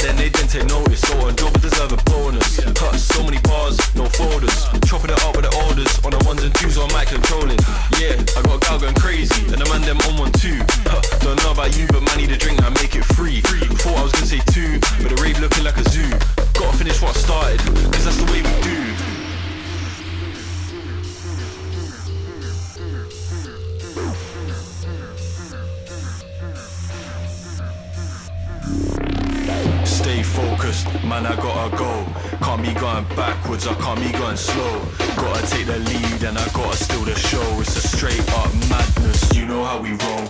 then they didn't take notice. So on job, I deserve a bonus. So many bars, no folders. Chopping it up with the orders. On the ones and twos on mic controlling. Yeah, I got a gal going crazy. And the man them on 1 2. Don't know about you, but man need a drink, I make it free. Thought I was gonna say 2, but the rave looking like a zoo. Gotta finish what I started, cause that's the way we do. Stay focused, man, I gotta go. Can't be going backwards, I can't be going slow. Gotta take the lead and I gotta steal the show. It's a straight up madness, you know how we roll.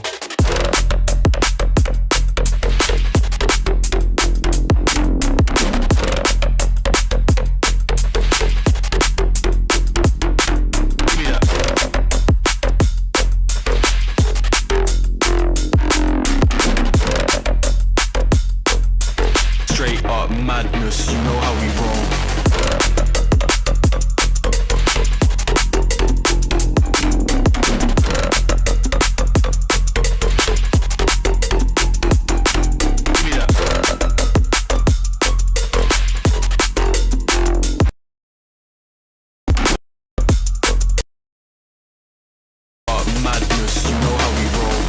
Madness, you know how we roll. Madness, you know how we roll.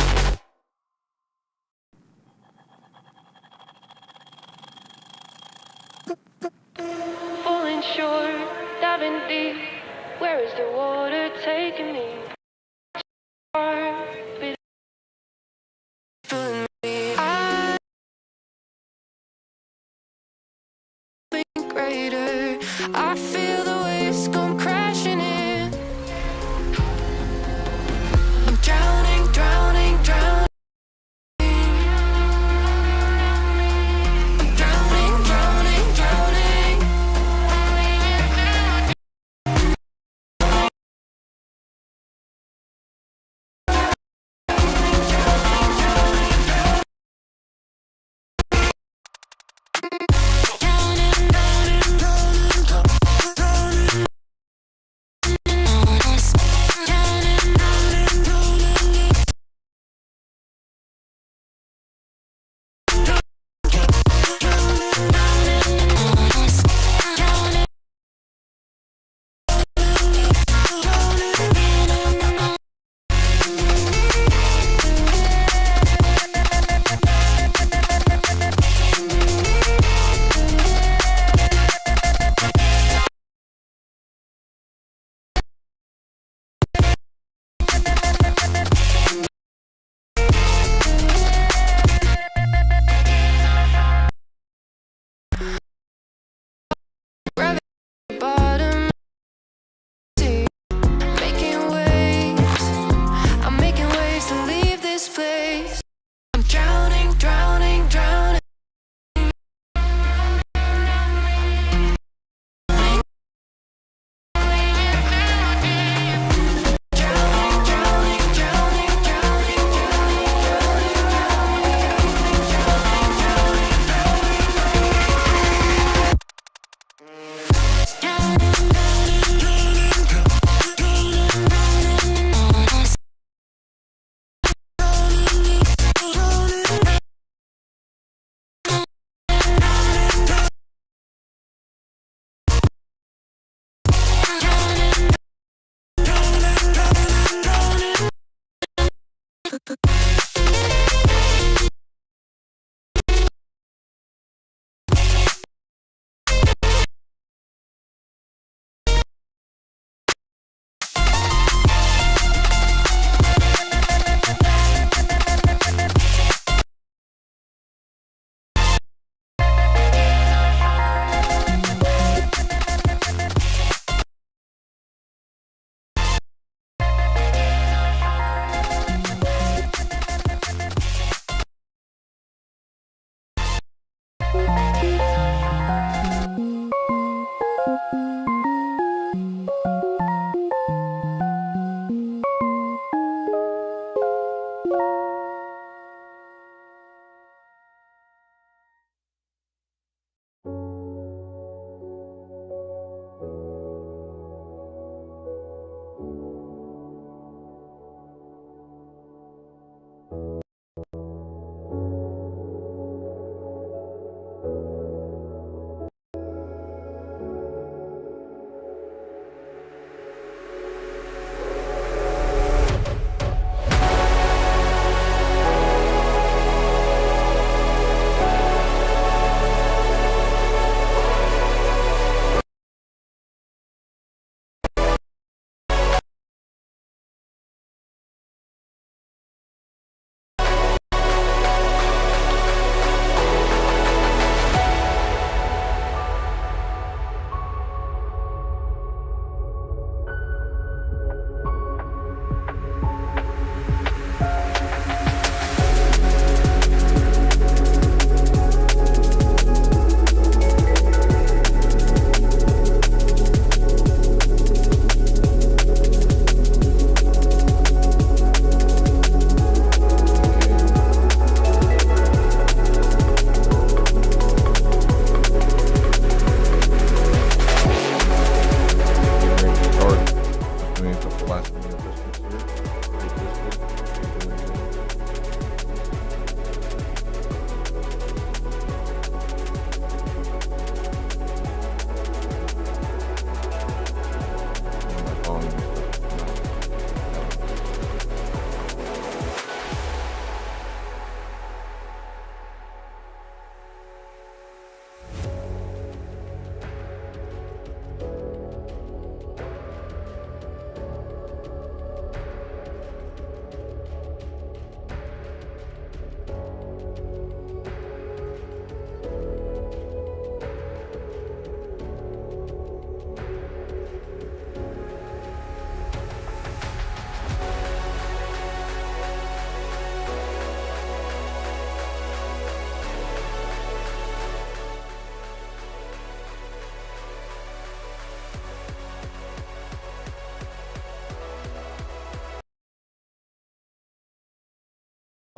Falling short, diving deep. Where is the water taking me? Greater, I feel the waves come crashing in. I'm drowning, drowning, drowning.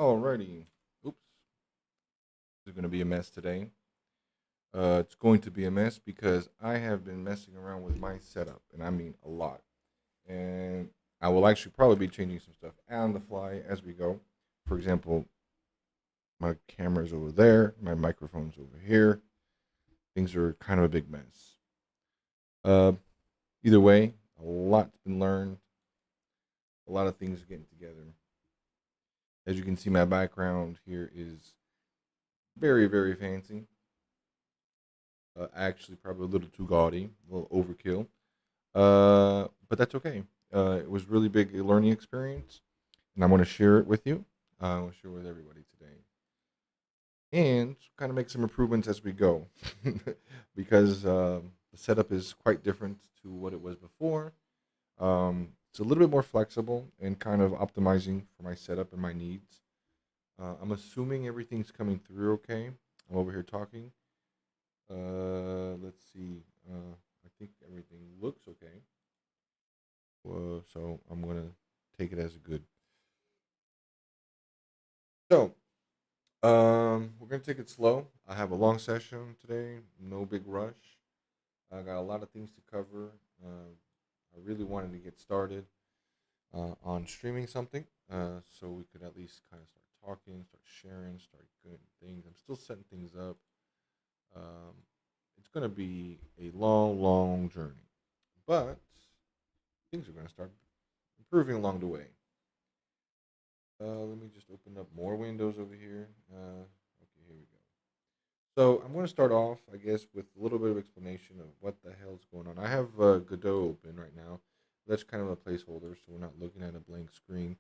Alrighty. Oops. This is going to be a mess today. It's going to be a mess because I have been messing around with my setup, and I mean a lot. And I will actually probably be changing some stuff on the fly as we go. For example, my camera's over there, my microphone's over here. Things are kind of a big mess. Uh, Either way, a lot's been learned. A lot of things are getting together. As you can see, my background here is very, very fancy. Actually, probably a little too gaudy, a little overkill. But that's okay. It was really big learning experience, and I'm going to share it with you. I'm going to share it with everybody today, and kind of make some improvements as we go, because the setup is quite different to what it was before. It's a little bit more flexible and kind of optimizing for my setup and my needs. I'm assuming everything's coming through okay. I'm over here talking. Let's see. I think everything looks okay. So I'm gonna take it as a good. So, we're gonna take it slow. I have a long session today. No big rush. I got a lot of things to cover. I really wanted to get started on streaming something, so we could at least kind of start talking, start sharing, start good things. I'm still setting things up. Um, it's gonna be a long, long journey, but things are gonna start improving along the way. Let me just open up more windows over here. Okay, here we go. So I'm going to start off, I guess, with a little bit of explanation of what the hell's going on. I have Godot open right now. That's kind of a placeholder, so we're not looking at a blank screen.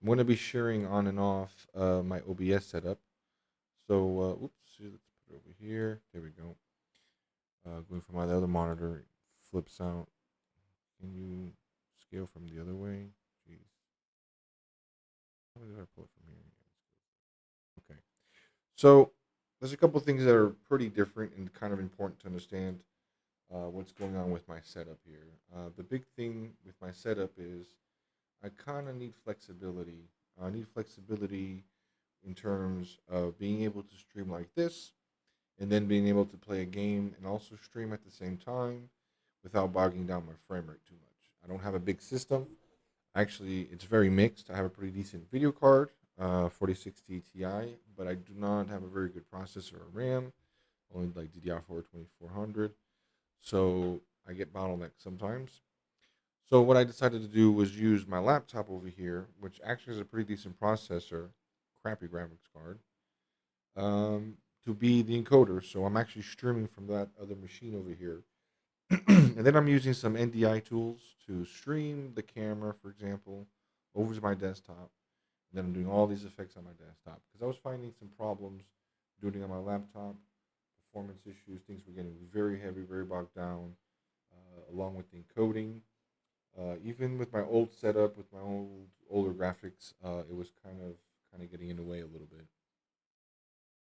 I'm going to be sharing on and off my OBS setup. So, oops, let's put it over here. There we go. Going from my other monitor, it flips out. Can you scale from the other way? Jeez. How did I pull it from here? Okay. So there's a couple things that are pretty different and kind of important to understand what's going on with my setup here. The big thing with my setup is I kind of need flexibility. I need flexibility in terms of being able to stream like this and then being able to play a game and also stream at the same time without bogging down my frame rate too much. I don't have a big system. Actually, it's very mixed. I have a pretty decent video card, 4060 Ti, but I do not have a very good processor or RAM, only like DDR4 2400. So I get bottlenecked sometimes. So what I decided to do was use my laptop over here, which actually has a pretty decent processor, crappy graphics card, to be the encoder. So I'm actually streaming from that other machine over here. And then I'm using some NDI tools to stream the camera, for example, over to my desktop. And then I'm doing all these effects on my desktop because I was finding some problems doing it on my laptop, performance issues. Things were getting very heavy, very bogged down, along with the encoding. Even with my old setup, with my older graphics, it was kind of getting in the way a little bit.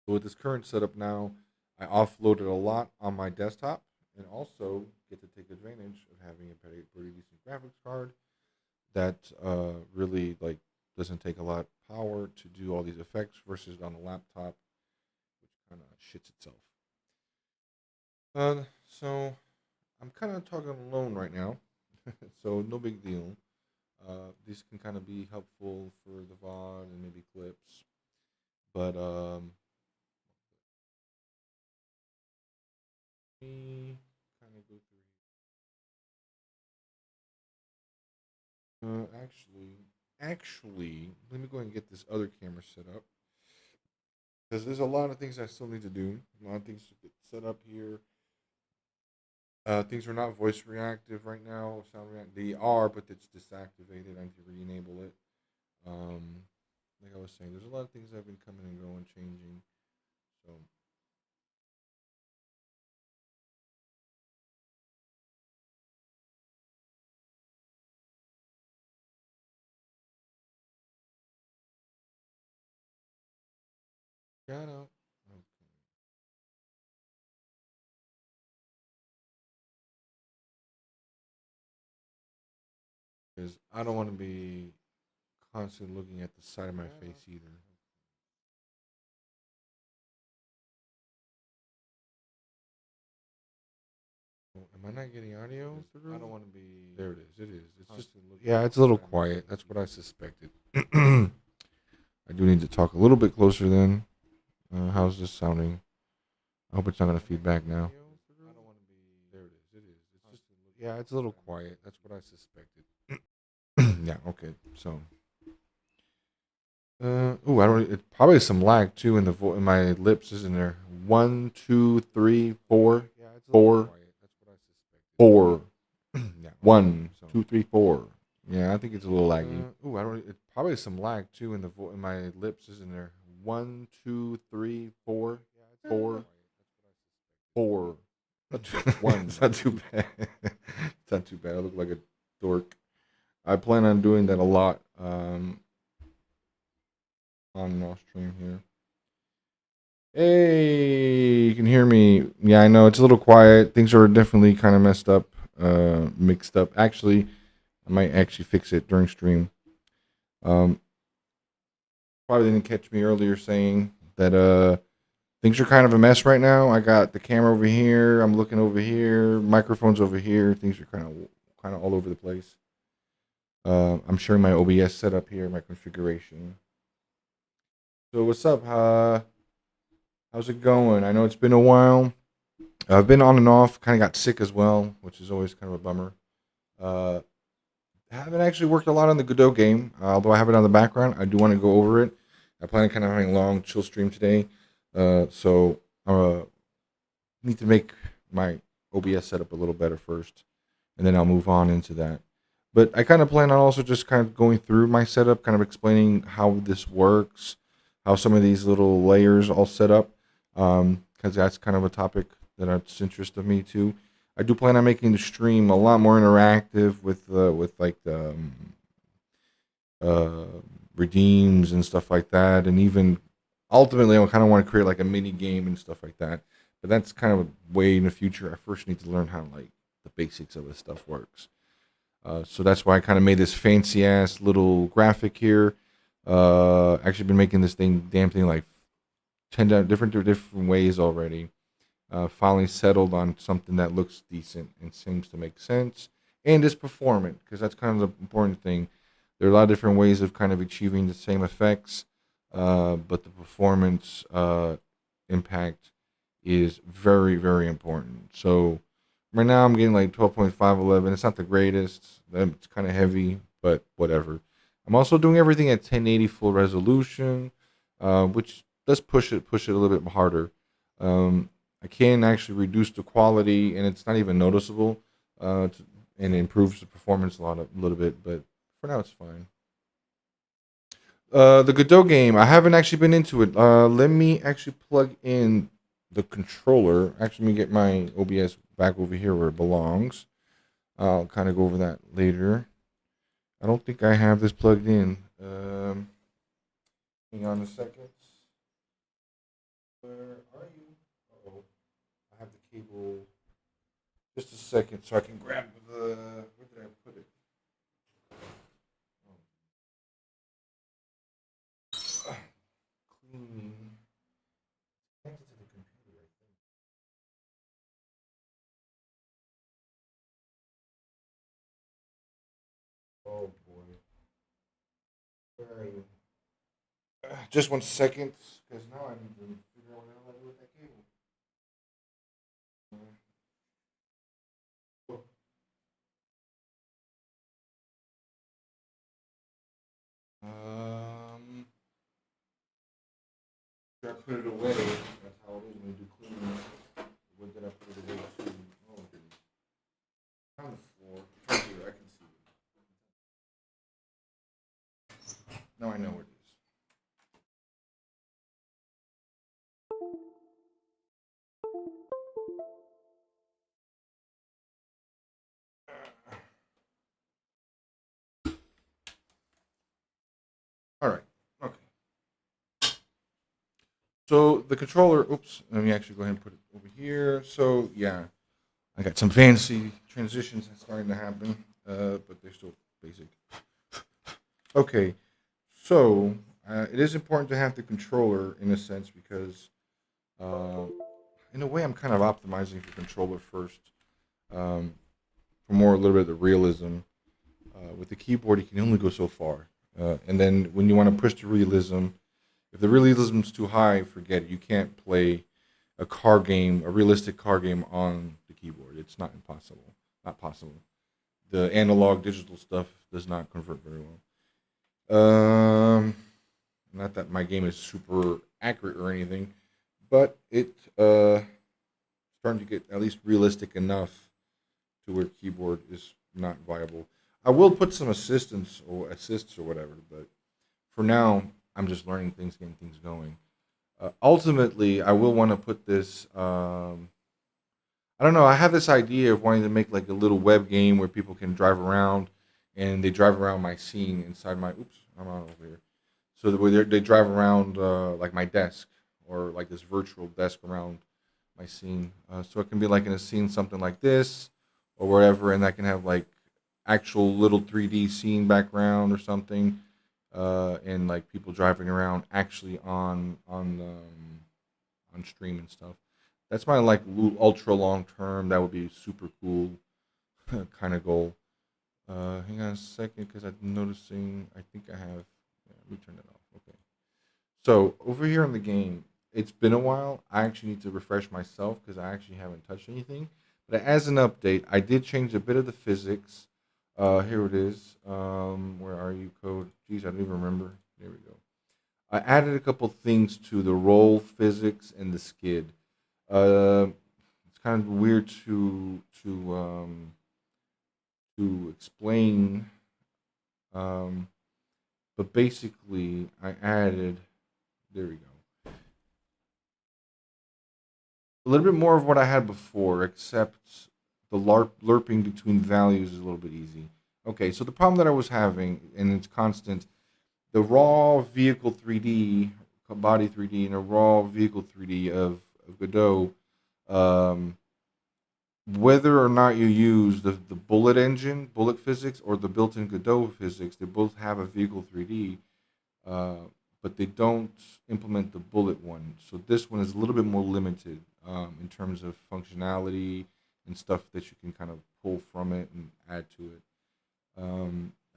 So with this current setup now, I offloaded a lot on my desktop and also get to take advantage of having a pretty decent graphics card that really like doesn't take a lot of power to do all these effects versus on a laptop, which kind of shits itself. So I'm kind of talking alone right now, so no big deal. These can kind of be helpful for the VOD and maybe clips, but me kind of go through. Actually, let me go ahead and get this other camera set up because there's a lot of things I still need to do. A lot of things to get set up here. Things are not voice reactive right now. Sound react. They are, but it's disactivated. I need to re-enable it. Um, like I was saying, there's a lot of things that have been coming and going, changing. So shout out. Okay. Because I don't want to be constantly looking at the side of my face either. Am I not getting audio? I don't want to be. There it is. It is. It's just constantly looking yeah. at It's a little the camera. quiet. That's what I suspected. I do need to talk a little bit closer. Then, how's this sounding? I hope it's not gonna feedback now. I don't want to be. There it is. It is. It's just yeah. It's a little quiet. That's what I suspected. Yeah. Okay. So. Oh, I don't. It's probably some lag too in the in my lips, isn't there? 1, 2, 3, 4, 4, 4. Yeah. 1, 2, 3, 4. Yeah, I think it's a little laggy. Oh, I don't. It's probably some lag too in the in my lips, isn't there? 1, 2, 3, 4, 4, 4. One. It's not too bad. It's not too bad. I look like a dork. I plan on doing that a lot. On and off stream here. Hey, you can hear me. Yeah, I know it's a little quiet. Things are definitely kind of messed up, mixed up. Actually, I might actually fix it during stream. Probably didn't catch me earlier saying that things are kind of a mess right now. I got the camera over here. I'm looking over here. Microphones over here. Things are kind of all over the place. I'm sharing my OBS setup here, my configuration. So what's up? How's it going? I know it's been a while. I've been on and off. Kind of got sick as well, which is always kind of a bummer. I haven't actually worked a lot on the Godot game, although I have it on the background. I do want to go over it. I plan on kind of having a long chill stream today, so I need to make my OBS setup a little better first, and then I'll move on into that. But I kind of plan on also just kind of going through my setup, kind of explaining how this works, how some of these little layers all set up, because that's kind of a topic that's interest of me too. I do plan on making the stream a lot more interactive with like the redeems and stuff like that, and even ultimately I kind of want to create like a mini game and stuff like that. But that's kind of a way in the future. I first need to learn how like the basics of this stuff works. So that's why I kind of made this fancy ass little graphic here. Actually been making this damn thing like 10 different ways already. Finally settled on something that looks decent and seems to make sense and is performant, because that's kind of the important thing. There are a lot of different ways of kind of achieving the same effects, but the performance impact is very, very important. So right now I'm getting like 12.511. It's not the greatest. It's kind of heavy, but whatever. I'm also doing everything at 1080 full resolution, which does push it a little bit harder. I can actually reduce the quality, and it's not even noticeable, and it improves the performance a little bit. But for now, it's fine. The Godot game, I haven't actually been into it. Let me actually plug in the controller. Actually, let me get my OBS back over here where it belongs. I'll kind of go over that later. I don't think I have this plugged in. Hang on a second. Where are you? Uh-oh. I have the cable. Just a second so I can grab the... Where did I put it? Cleaning. Connected to the computer, I think. Oh boy. Where are you? Just 1 second, because now I need to figure out what the hell I do with that cable. Should I put it away? That's how it is when you do cleaning. When did I put it away too? Oh goodness. On the floor. It's right here. I can see it. Now I know where it is. All right. Okay. So the controller. Oops. Let me actually go ahead and put it over here. So yeah, I got some fancy transitions that's starting to happen, but they're still basic. Okay. So it is important to have the controller in a sense because, in a way, I'm kind of optimizing for controller first. for more a little bit of the realism. With the keyboard, you can only go so far, and then when you want to push the realism, if the realism's too high, forget it. You can't play a car game, a realistic car game on the keyboard. It's not impossible. Not possible. The analog digital stuff does not convert very well. Not that my game is super accurate or anything, but it's starting to get at least realistic enough to where keyboard is not viable. I will put some assistance or assists or whatever, but for now, I'm just learning things, getting things going. Ultimately, I will want to put this. I don't know. I have this idea of wanting to make like a little web game where people can drive around, and they drive around my scene inside my. Oops, I'm on over here. So the way they drive around like my desk or like this virtual desk around my scene. So it can be like in a scene something like this or wherever, and I can have like actual little 3D scene background or something, and like people driving around actually on stream and stuff. That's my like ultra long term. That would be super cool kind of goal. Hang on a second, because I'm noticing. I think I have. Yeah, let me turn it off. Okay. So over here in the game, it's been a while. I actually need to refresh myself because I actually haven't touched anything. But as an update, I did change a bit of the physics. Here it is. Where are you, code? Geez, I don't even remember. There we go. I added a couple things to the roll physics and the skid. It's kind of weird to explain, but basically I added. There we go. A little bit more of what I had before, except the lerping between values is a little bit easy. Okay, so the problem that I was having, and it's constant, the raw vehicle 3D, body 3D, and a raw vehicle 3D of Godot, whether or not you use the bullet engine, bullet physics, or the built-in Godot physics, they both have a vehicle 3D, but they don't implement the bullet one. So this one is a little bit more limited in terms of functionality and stuff that you can kind of pull from it and add to it.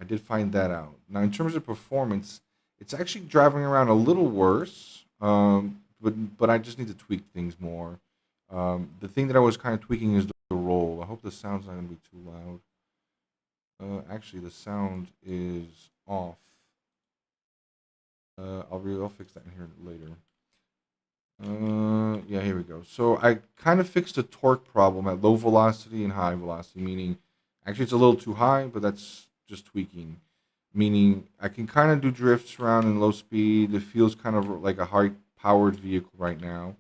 I did find that out. Now, in terms of performance, it's actually driving around a little worse, but I just need to tweak things more. The thing that I was kind of tweaking is the roll. I hope the sound's not going to be too loud. Actually, the sound is off. I'll fix that in here later. Yeah, here we go. So I kind of fixed the torque problem at low velocity and high velocity, meaning actually it's a little too high, but that's just tweaking. Meaning I can kind of do drifts around in low speed. It feels kind of like a high-powered vehicle right now.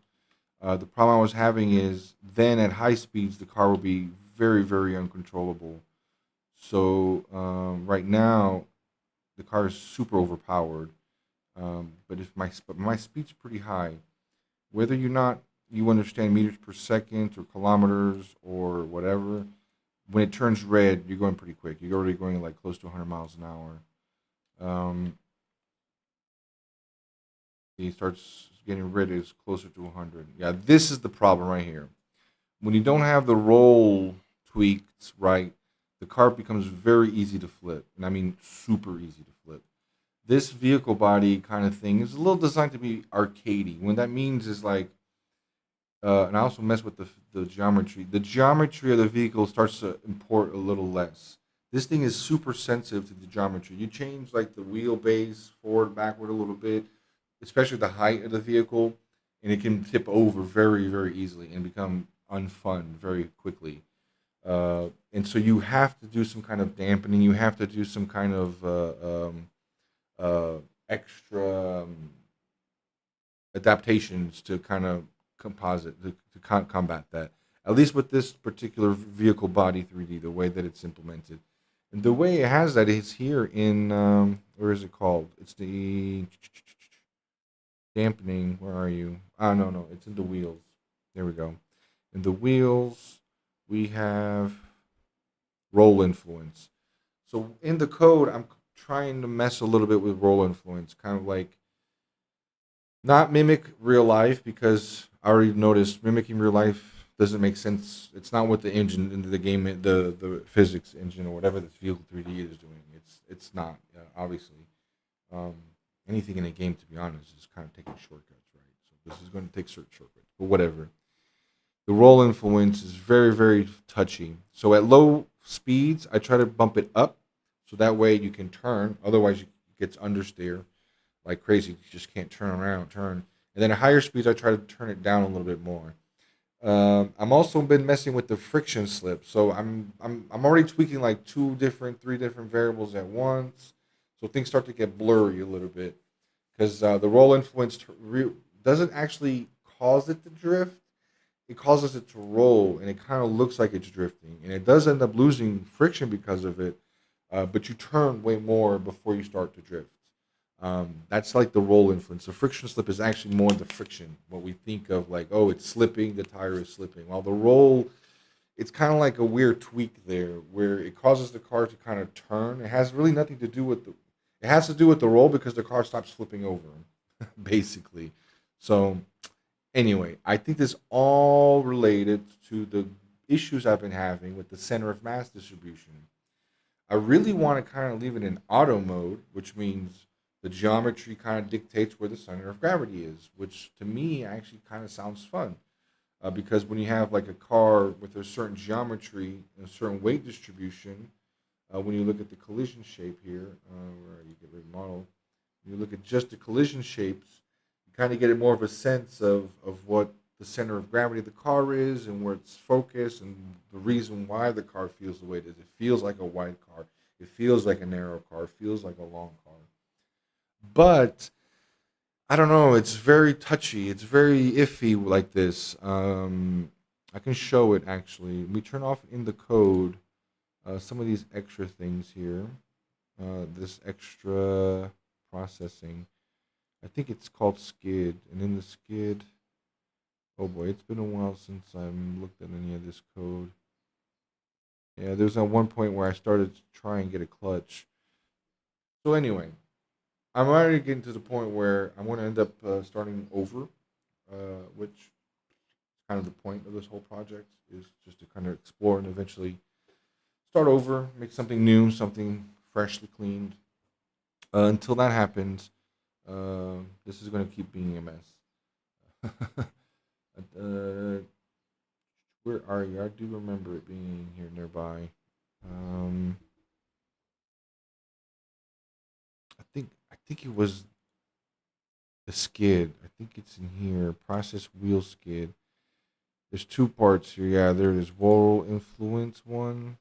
The problem I was having is then at high speeds, the car will be very, very uncontrollable. So right now, the car is super overpowered. But if my speed's pretty high, whether you understand meters per second or kilometers or whatever, when it turns red, you're going pretty quick. You're already going like close to 100 miles an hour. He starts getting red, is closer to 100. Yeah, this is the problem right here. When you don't have the roll tweaked right, the car becomes very easy to flip, and I mean super easy to flip. This vehicle body kind of thing is a little designed to be arcadey. What that means is like, and I also mess with the geometry. The geometry of the vehicle starts to import a little less. This thing is super sensitive to the geometry. You change like the wheelbase forward, backward a little bit, especially the height of the vehicle, and it can tip over very, very easily and become unfun very quickly. And so you have to do some kind of dampening. You have to do some kind of extra adaptations to kind of combat that. At least with this particular vehicle body 3D, the way that it's implemented, and the way it has that is here in where is it called? It's the dampening. Where are you? No, it's in the wheels. There we go. In the wheels, we have roll influence. So in the code, I'm trying to mess a little bit with roll influence, kind of like not mimic real life, because I already noticed mimicking real life doesn't make sense. It's not what the engine into the game, the physics engine or whatever this Vehicle 3D is doing. It's not obviously. Um, Anything in a game, to be honest, is kind of taking shortcuts, right? So this is going to take certain shortcuts, but whatever. The roll influence is very, very touchy. So at low speeds, I try to bump it up, so that way you can turn. Otherwise, it gets understeer like crazy. You just can't turn. And then at higher speeds, I try to turn it down a little bit more. I'm also been messing with the friction slip, so I'm already tweaking like 3 different variables at once, so things start to get blurry a little bit because the roll influence doesn't actually cause it to drift; it causes it to roll, and it kind of looks like it's drifting, and it does end up losing friction because of it. But you turn way more before you start to drift. That's like the roll influence. The friction slip is actually more the friction. What we think of like, oh, it's slipping, the tire is slipping. While the roll, it's kind of like a weird tweak there where it causes the car to kind of turn. It has really nothing to do with it has to do with the roll because the car stops flipping over, basically. So, anyway, I think this all related to the issues I've been having with the center of mass distribution. I really want to kind of leave it in auto mode, which means the geometry kind of dictates where the center of gravity is, which to me actually kind of sounds fun. Because when you have like a car with a certain geometry and a certain weight distribution, when you look at the collision shape here, where you get rid of model, when you look at just the collision shapes, you kind of get more of a sense of what the center of gravity of the car is and where it's focused and the reason why the car feels the way it is. It feels like a wide car. It feels like a narrow car. It feels like a long car. But I don't know. It's very touchy. It's very iffy like this. I can show it actually. We turn off in the code some of these extra things here. This extra processing. I think it's called skid. And in the skid, oh boy, it's been a while since I looked at any of this code. Yeah, there's at one point where I started to try and get a clutch. So anyway, I'm already getting to the point where I'm going to end up starting over, which is kind of the point of this whole project is just to kind of explore and eventually start over, make something new, something freshly cleaned. Until that happens, this is going to keep being a mess. Where are you? I do remember it being here nearby. I think it was the skid. I think it's in here. Process wheel skid. There's 2 parts here. Yeah, there it is. Roll influence one.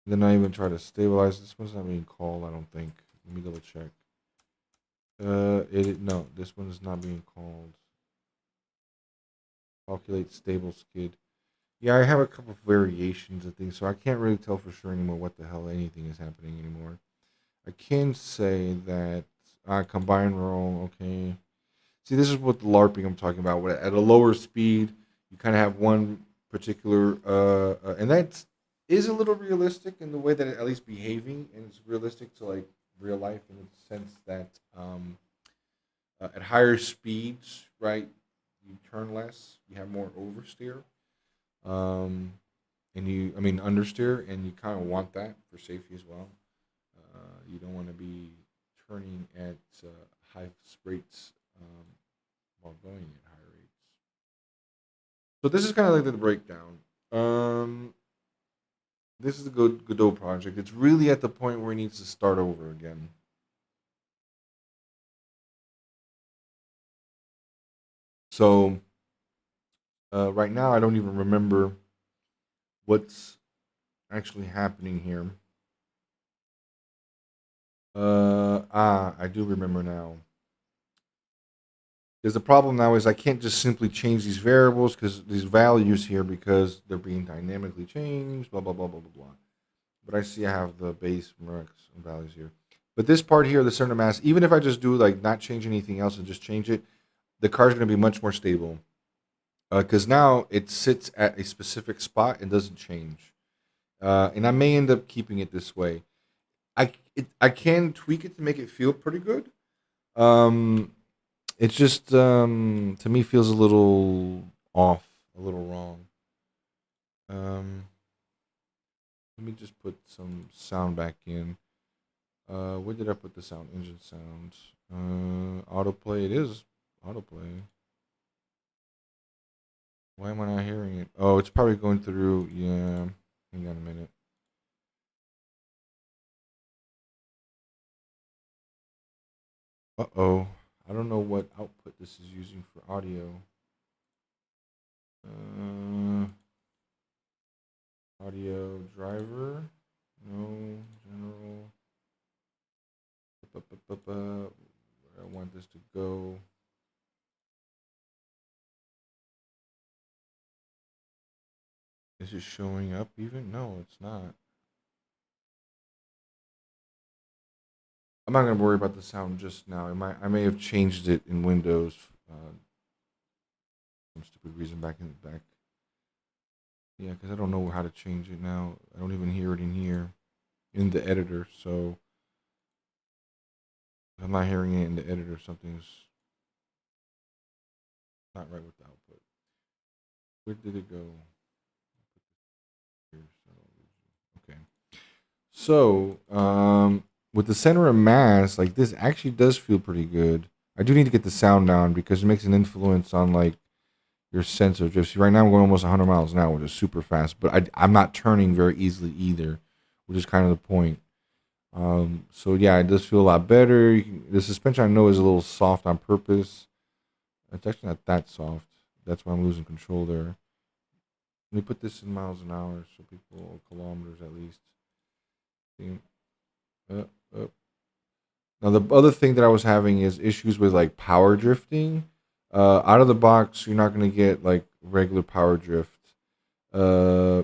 Then I even try to stabilize. This one's not being called, I don't think. Let me double check. No, this one is not being called. Calculate stable skid. Yeah, I have a couple of variations of things, so I can't really tell for sure anymore what the hell anything is happening anymore. I can say that combine roll, okay. See, this is what the LARPing I'm talking about. At a lower speed, you kind of have one particular, and that is a little realistic in the way that it at least behaving, and it's realistic to like real life in the sense that at higher speeds, right, you turn less, you have more oversteer, understeer, and you kind of want that for safety as well. You don't want to be turning at high rates while going at high rates. So this is kind of like the breakdown. This is the Godot project. It's really at the point where it needs to start over again. So right now, I don't even remember what's actually happening here. I do remember now. Because the problem now is I can't just simply change these variables because these values here because they're being dynamically changed, blah, blah, blah, blah, blah, blah. But I see I have the base values here. But this part here, the center mass, even if I just do like not change anything else and just change it, the car is going to be much more stable. Because now it sits at a specific spot and doesn't change. And I may end up keeping it this way. I can tweak it to make it feel pretty good. It's just to me feels a little off a little wrong. Let me just put some sound back in. Where did I put the sound? Engine sounds. Autoplay. It is autoplay. Why am I not hearing it? Oh, it's probably going through. Yeah. Hang on a minute. Uh-oh. I don't know what output this is using for audio. Audio driver. No. General. Where I want this to go. Is it showing up even? No, it's not. I'm not gonna worry about the sound just now. I may have changed it in Windows. Some stupid reason back. Yeah, because I don't know how to change it now. I don't even hear it in here, in the editor. So if I'm not hearing it in the editor, something's not right with the output. Where did it go? Okay. So, with the center of mass, like this actually does feel pretty good. I do need to get the sound down because it makes an influence on like your sense of drift. See, right now I'm going almost 100 miles an hour, which is super fast, but I'm not turning very easily either, which is kind of the point. So yeah, it does feel a lot better. The suspension I know is a little soft on purpose. It's actually not that soft. That's why I'm losing control there. Let me put this in miles an hour so people, kilometers at least. See? Now the other thing that I was having is issues with like power drifting. Out of the box, you're not gonna get like regular power drift. Uh,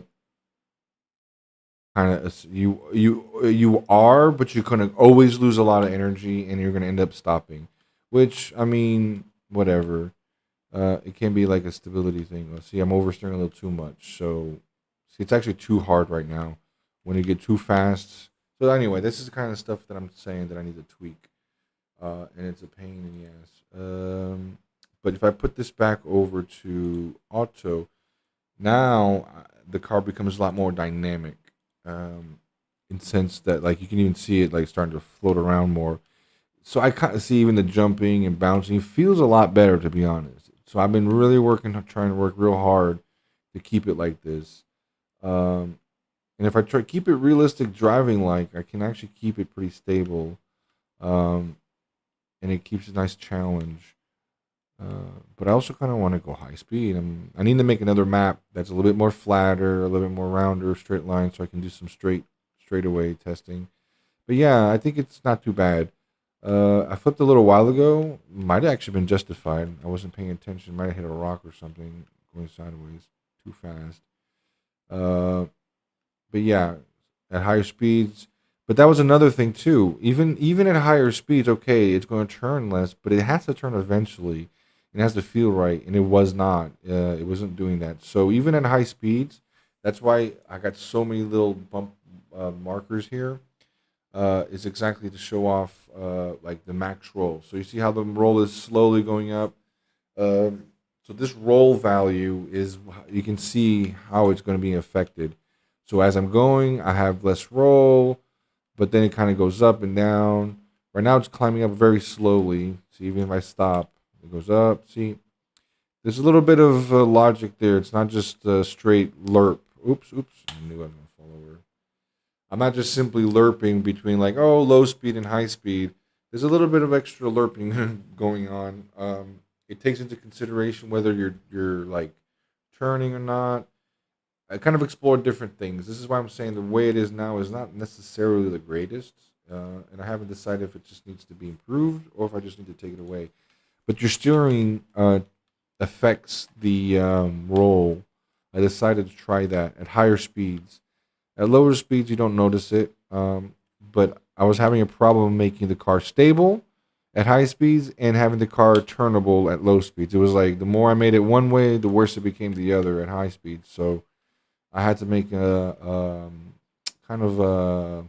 kind of you are, but you're gonna always lose a lot of energy, and you're gonna end up stopping. Which I mean, whatever. It can be like a stability thing. Let's see, I'm oversteering a little too much. So, see, it's actually too hard right now. When you get too fast. So anyway, this is the kind of stuff that I'm saying that I need to tweak. And it's a pain in the ass. But if I put this back over to auto, now the car becomes a lot more dynamic. In sense that like you can even see it like starting to float around more. So I kind of see even the jumping and bouncing feels a lot better, to be honest. So I've been really trying to work real hard to keep it like this. And if I try to keep it realistic driving, like I can actually keep it pretty stable, and it keeps a nice challenge. But I also kind of want to go high speed. I need to make another map that's a little bit more flatter, a little bit more rounder, straight line, so I can do some straightaway testing. But yeah, I think it's not too bad. I flipped a little while ago. Might have actually been justified. I wasn't paying attention. Might have hit a rock or something going sideways too fast. But yeah, at higher speeds. But that was another thing too. Even at higher speeds, okay, it's going to turn less, but it has to turn eventually. It has to feel right, and it was not. It wasn't doing that. So even at high speeds, that's why I got so many little bump markers here. Is exactly to show off like the max roll. So you see how the roll is slowly going up. So this roll value is, you can see how it's going to be affected. So as I'm going, I have less roll, but then it kind of goes up and down. Right now it's climbing up very slowly. So even if I stop, it goes up. See, there's a little bit of logic there. It's not just a straight lerp. Oops. I knew I was going to fall over. I'm not just simply lerping between like, oh, low speed and high speed. There's a little bit of extra lerping going on. It takes into consideration whether you're like turning or not. I kind of explored different things. This is why I'm saying the way it is now is not necessarily the greatest, and I haven't decided if it just needs to be improved or if I just need to take it away. But your steering affects the roll. I decided to try that at higher speeds. At lower speeds, you don't notice it, but I was having a problem making the car stable at high speeds and having the car turnable at low speeds. It was like the more I made it one way, the worse it became the other at high speeds. So I had to make a kind of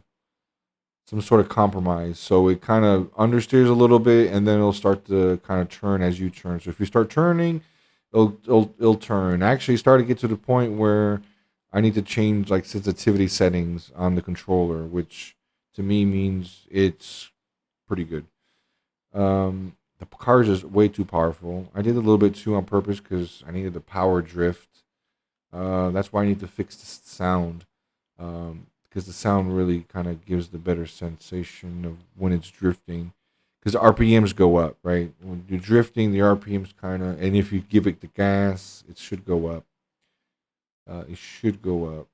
some sort of compromise. So it kind of understeers a little bit, and then it'll start to kind of turn as you turn. So if you start turning, it'll turn. I actually started to get to the point where I need to change like sensitivity settings on the controller, which to me means it's pretty good. The car is just way too powerful. I did a little bit too on purpose because I needed the power drift. That's why I need to fix the sound, because the sound really kind of gives the better sensation of when it's drifting. Because the RPMs go up, right? When you're drifting, the RPMs kind of, and if you give it the gas, it should go up. It should go up.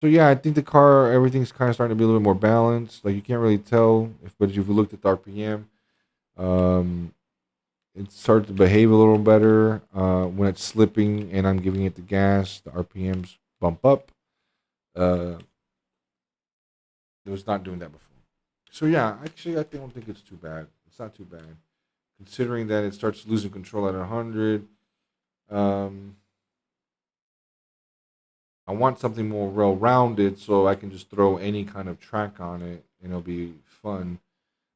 So yeah, I think the car, everything's kind of starting to be a little bit more balanced. Like you can't really tell but if you looked at the RPM, um, it started to behave a little better. When it's slipping and I'm giving it the gas, the RPMs bump up. Uh, it was not doing that before. So yeah, actually, I don't think it's too bad. It's not too bad, considering that it starts losing control at 100. Um, I want something more well-rounded, so I can just throw any kind of track on it, and it'll be fun.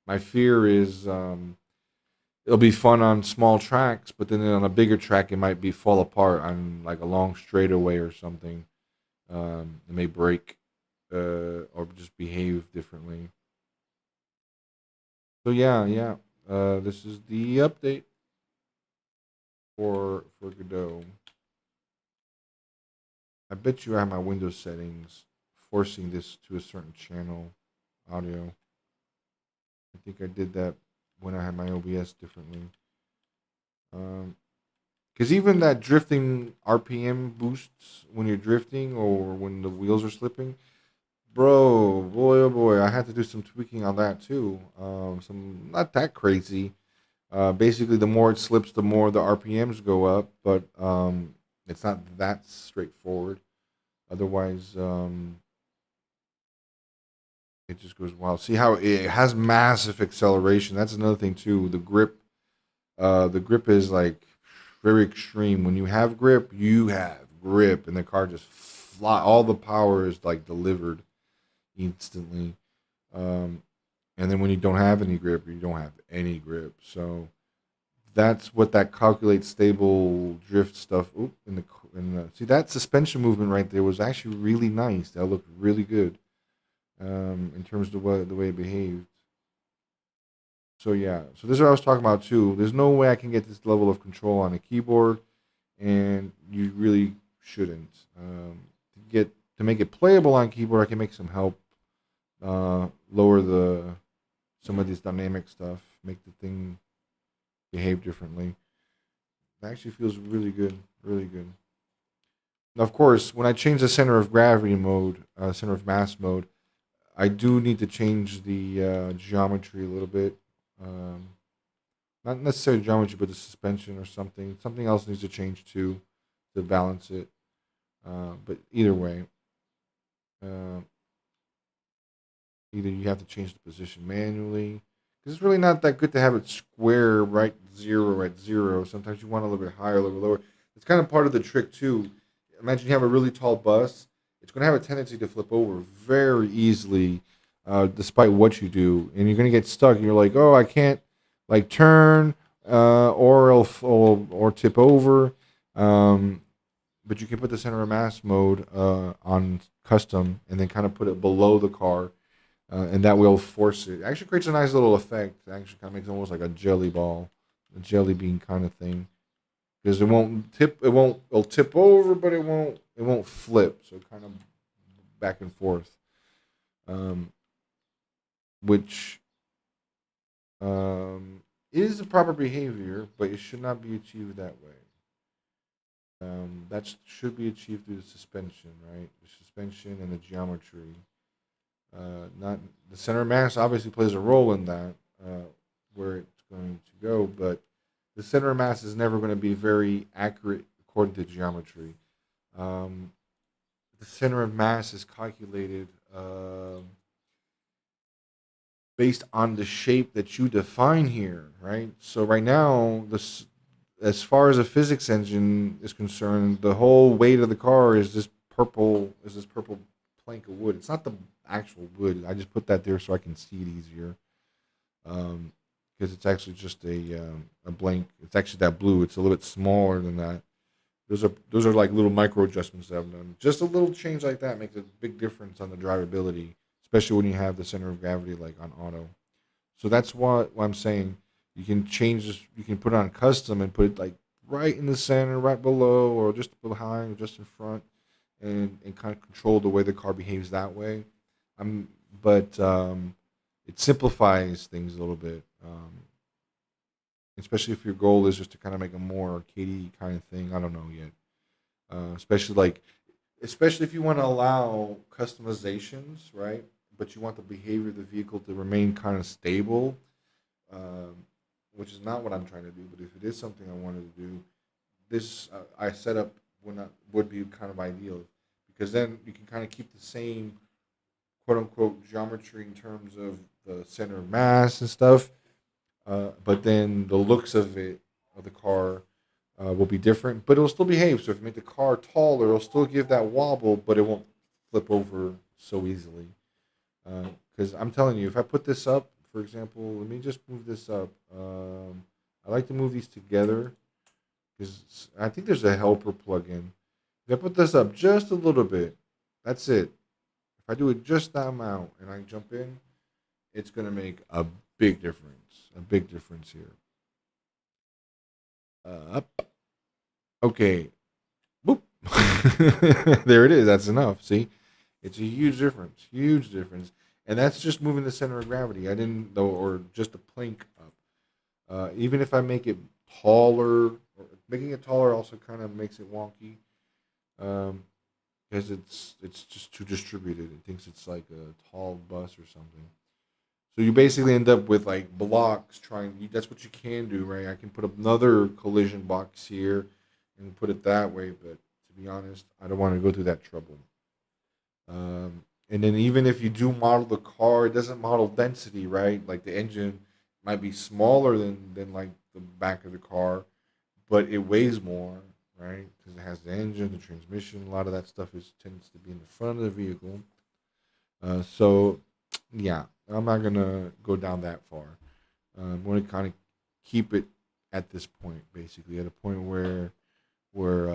My fear is it'll be fun on small tracks, but then on a bigger track, it might be fall apart on like a long straightaway or something. It may break or just behave differently. So yeah, yeah. This is the update for Godot. I bet you I have my Windows settings forcing this to a certain channel audio. I think I did that when I had my OBS differently. Because even that drifting RPM boosts when you're drifting or when the wheels are slipping, bro, boy, oh boy, I had to do some tweaking on that too. Some not that crazy. Basically, the more it slips, the more the RPMs go up, but it's not that straightforward. Otherwise, it just goes wild. See how it has massive acceleration. That's another thing too. The grip is like very extreme. When you have grip, you have grip, and the car just fly. All the power is like delivered instantly. And then when you don't have any grip, you don't have any grip. So that's what that calculates stable drift stuff. Oop, see that suspension movement right there was actually really nice. That looked really good in terms of the way it behaved. So yeah, so this is what I was talking about too. There's no way I can get this level of control on a keyboard, and you really shouldn't. To make it playable on keyboard, I can make some help, lower some of this dynamic stuff, make the thing behave differently. It actually feels really good, really good. Now, of course, when I change the center of gravity mode, center of mass mode, I do need to change the geometry a little bit. Um, Not necessarily geometry, but the suspension or something. Something else needs to change too to balance it. But either way, uh, either you have to change the position manually because it's really not that good to have it square right zero at zero. Sometimes you want a little bit higher, a little bit lower. It's kind of part of the trick too. Imagine you have a really tall bus. It's going to have a tendency to flip over very easily, despite what you do, and you're going to get stuck. And you're like, oh, I can't like turn or tip over. But you can put the center of mass mode on custom and then kind of put it below the car, and that will force it. It actually creates a nice little effect. It actually kind of makes it almost like a jelly ball, a jelly bean kind of thing. Because it won't tip, it'll tip over, but it won't flip. So kind of back and forth, which is the proper behavior, but it should not be achieved that way. That should be achieved through the suspension, right? The suspension and the geometry. Not the center of mass obviously plays a role in that, where it's going to go, but the center of mass is never going to be very accurate according to geometry. The center of mass is calculated based on the shape that you define here, right? So right now, as far as a physics engine is concerned, the whole weight of the car is this purple plank of wood. It's not the actual wood. I just put that there so I can see it easier. because it's actually just a blank. It's actually that blue. It's a little bit smaller than that. Those are like little micro adjustments that I've done. Just a little change like that makes a big difference on the drivability, especially when you have the center of gravity like on auto. So that's what I'm saying. You can change this. You can put it on custom and put it like right in the center, right below, or just behind, or just in front, and kind of control the way the car behaves that way. I'm, but it simplifies things a little bit, especially if your goal is just to kind of make a more arcadey kind of thing. I don't know yet. Especially if you want to allow customizations, right? But you want the behavior of the vehicle to remain kind of stable, um, which is not what I'm trying to do. But if it is something I wanted to do, this I set up would be kind of ideal because then you can kind of keep the same quote unquote geometry in terms of the center of mass and stuff, but then the looks of the car will be different, but it'll still behave. So if you make the car taller, it'll still give that wobble, but it won't flip over so easily. Because I'm telling you, if I put this up, for example, let me just move this up. I like to move these together because I think there's a helper plugin. If I put this up just a little bit, that's it. If I do it just that amount and I jump in, it's going to make a big difference. A big difference here. Up. Okay. Boop. There it is. That's enough. See? It's a huge difference. Huge difference. And that's just moving the center of gravity. I didn't, though, or just a plank up. Even if I make it taller, or making it taller also kind of makes it wonky. Because it's just too distributed. It thinks it's like a tall bus or something. So you basically end up with like blocks trying. That's what you can do, right? I can put another collision box here and put it that way. But to be honest, I don't want to go through that trouble. And then even if you do model the car, it doesn't model density, right? Like the engine might be smaller than like the back of the car, but it weighs more, right? Because it has the engine, the transmission. A lot of that stuff tends to be in the front of the vehicle. So yeah, I'm not gonna go down that far. I'm going to kind of keep it at this point, basically, at a point where where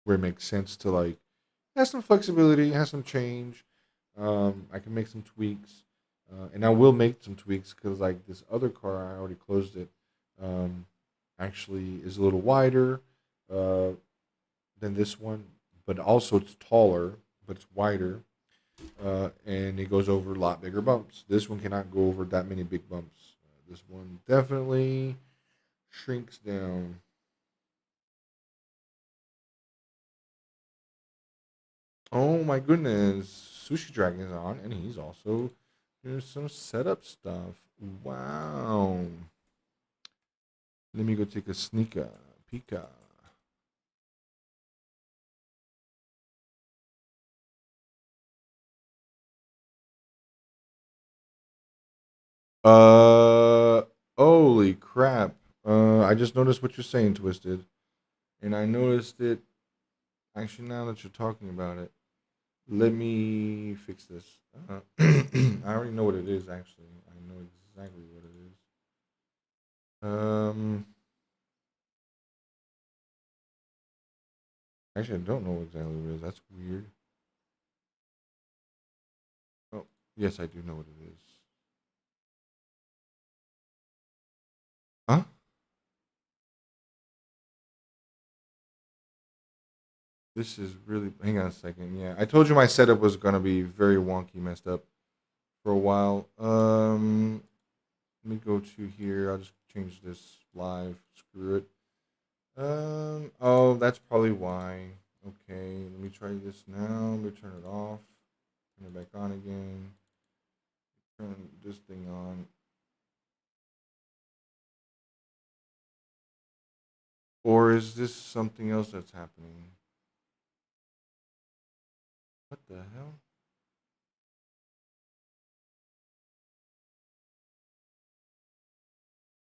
it makes sense to like has some flexibility, has some change. I can make some tweaks, and I will make some tweaks because like this other car, I already closed it. Um, Actually, is a little wider uh, than this one, but also it's taller, but it's wider, and it goes over a lot bigger bumps. This one cannot go over that many big bumps. This one definitely shrinks down. Oh my goodness. Sushi Dragon is on, and he's also doing some setup stuff. Wow. Let me go take a sneaker. Pika. Holy crap. I just noticed what you're saying, Twisted. And I noticed it, actually, now that you're talking about it. Let me fix this. I already know what it is, actually. I know exactly what it is. Actually, I don't know exactly what it is. That's weird. Oh, yes, I do know what it is. Huh? This is really. Hang on a second. Yeah, I told you my setup was gonna be very wonky, messed up for a while. Let me go to here. I'll just change this live. Screw it. Oh, that's probably why. Okay, let me try this now. Let me turn it off. Turn it back on again. Turn this thing on. Or is this something else that's happening? What the hell?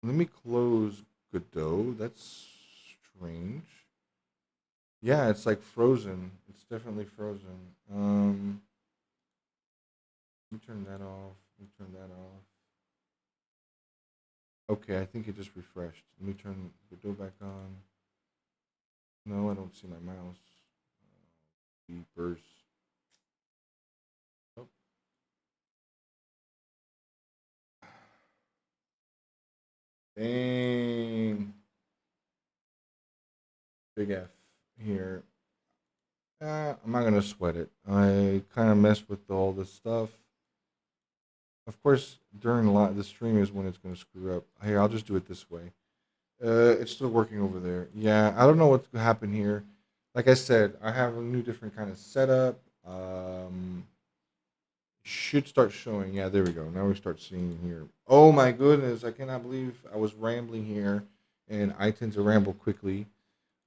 Let me close Godot. That's strange. Yeah, it's like frozen. It's definitely frozen. Let me turn that off. Let me turn that off. Okay, I think it just refreshed. Let me turn Godot back on. No, I don't see my mouse. Beepers. Oh, dang. Big F here. I'm not gonna sweat it. I kind of messed with all this stuff. Of course, during the stream is when it's gonna screw up. Here, I'll just do it this way. It's still working over there. Yeah, I don't know what's gonna happen here. Like I said, I have a new different kind of setup. Should start showing. Yeah, there we go. Now we start seeing here. Oh my goodness, I cannot believe I was rambling here, and I tend to ramble quickly.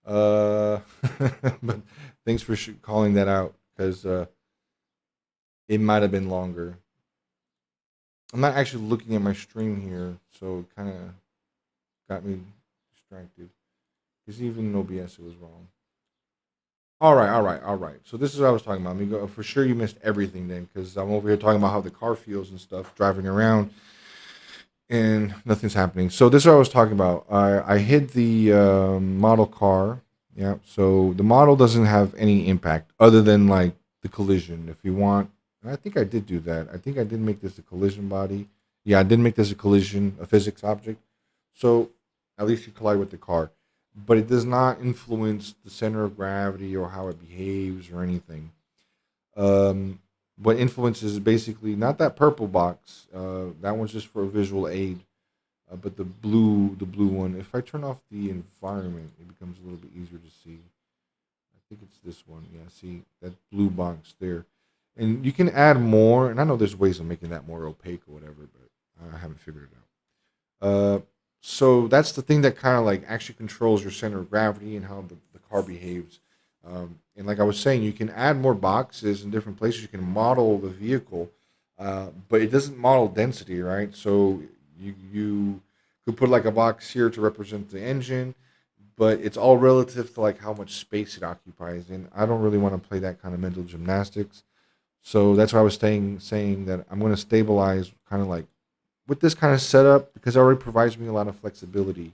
Uh, but thanks for calling that out because it might have been longer. I'm not actually looking at my stream here, so it kind of got me distracted. Because even in OBS, it was wrong. All right. So this is what I was talking about. I mean, for sure you missed everything then, because I'm over here talking about how the car feels and stuff, driving around, and nothing's happening. So this is what I was talking about. I hit the model car. Yeah. So the model doesn't have any impact other than like the collision. If you want, and I think I did do that. I think I did make this a collision body. Yeah, I did make this a collision, a physics object. So at least you collide with the car, but it does not influence the center of gravity or how it behaves or anything. What influences is basically not that purple box. That one's just for a visual aid. But the blue one. If I turn off the environment, it becomes a little bit easier to see. I think it's this one. Yeah, see that blue box there, and you can add more. And I know there's ways of making that more opaque or whatever, but I haven't figured it out. So that's the thing that kind of like actually controls your center of gravity and how the car behaves. And like I was saying, you can add more boxes in different places. You can model the vehicle, but it doesn't model density, right? So you could put like a box here to represent the engine, but it's all relative to like how much space it occupies. And I don't really want to play that kind of mental gymnastics. So that's why I was saying that I'm going to stabilize kind of like with this kind of setup because it already provides me a lot of flexibility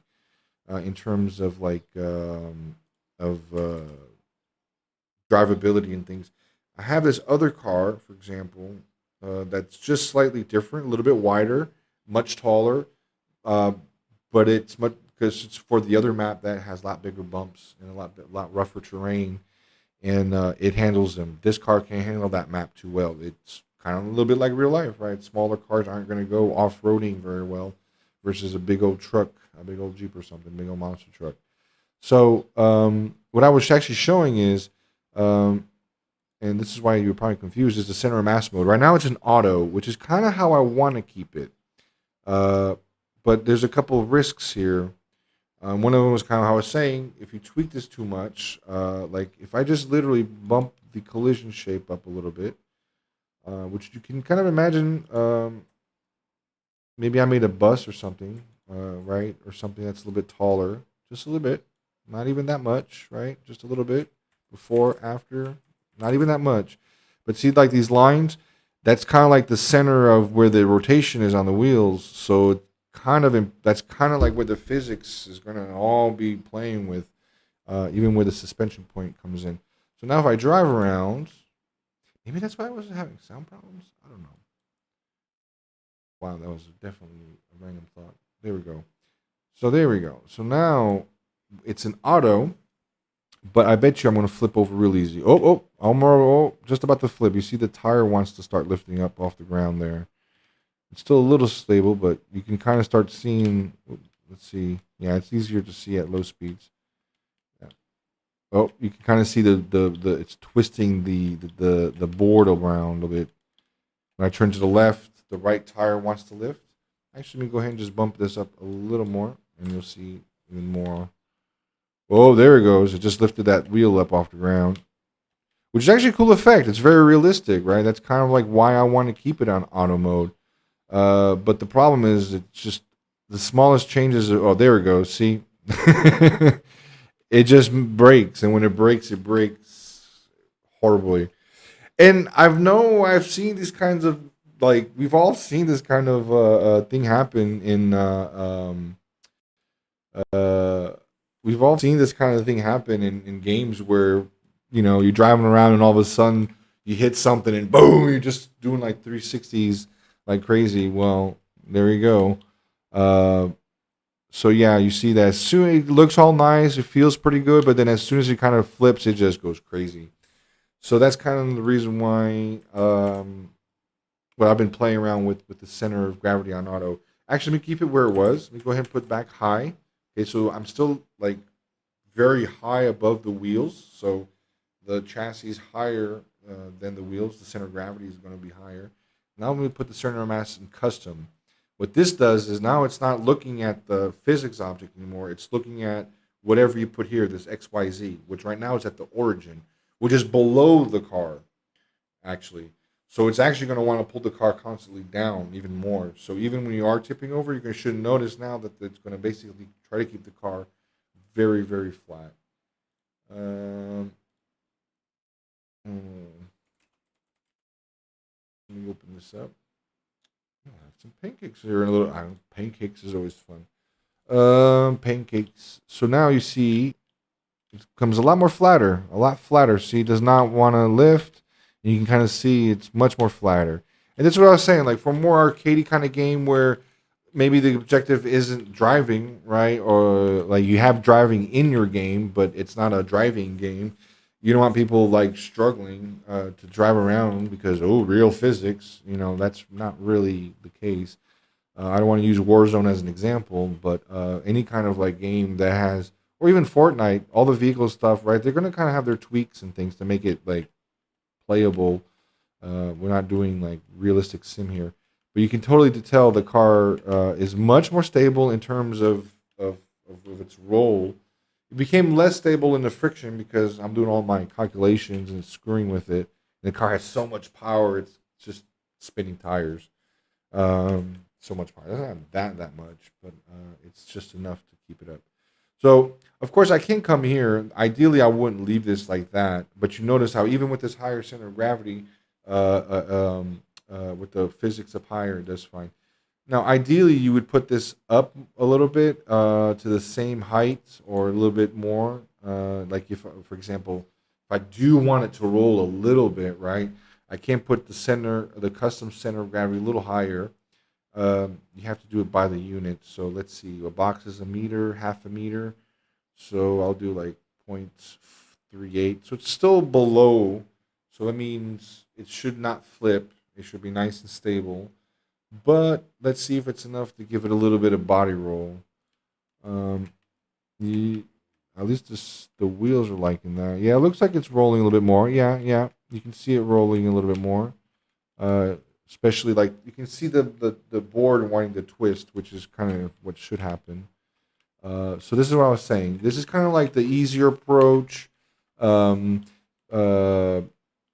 in terms of like of drivability and things. I have this other car, for example, that's just slightly different, a little bit wider, much taller, uh, but it's much because it's for the other map that has a lot bigger bumps and a lot rougher terrain, and it handles them. This car can't handle that map too well. It's kind of a little bit like real life, right? Smaller cars aren't going to go off roading very well, versus a big old truck, a big old Jeep or something, big old monster truck. So what I was actually showing is, and this is why you're probably confused, is the center of mass mode. Right now it's an auto, which is kind of how I want to keep it. But there's a couple of risks here. One of them was kind of how I was saying, if you tweak this too much, like if I just literally bump the collision shape up a little bit, which you can kind of imagine, maybe I made a bus or something, right? Or something that's a little bit taller, just a little bit, not even that much, right? Just a little bit, before, after, not even that much. But see, like these lines, that's kind of like the center of where the rotation is on the wheels. So it that's kind of like where the physics is going to all be playing with, even where the suspension point comes in. So now if I drive around, maybe that's why I wasn't having sound problems. I don't know. Wow, that was definitely a random thought. There we go. So there we go. So now it's an auto, but I bet you I'm going to flip over real easy. Oh, just about to flip. You see the tire wants to start lifting up off the ground there. It's still a little stable, but you can kind of start seeing, let's see. Yeah, it's easier to see at low speeds. Yeah. Oh, you can kind of see the it's twisting the board around a bit. When I turn to the left, the right tire wants to lift. Actually, let me go ahead and just bump this up a little more, and you'll see even more. Oh, there it goes. It just lifted that wheel up off the ground, which is actually a cool effect. It's very realistic, right? That's kind of like why I want to keep it on auto mode. But the problem is it's just the smallest changes. Oh, there it goes. See? It just breaks. And when it breaks horribly. And I've seen these kinds of like we've all seen this kind of thing happen in uh we've all seen this kind of thing happen in games where you're driving around and all of a sudden you hit something and boom, you're just doing like 360s like crazy. Well, there you go. Uh, so yeah, you see that as soon it looks all nice, it feels pretty good, but then as soon as it kind of flips, it just goes crazy. So that's kind of the reason why what I've been playing around with the center of gravity on auto. Actually, let me keep it where it was. Let me go ahead and put back high. Okay, so I'm still like very high above the wheels, so the chassis is higher than the wheels. The center of gravity is going to be higher. Now I'm going to put the center of mass in custom. What this does is now it's not looking at the physics object anymore. It's looking at whatever you put here, this XYZ, which right now is at the origin, which is below the car, actually. So it's actually going to want to pull the car constantly down even more. So even when you are tipping over, you should notice now that it's going to basically try to keep the car very, very flat. Let me open this up. Oh, I have some pancakes here in a little. Pancakes is always fun. Pancakes. So now you see it becomes a lot more flatter, a lot flatter. See, it does not want to lift. And you can kind of see it's much more flatter. And that's what I was saying. Like for a more arcadey kind of game where maybe the objective isn't driving, right? Or like you have driving in your game, but it's not a driving game. You don't want people like struggling to drive around because real physics. That's not really the case. I don't want to use Warzone as an example, but any kind of like game that has, or even Fortnite, all the vehicle stuff, right? They're gonna kind of have their tweaks and things to make it like playable. We're not doing like realistic sim here, but you can totally tell the car is much more stable in terms of its role. It became less stable in the friction because I'm doing all my calculations and screwing with it. And the car has so much power; it's just spinning tires. So much power. It doesn't have that much, but it's just enough to keep it up. So, of course, I can come here. Ideally, I wouldn't leave this like that. But you notice how even with this higher center of gravity, with the physics up higher, it does fine. Now, ideally, you would put this up a little bit to the same height or a little bit more. Like if, for example, if I do want it to roll a little bit, right? I can't put the custom center of gravity a little higher. You have to do it by the unit. So let's see. A box is a meter, half a meter. So I'll do like 0.38. So it's still below. So that means it should not flip. It should be nice and stable. But let's see if it's enough to give it a little bit of body roll. At least the wheels are liking that. Yeah, it looks like it's rolling a little bit more. Yeah. You can see it rolling a little bit more. Especially like you can see the board wanting to twist, which is kind of what should happen. So this is what I was saying. This is kind of like the easier approach,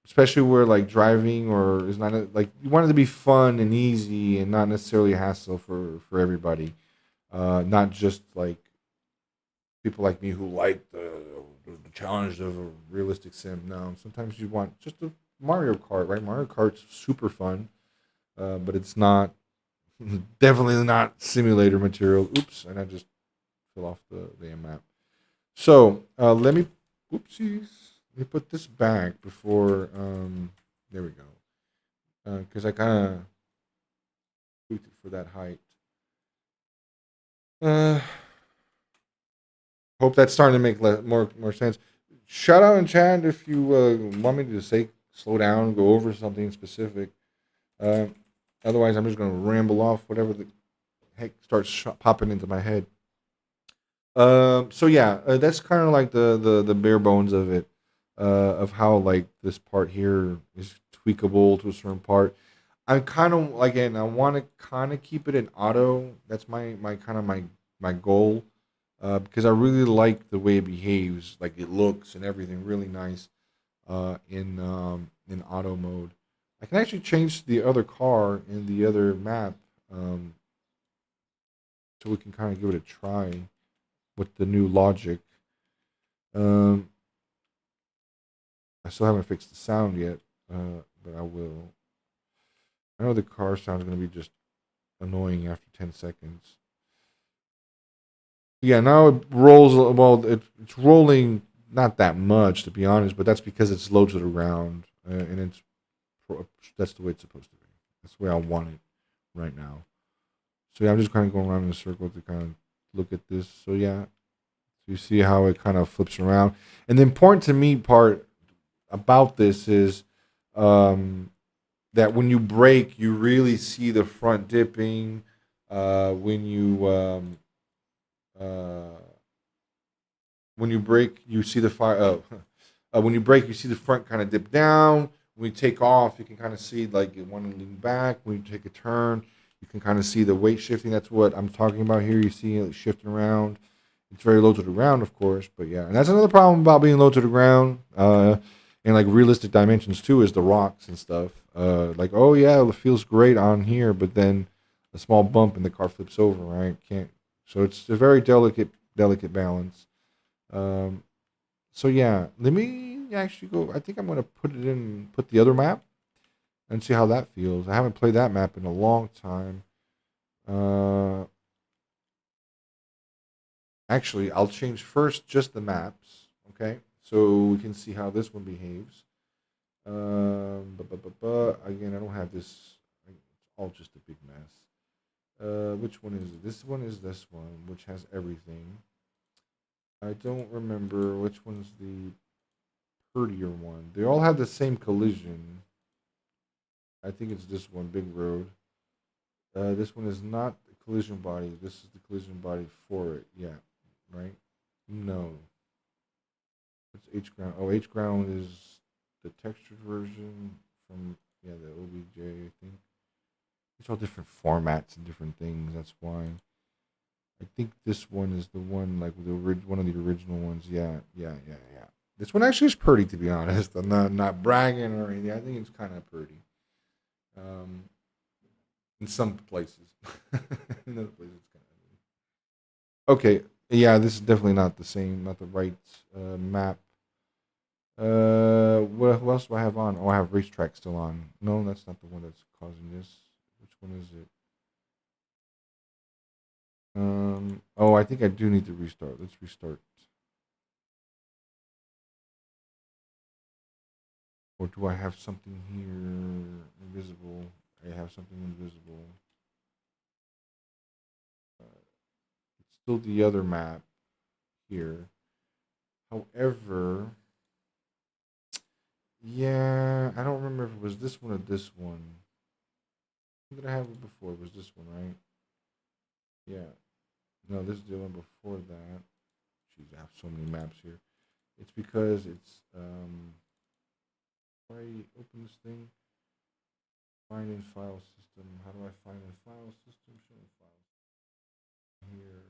especially where like driving or is not like you want it to be fun and easy and not necessarily a hassle for everybody. Not just like people like me who like the challenge of a realistic sim. No, sometimes you want just a Mario Kart, right? Mario Kart's super fun. But it's not definitely not simulator material. Oops, and I just fell off the map. So let me put this back before there we go. Because I kind of tweaked it for that height. Hope that's starting to make more sense. Shout out in chat if you want me to say slow down, go over something specific. Otherwise, I'm just going to ramble off whatever the heck starts popping into my head. So yeah, that's kind of like the bare bones of it, of how like this part here is tweakable to a certain part. I'm kind of like, again, I want to kind of keep it in auto. That's my kind of my goal, because I really like the way it behaves, like it looks and everything, really nice, in auto mode. I can actually change the other car in the other map, so we can kind of give it a try with the new logic. I still haven't fixed the sound yet, but I will. I know the car sound is going to be just annoying after 10 seconds. Yeah, now it rolls. Well, it's rolling not that much, to be honest, but that's because it's low to the ground, and that's the way it's supposed to be. That's the way I want it right now. So yeah, I'm just kind of going around in a circle to kind of look at this. So yeah, so you see how it kind of flips around. And the important to me part about this is that when you brake, you really see the front dipping. When you uh, when you brake, you see the fire. When you brake, you see the front kind of dip down. When you take off, you can kind of see like you want to lean back. When you take a turn, you can kind of see the weight shifting. That's what I'm talking about here. You see it shifting around. It's very low to the ground, of course, but yeah, and that's another problem about being low to the ground. In like realistic dimensions too, is the rocks and stuff. Like, oh yeah, it feels great on here, but then a small bump and the car flips over. Right? Can't. So it's a very delicate balance. Um, so yeah, let me actually go. I think I'm gonna put the other map and see how that feels. I haven't played that map in a long time. Uh, Actually, I'll change first just the maps, okay? So we can see how this one behaves. Again, I don't have this. It's all just a big mess. Which one is it? This one is this one, which has everything. I don't remember which one's the prettier one. They all have the same collision. I think it's this one, big road. This one is not the collision body. This is the collision body for it. Yeah, right? No. It's H ground. Oh, H ground is the textured version from the OBJ. I think it's all different formats and different things. That's why. I think this one is the one like one of the original ones. Yeah. This one actually is pretty, to be honest. I'm not bragging or anything. I think it's kind of pretty. Um, in some places, in other places, it's kind of okay. Yeah, this is definitely not the same, not the right map. What else do I have on? Oh, I have racetrack still on. No, that's not the one that's causing this. Which one is it? Oh, I think I do need to restart. Let's restart. Or do I have something here invisible? I have something invisible. It's still the other map here. However, yeah, I don't remember if it was this one or this one. Did I have it before? It was this one, right? Yeah. No, this is the one before that. Jeez, I have so many maps here. It's because it's if I open this thing, find in file system. How do I find in file system? Show me files here.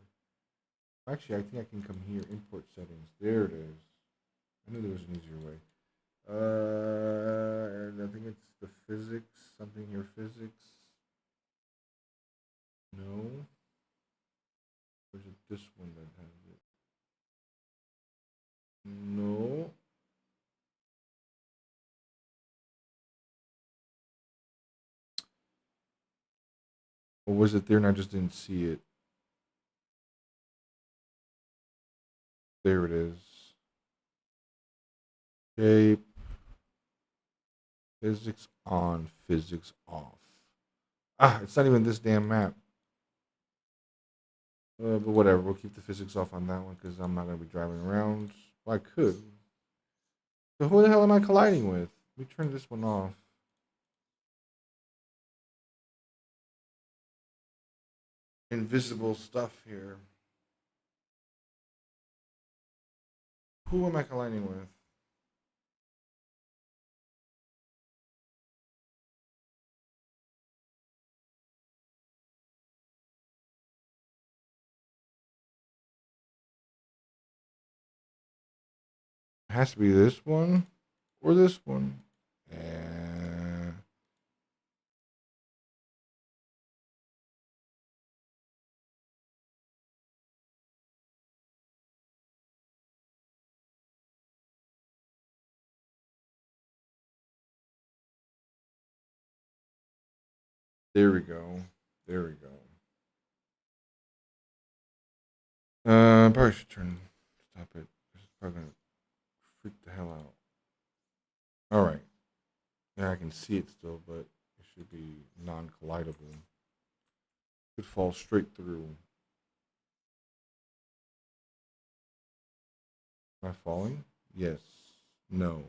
Actually, I think I can come here, import settings. There it is. I knew there was an easier way. And I think it's the physics, something here, physics. No. Or is it this one that has it? No. Or was it there and I just didn't see it? There it is. Shape. Physics on, physics off. Ah, it's not even this damn map. But whatever, we'll keep the physics off on that one because I'm not going to be driving around. Well, I could. So who the hell am I colliding with? Let me turn this one off. Invisible stuff here. Who am I colliding with? It has to be this one or this one. There we go. There we go. Probably should stop it. It's probably gonna freak the hell out. All right. Yeah, I can see it still, but it should be non-collidable. Could fall straight through. Am I falling? Yes. No.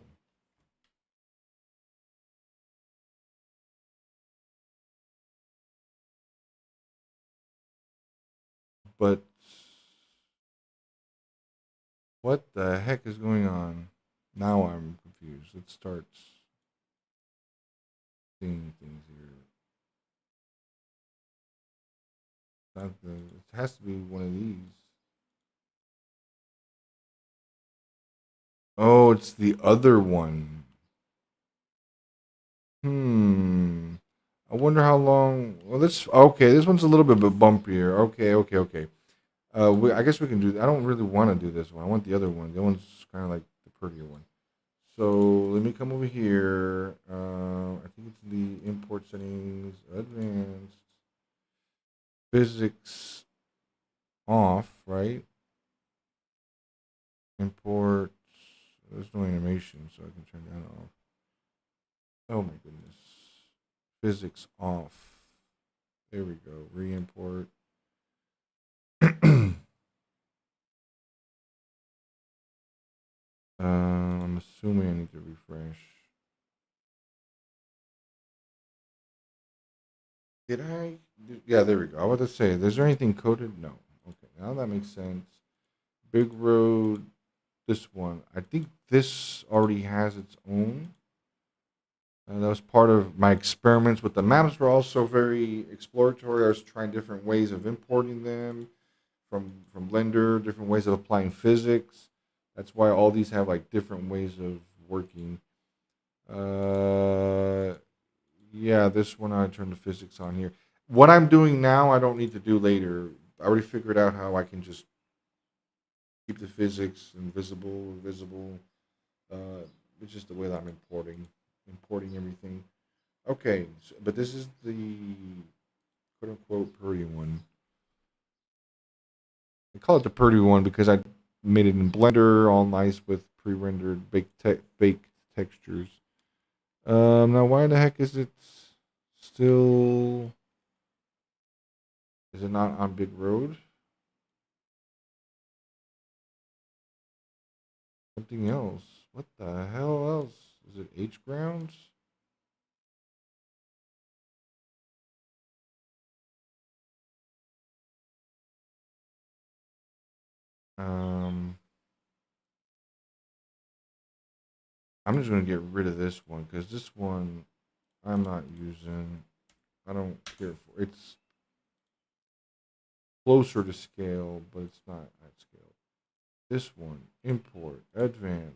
But what the heck is going on? Now I'm confused. It starts seeing things here. It has to be one of these. Oh, it's the other one. I wonder how long. Well, this okay. This one's a little bit bumpier. Okay. I guess we can do. I don't really want to do this one. I want the other one. The other one's kind of like the prettier one. So let me come over here. I think it's the import settings, advanced, physics off, right? Import. There's no animation, so I can turn that off. Oh my goodness. Physics off. There we go. Re-import. I'm assuming I need to refresh. Did I? Yeah, there we go. I was about to say, is there anything coded? No. Okay, now that makes sense. Big Road, this one. I think this already has its own. That was part of my experiments with the maps. Were also very exploratory. I was trying different ways of importing them from Blender, different ways of applying physics. That's why all these have like different ways of working. Yeah, this one I turned the physics on here. What I'm doing now, I don't need to do later. I already figured out how I can just keep the physics invisible. It's just the way that I'm importing everything. Okay, so, but this is the quote unquote pretty one. I call it the pretty one because I made it in Blender, all nice with pre-rendered baked textures. Now why the heck is it still? Is it not on Big Road? Something else. What the hell else? Is it H grounds? Um, I'm just gonna get rid of this one because this one I'm not using. I don't care for. It's closer to scale, but it's not at scale. This one, import, advanced.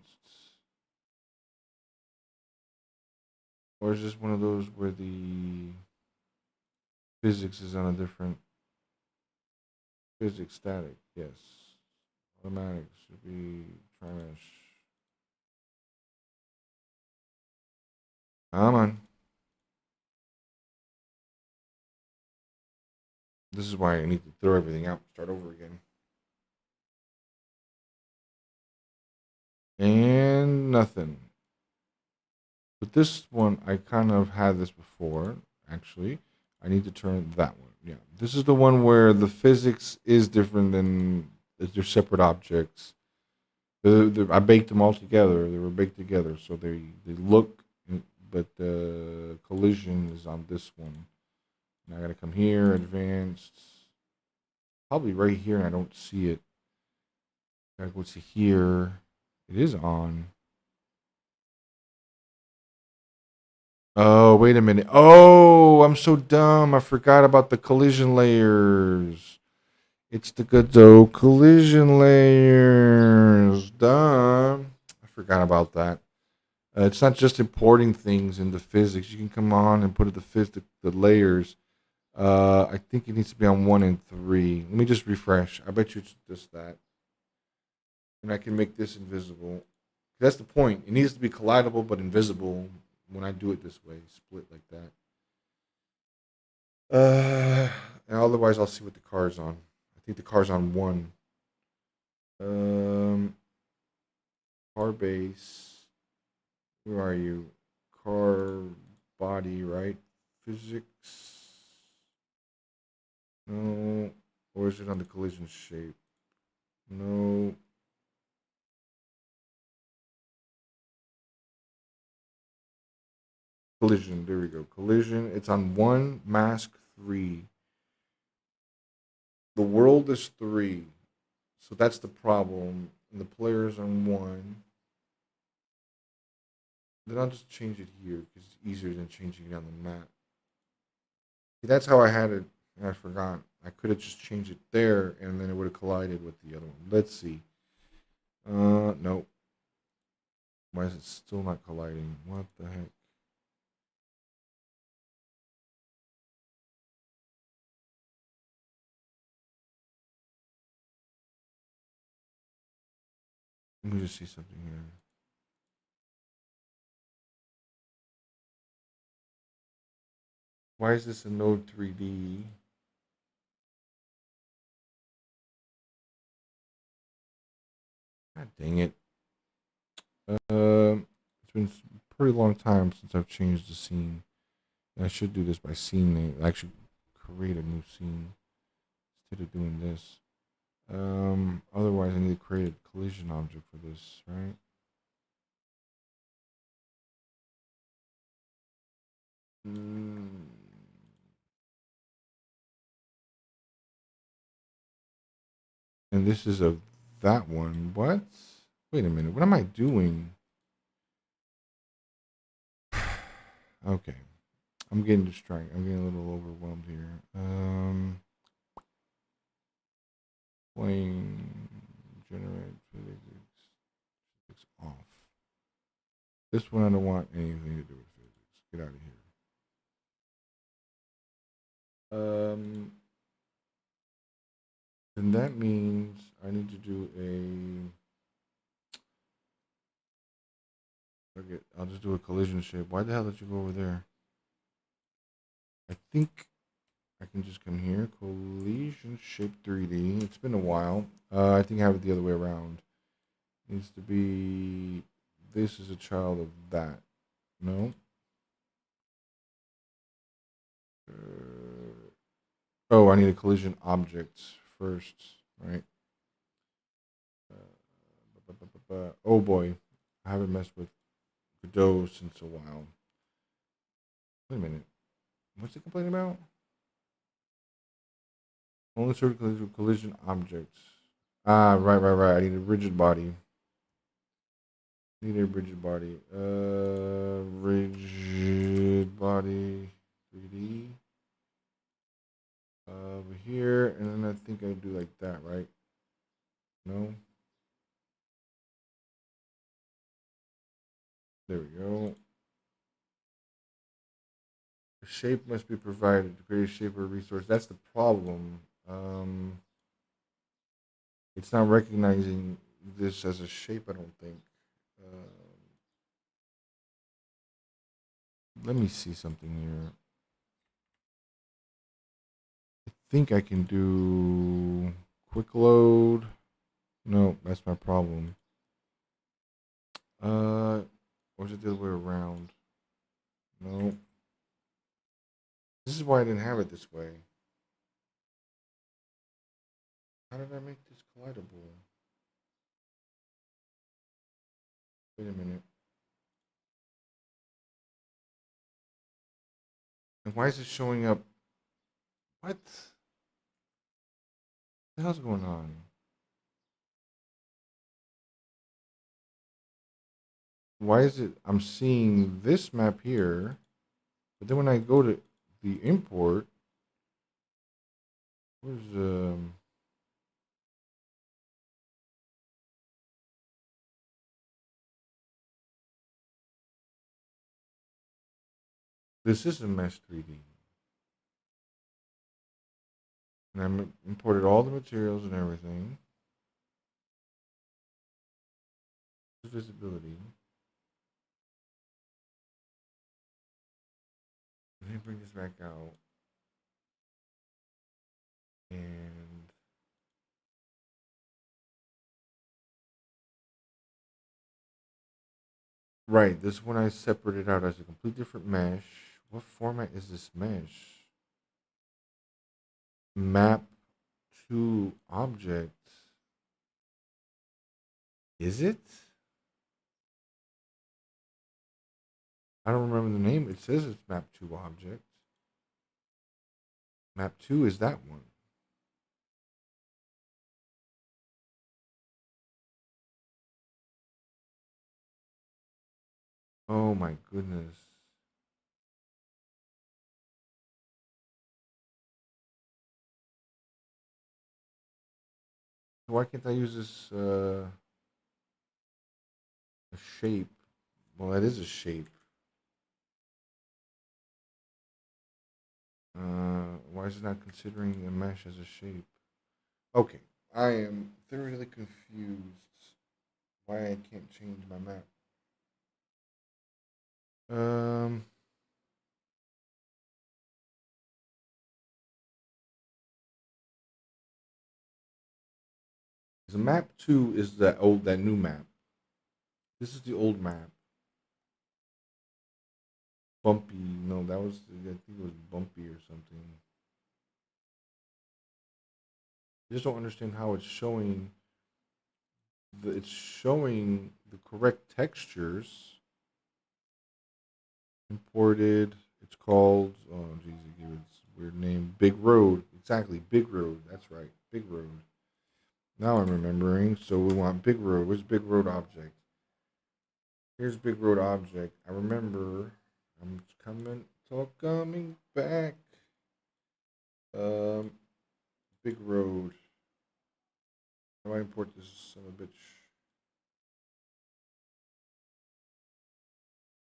Or is this one of those where the physics is on a different physics static? Yes. Automatic should be trimesh. Come on. This is why I need to throw everything out, start over again. And nothing. But this one, I kind of had this before, actually. I need to turn that one. Yeah. This is the one where the physics is different than they're separate objects. I baked them all together. They were baked together. So they look, but the collision is on this one. Now I got to come here, advanced. Probably right here, and I don't see it. Gotta go to here. It is on. Oh, wait a minute. Oh, I'm so dumb. I forgot about the collision layers. It's the Godot collision layers. Dumb. I forgot about that. It's not just importing things into physics. You can come on and put the layers. I think it needs to be on 1 and 3. Let me just refresh. I bet you it's just that. And I can make this invisible. That's the point. It needs to be collidable but invisible when I do it this way. Split like that. Uh, and otherwise I'll see what the car's on. I think the car's on 1. Um, car base. Where are you? Car body, right? Physics. No. Or is it on the collision shape? No. Collision. There we go. Collision. It's on 1, mask 3. The world is 3. So that's the problem. And the player's on 1. Then I'll just change it here because it's easier than changing it on the map. See, that's how I had it. I forgot. I could have just changed it there, and then it would have collided with the other one. Let's see. Nope. Why is it still not colliding? What the heck? Let me just see something here. Why is this a Node 3D? God dang it. It's been a pretty long time since I've changed the scene. And I should do this by scene name. I should create a new scene instead of doing this. Otherwise I need to create a collision object for this, right? Mm. And this is of that one. What? Wait a minute. What am I doing? Okay. I'm getting distracted. I'm getting a little overwhelmed here. Plane generate physics off. This one I don't want anything to do with physics. Get out of here. Then that means I need to do a. Okay, I'll just do a collision shape. Why the hell did you go over there? I think I can just come here. Collision shape 3D. It's been a while. I think I have it the other way around. It needs to be. This is a child of that. No. Oh, I need a collision object first, right? Oh boy, I haven't messed with Godot since a while. Wait a minute. What's it complaining about? Only certain collision objects. Ah, right. I need a rigid body. Need a rigid body. Rigid body 3D. Over here, and then I think I do like that, right? No. There we go. A shape must be provided to create a shape or resource. That's the problem. It's not recognizing this as a shape, I don't think. Let me see something here. I think I can do quick load. No, that's my problem. Or is it the other way around? No. This is why I didn't have it this way. How did I make this collidable? Wait a minute. And why is it showing up? What the hell's going on? Why is it I'm seeing this map here, but then when I go to the import, where's this is a mesh 3D. And I imported all the materials and everything. Visibility. Let me bring this back out. And right, this one I separated out as a complete different mesh. What format is this mesh? Map to object. Is it? I don't remember the name. It says it's map to object. Map 2 is that one. Oh my goodness. Why can't I use this a shape? Well, that is a shape. Why is it not considering a mesh as a shape? Okay, I am thoroughly confused why I can't change my map. The map 2 is that new map. This is the old map. Bumpy, no, that was, I think it was bumpy or something. I just don't understand how it's showing. It's showing the correct textures. Imported. It's called. Oh, geez, it gave its weird name. Big Road. Exactly, Big Road. That's right, Big Road. Now I'm remembering. So we want Big Road. Where's Big Road object? Here's Big Road object. I remember. I'm coming back. Big Road. How do I import this son of a bitch?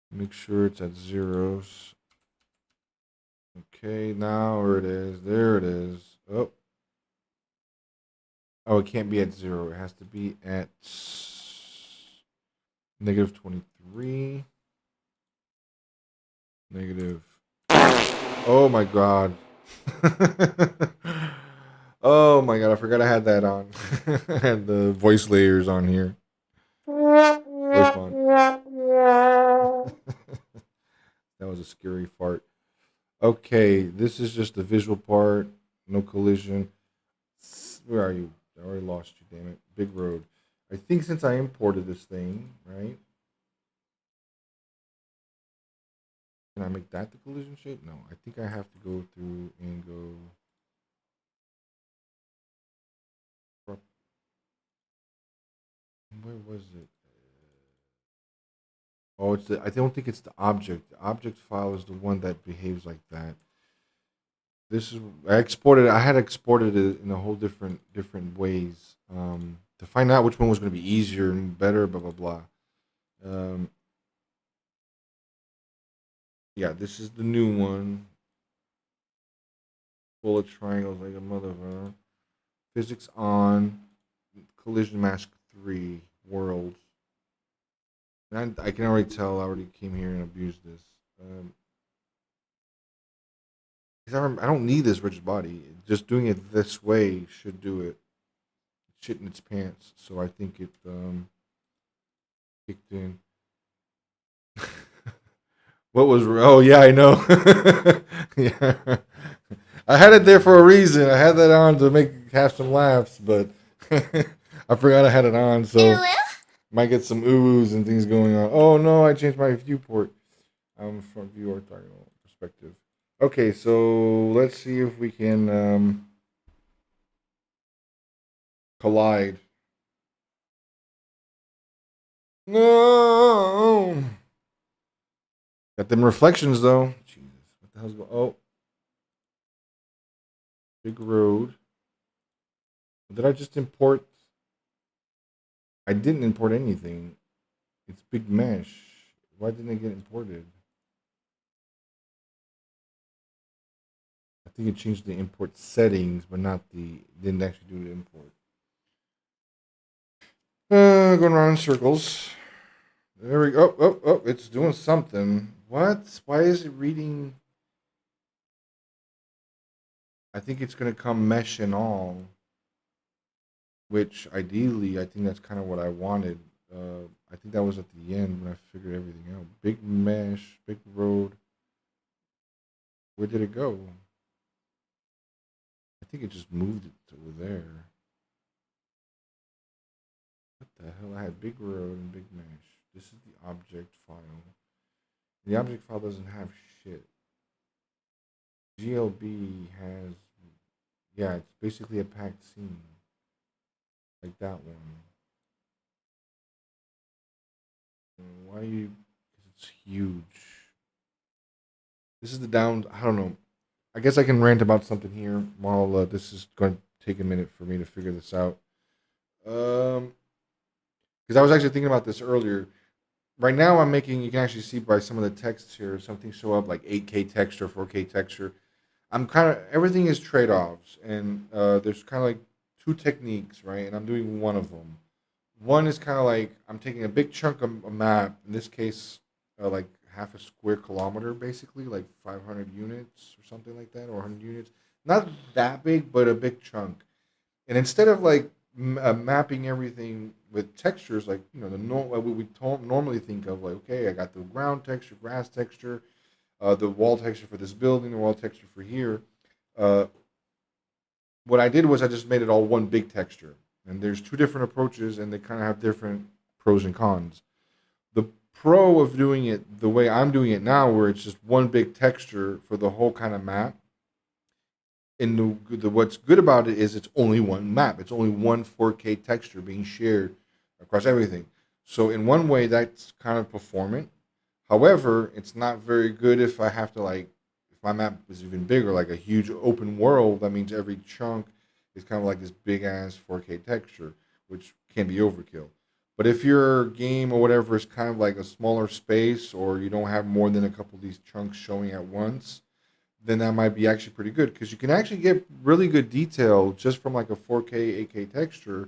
Make sure it's at zeros. Okay, now where it is. There it is. Oh. Oh, it can't be at 0. It has to be at negative 23. Negative. Oh my god. Oh my god, I forgot I had that on. I had the voice layers on here. Voice mod. That was a scary fart. Okay, this is just the visual part. No collision. Where are you? I already lost you, damn it. Big Road. I think since I imported this thing, right? Can I make that the collision shape? No, I think I have to go through and go. Where was it? Oh, it's the. I don't think it's the object. The object file is the one that behaves like that. This is I exported. I had exported it in a whole different ways to find out which one was going to be easier and better. Blah blah blah. Yeah, this is the new one. Full of triangles like a motherfucker. Physics on. Collision mask 3 world. And I can already tell. I already came here and abused this. Because I don't need this rigid body. Just doing it this way should do it. Shit in its pants. So I think it kicked in. What was? Oh yeah, I know. Yeah, I had it there for a reason. I had that on to have some laughs, but I forgot I had it on, so might get some oohs and things going on. Oh no, I changed my viewport. I'm from view orthogonal perspective. Okay, so let's see if we can collide. No. Got them reflections though. Jesus, what the hell's going? Oh, Big Road. Did I just import? I didn't import anything. It's Big Mesh. Why didn't it get imported? I think it changed the import settings, but not the. Didn't actually do the import. Going around in circles. There we go. Oh, it's doing something. What? Why is it reading? I think it's gonna come mesh and all, which ideally I think that's kind of what I wanted. I think that was at the end when I figured everything out. Big mesh, big road. Where did it go? I think it just moved it to over there. What the hell? I had big road and big mesh. This is the object file. The object file doesn't have shit. GLB has, yeah, it's basically a packed scene. Like that one. Why you? Because it's huge. This is the down. I don't know. I guess I can rant about something here while this is going to take a minute for me to figure this out. Because I was actually thinking about this earlier. Right now, I'm making. You can actually see by some of the texts here, something show up like 8K texture, 4K texture. I'm kind of everything is trade offs, and there's kind of like two techniques, right? And I'm doing one of them. One is kind of like I'm taking a big chunk of a map. In this case, like half a square kilometer, basically, like 500 units or something like that, or 100 units. Not that big, but a big chunk. And instead of like mapping everything with textures, like the what we normally think of, like okay, I got the ground texture, grass texture, the wall texture for this building, the wall texture for here. Uh, what I did was I just made it all one big texture. And there's two different approaches, and they kind of have different pros and cons. The pro of doing it the way I'm doing it now, where it's just one big texture for the whole kind of map, and the what's good about it is it's only one map. It's only one 4K texture being shared across everything. So in one way, that's kind of performant. However, it's not very good if I have to if my map is even bigger, like a huge open world. That means every chunk is kind of like this big ass 4K texture, which can be overkill. But if your game or whatever is kind of like a smaller space, or you don't have more than a couple of these chunks showing at once, then that might be actually pretty good because you can actually get really good detail just from like a 4K, 8K texture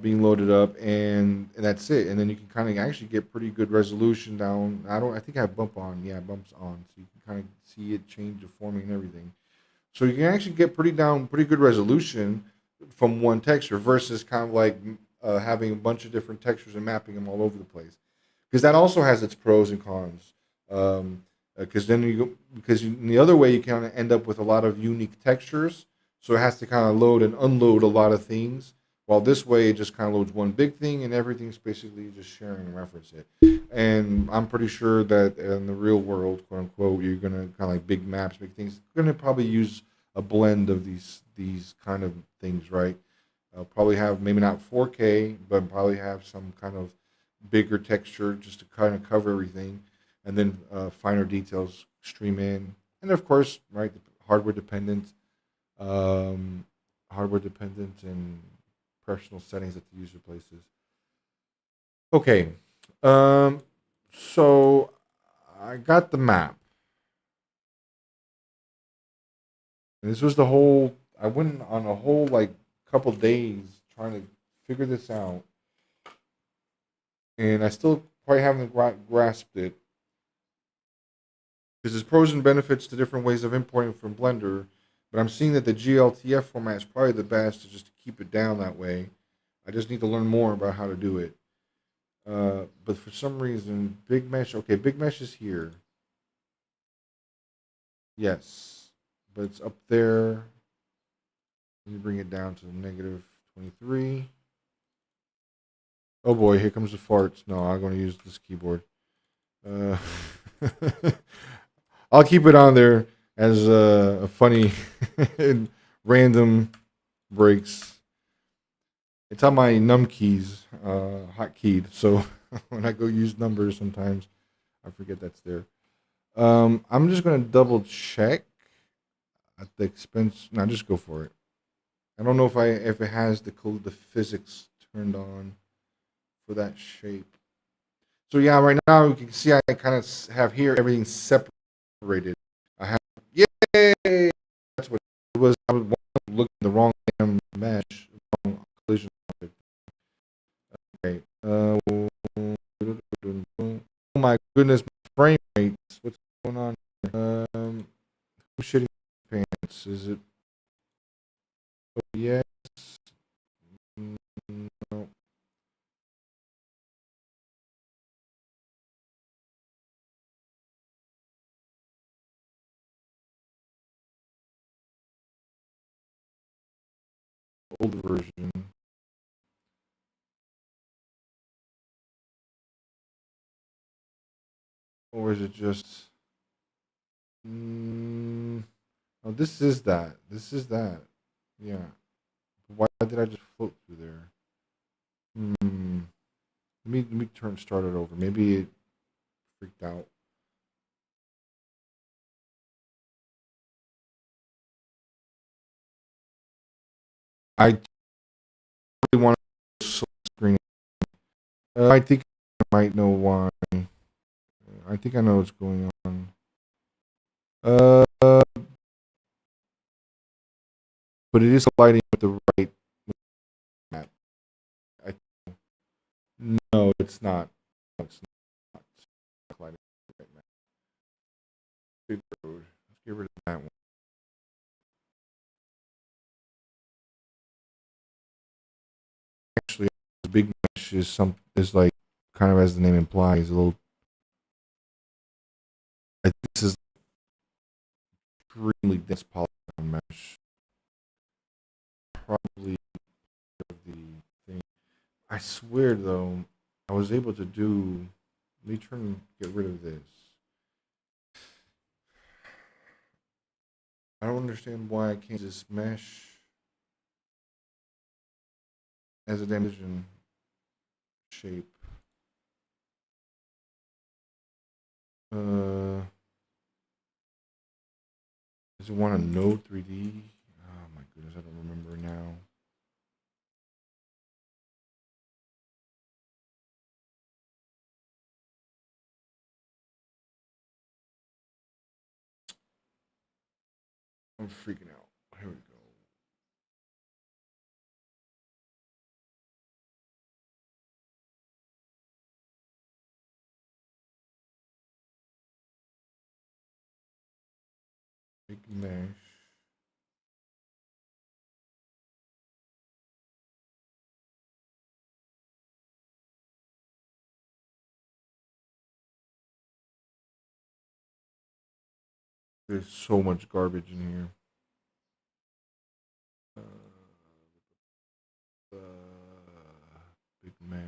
being loaded up, and that's it. And then you can kind of actually get pretty good resolution down. I think I have bump on, yeah, bumps on, so you can kind of see it change the forming and everything. So you can actually get pretty good resolution from one texture versus kind of like having a bunch of different textures and mapping them all over the place. Because that also has its pros and cons. Because then in the other way you kind of end up with a lot of unique textures, so it has to kind of load and unload a lot of things. While this way it just kind of loads one big thing and everything's basically just sharing and reference it. And I'm pretty sure that in the real world, quote unquote, you're gonna kind of like big maps, big things. You're gonna probably use a blend of these kind of things, right? Probably have maybe not 4K, but probably have some kind of bigger texture just to kind of cover everything, and then finer details stream in, and of course, right, hardware dependent, and personal settings that the user places. Okay, so I got the map. And this was the whole. I went on a whole like couple days trying to figure this out, and I still probably haven't grasped it because there's pros and benefits to different ways of importing from Blender. But I'm seeing that the GLTF format is probably the best to just keep it down that way. I just need to learn more about how to do it. But for some reason, Big Mesh. Okay, Big Mesh is here. Yes, but it's up there. Let me bring it down to negative 23. Oh boy, here comes the farts. No, I'm going to use this keyboard. I'll keep it on there as a funny random breaks. It's on my num keys, hotkeyed. So when I go use numbers, sometimes I forget that's there. I'm just going to double check at the expense. No, just go for it. I don't know if it has the physics turned on for that shape. So yeah, right now you can see I kind of have here everything separated. I have yay. That's what it was. I was looking at the wrong damn mesh, wrong collision. Okay. Oh my goodness, frame rates. What's going on? Who's shitting pants? Is it old version. Or is it just... oh, this is that. This is that. Yeah. Why did I just float through there? Let me start it over. Maybe it freaked out. I really want to screen. I think I might know why. I think I know what's going on. But it is colliding with the right map. No, it's not. No, it's not. It's not colliding with the right map. Big road. Let's get rid of that one. Actually, the big mesh is like kind of as the name implies, a little. This is extremely dense polygon mesh. Probably the thing. I swear though, I was able to do. Let me get rid of this. I don't understand why I can't just mesh as a dimension shape. Does it want to node 3D? Oh my goodness, I don't remember now. I'm freaking out. Here we go. Big mesh. There's so much garbage in here. Big mesh.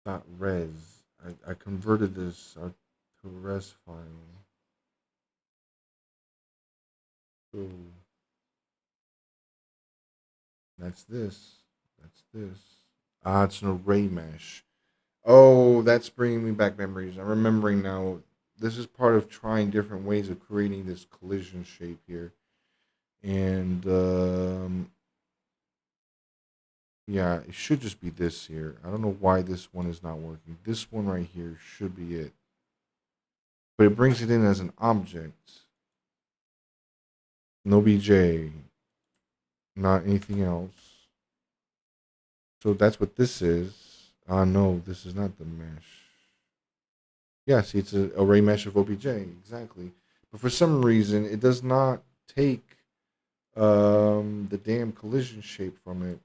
Not res. I converted this to a res file. So that's this. That's this. Ah, it's an array mesh. Oh, that's bringing me back memories. I'm remembering now. This is part of trying different ways of creating this collision shape here. And yeah, it should just be this here. I don't know why this one is not working. This one right here should be it. But it brings it in as an object. No BJ. Not anything else. So that's what this is. No, this is not the mesh. Yeah, see, it's an array mesh of OBJ. Exactly. But for some reason, it does not take the damn collision shape from it.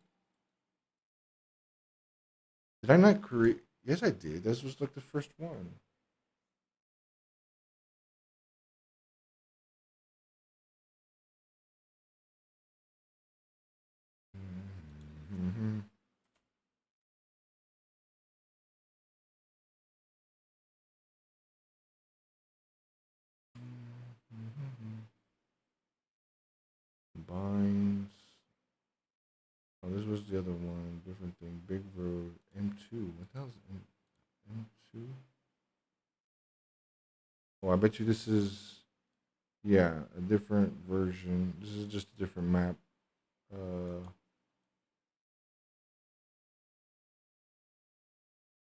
Did I not create? Yes, I did. This was like the first one. Mm-hmm. Combines. Oh, this was the other one. Different thing. Big Road. M2. What the hell is M2? Oh, I bet you this is, yeah, a different version. This is just a different map.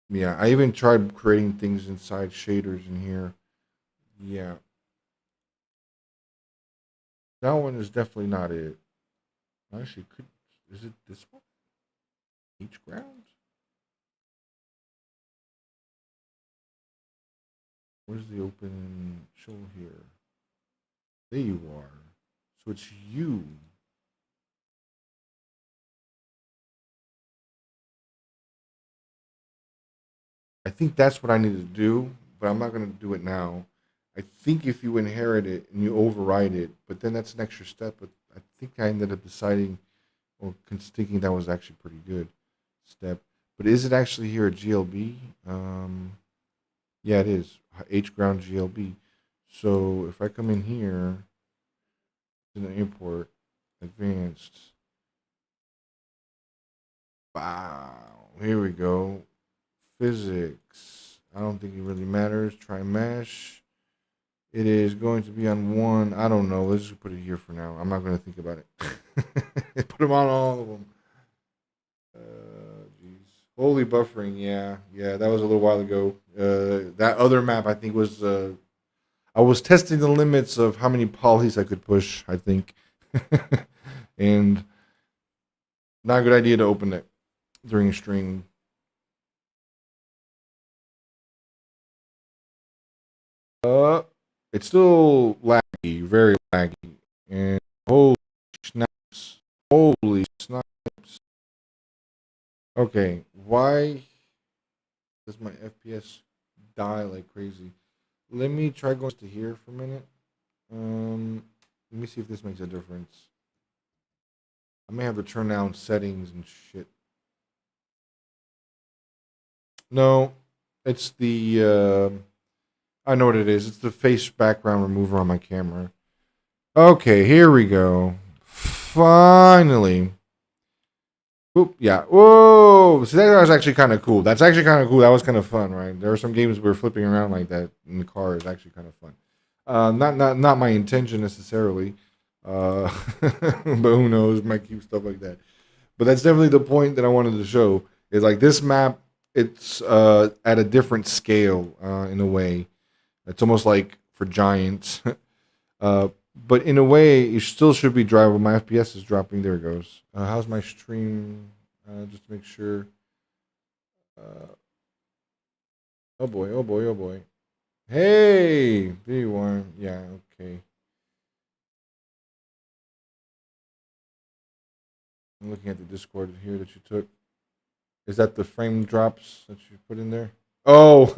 Yeah, I even tried creating things inside shaders in here. Yeah. That one is definitely not it. Actually, is it this one? Each ground? Where's the open show here? There you are. So it's you. I think that's what I need to do, but I'm not going to do it now. I think if you inherit it and you override it, but then that's an extra step. But I think I ended up deciding or thinking that was actually pretty good step. But is it actually here at GLB? Yeah, it is. H ground GLB. So if I come in here in the import, advanced. Wow. Here we go. Physics. I don't think it really matters. Try mesh. It is going to be on one. I don't know. Let's just put it here for now. I'm not going to think about it. Put them on all of them. Jeez. Holy buffering. Yeah. Yeah. That was a little while ago. That other map, I think, was. I was testing the limits of how many polys I could push, I think. And not a good idea to open it during stream. It's still laggy, very laggy. And holy snaps. Holy snaps. Okay, why does my FPS die like crazy? Let me try going to here for a minute. Let me see if this makes a difference. I may have to turn down settings and shit. No, it's the I know what it is. It's the face background remover on my camera. Okay, here we go. Finally. Oop, yeah. Whoa! So that was actually kind of cool. That's actually kind of cool. That was kind of fun, right? There are some games where flipping around like that in the car is actually kind of fun. Not my intention necessarily. But who knows? Might keep stuff like that. But that's definitely the point that I wanted to show. Is like this map. It's at a different scale in a way. It's almost like for giants. But in a way, it still should be drivable. My FPS is dropping. There it goes. How's my stream? Just to make sure. Oh boy, oh boy, oh boy. Hey, there you are. Yeah, okay. I'm looking at the Discord here that you took. Is that the frame drops that you put in there? Oh,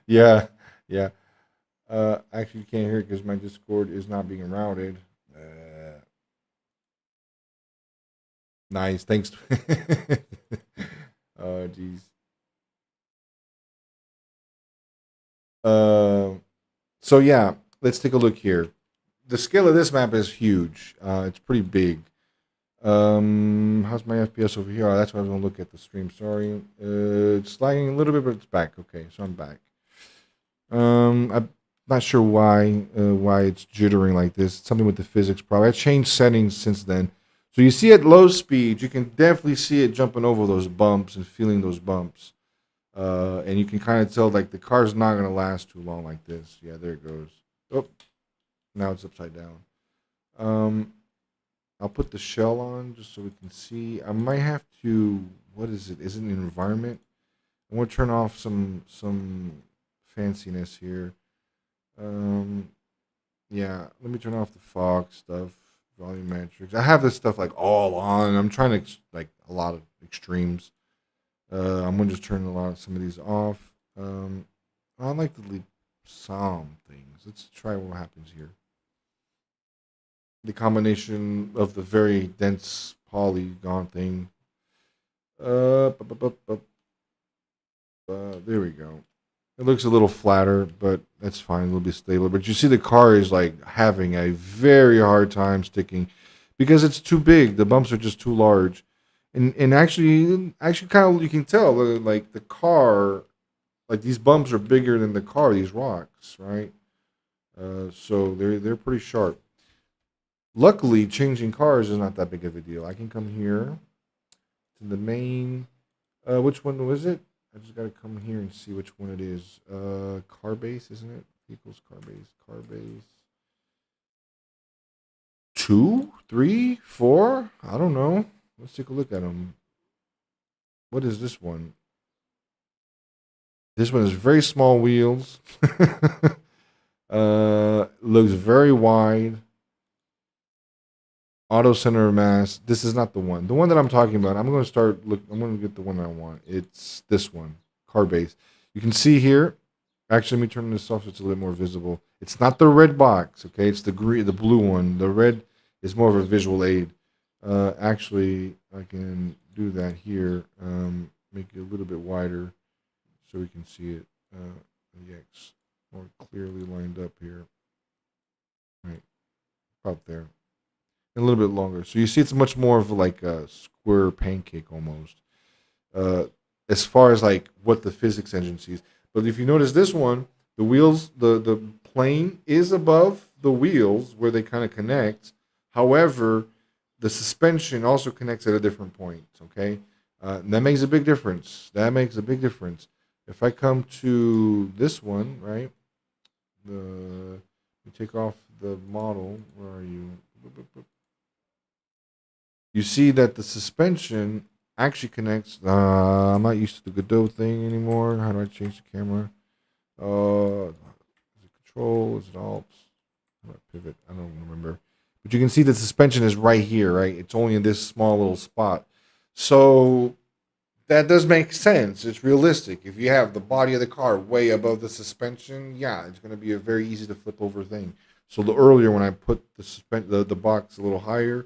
yeah, yeah. Actually, you can't hear it because my Discord is not being routed. Nice, thanks. Oh, jeez. So yeah, let's take a look here. The scale of this map is huge. It's pretty big. How's my FPS over here? Oh, that's why I was gonna look at the stream. Sorry. It's lagging a little bit, but it's back. Okay, so I'm back. I'm not sure why it's jittering like this. It's something with the physics probably. I changed settings since then. So you see at low speed, you can definitely see it jumping over those bumps and feeling those bumps. And you can kind of tell like the car's not gonna last too long like this. Yeah, there it goes. Oh, now it's upside down. I'll put the shell on just so we can see. I might have to. What is it? Is it an environment? I want to turn off some fanciness here. Yeah. Let me turn off the fog stuff, volumetrics. I have this stuff like all on. I'm trying to like a lot of extremes. I'm gonna just turn some of these off. I like to leave some things. Let's try what happens here. The combination of the very dense polygon thing. There we go. It looks a little flatter, but that's fine. It'll be stable. But you see the car is like having a very hard time sticking because it's too big. The bumps are just too large. And actually kind of you can tell like the car, like these bumps are bigger than the car, these rocks, right? So they're pretty sharp. Luckily, changing cars is not that big of a deal. I can come here to the main. Which one was it? I just got to come here and see which one it is. Car base, isn't it? Equals car base. Car base. 2, 3, 4? I don't know. Let's take a look at them. What is this one? This one is very small wheels. Looks very wide. Auto center of mass. This is not the one. The one that I'm talking about. I'm going to start. I'm going to get the one I want. It's this one. Car base. You can see here. Actually, let me turn this off so it's a little more visible. It's not the red box, okay? It's the green, the blue one. The red is more of a visual aid. Actually, I can do that here. Make it a little bit wider so we can see it. X more clearly lined up here. Right, about there. And a little bit longer. So you see it's much more of like a square pancake almost. As far as like what the physics engine sees. But if you notice this one, the wheels, the plane is above the wheels where they kind of connect. However, the suspension also connects at a different point. Okay, and that makes a big difference. That makes a big difference. If I come to this one, right? You take off the model. Where are you? You see that the suspension actually connects. I'm not used to the Godot thing anymore. How do I change the camera? Is it control? Is it alt? How do I pivot? I don't remember. But you can see the suspension is right here, right? It's only in this small little spot. So that does make sense. It's realistic. If you have the body of the car way above the suspension, yeah, it's going to be a very easy to flip over thing. So the earlier when I put the box a little higher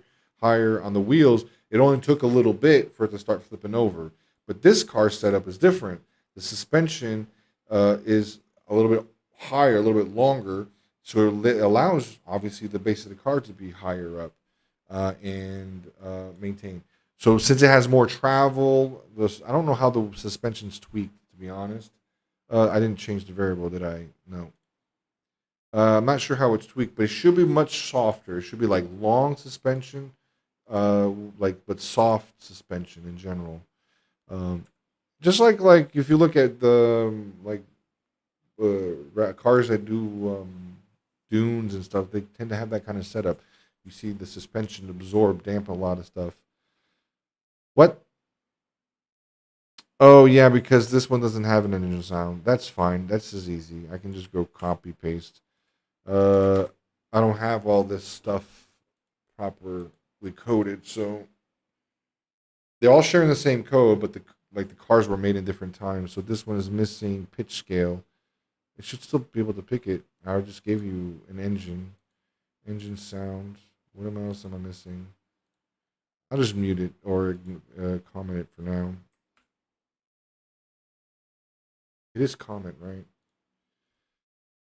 on the wheels, it only took a little bit for it to start flipping over. But this car setup is different. The suspension is a little bit higher, a little bit longer, so it allows obviously the base of the car to be higher up and maintained. So since it has more travel, I don't know how the suspension's tweaked, to be honest. I didn't change the variable, did I? No. I'm not sure how it's tweaked, but it should be much softer. It should be like long suspension, but soft suspension in general. Just like if you look at the cars that do dunes and stuff, they tend to have that kind of setup. You see the suspension dampen a lot of stuff. What? Oh yeah, because this one doesn't have an engine sound. That's fine. That's as easy. I can just go copy paste. I don't have all this stuff properly coded, so they're all sharing the same code, but the cars were made in different times. So this one is missing pitch scale. It should still be able to pick it. I just gave you an engine sound. What else am I missing? I'll just mute it or comment it for now. It is comment, right?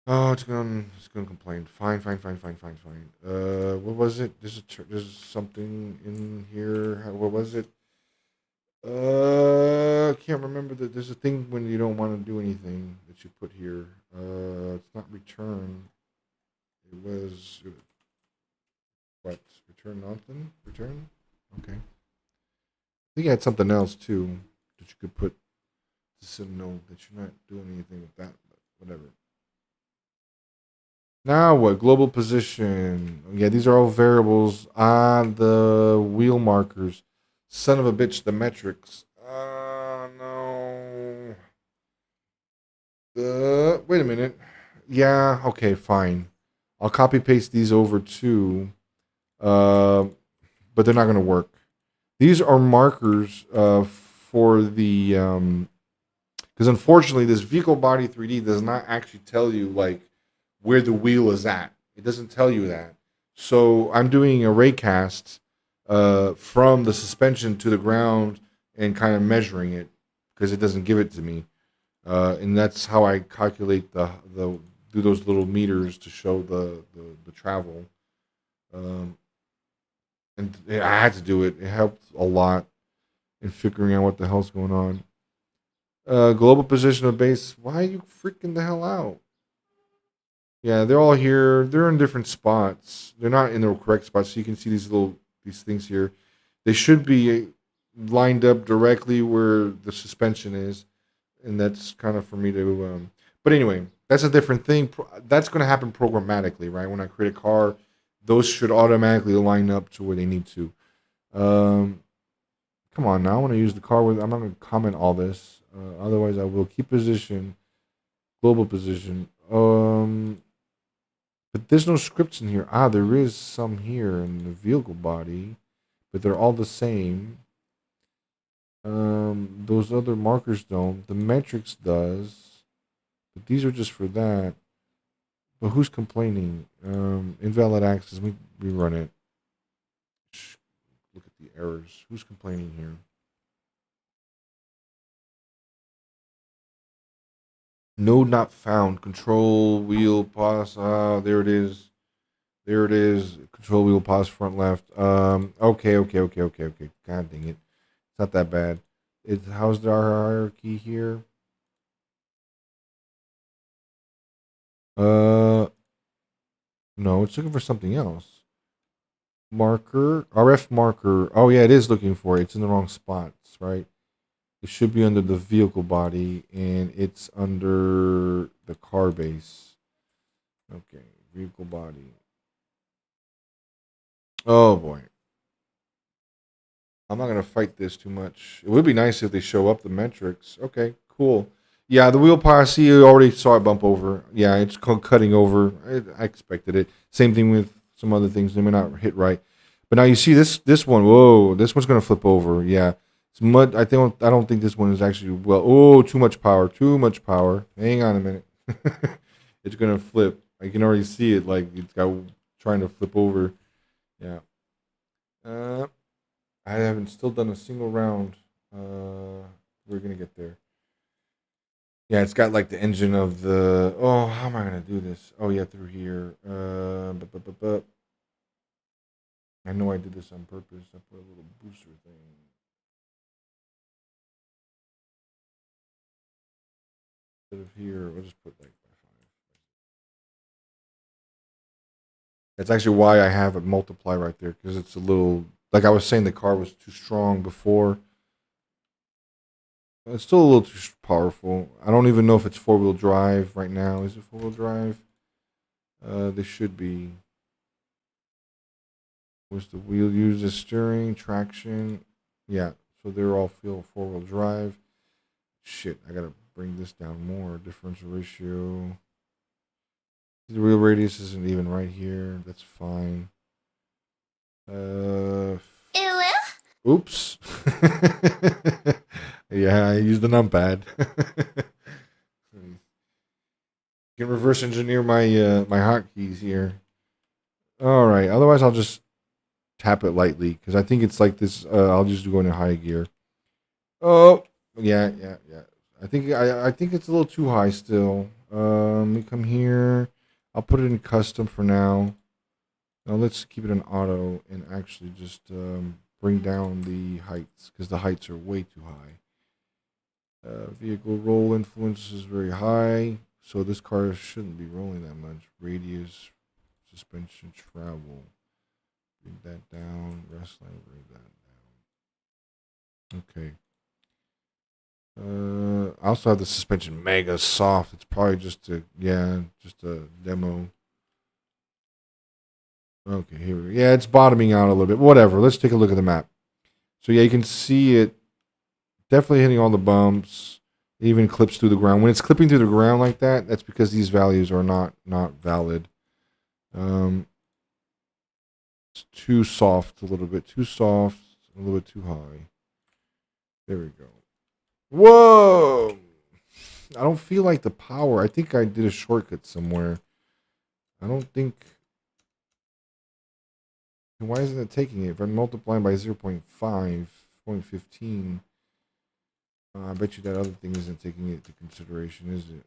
Oh, it's gonna complain. Fine. What was it? There's something in here. What was it? I can't remember that. There's a thing when you don't want to do anything that you put here. It's not return. It was what? Return nothing. Return. Okay. I think I had something else too that you could put just to know that you're not doing anything with that. But whatever. Now what? Global position. Yeah, these are all variables on the wheel markers. Son of a bitch, the metrics. No. Wait a minute. Yeah, okay, fine. I'll copy paste these over too. But they're not going to work. These are markers for the because unfortunately this vehicle body 3D does not actually tell you like where the wheel is at. It doesn't tell you that. So I'm doing a raycast from the suspension to the ground and kind of measuring it because it doesn't give it to me. And that's how I calculate do those little meters to show the travel. And I had to do it. It helped a lot in figuring out what the hell's going on. Global position of base. Why are you freaking the hell out? Yeah, they're all here. They're in different spots. They're not in the correct spots. So you can see these things here. They should be lined up directly where the suspension is, and that's kind of for me to. But anyway, that's a different thing. That's going to happen programmatically, right? When I create a car, those should automatically line up to where they need to. Come on now. I want to use the car with. I'm not going to comment all this. Otherwise, I will keep position, global position. But there's no scripts in here. There is some here in the vehicle body, but they're all the same. Those other markers don't. The metrics does, But these are just for that. But who's complaining? Invalid access. Let me rerun it. Look at the errors. Who's complaining here? Node not found. Control wheel pause. There it is. There it is. Control wheel pause front left. Okay. God dang it. It's not that bad. How's the hierarchy here? No, it's looking for something else. Marker, RF marker. Oh yeah, it is looking for it. It's in the wrong spots, right? It should be under the vehicle body, and it's under the car base. Okay, vehicle body. Oh boy. I'm not gonna fight this too much. It would be nice if they show up the metrics. Okay, cool. Yeah, the wheel power. See, you already saw it bump over. Yeah, it's cutting over. I expected it. Same thing with some other things. They may not hit right, but now you see this one. Whoa, this one's gonna flip over. Yeah, it's mud. I don't think this one is actually well. Oh, too much power. Too much power. Hang on a minute. It's gonna flip. I can already see it. Like it's got trying to flip over. Yeah. I haven't still done a single round. We're gonna get there. Yeah, it's got like the engine of the. Oh, how am I gonna do this? Oh yeah, through here. But. I know I did this on purpose. I put a little booster thing. Instead of here, we'll just put like by 5. That's actually why I have a multiply right there, because it's a little. Like I was saying, the car was too strong before. It's still a little too powerful. I don't even know if it's 4-wheel drive right now. Is it 4-wheel drive? They should be. Was the wheel used as steering, traction? Yeah, so they're all 4-wheel drive. Shit, I gotta bring this down more. Differential ratio. The wheel radius isn't even right here. That's fine. Oops. Yeah, I used the numpad. You can reverse engineer my my hotkeys here. All right. Otherwise, I'll just tap it lightly because I think it's like this. I'll just go into high gear. Oh, yeah. I think it's a little too high still. Let me come here. I'll put it in custom for now. Now let's keep it in auto and actually just bring down the heights because the heights are way too high. Vehicle roll influence is very high, so this car shouldn't be rolling that much. Radius, suspension, travel. Bring that down. Rest line, bring that down. Okay. I also have the suspension mega soft. It's probably just a demo. Okay, here we go. Yeah, it's bottoming out a little bit. Whatever. Let's take a look at the map. So yeah, you can see it definitely hitting all the bumps. It even clips through the ground. When it's clipping through the ground like that, that's because these values are not valid. It's too soft, a little bit too soft, a little bit too high. There we go. Whoa! I don't feel like the power. I think I did a shortcut somewhere. I don't think. Why isn't it taking it? If I'm multiplying by 0.5, 0.15, I bet you that other thing isn't taking it into consideration, is it?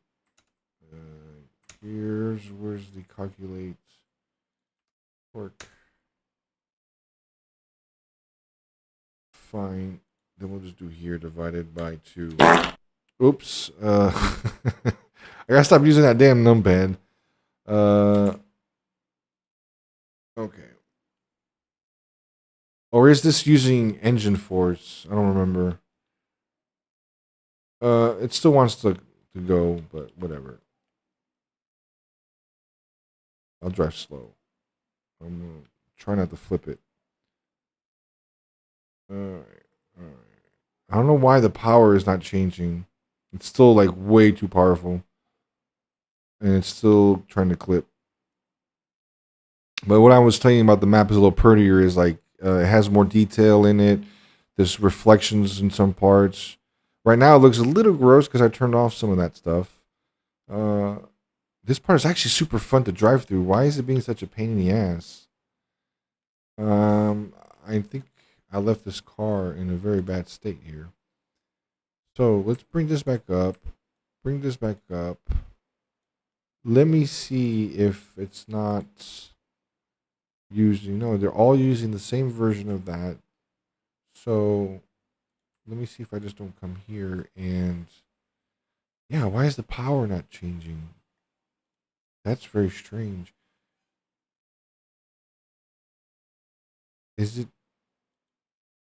Where's the calculate torque? Fine. Then we'll just do here divided by 2. Oops. I gotta stop using that damn numpad. Okay. Or is this using engine force? I don't remember. It still wants to go, but whatever. I'll drive slow. I'm gonna try not to flip it. Alright. I don't know why the power is not changing. It's still like way too powerful. And it's still trying to clip. But what I was telling you about the map is a little prettier, is like it has more detail in it. There's reflections in some parts. Right now it looks a little gross because I turned off some of that stuff. This part is actually super fun to drive through. Why is it being such a pain in the ass? I think I left this car in a very bad state here. So let's bring this back up. Bring this back up. Let me see if it's not using. No, they're all using the same version of that. So let me see if I just don't come here and. Yeah, why is the power not changing? That's very strange. Is it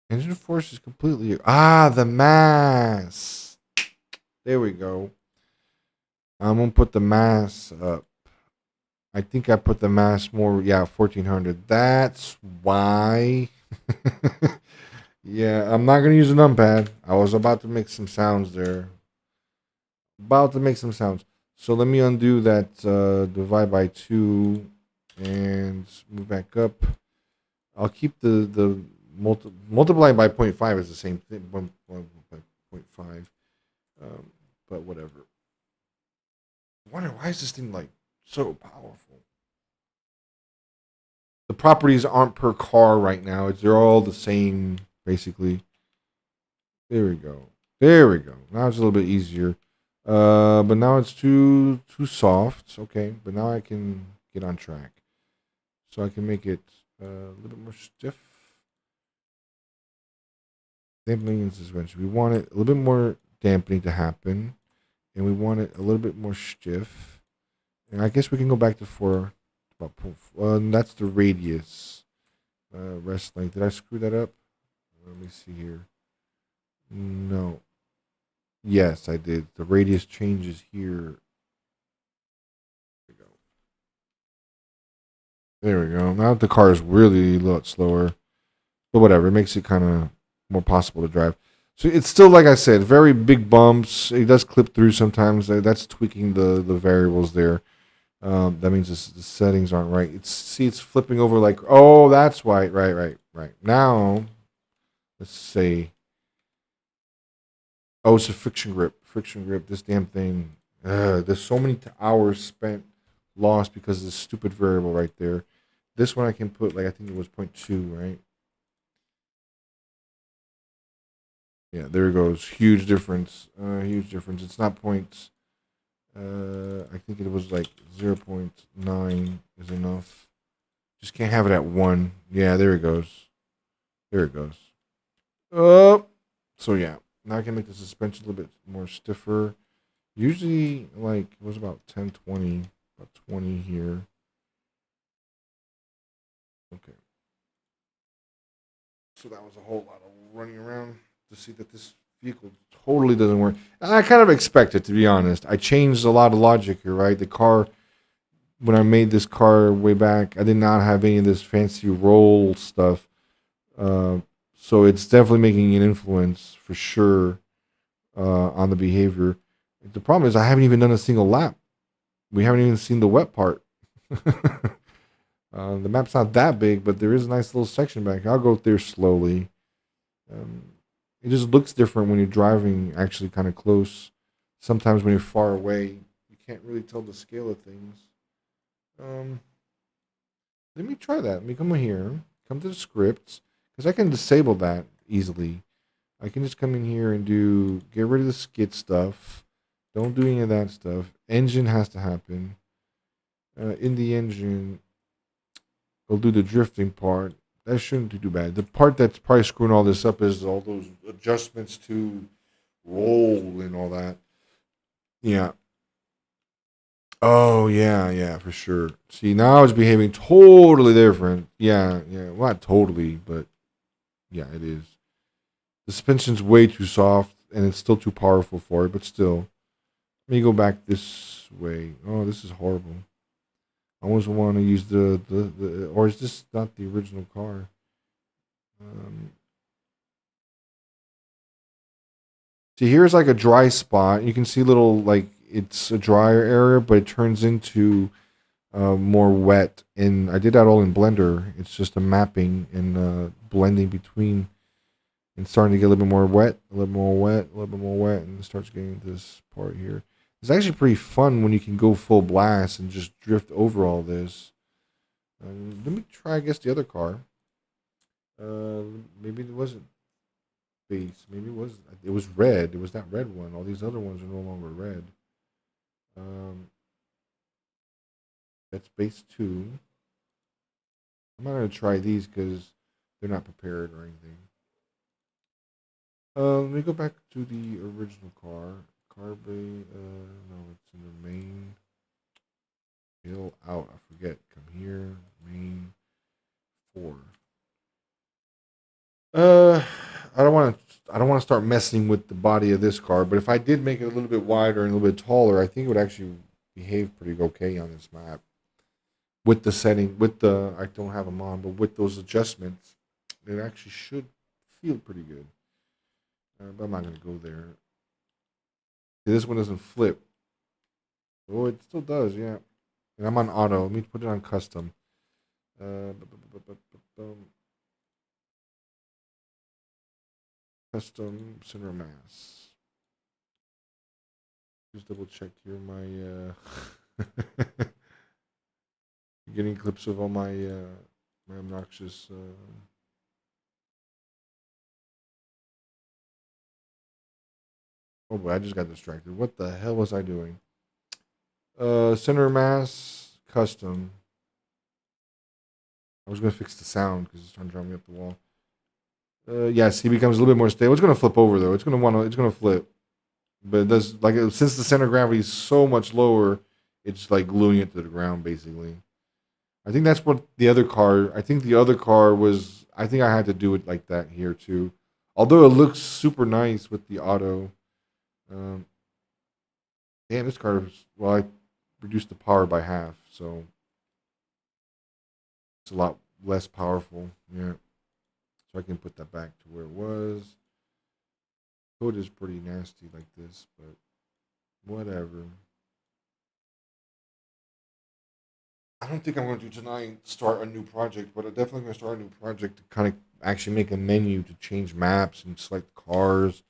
engine force is completely the mass. There we go. I'm gonna put the mass up. I think I put the mass more 1400. That's why. Yeah, I'm not gonna use a numpad. I was about to make some sounds there. So let me undo that divide by 2 and move back up. I'll keep the multiplying by 0.5 is the same thing. 0.5. But whatever. I wonder why is this thing like so powerful? The properties aren't per car right now. They're all the same, basically. There we go. Now it's a little bit easier. But now it's too soft. Okay, but now I can get on track. So I can make it a little bit more stiff. Dampening and suspension. We want it a little bit more dampening to happen, and we want it a little bit more stiff. And I guess we can go back to 4. That's the radius. Rest length. Did I screw that up? Let me see here. No. Yes, I did. The radius changes here. There we go. Now the car is really a lot slower. But whatever. It makes it kind of more possible to drive. So it's still, like I said, very big bumps. It does clip through sometimes. That's tweaking the variables there. That means the settings aren't right. It's flipping over like, oh, that's why. Right. Now, let's say, oh, it's a friction grip. This damn thing. There's so many hours spent lost because of this stupid variable right there. This one I can put, like, I think it was 0.2, right? Yeah, there it goes. Huge difference. It's not points. I think it was like 0.9 is enough. Just can't have it at 1. Yeah, there it goes. So yeah, now I can make the suspension a little bit more stiffer. Usually, like, it was about 10, 20, about 20 here. Okay. So that was a whole lot of running around to see that this vehicle totally doesn't work. And I kind of expect it, to be honest. I changed a lot of logic here, right? The car, when I made this car way back, I did not have any of this fancy roll stuff. So it's definitely making an influence for sure on the behavior. The problem is I haven't even done a single lap. We haven't even seen the wet part. The map's not that big, but there is a nice little section back. I'll go there slowly. It just looks different when you're driving actually kind of close. Sometimes when you're far away, you can't really tell the scale of things. Let me try that. Let me come here. Come to the scripts. Because I can disable that easily. I can just come in here and get rid of the skid stuff. Don't do any of that stuff. Engine has to happen. In the engine, we'll do the drifting part. That shouldn't be too bad. The part that's probably screwing all this up is all those adjustments to roll and all that. Yeah. Oh, yeah, for sure. See, now it's behaving totally different. Yeah. Well, not totally, but yeah, it is. The suspension's way too soft, and it's still too powerful for it, but still. Let me go back this way. Oh, this is horrible. I always want to use the or is this not the original car? See, here's like a dry spot. You can see little, like, it's a drier area, but it turns into more wet. And I did that all in Blender. It's just a mapping and blending between and starting to get a little bit more wet, and it starts getting this part here. It's actually pretty fun when you can go full blast and just drift over all this. Let me try, I guess, the other car. Maybe it wasn't base. Maybe it was red. It was that red one. All these other ones are no longer red. That's base 2. I'm not going to try these because they're not prepared or anything. Let me go back to the original car. No, it's in the main. Hill out. I forget. Come here. Main 4. I don't want to start messing with the body of this car, but if I did make it a little bit wider and a little bit taller, I think it would actually behave pretty okay on this map. With the setting, I don't have them on, but with those adjustments, it actually should feel pretty good. But I'm not going to go there. See, this one doesn't flip. Oh, it still does, yeah. And I'm on auto. Let me put it on custom. Custom center mass. Just double check here my getting clips of all my my obnoxious oh boy, I just got distracted. What the hell was I doing? Center mass custom. I was gonna fix the sound because it's trying to drive me up the wall. Yeah, see, it becomes a little bit more stable. It's gonna flip over though. It's gonna flip, but it does, like, since the center of gravity is so much lower, it's like gluing it to the ground basically. I think that's what the other car. I think the other car was. I think I had to do it like that here too. Although it looks super nice with the auto. Damn, this car was. Well, I reduced the power by half, so it's a lot less powerful. Yeah. So I can put that back to where it was. Code is pretty nasty like this, but whatever. I don't think I'm going to tonight start a new project, but I'm definitely going to start a new project to kind of actually make a menu to change maps and select cars,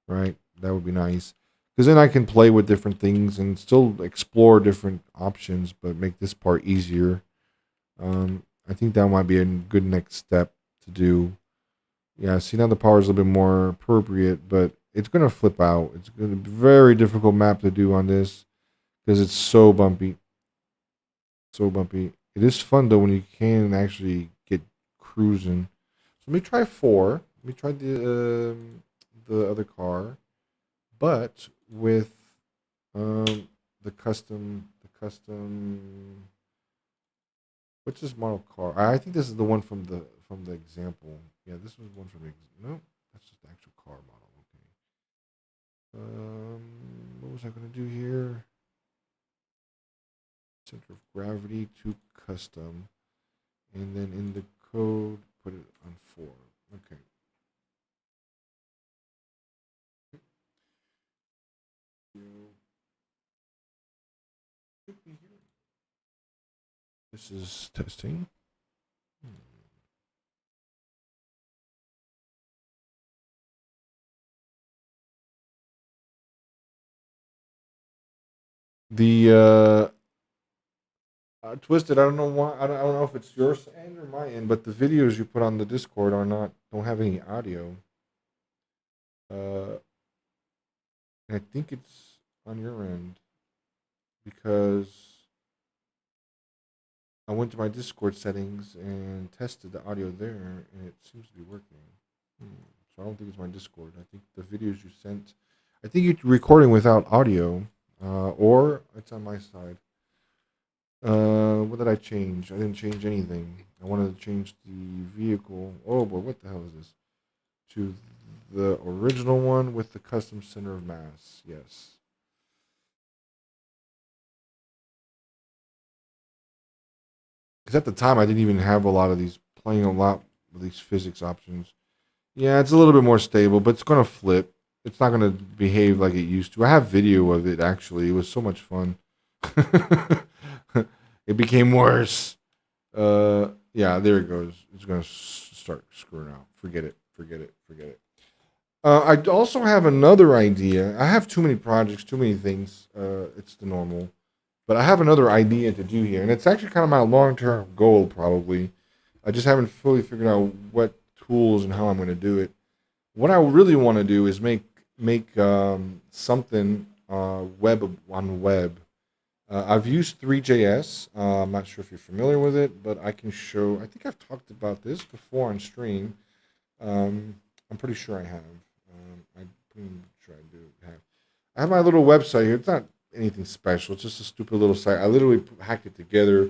right? That would be nice. Because then I can play with different things and still explore different options, but make this part easier. I think that might be a good next step to do. Yeah, see, now the power is a little bit more appropriate, but it's going to flip out. It's going to be a very difficult map to do on this because it's so bumpy. So bumpy. It is fun, though, when you can actually get cruising. So let me try 4. Let me try the other car, but with the custom. What's this model car? I think this is the one from the example. Yeah, this was one from no, that's just the actual car model. Okay. What was I gonna do here? Center of gravity to custom, and then in the code put it on 4. Okay. This is testing. The Twisted, I don't know why. I don't know if it's yours end or my end, but the videos you put on the Discord don't have any audio. And I think it's on your end because I went to my Discord settings and tested the audio there, and it seems to be working. So I don't think it's my Discord. I think the videos you sent, I think you're recording without audio, or it's on my side. What did I change? I didn't change anything. I wanted to change the vehicle. Oh boy, what the hell is this? To the original one with the custom center of mass. Yes. Because at the time I didn't even have a lot of these, playing a lot of these physics options. Yeah, it's a little bit more stable, but it's going to flip. It's not going to behave like it used to. I have video of it, actually. It was so much fun. It became worse. Yeah, there it goes. It's going to start screwing out. Forget it. I also have another idea. I have too many projects, too many things. It's the normal. But I have another idea to do here, and it's actually kind of my long term goal, probably. I just haven't fully figured out what tools and how I'm going to do it. What I really want to do is make something web on web. I've used 3JS. I'm not sure if you're familiar with it, but I can show. I think I've talked about this before on stream. I'm pretty sure I have. I'm pretty sure I do have. I have my little website here. It's not anything special. It's just a stupid little site. I literally hacked it together,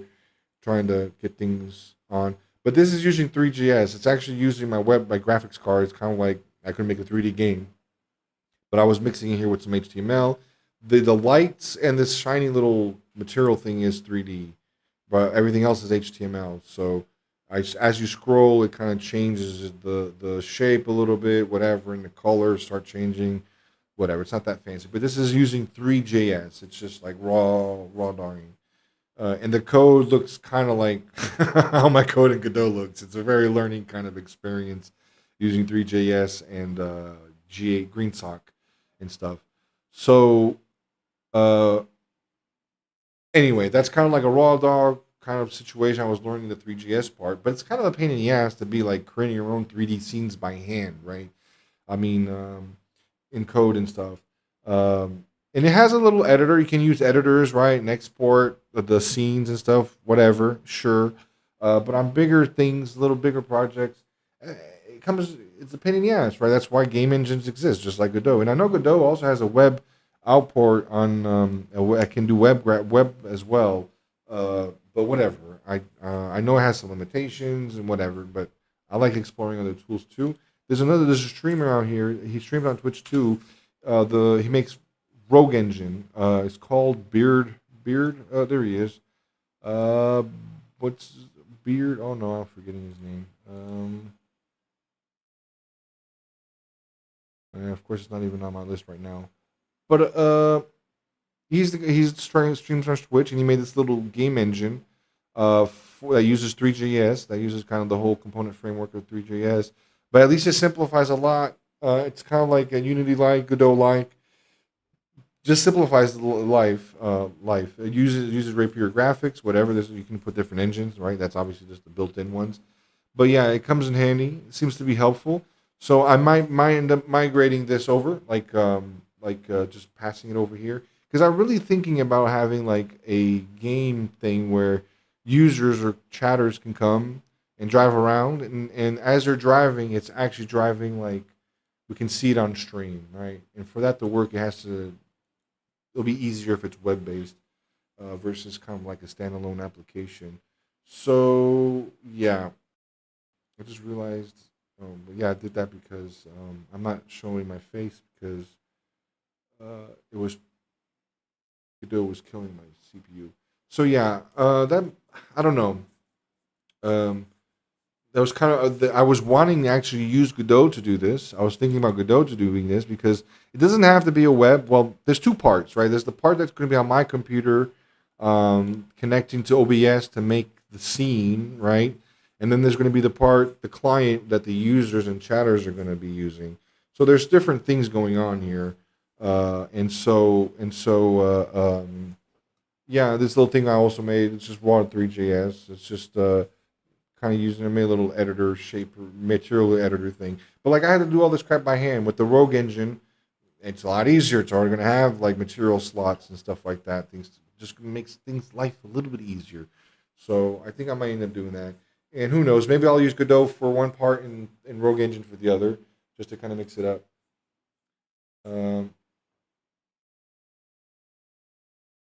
trying to get things on. But this is using 3GS. It's actually using my graphics card. It's kind of like I could make a 3D game, but I was mixing it here with some HTML. The lights and this shiny little material thing is 3D, but everything else is HTML. So as you scroll, it kind of changes the shape a little bit, whatever, and the colors start changing, whatever. It's not that fancy, but this is using 3JS. It's just like raw drawing. And the code looks kind of like how my code in Godot looks. It's a very learning kind of experience using 3JS and G8 GreenSock and stuff. So uh, anyway, that's kind of like a raw dog kind of situation. I was learning the 3GS part, but it's kind of a pain in the ass to be like creating your own 3D scenes by hand, right? I mean, in code and stuff. And it has a little editor. You can use editors, right, and export the scenes and stuff, whatever, sure. But on bigger things, little bigger projects, it's a pain in the ass, right? That's why game engines exist, just like Godot. And I know Godot also has a web output on, I can do web as well. But whatever. I know it has some limitations and whatever, but I like exploring other tools too. There's a streamer out here. He streams on Twitch too. He makes Rogue Engine. It's called Beard. There he is. What's Beard? Oh no, I'm forgetting his name. And of course, it's not even on my list right now. But he's streams on Twitch, and he made this little game engine that uses 3JS. That uses kind of the whole component framework of 3JS. But at least it simplifies a lot. It's kind of like a Unity-like, Godot-like. Just simplifies the life. It uses Rapier graphics, whatever. You can put different engines, right? That's obviously just the built-in ones. But yeah, it comes in handy. It seems to be helpful. So I might end up migrating this over, just passing it over here, because I'm really thinking about having like a game thing where users or chatters can come and drive around, and as they're driving, it's actually driving like we can see it on stream, right? And for that to work, it'll be easier if it's web based versus kind of like a standalone application. So yeah, I just realized. But yeah, I did that because I'm not showing my face because it was Godot was killing my CPU. So yeah, that I don't know. That was kind of I was wanting to actually use Godot to do this. I was thinking about Godot to doing this because it doesn't have to be a web. Well, there's two parts, right? There's the part that's going to be on my computer, connecting to OBS to make the scene, right? And then there's going to be the client that the users and chatters are going to be using. So there's different things going on here, yeah, this little thing I also made. It's just raw 3JS. It's just kind of using. I made a little editor shape material editor thing. But like I had to do all this crap by hand with the Rogue engine. It's a lot easier. It's already going to have like material slots and stuff like that. Things just makes things life a little bit easier. So I think I might end up doing that. And who knows? Maybe I'll use Godot for one part and Rogue Engine for the other, just to kind of mix it up.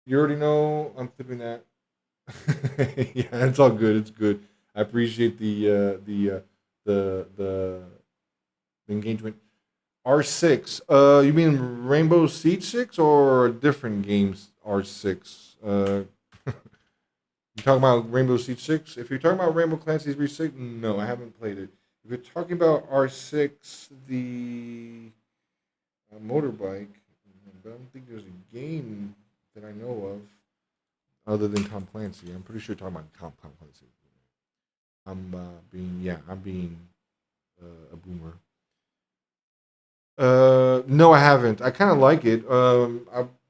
You already know I'm flipping that. Yeah, it's all good. It's good. I appreciate the engagement. R6. You mean Rainbow Siege 6 or different games? R6. You talking about Rainbow Siege 6? If you're talking about Rainbow Clancy's R6, no, I haven't played it. If you're talking about R6, the motorbike, I don't think there's a game that I know of other than Tom Clancy. I'm pretty sure you're talking about Tom Clancy. I'm being a boomer. No, I haven't. I kind of like it.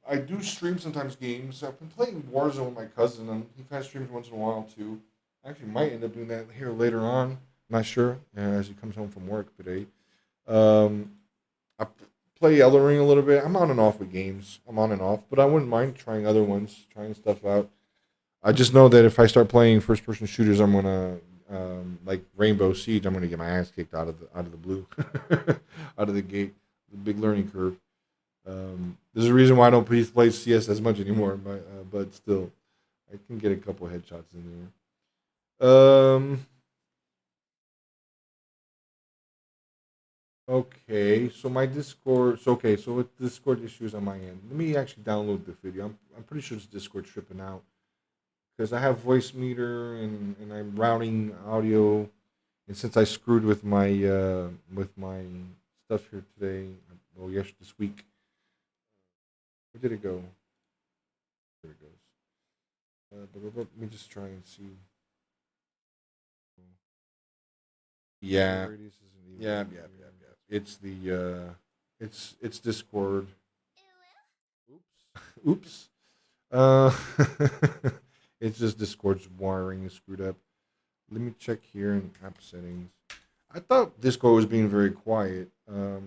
I do stream sometimes games. I've been playing Warzone with my cousin. He kind of streams once in a while too. I actually might end up doing that here later on. Not sure. As he comes home from work today. Um, I play Elden Ring a little bit. I'm on and off with games. I'm on and off, but I wouldn't mind trying other ones, trying stuff out. I just know that if I start playing first person shooters, I'm gonna like Rainbow Siege. I'm gonna get my ass kicked out of the blue, out of the gate. The big learning curve. There's a reason why I don't play CS as much anymore, but still, I can get a couple headshots in there. Okay, so my Discord. So okay, so with Discord issues on my end, let me actually download the video. I'm pretty sure it's Discord tripping out because I have voice meter and I'm routing audio, and since I screwed with my stuff here today, well, yes, this week. Where did it go? There it goes. Let me just try and see. Yeah, yeah. It's it's Discord. Oops, oops. Uh, it's just Discord's wiring is screwed up. Let me check here in app settings. I thought Discord was being very quiet. I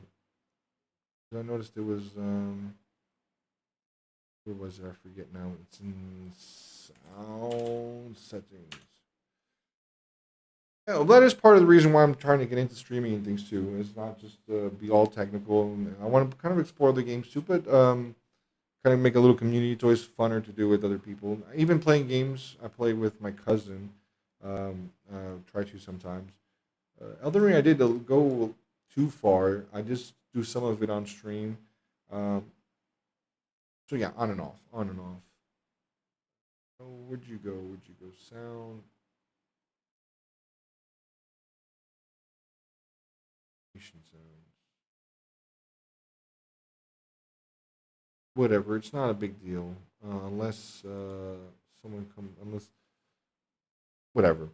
noticed it was where was it? I forget now. It's in sound settings. Yeah, well, that is part of the reason why I'm trying to get into streaming and things too. It's not just be all technical. I want to kind of explore the games too, but kind of make a little community. It's always funner to do with other people. Even playing games, I play with my cousin. Try to sometimes. Elden Ring, I did go too far. I just do some of it on stream. Um, so yeah, on and off, on and off. Oh, where'd you go? Where'd you go? Sound, sounds. Whatever. It's not a big deal unless someone comes. Unless whatever.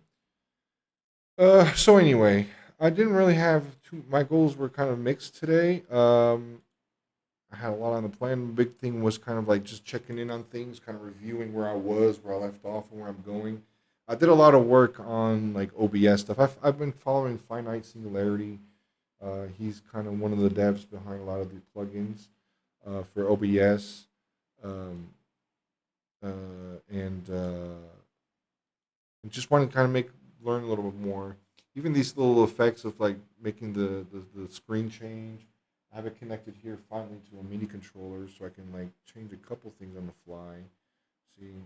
So anyway, I didn't really have too. My goals were kind of mixed today. I had a lot on the plan. The big thing was kind of like just checking in on things, kind of reviewing where I was, where I left off, and where I'm going. I did a lot of work on like OBS stuff. I've been following Finite Singularity. He's kind of one of the devs behind a lot of the plugins for OBS, um, and just want to kind of learn a little bit more. Even these little effects of like making the screen change. I have it connected here finally to a MIDI controller, so I can like change a couple things on the fly. See,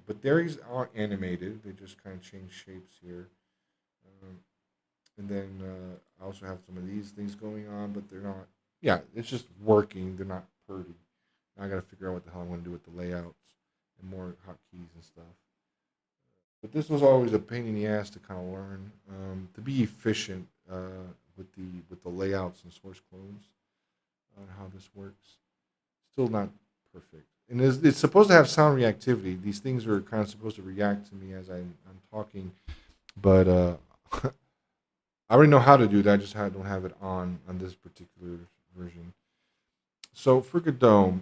but these aren't animated; they just kind of change shapes here. Um, and then I also have some of these things going on, but they're not. Yeah, it's just working. They're not pretty. Now I got to figure out what the hell I'm going to do with the layouts and more hotkeys and stuff. But this was always a pain in the ass to kind of learn to be efficient with the layouts and source clones on how this works. Still not perfect, and it's supposed to have sound reactivity. These things are kind of supposed to react to me as I'm talking, but I already know how to do that. I just don't have it on this particular version. So for Godot,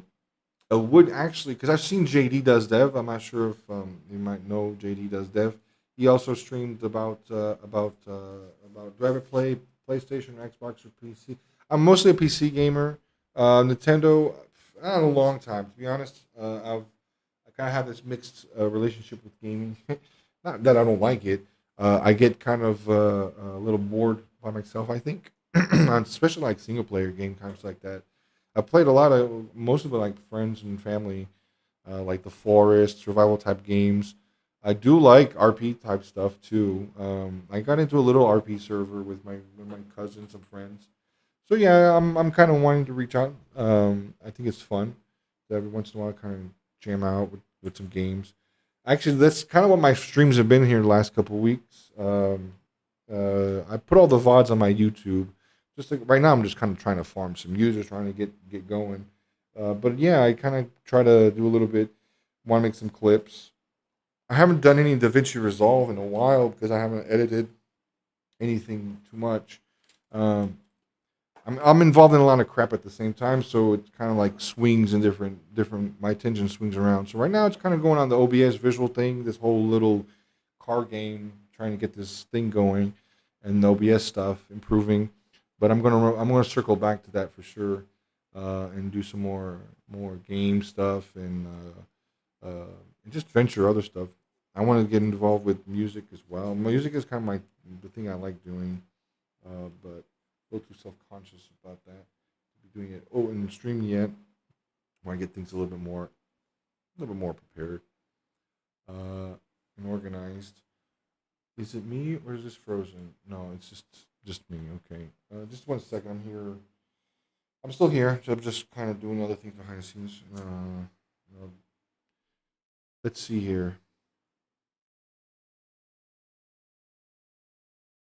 would actually because I've seen JD does dev. I'm not sure if you might know JD does dev. He also streamed about do I ever play PlayStation, Xbox, or PC? I'm mostly a PC gamer. Nintendo, I don't know, a long time to be honest. I kind of have this mixed relationship with gaming. Not that I don't like it. I get kind of a little bored by myself. I think, especially like single player game times like that. I played a lot of most of it like friends and family, like the Forest survival type games. I do like RP type stuff too. I got into a little RP server with my cousins and friends. So yeah, I'm kind of wanting to reach out. I think it's fun to every once in a while kind of jam out with some games. Actually, that's kind of what my streams have been here the last couple of weeks. I put all the VODs on my YouTube. Just like right now, I'm just kind of trying to farm some users, trying to get going. But yeah, I kind of try to do a little bit. Want to make some clips. I haven't done any DaVinci Resolve in a while because I haven't edited anything too much. Um, I'm involved in a lot of crap at the same time, so it kind of like swings in different. My attention swings around. So right now it's kind of going on the OBS visual thing. This whole little car game, trying to get this thing going, and the OBS stuff improving. But I'm gonna circle back to that for sure, and do some more game stuff and just venture other stuff. I want to get involved with music as well. Music is kind of the thing I like doing, but a little too self conscious about that. To be doing it. Oh, and streaming yet. I want to get things a little bit more prepared, and organized. Is it me or is this frozen? No, it's just me. Okay. Just 1 second. I'm here. I'm still here. So I'm just kind of doing other things behind the scenes. Let's see here.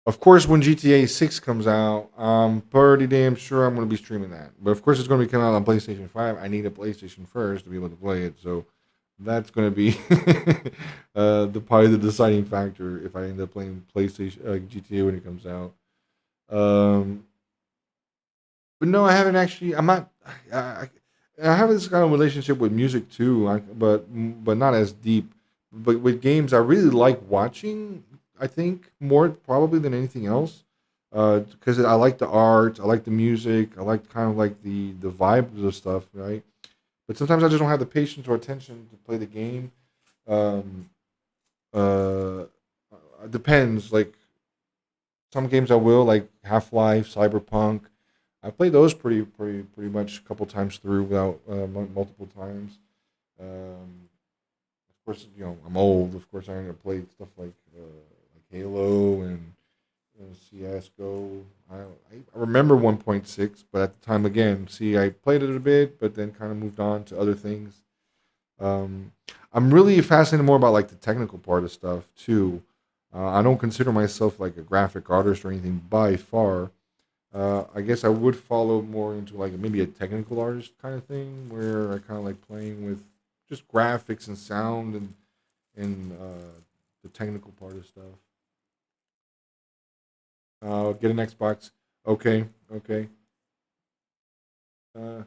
Of course, when GTA 6 comes out, I'm pretty damn sure I'm going to be streaming that. But of course, it's going to be coming out on PlayStation 5. I need a PlayStation first to be able to play it. So that's going to be probably the deciding factor if I end up playing PlayStation GTA when it comes out. Um, but no, I haven't actually. I'm not. I have this kind of relationship with music too, but not as deep. But with games, I really like watching. I think more probably than anything else, because I like the art, I like the music, I like kind of like the vibe of the stuff, right? But sometimes I just don't have the patience or attention to play the game. Um, uh, Depends. Like some games I will, like Half Life, Cyberpunk. I played those pretty much a couple times through without multiple times. Of course, I'm old. Of course, I ain't gonna play stuff like Halo and CS:GO. I remember 1.6, but at the time, again, see, I played it a bit, but then kind of moved on to other things. Um, I'm really fascinated more about like the technical part of stuff too. I don't consider myself like a graphic artist or anything by far. I guess I would follow more into like maybe a technical artist kind of thing, where I kind of like playing with just graphics and sound and the technical part of stuff. Get an Xbox. Okay, okay. Uh,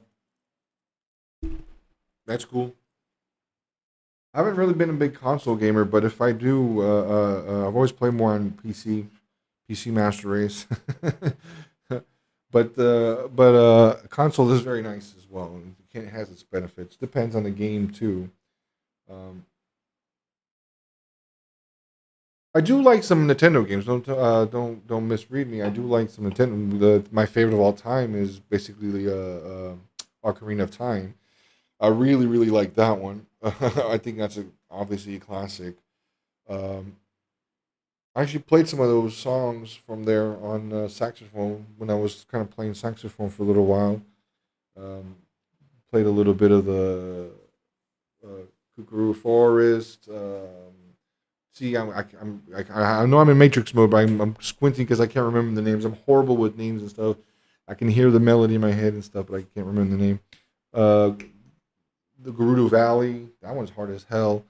that's cool. I haven't really been a big console gamer, but if I do, I've always played more on PC Master Race. But console is very nice as well. It has its benefits. Depends on the game too. Um, I do like some Nintendo games. Don't misread me. I do like some Nintendo. My favorite of all time is basically the Ocarina of Time. I really like that one. I think that's obviously a classic. Um, I actually played some of those songs from there on saxophone when I was kind of playing saxophone for a little while. Um, Played a little bit of the uh, Kukuru Forest. See, I know I'm in Matrix mode, but I'm squinting because I can't remember the names. I'm horrible with names and stuff. I can hear the melody in my head and stuff, but I can't remember the name. Uh, the Gerudo Valley, that one's hard as hell.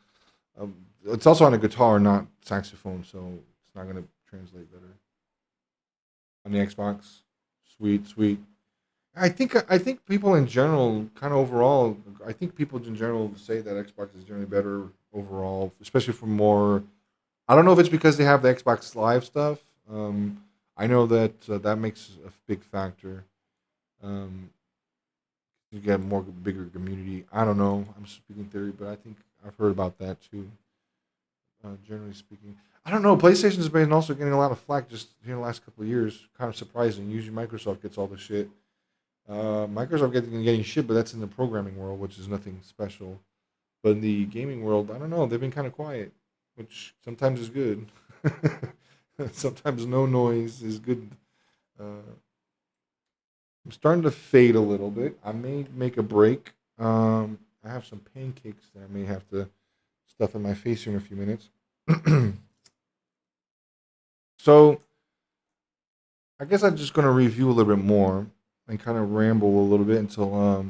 It's also on a guitar, not saxophone, so it's not going to translate better on the Xbox. Sweet, sweet. I think people in general, kind of overall, I think people in general say that Xbox is generally better overall, especially for more. I don't know if it's because they have the Xbox Live stuff. I know that that makes a big factor. Um, you get more bigger community. I don't know. I'm speaking theory, but I think I've heard about that too. Generally speaking, I don't know. PlayStation has been also getting a lot of flack just in the last couple of years. Kind of surprising. Usually Microsoft gets all the shit. Microsoft getting shit, but that's in the programming world, which is nothing special. But in the gaming world, I don't know. They've been kind of quiet, which sometimes is good. Sometimes no noise is good. Uh, I'm starting to fade a little bit. I may make a break. I have some pancakes that I may have to stuff in my face here in a few minutes. So I guess I'm just going to review a little bit more and kind of ramble a little bit until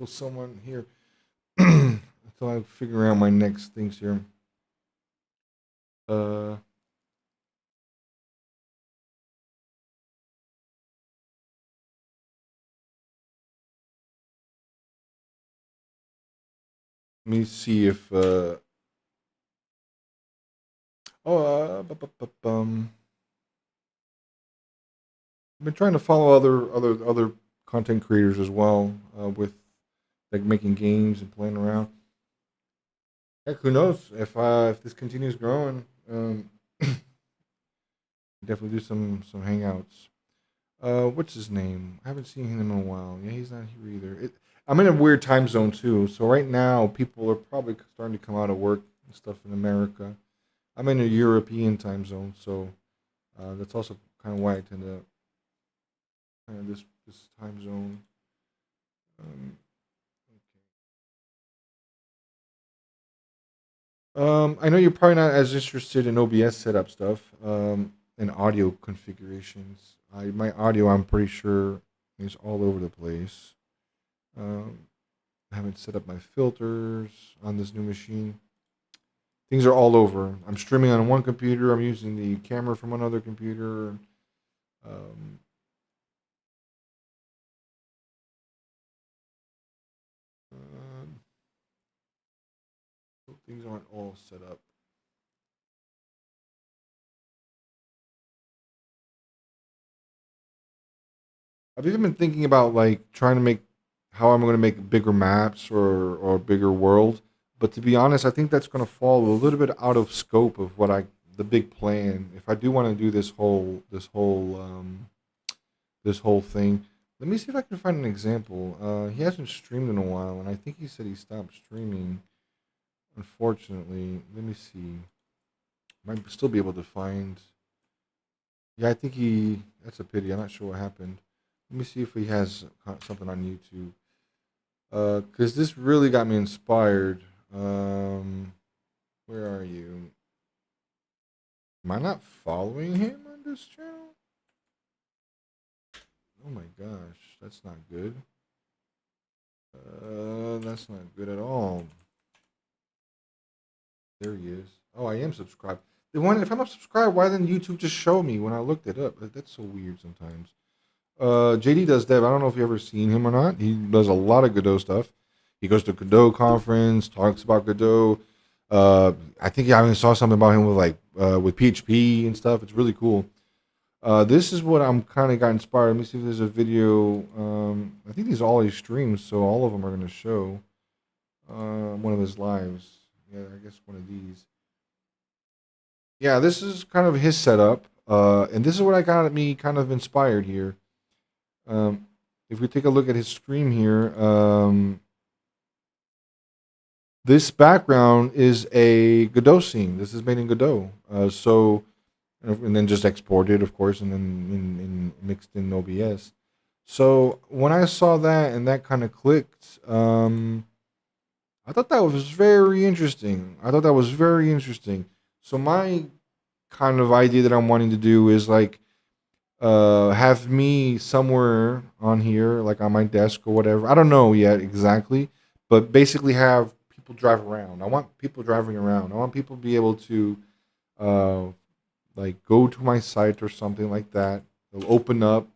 someone here until I figure out my next things here. Uh, let me see if I've been trying to follow other content creators as well, with like making games and playing around. Heck, who knows if this continues growing? Definitely do some hangouts. What's his name? I haven't seen him in a while. Yeah, he's not here either. I'm in a weird time zone too, so right now people are probably starting to come out of work and stuff in America. I'm in a European time zone, so that's also kind of why I tend to kind of this time zone. Um, I know you're probably not as interested in OBS setup stuff, and audio configurations. My audio, I'm pretty sure, is all over the place. Um, I haven't set up my filters on this new machine. Things are all over. I'm streaming on one computer. I'm using the camera from another computer. Um, um, things aren't all set up. I've even been thinking about like trying to make how I'm going to make bigger maps or a bigger world. But to be honest, I think that's going to fall a little bit out of scope of what I the big plan. If I do want to do this whole thing, let me see if I can find an example. He hasn't streamed in a while, and I think he said he stopped streaming. Unfortunately, let me see. Might still be able to find. Yeah, I think he. That's a pity. I'm not sure what happened. Let me see if he has something on YouTube. Because this really got me inspired. Where are you? Am I not following him on this channel? Oh my gosh, that's not good. That's not good at all. There he is. Oh, I am subscribed. If I'm not subscribed, why didn't YouTube just show me when I looked it up? That's so weird sometimes. JD does dev. I don't know if you ever seen him or not. He does a lot of Godot stuff. He goes to Godot conference, talks about Godot. I think I even saw something about him with PHP and stuff. It's really cool. This is what I'm kind of got inspired. Let me see if there's a video. I think these are all his streams, so all of them are going to show one of his lives. Yeah, I guess one of these. Yeah, this is kind of his setup, and this is what I got me kind of inspired here. If we take a look at his screen here, this background is a Godot scene. This is made in Godot. And then just exported, of course, and then mixed in OBS. So when I saw that and that kind of clicked, I thought that was very interesting. So my kind of idea that I'm wanting to do is like have me somewhere on here, like on my desk or whatever. I don't know yet exactly, but basically have people drive around. I want people driving around. I want people to be able to like go to my site or something like that. They'll open up.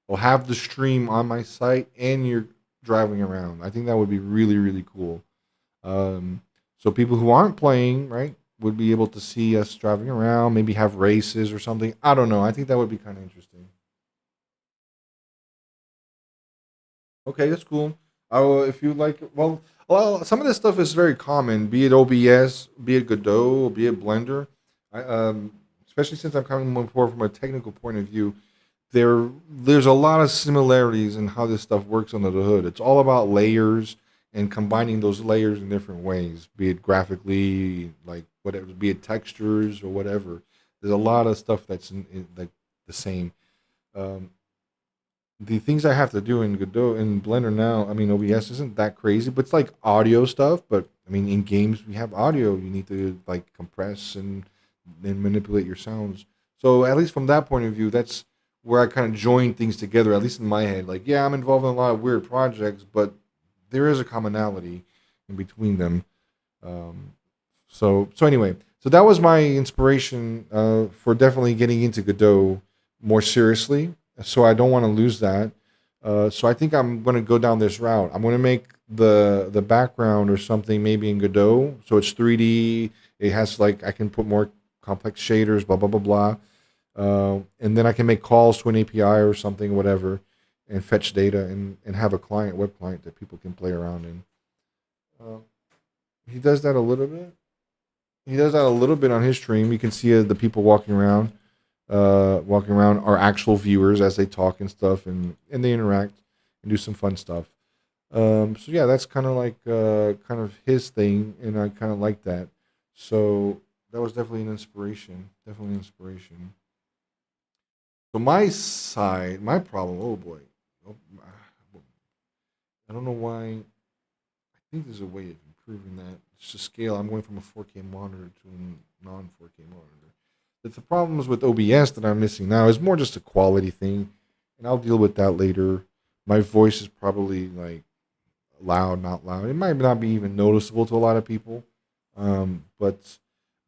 They'll have the stream on my site, and you're driving around. I think that would be really, really cool. So people who aren't playing, right, would be able to see us driving around, maybe have races or something. I don't know. I think that would be kind of interesting. Okay, that's cool. If you like, some of this stuff is very common, be it OBS, be it Godot, be it Blender. Especially since I'm coming more from a technical point of view, there's a lot of similarities in how this stuff works under the hood. It's all about layers and combining those layers in different ways, be it graphically, like whatever, be it textures or whatever. There's a lot of stuff that's like the same. The things I have to do in Godot and Blender now, I mean, OBS isn't that crazy, but it's like audio stuff. But I mean, in games we have audio. You need to like compress and manipulate your sounds. So at least from that point of view, that's where I kind of join things together. At least in my head, like yeah, I'm involved in a lot of weird projects, but there is a commonality in between them. So anyway, so that was my inspiration for definitely getting into Godot more seriously. So I don't want to lose that. So I think I'm going to go down this route. I'm going to make the background or something maybe in Godot, so it's 3D. It has like I can put more complex shaders, blah blah blah blah, and then I can make calls to an API or something, whatever, and fetch data and have a client, web client that people can play around in. Uh, he does that a little bit. He does that a little bit on his stream. You can see the people walking around are actual viewers as they talk and stuff, and they interact and do some fun stuff. So yeah, that's kind of like kind of his thing, and I kind of like that. So that was definitely an inspiration. Definitely an inspiration. So my side, my problem. Oh boy, oh, I don't know why. I think there's a way of improving that. It's just scale. I'm going from a 4K monitor to a non 4K monitor. But the problems with OBS that I'm missing now is more just a quality thing, and I'll deal with that later. My voice is probably like loud, not loud. It might not be even noticeable to a lot of people, but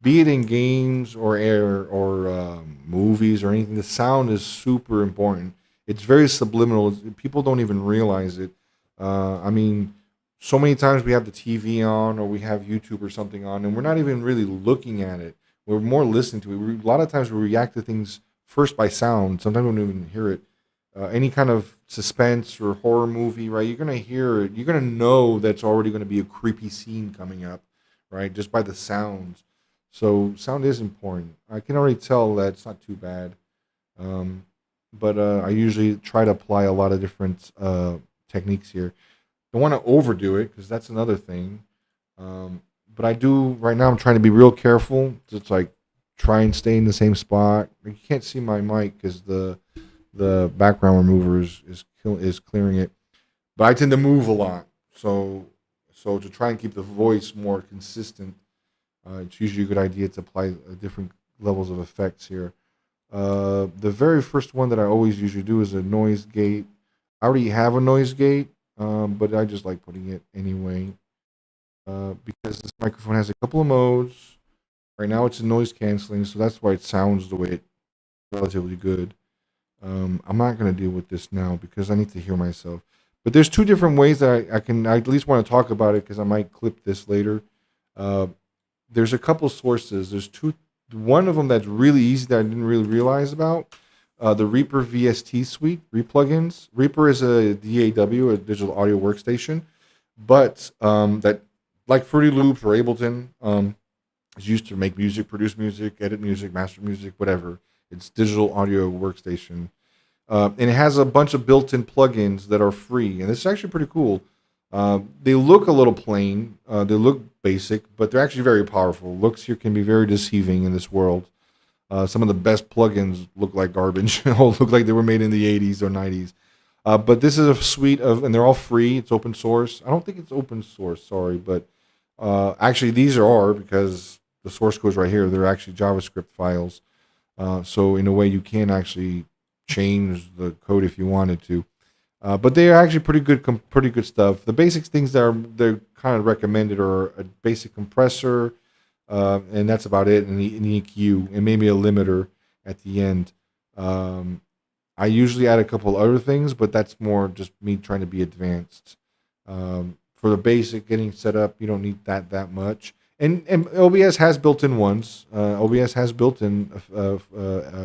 be it in games or air or movies or anything, the sound is super important. It's very subliminal. People don't even realize it. I mean, so many times we have the TV on or we have YouTube or something on, and we're not even really looking at it. We're more listening to it. A lot of times we react to things first by sound. Sometimes we don't even hear it. Any kind of suspense or horror movie, right? You're gonna hear it. You're gonna know that's already gonna be a creepy scene coming up, right? Just by the sounds. So sound is important. I can already tell that it's not too bad. Um, but I usually try to apply a lot of different techniques here. Don't want to overdo it because that's another thing. But I do right now. I'm trying to be real careful. Just like try and stay in the same spot. You can't see my mic because the background remover is clearing it. But I tend to move a lot, so to try and keep the voice more consistent, it's usually a good idea to apply different levels of effects here. The very first one that I always usually do is a noise gate. I already have a noise gate, but I just like putting it anyway because this microphone has a couple of modes. Right now it's a noise canceling, so that's why it sounds the way it's relatively good. I'm not going to deal with this now because I need to hear myself. But there's two different ways that I at least want to talk about it because I might clip this later. There's a couple sources. There's two. One of them that's really easy that I didn't really realize about. The Reaper VST suite, plugins. Reaper is a DAW, a digital audio workstation, but that like Fruity Loops or Ableton is used to make music, produce music, edit music, master music, whatever. It's digital audio workstation, and it has a bunch of built-in plugins that are free, and it's actually pretty cool. They look a little plain, they look basic, but they're actually very powerful. Looks here can be very deceiving in this world. Some of the best plugins look like garbage, look like they were made in the 80s or 90s. But this is a suite of, and they're all free. It's open source. I don't think it's open source, sorry, but actually these are because the source code's right here. They're actually JavaScript files. So in a way, you can actually change the code if you wanted to. But they are actually pretty good stuff. The basic things that they're kind of recommended are a basic compressor, and that's about it, and an EQ, and maybe a limiter at the end. I usually add a couple other things, but that's more just me trying to be advanced. For the basic getting set up, you don't need that much. And OBS has built-in ones. OBS has built-in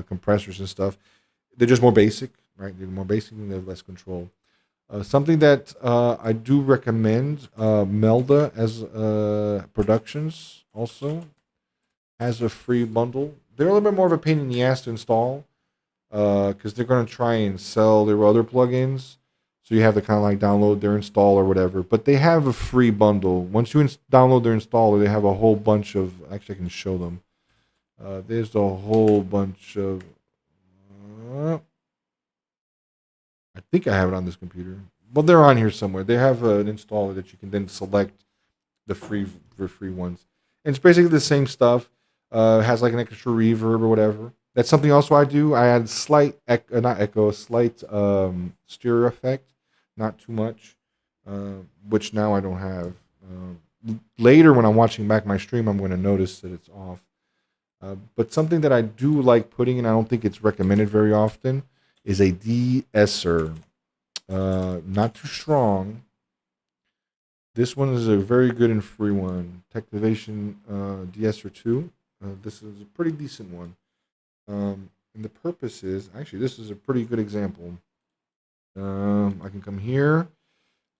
compressors and stuff. They're just more basic, right? They're more basic and they have less control. Something that I do recommend, Melda as Productions also has a free bundle. They're a little bit more of a pain in the ass to install because they're going to try and sell their other plugins. So you have to kind of like download their install or whatever. But they have a free bundle. Once you download their installer, they have a whole bunch of... Actually, I can show them. There's a whole bunch of... I think I have it on this computer. Well, they're on here somewhere. They have an installer that you can then select the free ones. And it's basically the same stuff. It has like an extra reverb or whatever. That's something also I do. I add slight, slight stereo effect. Not too much, which now I don't have. Later, when I'm watching back my stream, I'm going to notice that it's off. But something that I do like putting in, I don't think it's recommended very often, is a de-esser. Not too strong, This one is a very good and free one. Technivation de-esser 2. This is a pretty decent one. And the purpose is, actually, this is a pretty good example. I can come here.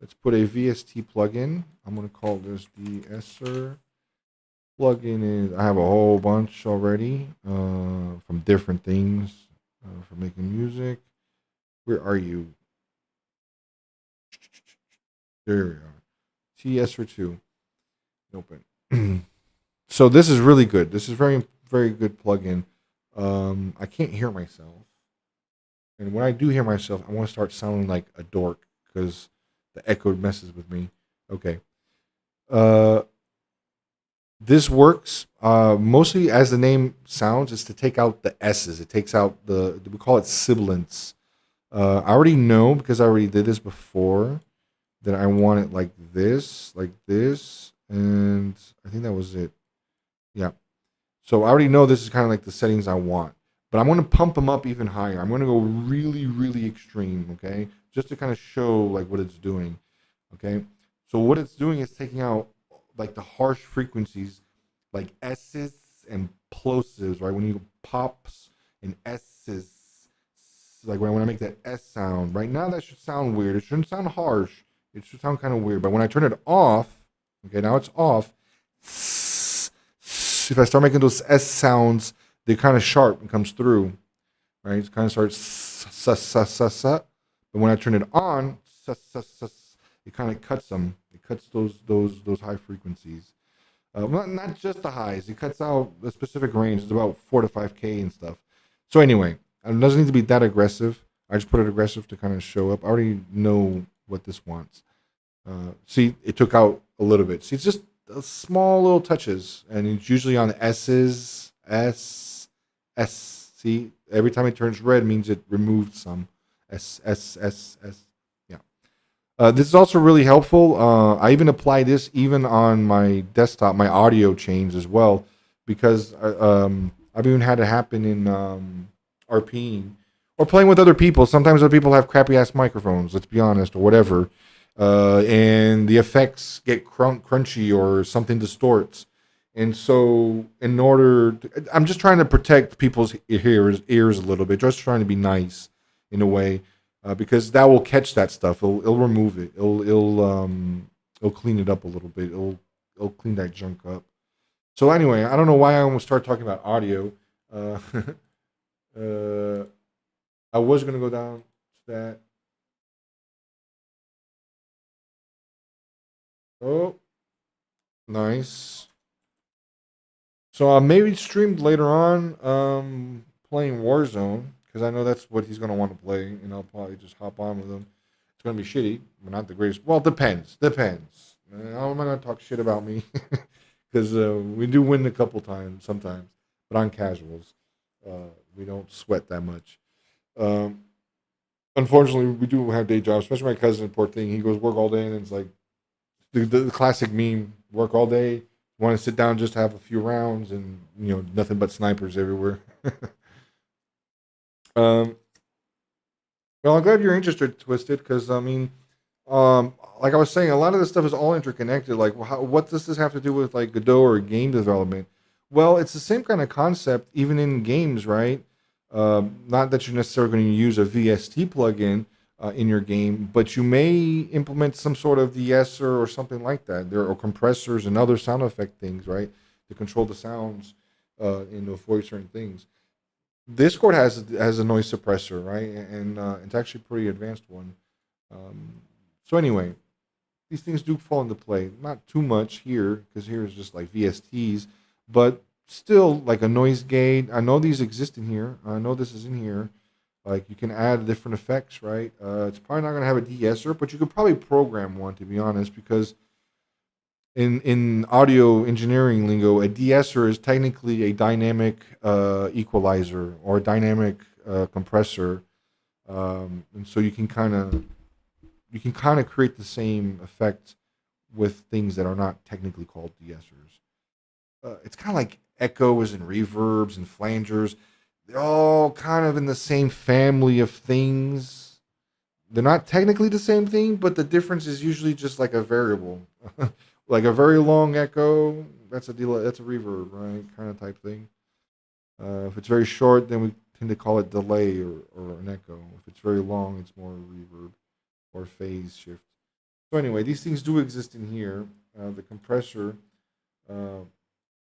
Let's put a VST plugin. I'm going to call this de-esser. Plugin is, I have a whole bunch already from different things for making music. Where are you? There we are. TSR 2. Open. So this is really good. This is very, very good plugin. I can't hear myself. And when I do hear myself, I want to start sounding like a dork because the echo messes with me. Okay. This works mostly as the name sounds, is to take out the S's. It takes out we call it sibilants. I already know because I already did this before that I want it like this, and I think that was it. Yeah. So I already know this is kind of like the settings I want, but I'm going to pump them up even higher. I'm going to go really, really extreme, okay? Just to kind of show like what it's doing, okay? So what it's doing is taking out like the harsh frequencies, like S's and plosives, right? When you pops and S's, like when I make that S sound, right now that should sound weird. It shouldn't sound harsh. It should sound kind of weird. But when I turn it off, okay, now it's off. If I start making those S sounds, they're kind of sharp and comes through, right? It kind of starts sa. But when I turn it on, it kind of cuts them. It cuts those high frequencies. Not just the highs. It cuts out a specific range. It's about 4 to 5K and stuff. So anyway, it doesn't need to be that aggressive. I just put it aggressive to kind of show up. I already know what this wants. See, it took out a little bit. See, it's just small little touches, and it's usually on S's, S. See, every time it turns red means it removed some. S. Yeah. This is also really helpful. I even apply this even on my desktop, my audio chains as well, because I've even had it happen in RPing or playing with other people. Sometimes other people have crappy ass microphones, let's be honest, or whatever. And the effects get crunchy or something distorts. And so I'm just trying to protect people's ears a little bit, just trying to be nice in a way, because that will catch that stuff. It'll remove it. It'll clean it up a little bit. It'll clean that junk up. So anyway, I don't know why I almost started talking about audio. I was going to go down to that. Oh, nice. So I maybe streamed later on playing Warzone, because I know that's what he's going to want to play, and I'll probably just hop on with him. It's going to be shitty, but not the greatest. Well, depends. I'm not going to talk shit about me, because we do win a couple times sometimes, but on casuals. We don't sweat that much. Unfortunately, we do have day jobs, especially my cousin, poor thing. He goes work all day, and it's like the classic meme, work all day, want to sit down just to have a few rounds, and nothing but snipers everywhere. Well, I'm glad you're interested, Twisted, because I mean, like I was saying, a lot of this stuff is all interconnected. Like, what does this have to do with like Godot or game development? Well, it's the same kind of concept, even in games, right? Not that you're necessarily going to use a VST plugin in your game, but you may implement some sort of de-esser or something like that. There are compressors and other sound effect things, right, to control the sounds and avoid certain things. Discord has a noise suppressor, right, and it's actually a pretty advanced one. So anyway, these things do fall into play. Not too much here, because here is just like VSTs, but still like a noise gate. I know these exist in here. I know this is in here. Like you can add different effects, right? It's probably not going to have a de-esser, but you could probably program one, to be honest, because in audio engineering lingo, a de-esser is technically a dynamic equalizer or a dynamic compressor, and so you can kind of create the same effect with things that are not technically called de-essers. It's kind of like echoes and reverbs and flangers. They're all kind of in the same family of things. they're not technically the same thing, but the difference is usually just like a variable, like a very long echo. That's a delay. That's a reverb, right? Kind of type thing. If it's very short, then we tend to call it delay or an echo. If it's very long, it's more reverb or phase shift. So anyway, these things do exist in here. The compressor.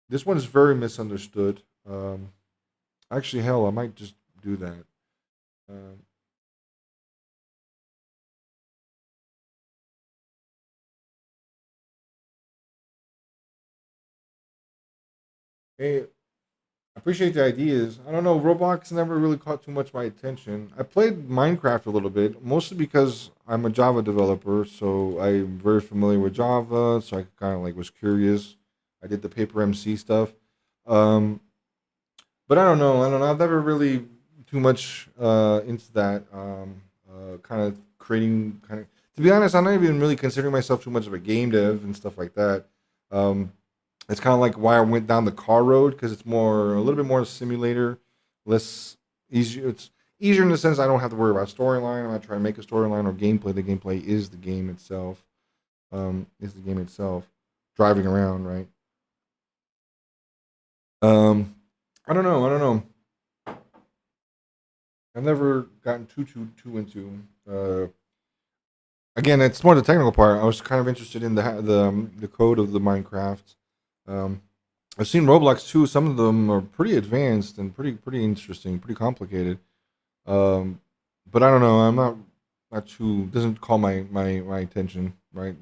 This one is very misunderstood. Actually, hell, I might just do that. Um, hey, I appreciate the ideas. I don't know. Roblox never really caught too much my attention. I played Minecraft a little bit, mostly because I'm a Java developer, so I'm very familiar with Java. So I kind of like was curious. I did the paper MC stuff, um, but I don't know. I don't know. I've never really too much into that kind of creating kind of. To be honest, I'm not even really considering myself too much of a game dev and stuff like that. Um, it's kind of like why I went down the car road because it's more a little bit more simulator, less easier. It's easier in the sense I don't have to worry about storyline. I'm not trying to make a storyline or gameplay. The gameplay is the game itself. Is the game itself. Driving around, right? Um, I don't know. I don't know. I've never gotten too into. Again, it's more the technical part. I was kind of interested in the code of the Minecraft. Um, I've seen Roblox too. Some of them are pretty advanced and pretty interesting, pretty complicated. Um, but I don't know. I'm not too doesn't call my attention right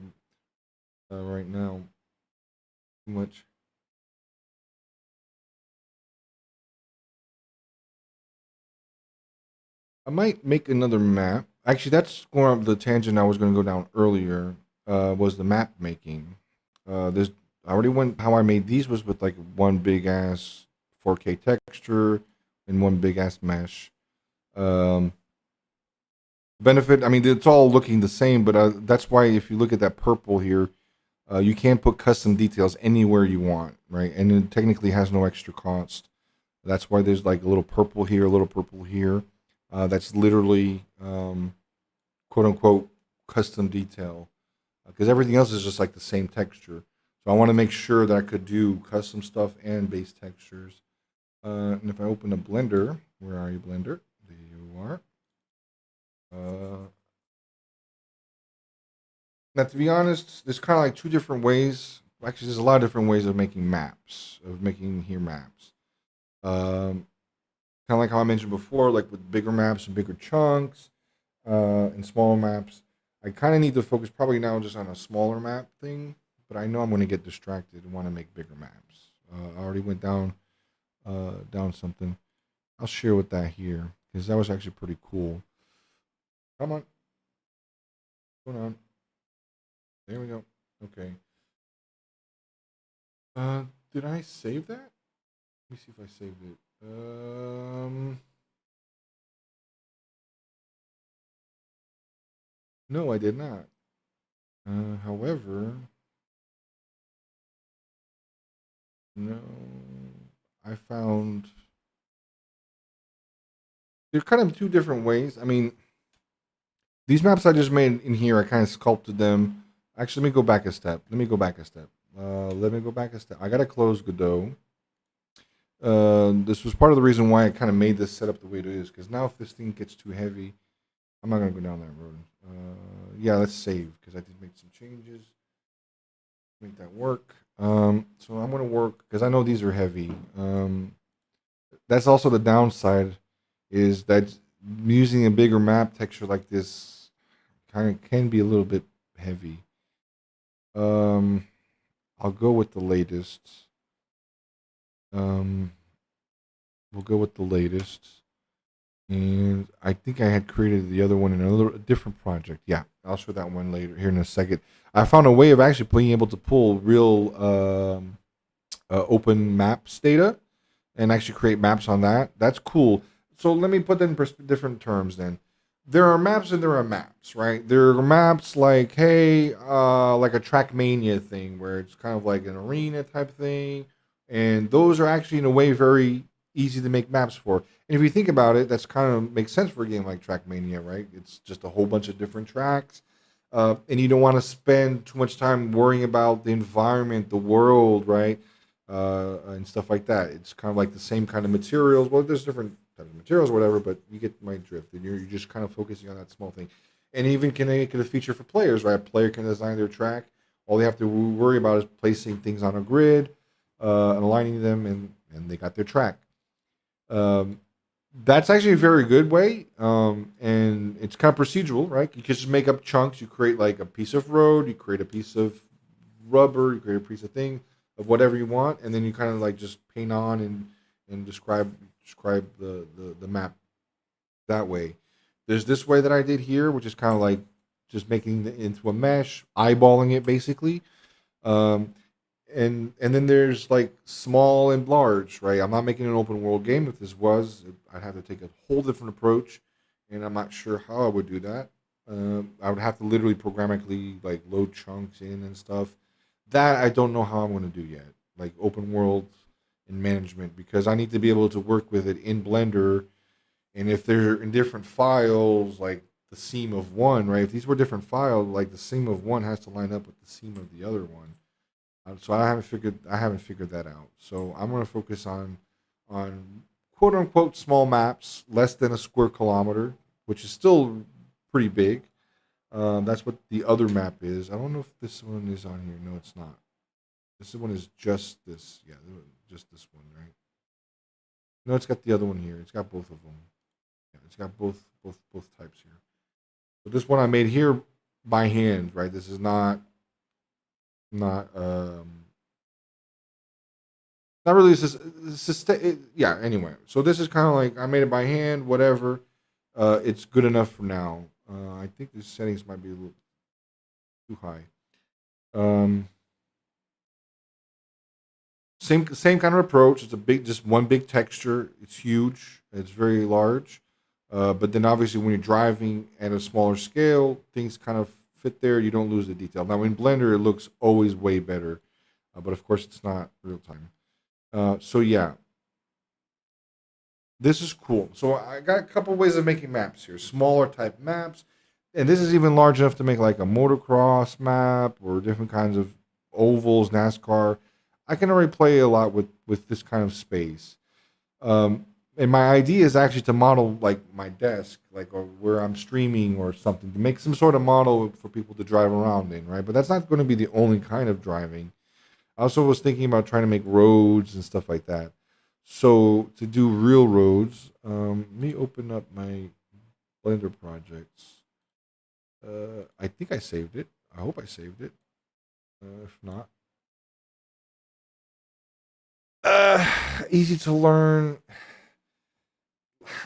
now too much. I might make another map. Actually, that's going up the tangent I was going to go down earlier. Was the map making? There's I already went. How I made these was with like one big ass 4K texture and one big ass mesh. Um, benefit. I mean, it's all looking the same, but that's why if you look at that purple here, you can put custom details anywhere you want, right? And it technically has no extra cost. That's why there's like a little purple here, a little purple here. That's literally quote unquote custom detail because everything else is just like the same texture. So I want to make sure that I could do custom stuff and base textures. And if I open a Blender, where are you, Blender? There you are. Now, to be honest, there's kind of like two different ways. Actually, there's a lot of different ways of making maps, of making here maps. Um, Kind of like how I mentioned before, like with bigger maps and bigger chunks and smaller maps. I kind of need to focus probably now just on a smaller map thing, but I know I'm going to get distracted and want to make bigger maps. I already went down something. I'll share with that here because that was actually pretty cool. Come on, what's going on? There we go. Okay. Did I save that? Let me see if I saved it. No, I did not. However, no, I found there's kind of two different ways. I mean, these maps I just made in here, I kind of sculpted them. Actually, let me go back a step. Let me go back a step. I gotta close Godot. This was part of the reason why I kind of made this setup the way it is. Because now if this thing gets too heavy, I'm not going to go down that road. Yeah, let's save. Because I did make some changes. Make that work. So I'm going to work. Because I know these are heavy. That's also the downside. Is that using a bigger map texture like this kind of can be a little bit heavy. I'll go with the latest. We'll go with the latest. And I think I had created the other one in a different project. Yeah, I'll show that one later here in a second. I found a way of actually being able to pull real open maps data and actually create maps on that. That's cool. So let me put that in different terms then. There are maps and there are maps, right? There are maps like, hey, like a Trackmania thing where it's kind of like an arena type thing. And those are actually in a way very easy to make maps for. And if you think about it, that's kind of makes sense for a game like Trackmania, right? It's just a whole bunch of different tracks, and you don't want to spend too much time worrying about the environment, the world, right, and stuff like that. It's kind of like the same kind of materials. Well, there's different types of materials or whatever, but you get my drift. And you're just kind of focusing on that small thing. And even can they make it a feature for players, right? A player can design their track. All they have to worry about is placing things on a grid, and aligning them, and they got their track. Um, that's actually a very good way, and it's kind of procedural, right? You can just make up chunks. You create like a piece of road, you create a piece of rubber, you create a piece of thing of whatever you want, and then you kind of like just paint on and describe the map that way. There's this way that I did here, which is kind of like just making it into a mesh, eyeballing it basically. Um, and then there's like small and large, right? I'm not making an open world game. If this was, I'd have to take a whole different approach, and I'm not sure how I would do that. I would have to literally programmatically like load chunks in and stuff. That I don't know how I'm going to do yet, like open world and management, because I need to be able to work with it in Blender. And if they're in different files, like the seam of one, right? If these were different files, like the seam of one has to line up with the seam of the other one. So I haven't figured that out. So I'm going to focus on quote unquote small maps, less than a square kilometer, which is still pretty big. That's what the other map is. I don't know if this one is on here. No, it's not. This one is just this. Yeah, just this one, right? No, it's got the other one here. It's got both of them. Yeah, it's got both types here. So this one I made here by hand, right? This is not really yeah, anyway. So this is kind of like I made it by hand, whatever. It's good enough for now. I think the settings might be a little too high. Um, same kind of approach. It's just one big texture. It's huge. It's very large. But then obviously when you're driving at a smaller scale, things kind of fit there. You don't lose the detail. Now in Blender, it looks always way better, but of course it's not real time. So yeah, this is cool. So I got a couple ways of making maps here. Smaller type maps, and this is even large enough to make like a motocross map or different kinds of ovals, NASCAR. I can already play a lot with this kind of space. And my idea is actually to model like my desk, like or where I'm streaming or something, to make some sort of model for people to drive around in, right? But that's not going to be the only kind of driving. I also was thinking about trying to make roads and stuff like that. So to do real roads, let me open up my Blender projects. I think I saved it. I hope I saved it. If not, easy to learn.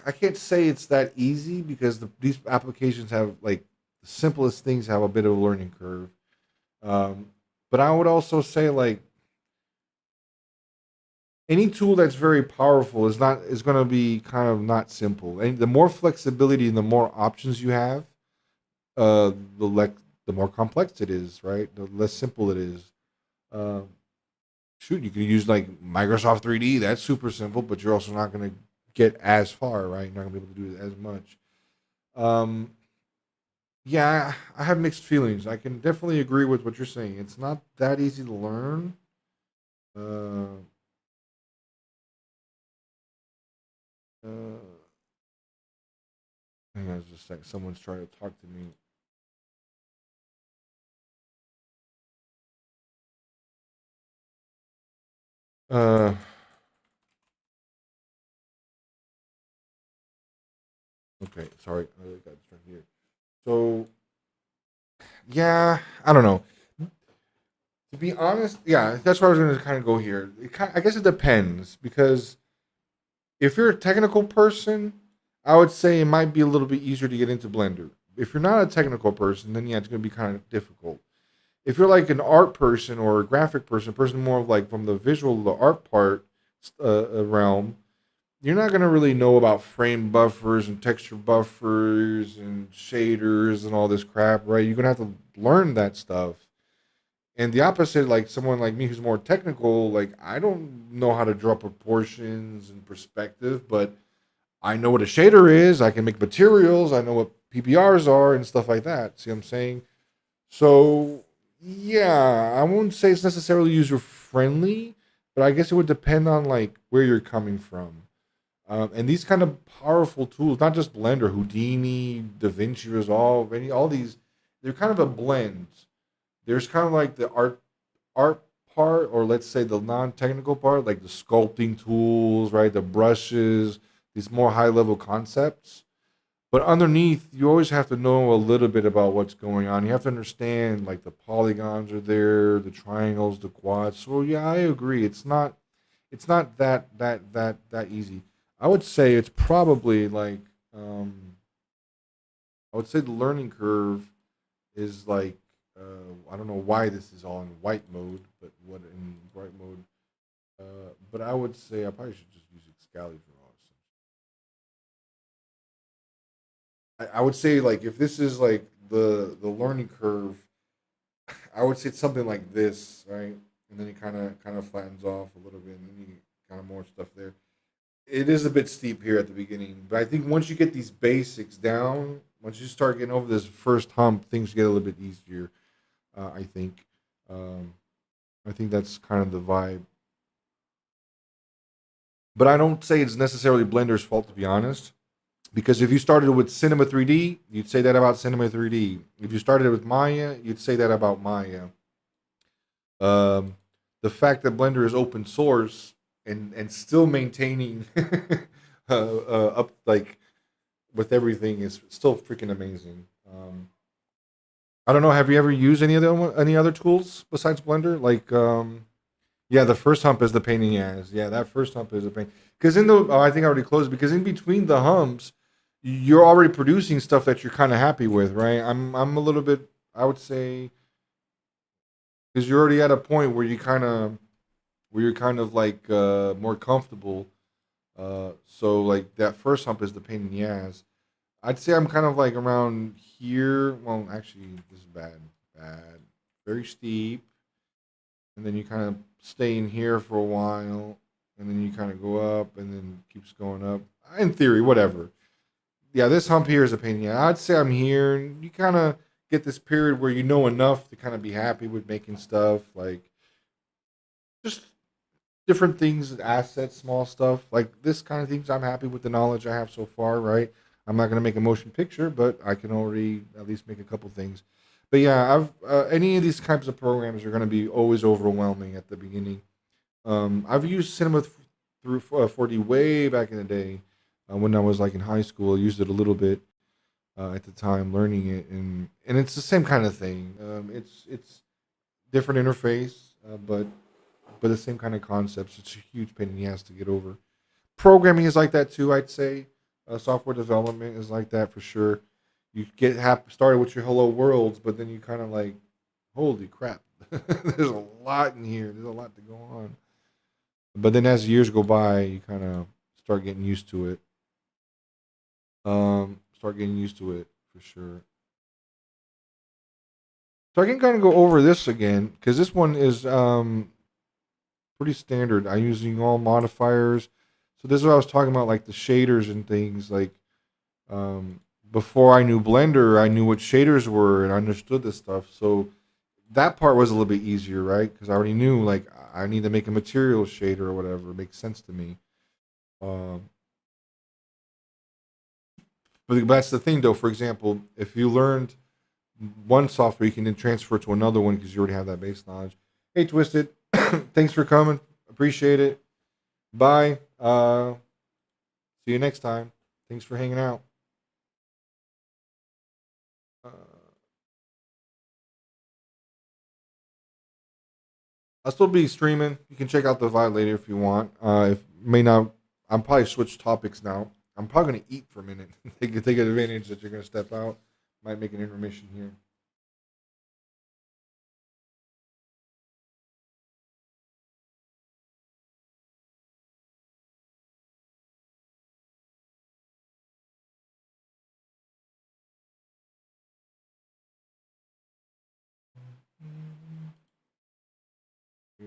I can't say it's that easy because these applications have like the simplest things have a bit of a learning curve. But I would also say like any tool that's very powerful is going to be kind of not simple. And the more flexibility and the more options you have, the more complex it is, right? The less simple it is. Shoot, you can use like Microsoft 3D. That's super simple, but you're also not going to get as far, right? You're not going to be able to do it as much. Yeah, I have mixed feelings. I can definitely agree with what you're saying. It's not that easy to learn. Hang on just a second. Someone's trying to talk to me. Okay, sorry. I got distracted here. So, yeah, I don't know. To be honest, yeah, that's where I was going to kind of go here. I guess it depends because if you're a technical person, I would say it might be a little bit easier to get into Blender. If you're not a technical person, then yeah, it's going to be kind of difficult. If you're like an art person or a graphic person more of like from the visual, the art part realm, you're not going to really know about frame buffers and texture buffers and shaders and all this crap, right? You're going to have to learn that stuff. And the opposite, like someone like me who's more technical, like I don't know how to draw proportions and perspective, but I know what a shader is. I can make materials. I know what PPRs are and stuff like that. See what I'm saying? So yeah, I won't say it's necessarily user friendly, but I guess it would depend on like where you're coming from. And these kind of powerful tools, not just Blender, Houdini, DaVinci Resolve, all these, they're kind of a blend. There's kind of like the art part, or let's say the non-technical part, like the sculpting tools, right? The brushes, these more high-level concepts. But underneath, you always have to know a little bit about what's going on. You have to understand like the polygons are there, the triangles, the quads. So yeah, I agree. It's not that easy. I would say it's probably like I would say the learning curve is like I don't know why this is all in white mode, but what in bright mode. But I would say I probably should just use Excalibur. I would say like if this is like the learning curve, I would say it's something like this, right? And then it kind of flattens off a little bit, and then you get kind of more stuff there. It is a bit steep here at the beginning, but I think once you get these basics down, once you start getting over this first hump, things get a little bit easier. I think. Um, I think that's kind of the vibe. But I don't say it's necessarily Blender's fault, to be honest. Because if you started with Cinema 3D, you'd say that about Cinema 3D. If you started with Maya, you'd say that about Maya. Um, the fact that Blender is open source and still maintaining up like with everything is still freaking amazing. I don't know. Have you ever used any other tools besides Blender? Like, yeah, the first hump is the pain in the ass. Yeah, that first hump is a pain. Because I think I already closed. Because in between the humps, you're already producing stuff that you're kind of happy with, right? I'm a little bit. I would say because you're already at a point where you're kind of like more comfortable. So like that first hump is the pain in the ass. I'd say I'm kind of like around here. Well, actually, this is bad, very steep, and then you kind of stay in here for a while, and then you kind of go up, and then keeps going up. In theory, whatever. Yeah, this hump here is a pain in the ass. I'd say I'm here, and you kind of get this period where you know enough to kind of be happy with making stuff, like just different things, assets, small stuff, like this kind of things. I'm happy with the knowledge I have so far, right? I'm not going to make a motion picture, but I can already at least make a couple things. But yeah, I've any of these types of programs are going to be always overwhelming at the beginning. I've used Cinema through 4D way back in the day when I was like in high school. I used it a little bit at the time, learning it, and it's the same kind of thing. It's different interface, but the same kind of concepts. It's a huge pain in the ass to get over. Programming is like that too. I'd say software development is like that for sure. You get started with your hello worlds, but then you kind of like, holy crap, there's a lot in here. There's a lot to go on. But then as years go by, you kind of start getting used to it. Start getting used to it for sure. So I can kind of go over this again because this one is pretty standard. I'm using all modifiers. So this is what I was talking about, like the shaders and things. Like um, before I knew Blender, I knew what shaders were and I understood this stuff. So that part was a little bit easier, right? Because I already knew like I need to make a material shader or whatever. It makes sense to me. Um, but that's the thing, though. For example, if you learned one software, you can then transfer it to another one because you already have that base knowledge. Hey, Twisted, thanks for coming. Appreciate it. Bye. See you next time. Thanks for hanging out. Uh, I'll still be streaming. You can check out the VOD later if you want. If may not, I'm probably switch topics now. I'm probably gonna eat for a minute. Take advantage that you're gonna step out. Might make an intermission here.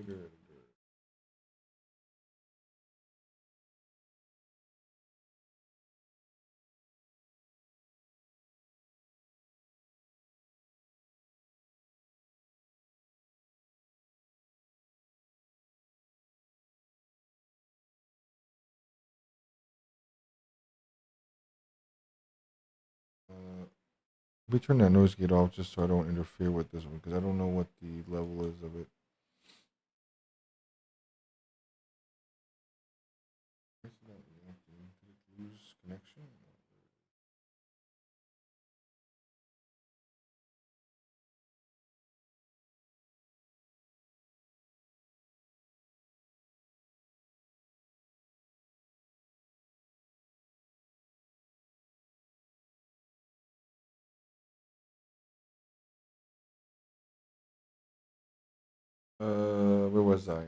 editor. We turn that noise gate off just so I don't interfere with this one because I don't know what the level is of it. Did it lose connection? Where was I?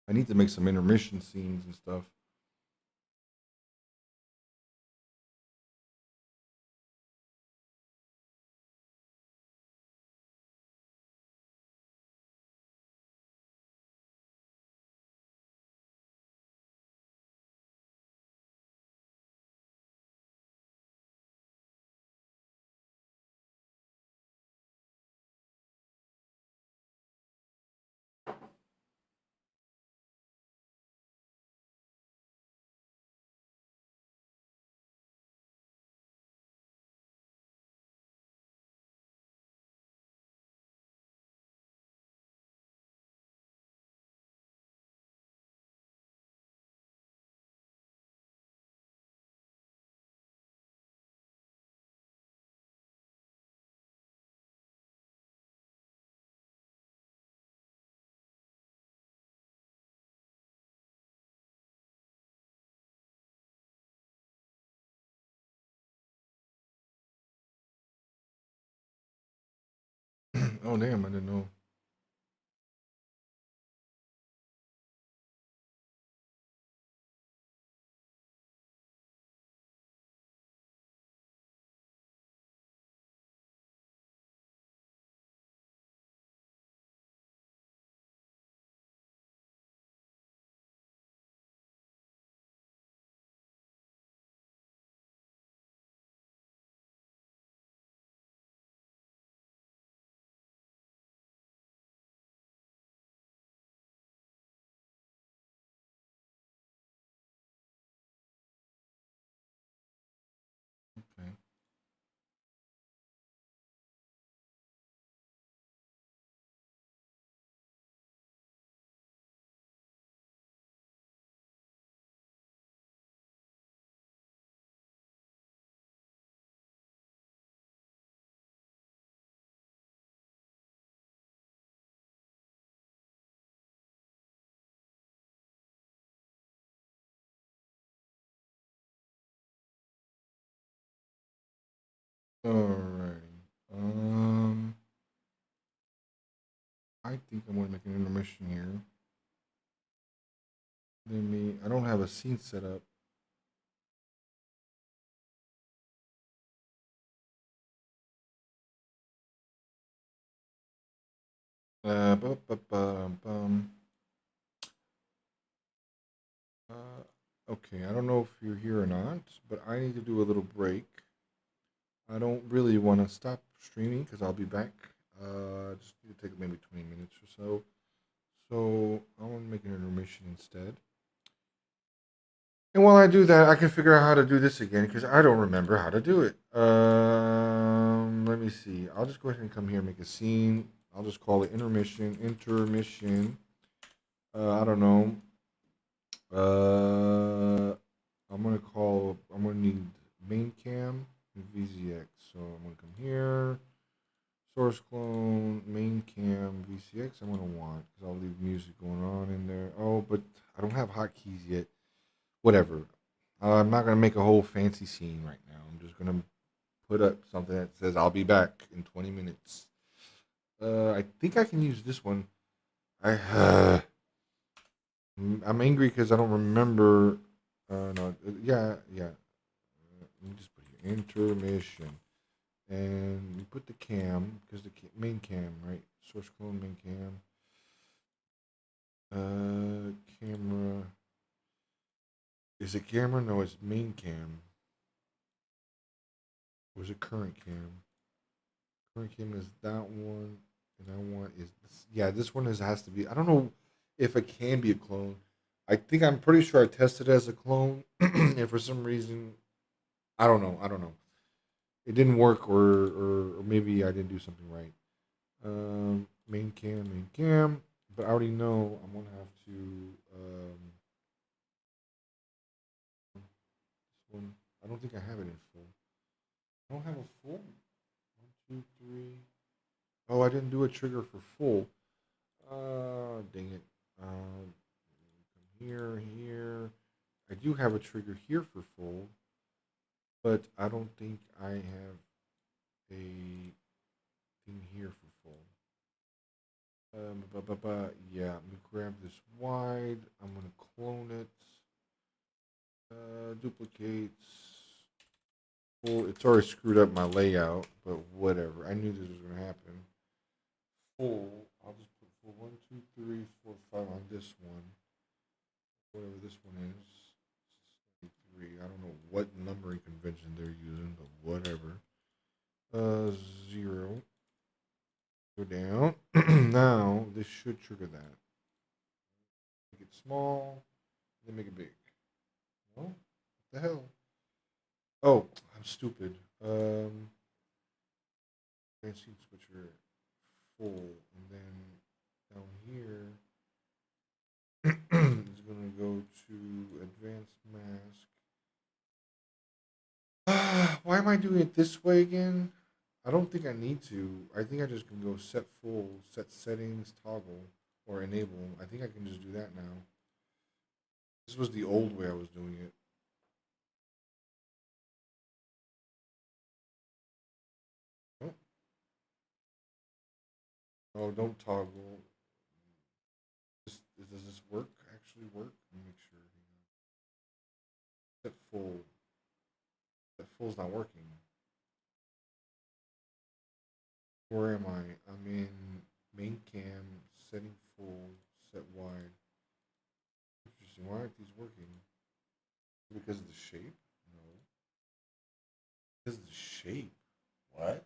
I need to make some intermission scenes and stuff. Oh damn! I didn't know. Okay. Alrighty. I think I'm gonna make an intermission here. Then me, I don't have a scene set up. Bum. Okay, I don't know if you're here or not, but I need to do a little break. I don't really want to stop streaming because I'll be back. Just need to take maybe 20 minutes or so. So I want to make an intermission instead. And while I do that, I can figure out how to do this again because I don't remember how to do it. Let me see. I'll just go ahead and come here and make a scene. I'll just call it intermission. I don't know. I'm gonna need main cam and VZX. So I'm gonna come here, source clone, main cam, VCX. I'm gonna want because I'll leave music going on in there. Oh, but I don't have hotkeys yet. Whatever. I'm not gonna make a whole fancy scene right now. I'm just gonna put up something that says I'll be back in 20 minutes. I think I can use this one. I I'm angry because I don't remember. No, yeah. Let me just put here intermission, and you put the cam because the main cam, right? Source clone main cam. Camera. Is it camera? No, it's main cam. Or is it current cam? Current cam is that one, and that one is this. Yeah, this one has to be. I don't know if it can be a clone. I'm pretty sure I tested it as a clone, and for some reason, I don't know. It didn't work, or maybe I didn't do something right. Main cam. But I already know I'm gonna have to. This one. I don't think I have it in full. I don't have a full. 1, 2, 3. Oh, I didn't do a trigger for full. Dang it. Here. I do have a trigger here for full, but I don't think I have a thing here for full. Yeah, let me grab this wide. I'm gonna clone it. Duplicates. Full. It's already screwed up my layout, but whatever. I knew this was gonna happen. Full. I'll just put full 1, 2, 3, 4, 5 on this one. Whatever this one is. 3. I don't know what numbering convention they're using, but whatever. 0. Go down. Now this should trigger that. Make it small, then make it big. No? What the hell? Oh, I'm stupid. Fancy switcher full, and then down here is gonna go to advanced mask. Why am I doing it this way again? I don't think I need to. I think I just can go set full, set settings, toggle, or enable. I think I can just do that now. This was the old way I was doing it. Oh, oh, don't toggle. Does this work? Actually work? Let me make sure. Set full. Set full's not working. Where am I? I'm in main cam, setting full, set wide. Interesting. Why aren't these working? Because of the shape? No. Because of the shape. What?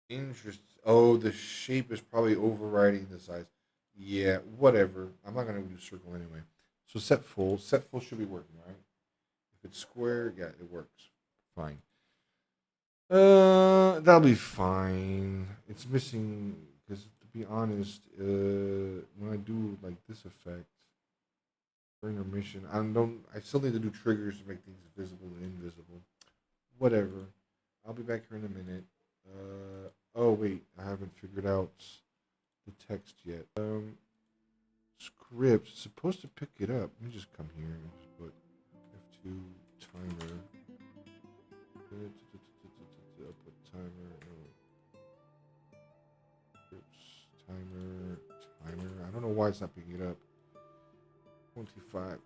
Interesting. Oh, the shape is probably overriding the size. Yeah, whatever. I'm not gonna do circle anyway. So set full. Set full should be working, right? If it's square, yeah, it works. Fine. That'll be fine. It's missing because, to be honest, when I do like this effect for intermission, I still need to do triggers to make things visible and invisible. Whatever. I'll be back here in a minute. Oh wait, I haven't figured out the text yet. Script supposed to pick it up. Let me just come here and just put F2 timer. Put timer. Scripts timer. I don't know why it's not picking it up. 25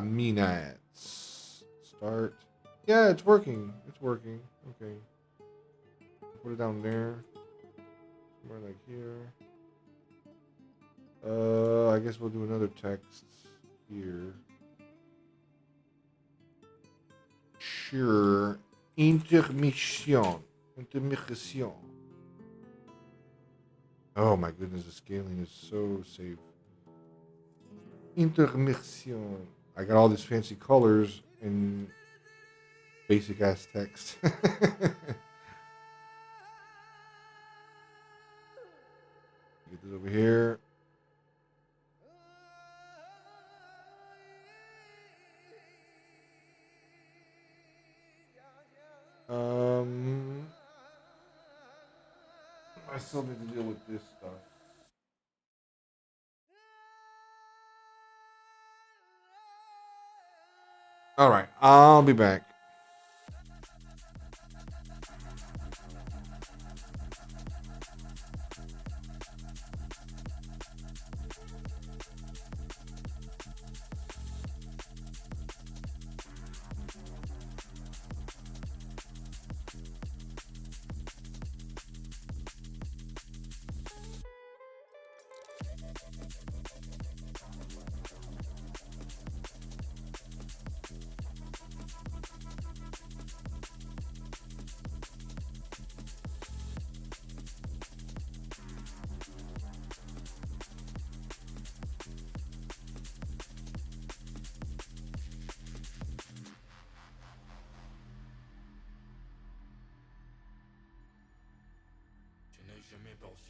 minutes. Start. Yeah, it's working. Okay. Put it down there. Somewhere like here. I guess we'll do another text here. Sure. Intermission. Oh my goodness, the scaling is so safe. Intermission. I got all these fancy colors and basic ass text. Get this over here. I still need to deal with this stuff. All right, I'll be back.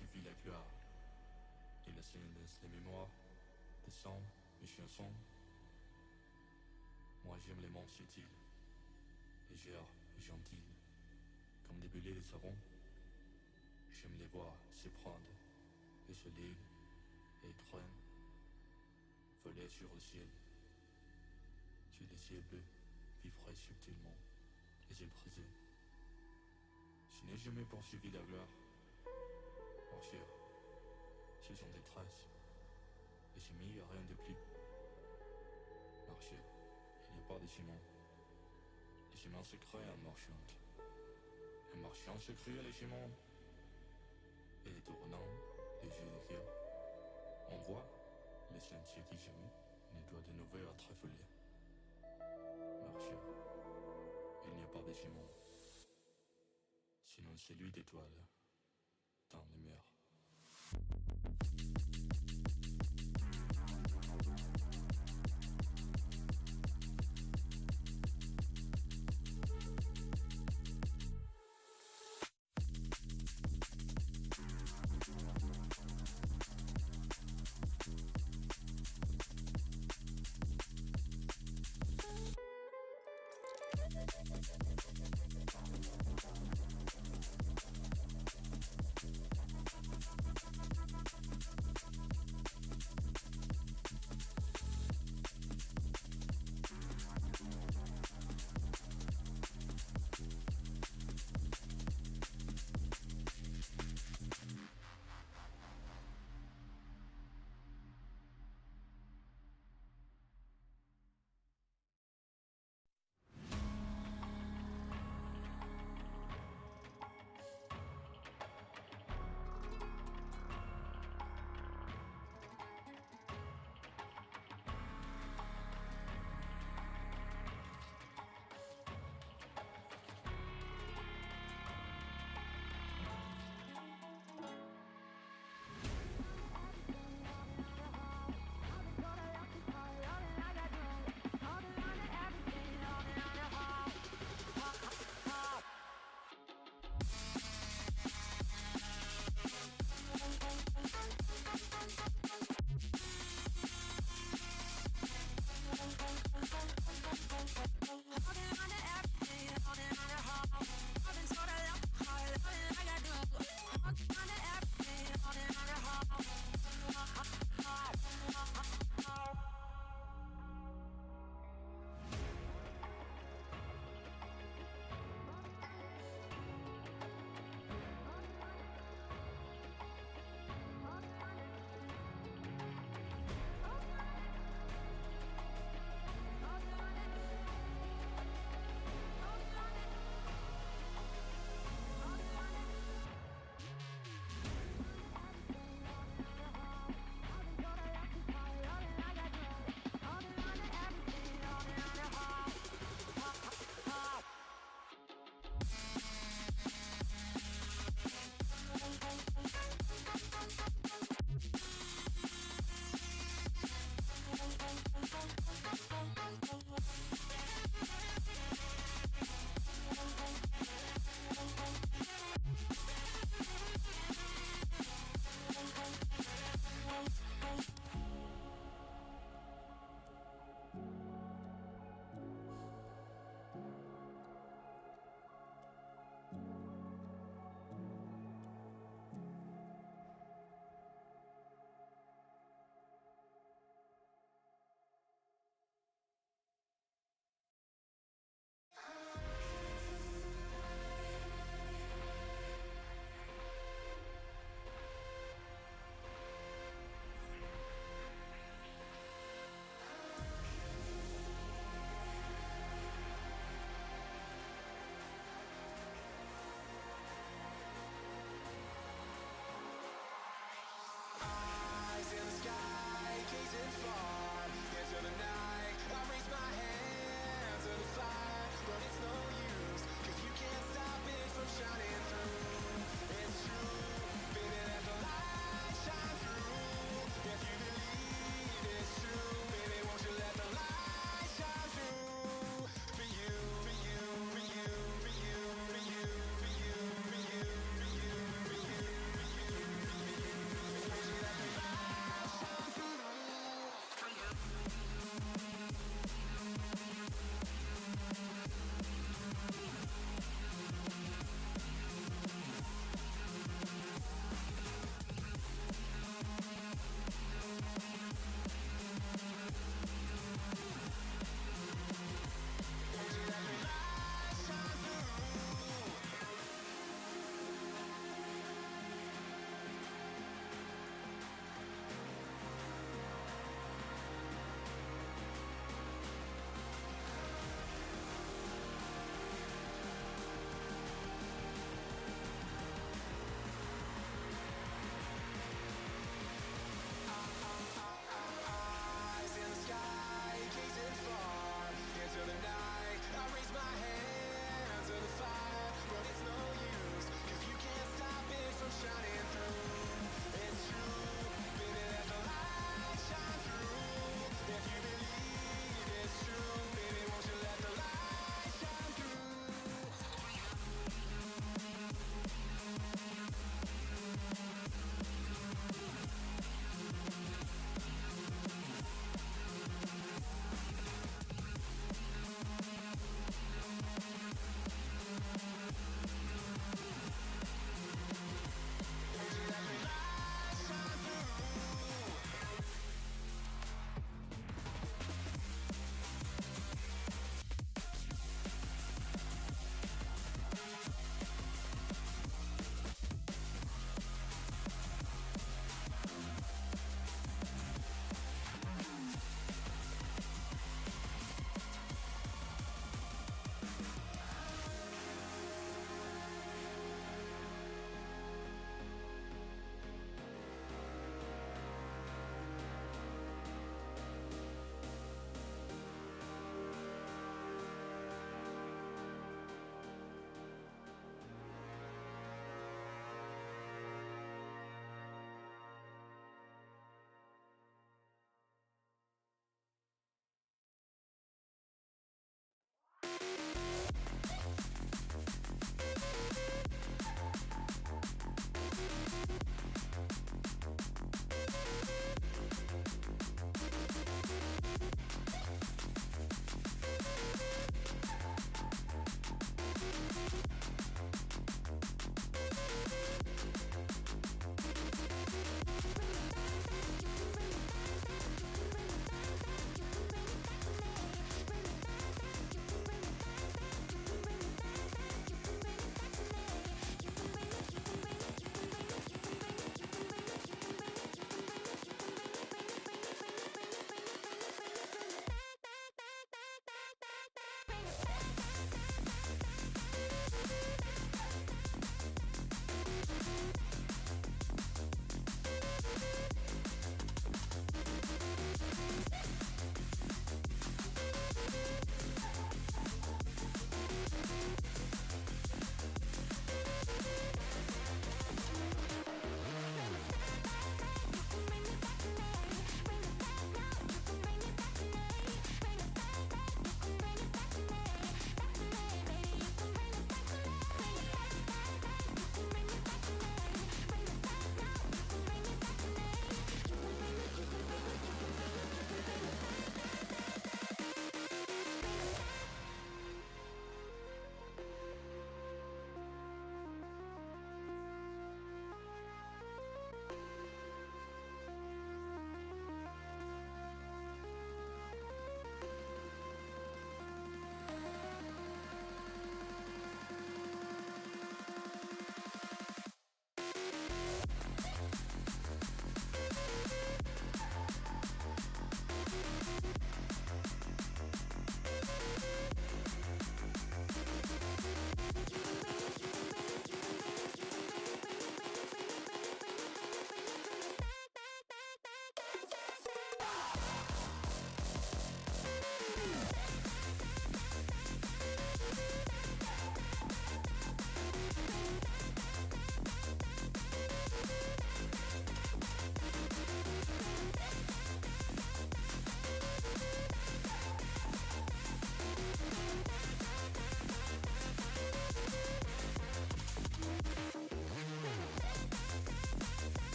suivi la gloire. Et la scène laisse les mémoires, décembre, mes chiens sombres. Moi j'aime les mondes subtils, légères et gentils, comme des bulles des savons. J'aime les voir se prendre et se liguent et traînent, voler sur le ciel. Sur les ciels bleus, vivrai subtilement les ailes brisées. Je n'ai jamais poursuivi la gloire. Marcher, ce sont des traces, et j'ai mis rien de plus. Marcher, il n'y a pas de ciment. Les chemins se créent en marchant. Un marchand se crée les chemins. Et tournant les yeux de cœur, on voit les sentiers qui jamais ne doit de nouveau être affolés. Marcher, il n'y a pas de ciment. Sinon c'est lui d'étoiles dans les mers.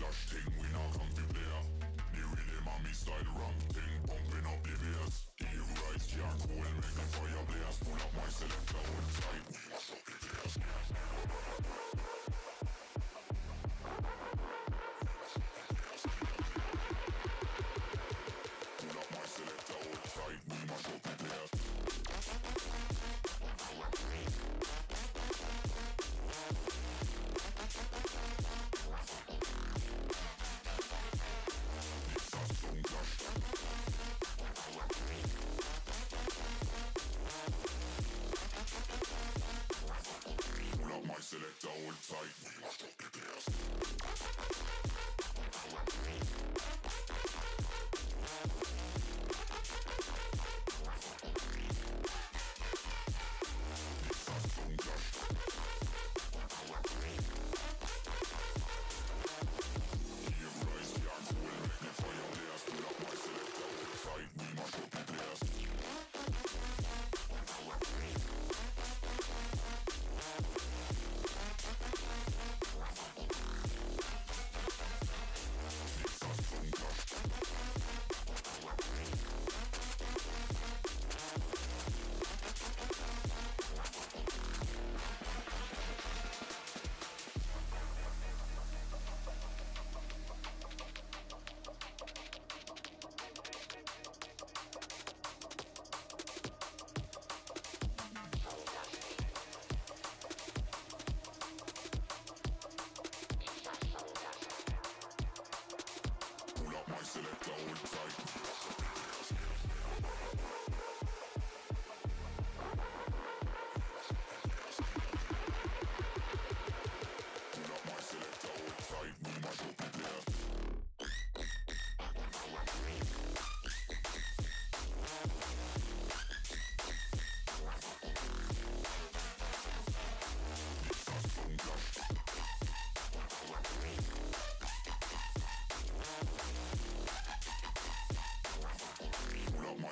clash thing, we not come to play. The rhythm and me style ramp thing, pumping up the bass. Evil rise, charcoal, make the fire blaze. Pull up my selector, hold tight, we mash up the place. Pull up my selector, hold tight, we mash up the place. This a sound clash.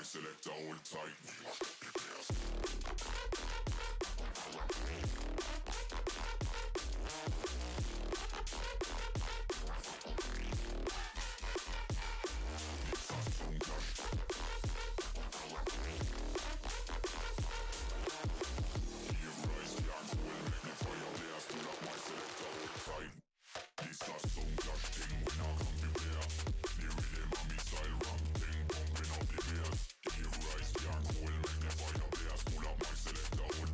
selector hold tight. This a sound clash thing when I come prepare. The rhythm and me style ram thing pumping up the bass. The rise can't cool, make the fire blaze. Pull up my selector, hold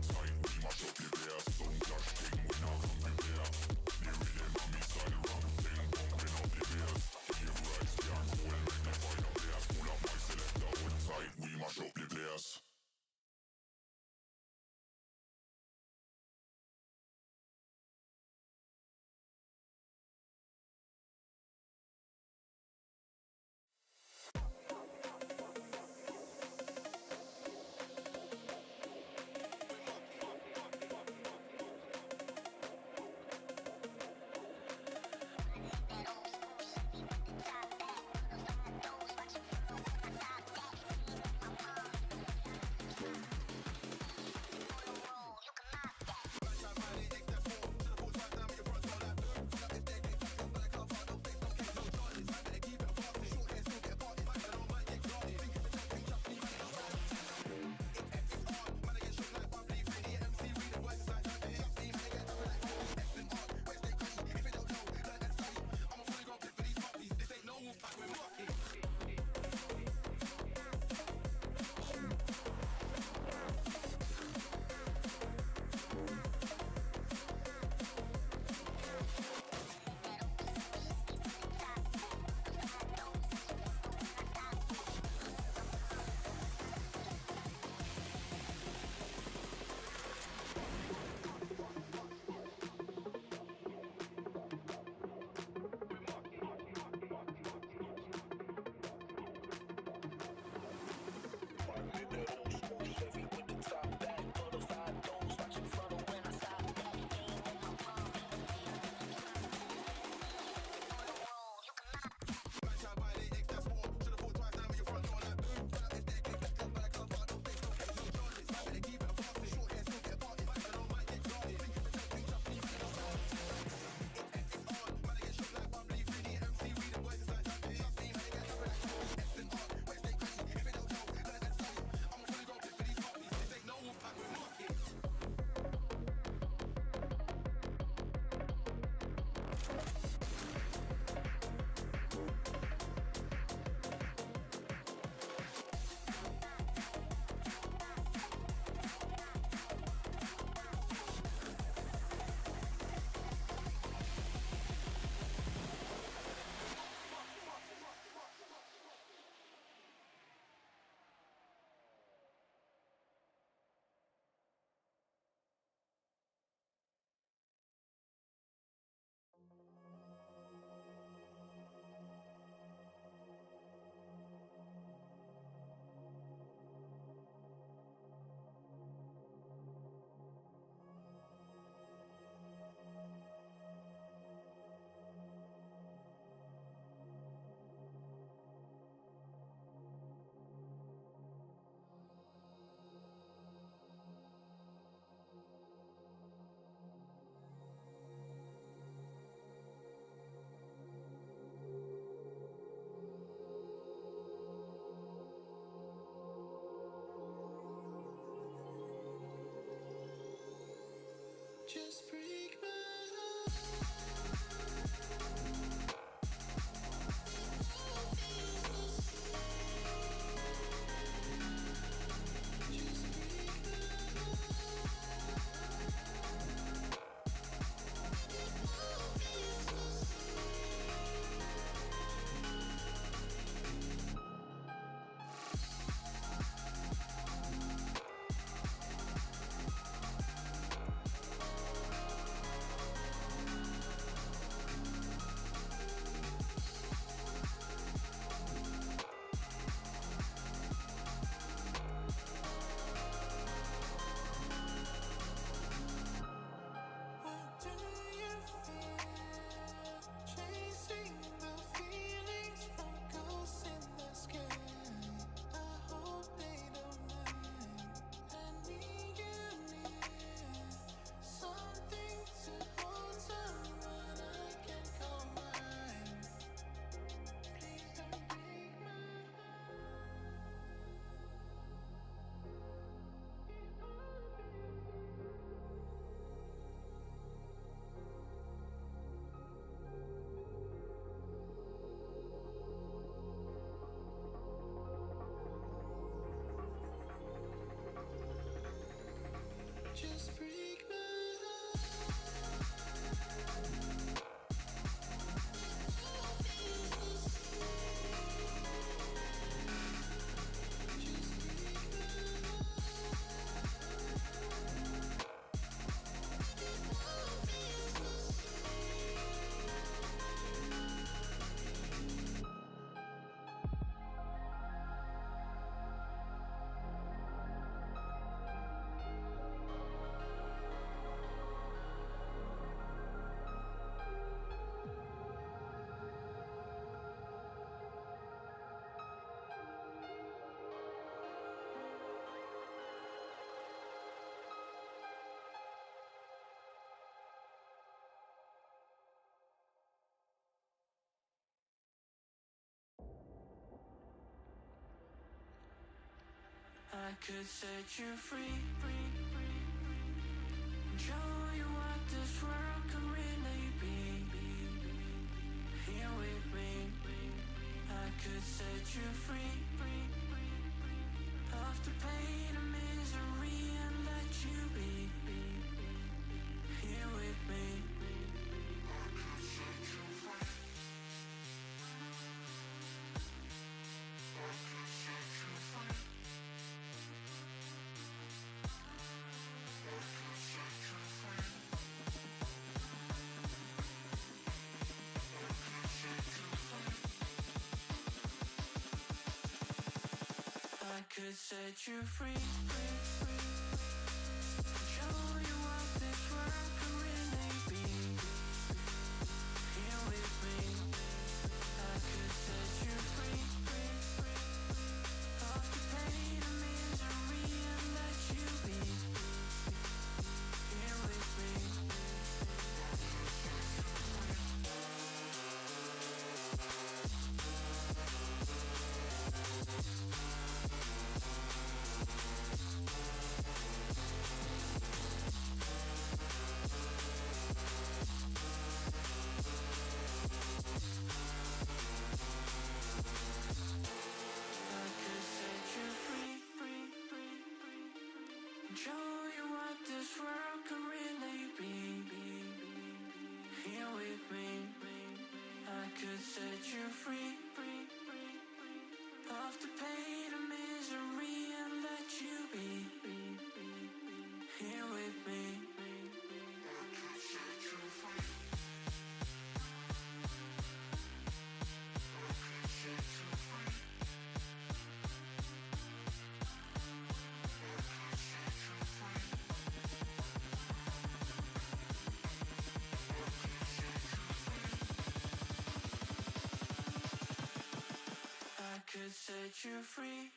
I could set you free, show you what this world can really be. Here with me, I could set you free of the pain and misery and let you be. Here with me, I could set you free. I could set you free. I could set you free, show you what this world can really be. Here with me, I could set you free of the pain and misery and let you be. Here with me. Show you what this world can really be. Here with me, I could set you free of the pain and misery and let you be. Here with me, I could set you free. I could set you free. I could set you free,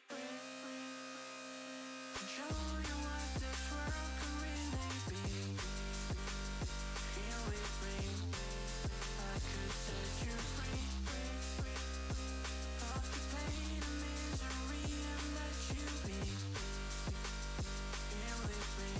show you what this world can really be. Here with me, I could set you free of the pain and misery and let you be. Here with me,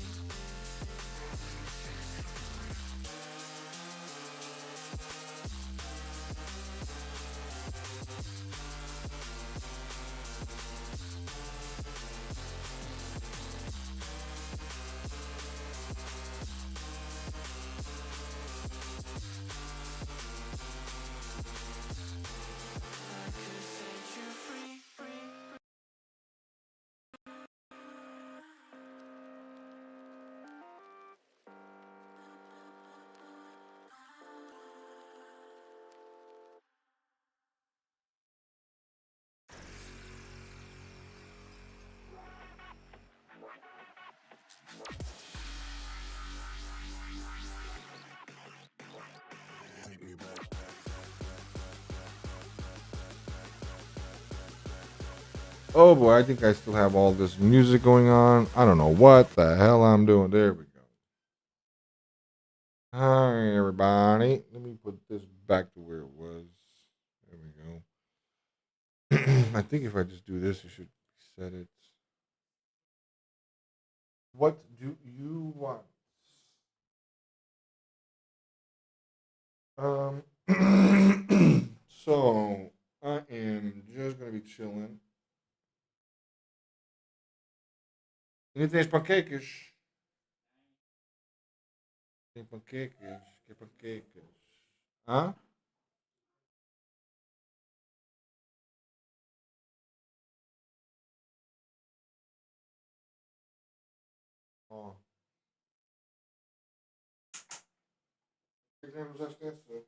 I could set you free. I could set you free. Oh boy, I think I still have all this music going on. I don't know what the hell I'm doing. There we go. Hi, everybody. Let me put this back to where it was. There we go. I think if I just do this, it should set it. What do you want? So I am just gonna be chilling. Anything pancakes? Tem panquecas? Que panquecas? Hã? Ó. Pegamos esta essa.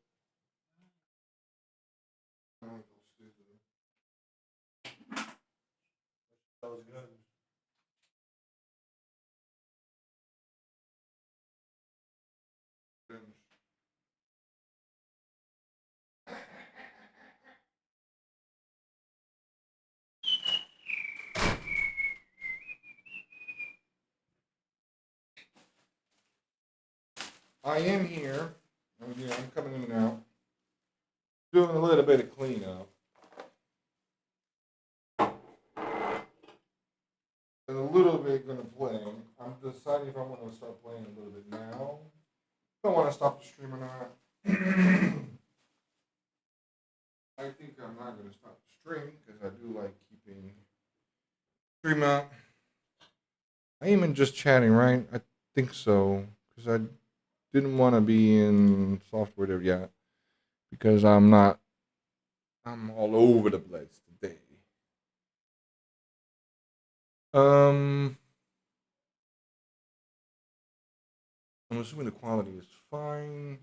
Ai, que estúpido. Elas grandes. Grandes. I am here. I'm coming in and out. Doing a little bit of cleanup. in a little bit gonna play. I'm deciding if I want to start playing a little bit now. I don't want to stop the stream or not. I think I'm not gonna stop the stream because I do like keeping stream up. I ain't even just chatting, right? I think so because I didn't want to be in software there yet because I'm not. I'm all over the place today. I'm assuming the quality is fine.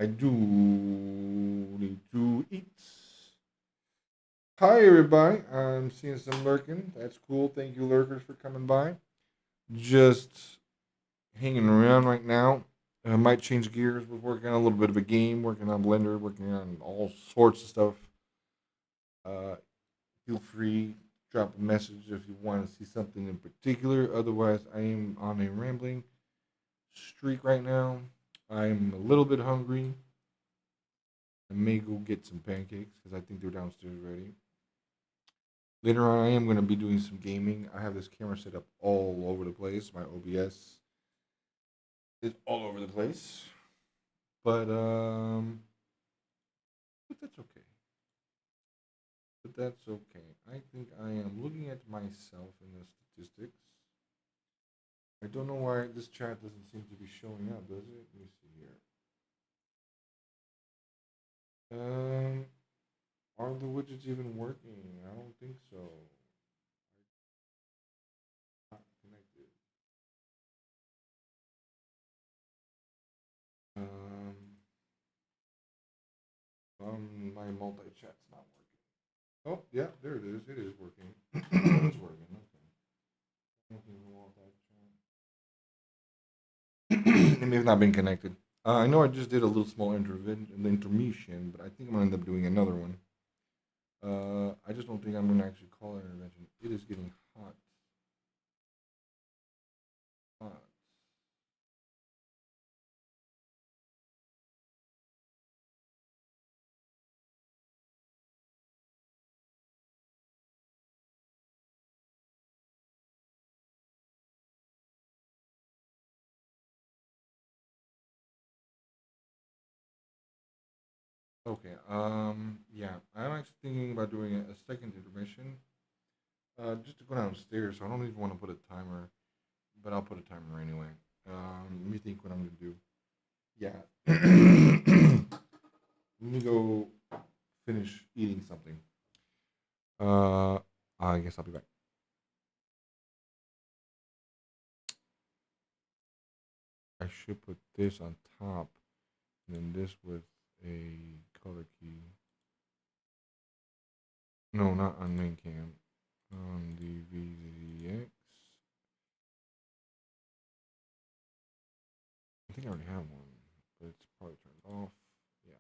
I do need to eat. Hi, everybody. I'm seeing some lurking. That's cool. Thank you, lurkers, for coming by. Just hanging around right now. I might change gears. We're working on a little bit of a game, working on Blender, working on all sorts of stuff. Feel free, drop a message if you want to see something in particular. Otherwise, I am on a rambling streak right now. I'm a little bit hungry. I may go get some pancakes because I think they're downstairs already. Later on, I am going to be doing some gaming. I have this camera set up all over the place. My OBS is all over the place. But that's okay. But that's okay. I think I am looking at myself in the statistics. I don't know why this chat doesn't seem to be showing up, does it? Let me see here. Are the widgets even working? I don't think so. Not connected. My multi-chat's not working. Oh, yeah, there it is. It is working. It's working. Okay. It may have not been connected. I know I just did a little small intermission, but I think I'm gonna end up doing another one. I just don't think I'm gonna actually call it an intervention. It is getting hot. Hot. Okay. Yeah, I'm actually thinking about doing a second intermission. Just to go downstairs. So I don't even want to put a timer, but I'll put a timer anyway. Let me think what I'm gonna do. Yeah. Let me go finish eating something. I guess I'll be back. I should put this on top, and then this with a color key. No, not on main cam. On the VZX. I think I already have one, but it's probably turned off. Yeah.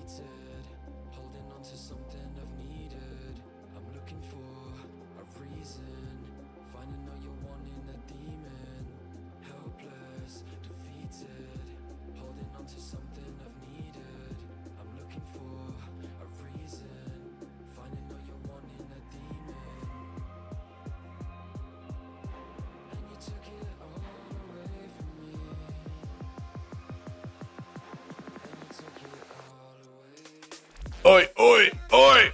defeated, holding on to something I've needed. I'm looking for a reason, finding all you're wanting a demon. Helpless, defeated, holding on to something I've needed. I'm looking for a reason, finding all you're wanting a demon. And you took it all away from me. And you took it all away. Oi, oi, oi!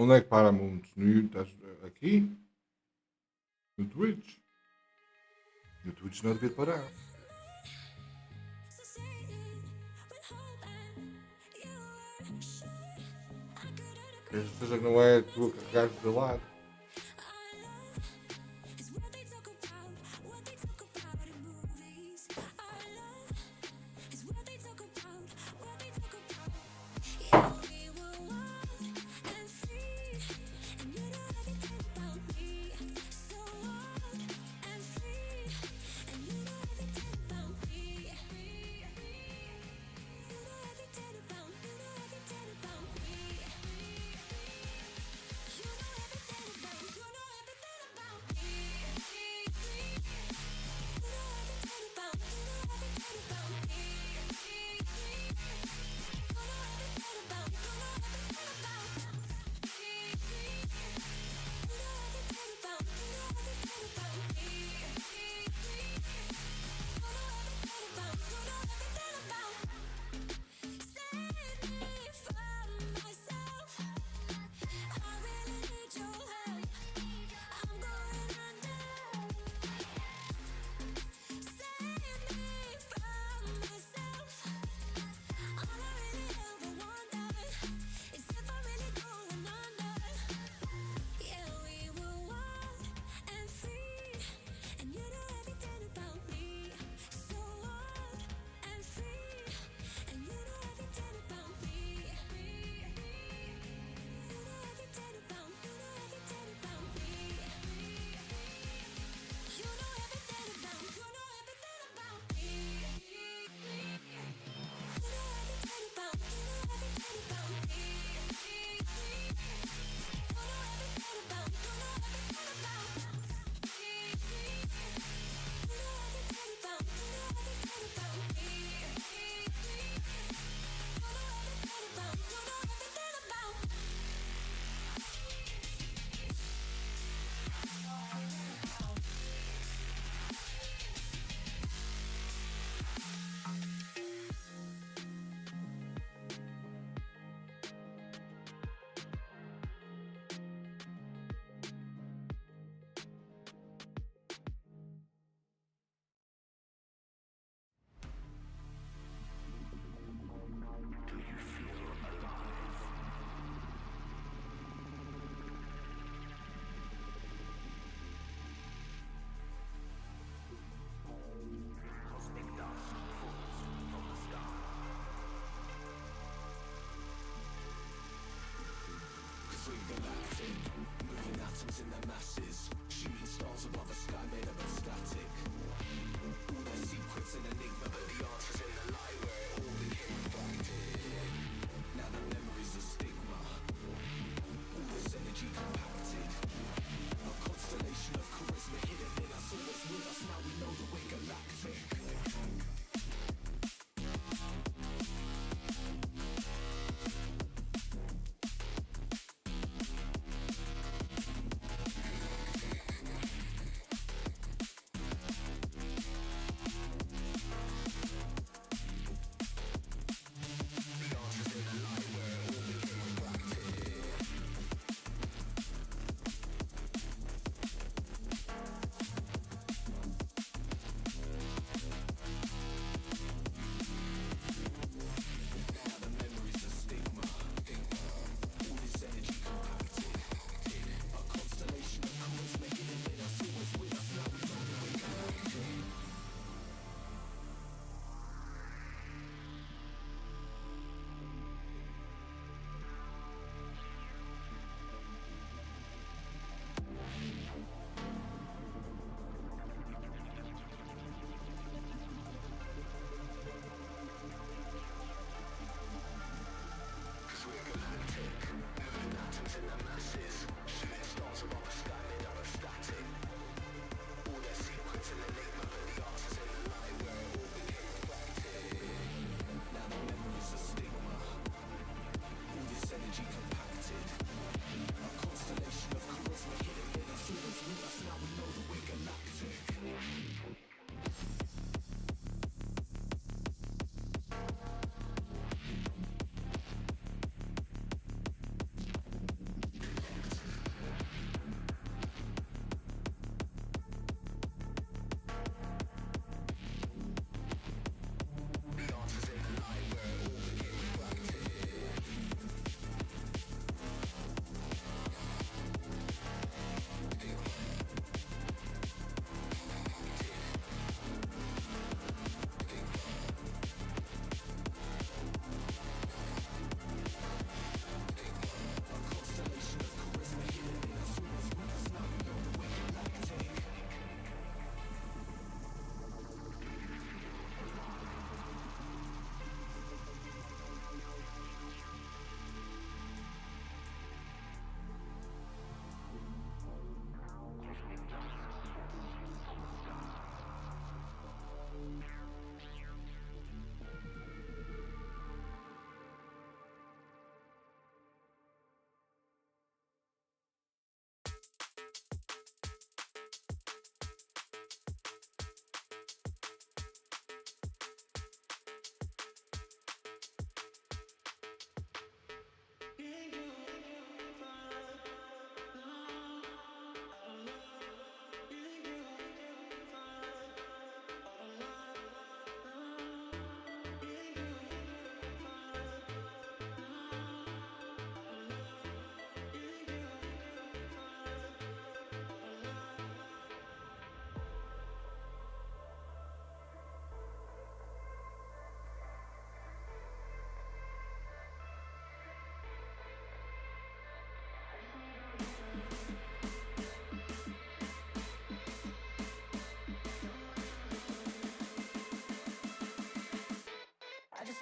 Onde é que para mundo? Estás aqui? No Twitch? No Twitch não devia parar. Tens certeza que não é tu a carregares de lado?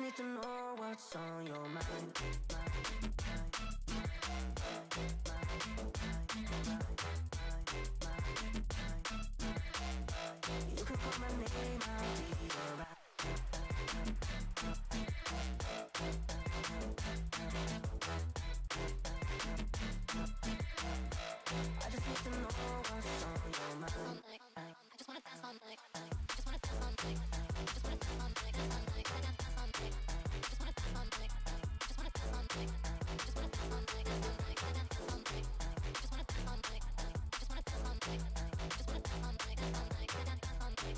need to know what's on your mind. You can call my name, I'll be alright. I just need to know what's on your mind. I just wanna dance all night. Just wanna dance all night. Just wanna dance all night. Dance all night. Dance all night. Just wanna dance all night. Just wanna dance all night. Just wanna dance all night. Dance all night. Dance all night. Just wanna dance all night. Just wanna dance all night. Just wanna dance all night. Dance all night. Dance all night.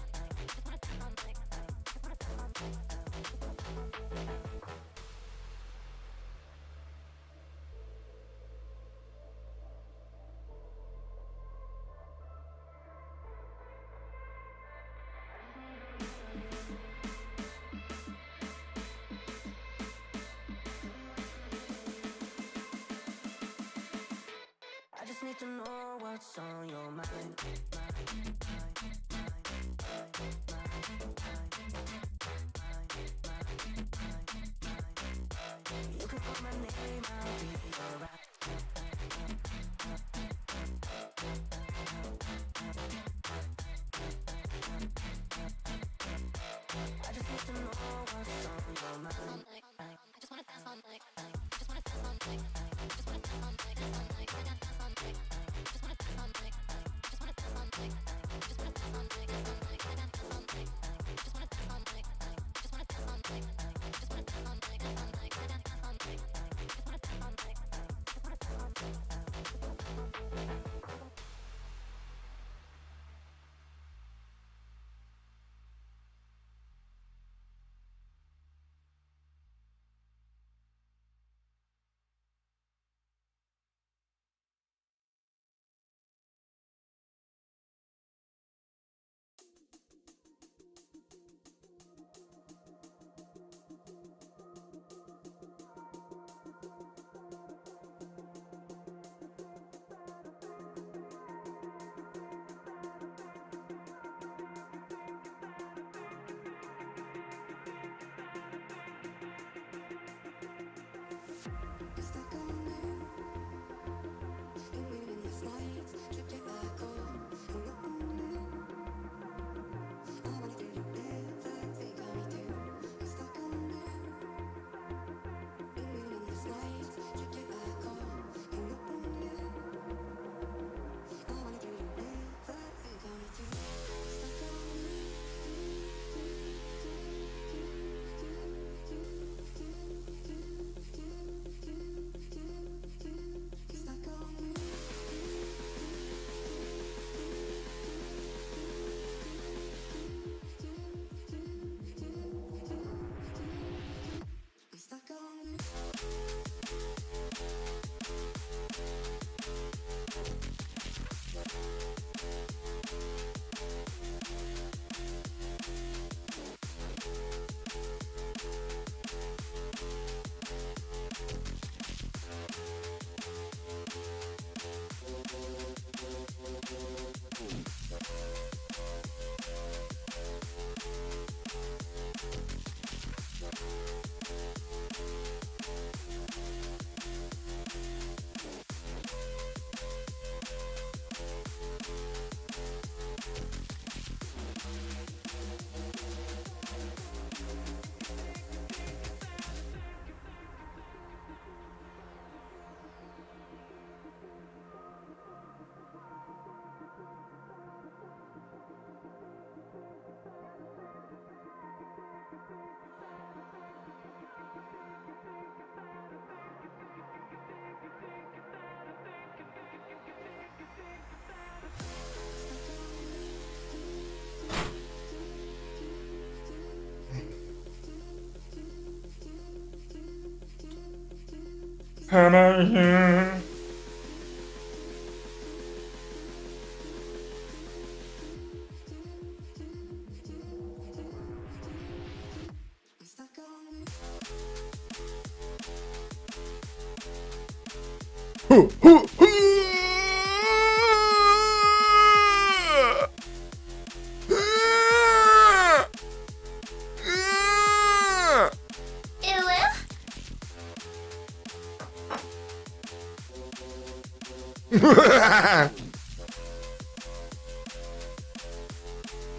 Just wanna dance all night. Just wanna dance all night. I just need to know what's on your mind. You can call my name, I'll be alright. I just need to know what's on your mind. I just wanna dance all night. Just wanna dance all night. Just wanna dance all night. Dance all night. Dance all night. Just wanna dance all night. Just wanna dance all night. Just wanna dance all night. Dance all night. Dance all night. Just wanna dance all night. Just wanna dance all night. Just wanna dance all night. Dance all night. Dance all night. Just wanna dance all night. Just wanna dance all night. Come out here. Alright,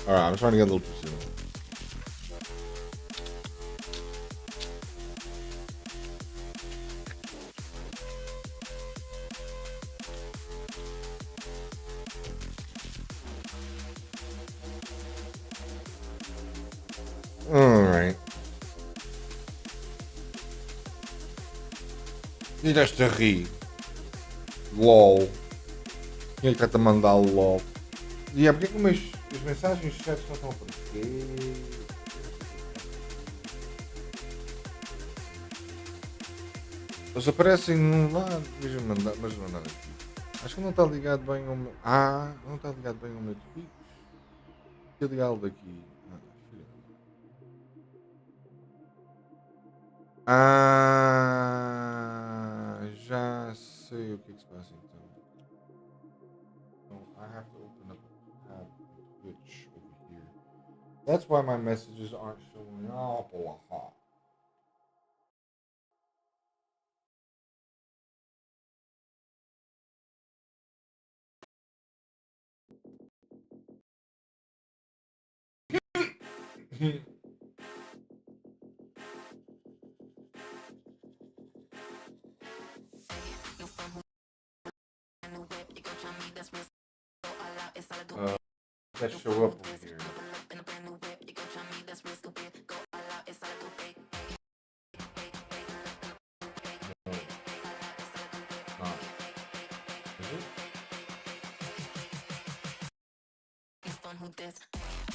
I'm trying to get a little too soon. Alright. Niet als te gie. LOL. Ele está a mandar LOL. E é porque que as mensagens no chat não estão a aparecer? Eles aparecem lá, deixa-me mandar, mas mandar aqui. Acho que não está ligado bem ao meu. Ah, não está ligado bem ao meu Twitch. Deixa eu ligá-lo daqui. Filha da mãe. Já sei o que se passa então. I have to open up a tab in Twitch over here. That's why my messages aren't showing up. That show up over here. No, not. Is it?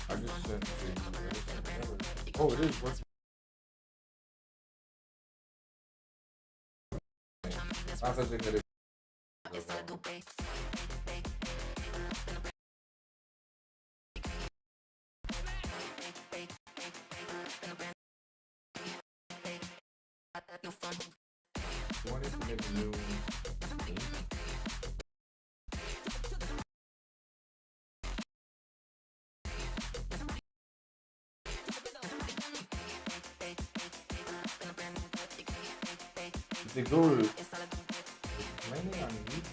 I just sent it to you. Oh, it is working. I thought they did it. You wanted to make a new thing? If they go to, it's mainly on YouTube.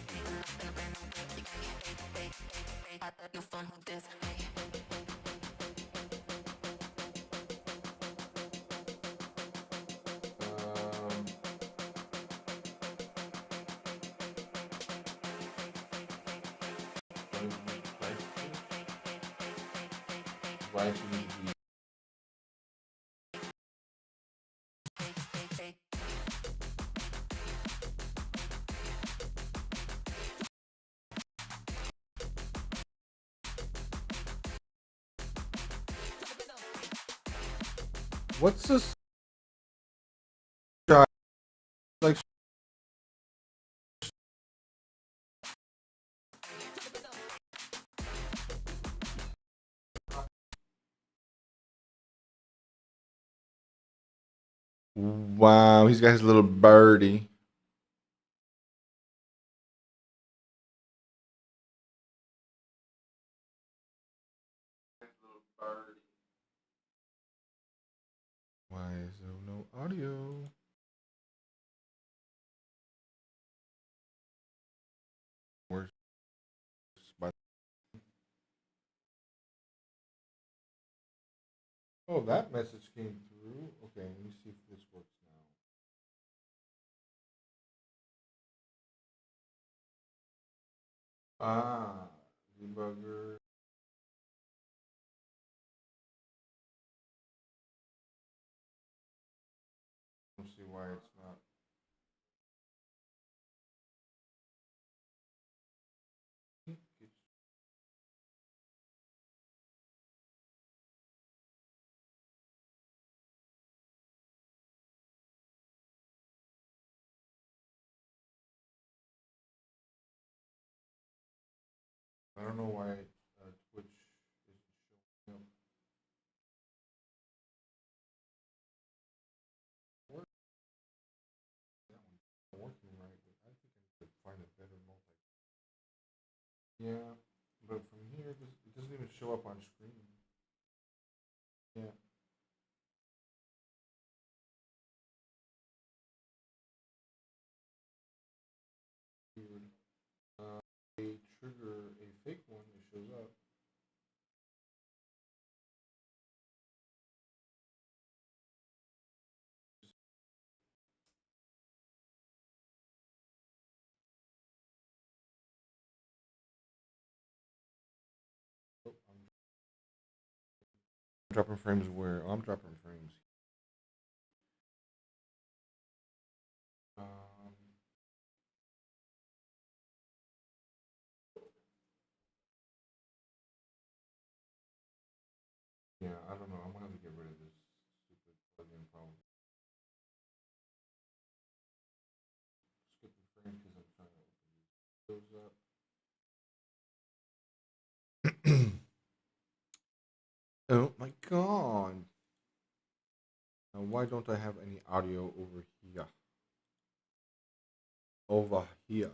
Why should we be? What's this? Like, wow, he's got his little birdie. Why is there no audio? Where's Oh, that message came through. Okay, let me see if this works now. Debugger. Let's see why it's not. I don't know why Twitch isn't showing up. That one's not working right, but I think I could find a better multi. Yeah, but from here, it doesn't even show up on screen. Yeah. Weird. Dropping frames where? Oh, I'm dropping frames. Yeah, I don't know. I'm gonna have to get rid of this stupid plugin problem. Skip the frame because I'm trying to open those up. Oh my god. Now, why don't I have any audio over here? Over here.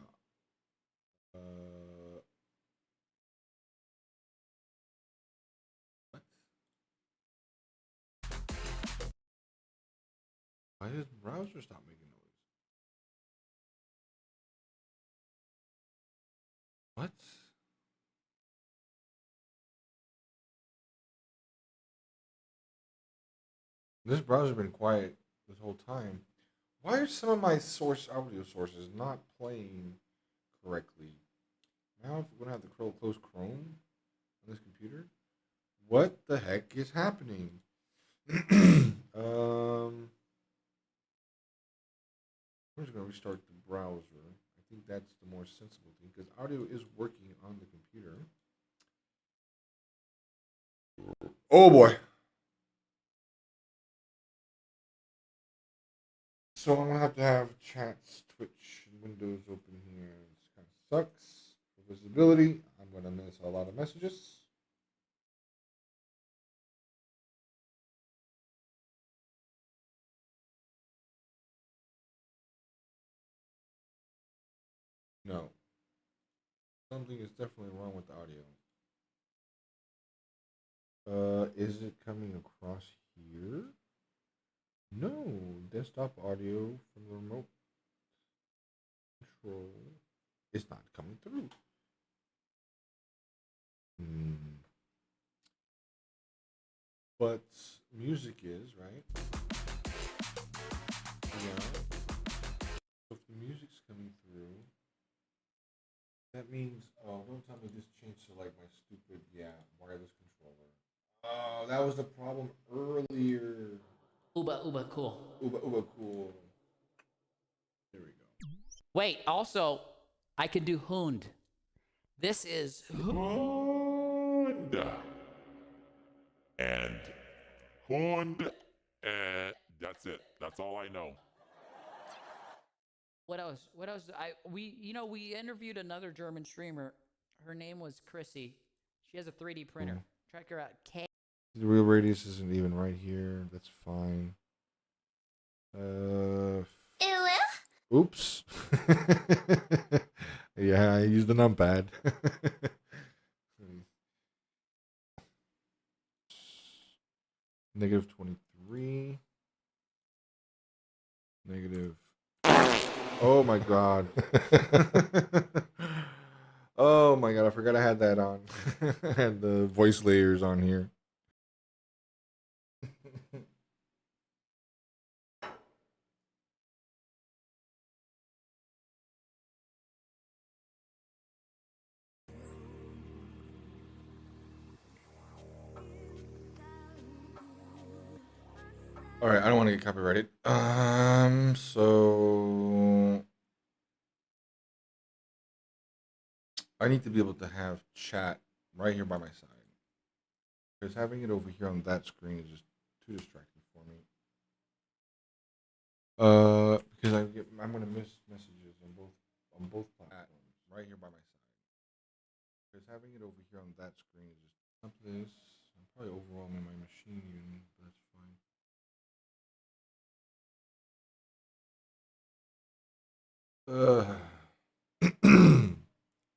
What? Why does the browser stop making noise? What? This browser's been quiet this whole time. Why are some of my audio sources not playing correctly? Now I'm gonna have to close Chrome on this computer. What the heck is happening? I'm just gonna restart the browser. I think that's the more sensible thing because audio is working on the computer. Oh boy. So I'm gonna have to have chats, Twitch, and Windows open here. This kind of sucks for visibility. I'm gonna miss a lot of messages. No. Something is definitely wrong with the audio. Is it coming across here? No. Desktop audio from the remote control is not coming through. But music is, right? Yeah. So if the music's coming through, that means, oh, don't tell me this changed to like my stupid, wireless controller. Oh, that was the problem earlier. Uba cool. Uba cool. There we go. Wait, also, I can do Hund. This is Hund. And Hund. And that's it. That's all I know. What else? We interviewed another German streamer. Her name was Chrissy. She has a 3D printer. Check her out. The real radius isn't even right here. That's fine. Oops. Yeah, I used the numpad. Negative 23. Negative. Oh my god. Oh my god, I forgot I had that on. I had the voice layers on here. All right, I don't want to get copyrighted. So I need to be able to have chat right here by my side. Because having it over here on that screen is just too distracting for me. Because I'm gonna miss messages on both platforms right here by my side. Because having it over here on that screen is just up this. I'm probably overwhelming my machine even, but that's fine. I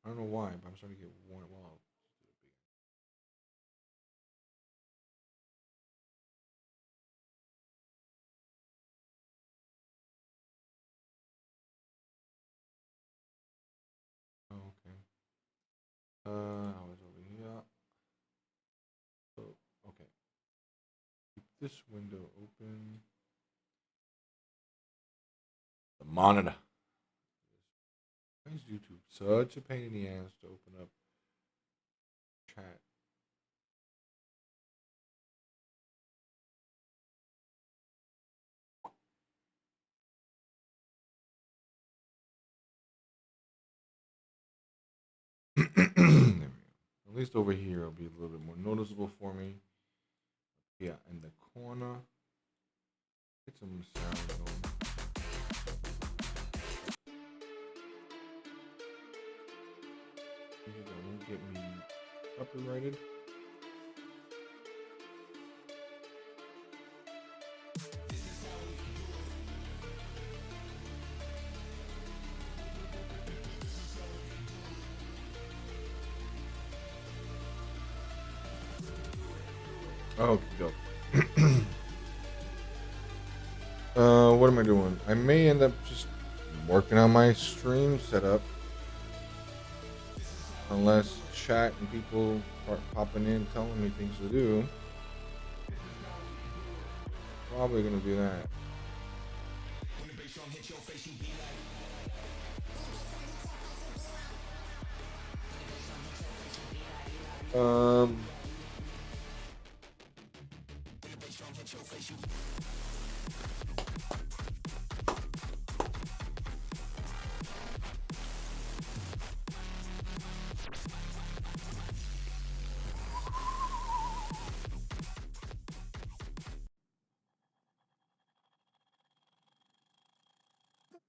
don't know why, but I'm starting to get worn out. Oh, okay. I was over here. So, okay. Keep this window open. The monitor. Why is YouTube such a pain in the ass to open up chat? At least over here, it'll be a little bit more noticeable for me. Yeah, in the corner. Get some sound going. That won't get me copyrighted. Oh, dope. What am I doing? I may end up just working on my stream setup, unless chat and people start popping in telling me things to do. Probably gonna do that. Um.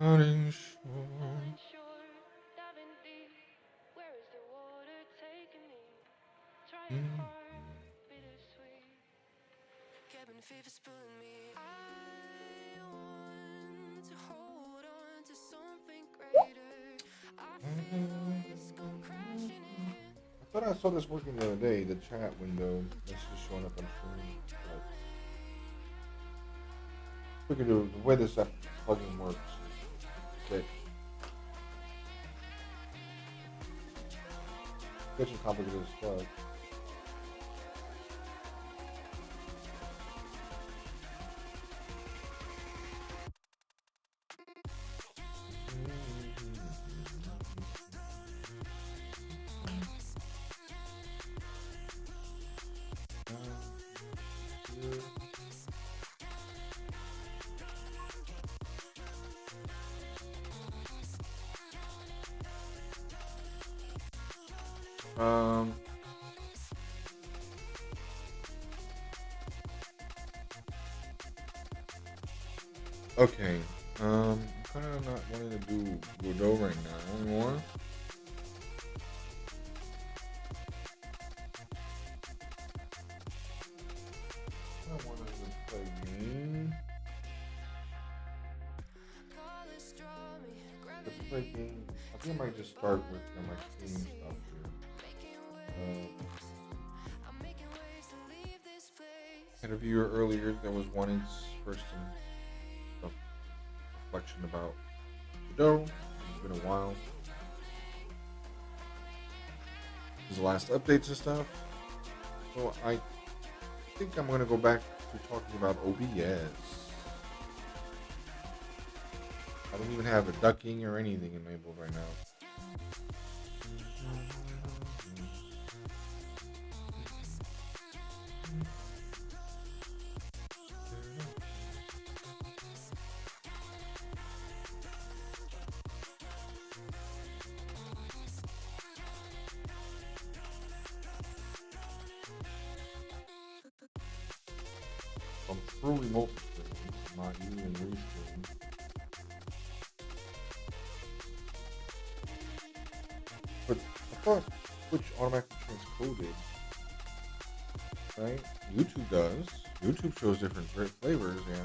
Falling short, diving deep. Where is the water taking me? Trying hard, bittersweet. Cabin fever's pulling me. I want to hold on to something greater. I feel this come crashing in. I thought I saw this working the other day. The chat window that's just showing up on screen. We can do the way this plugin works. Is it's complicated as fuck. Okay. I'm kind of not wanting to do Godot right now anymore. I want to play game. Let's play game. I think I might just start with my game stuff here. Had a viewer earlier that was wanting first some reflection about Godot. It's been a while. These last updates and stuff. So I think I'm going to go back to talking about OBS. I don't even have a ducking or anything enabled right now. I'm truly multi-streaming, not using restream. But I thought Twitch automatically transcoded, right? YouTube does. YouTube shows different flavors, yeah.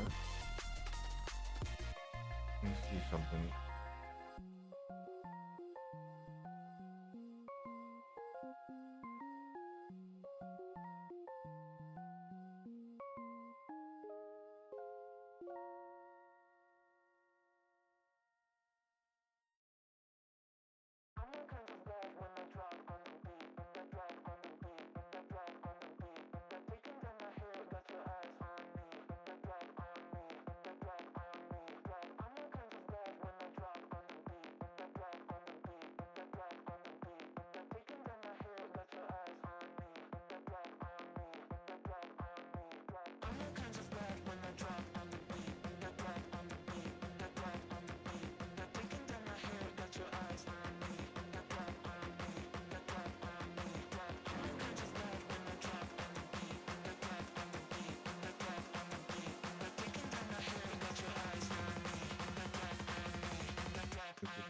Let me see something.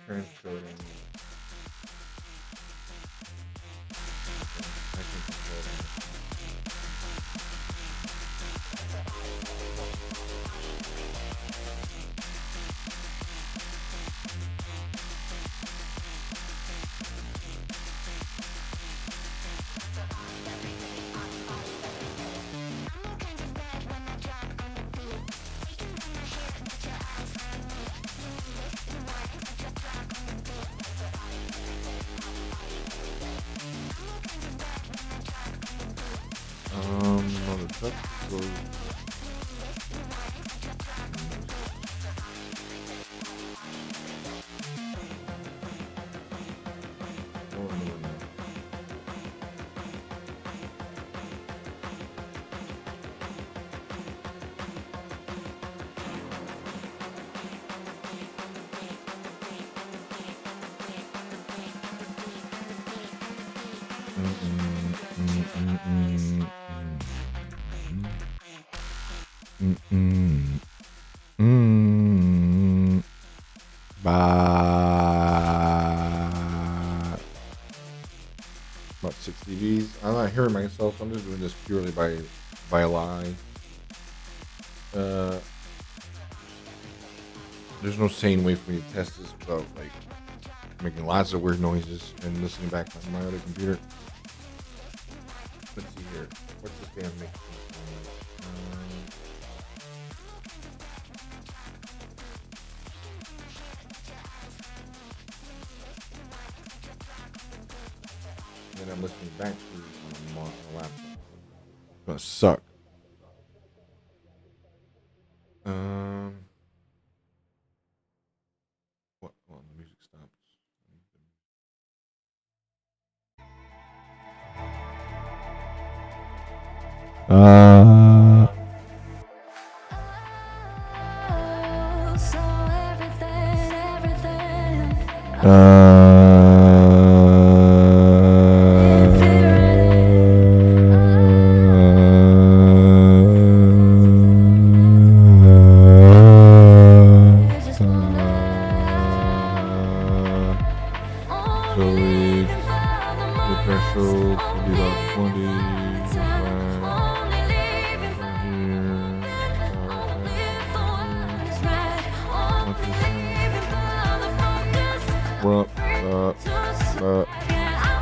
transcoding. I can control that. On the truck goes. Oh, no. About 6 dBs. I'm not hearing myself, so I'm just doing this purely by a lie. There's no sane way for me to test this without like making lots of weird noises and listening back on my other computer. Let's see here. What's this damn mix? And then I'm listening back to on a laptop. It's gonna suck. What? Well, the music stops. threshold will be about 20. Well,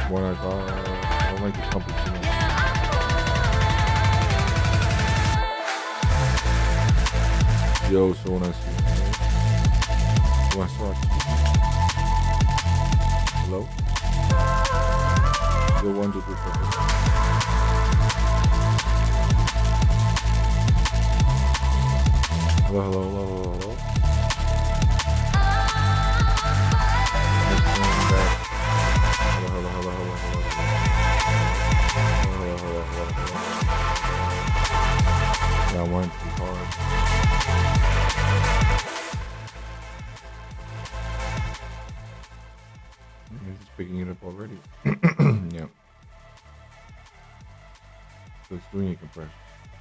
what I thought, I don't like the company too much. Yo, so when I see when I start, hello? Yo, 1, 2, 3, 4, 5. Hello, hello, hello, hello, hello. Hello, hello, hello, hello, hello, hello, hello, hello, hello. Yeah, I went too hard. It's picking it up already. Yeah. So it's doing a compression.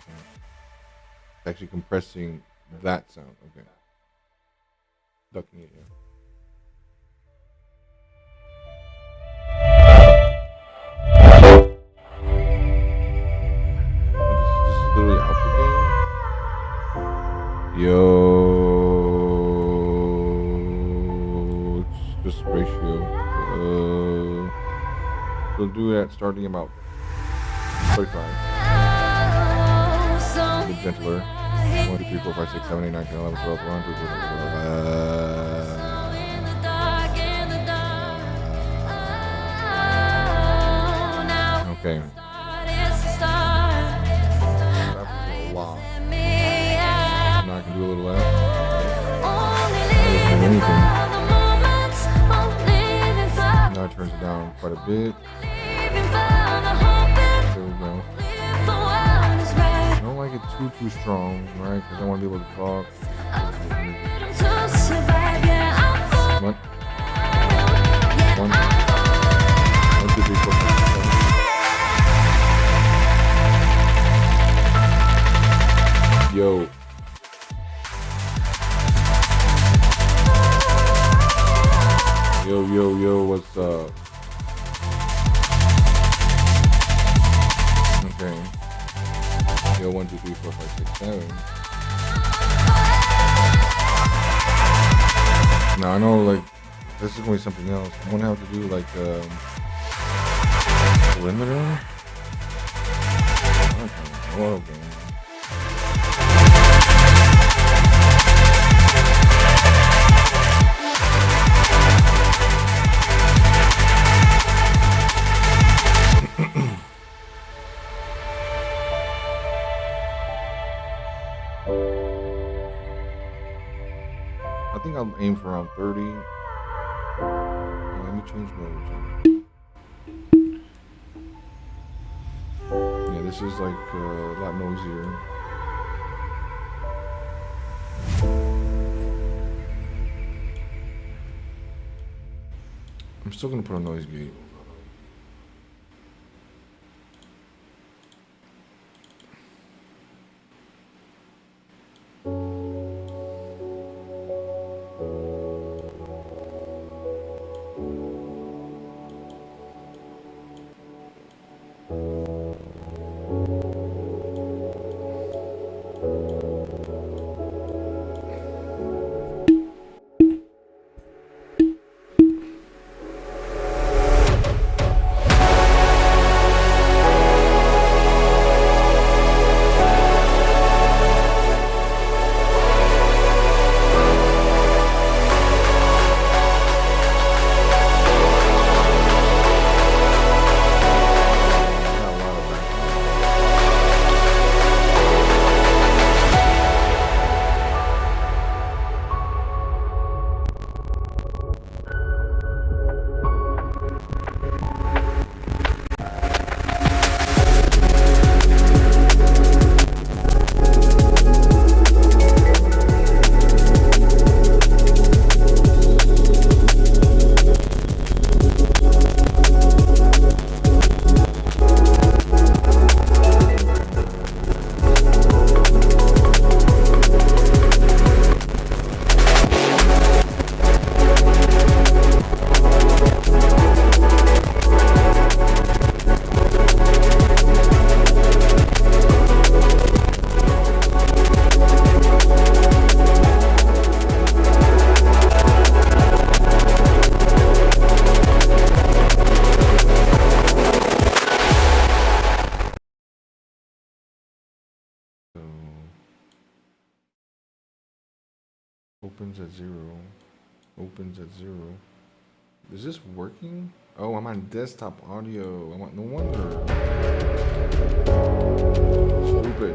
Yeah. It's actually compressing that sound. Okay. Ducking it, yeah. This is literally output gain. Yo, it's just ratio. We'll do that starting about 45. A bit gentler. 1, 2, 3, 4, 5, 6, 7, 8, 9, 10, 11, 12, 1, 2, 3, 4, 5. Okay. That was a lot. Now I can do a little less. I don't do anything. Now it turns it down quite a bit. There we go. I don't like it too strong, right? Because I want to be able to talk. What? 1, 2, 3, 4, 5, 7. Yo. Yo, what's up? Okay. Yo, 1, 2, 3, 4, 5, 6, 7. Now I know, like, this is gonna be something else. I'm gonna have to do like limiter. Oh, man. I think I'll aim for around 30. Let me change modes. Yeah, this is like a lot noisier. I'm still gonna put a noise gate. Opens at 0. Opens at 0. Is this working? Oh, I'm on desktop audio. No wonder. Stupid.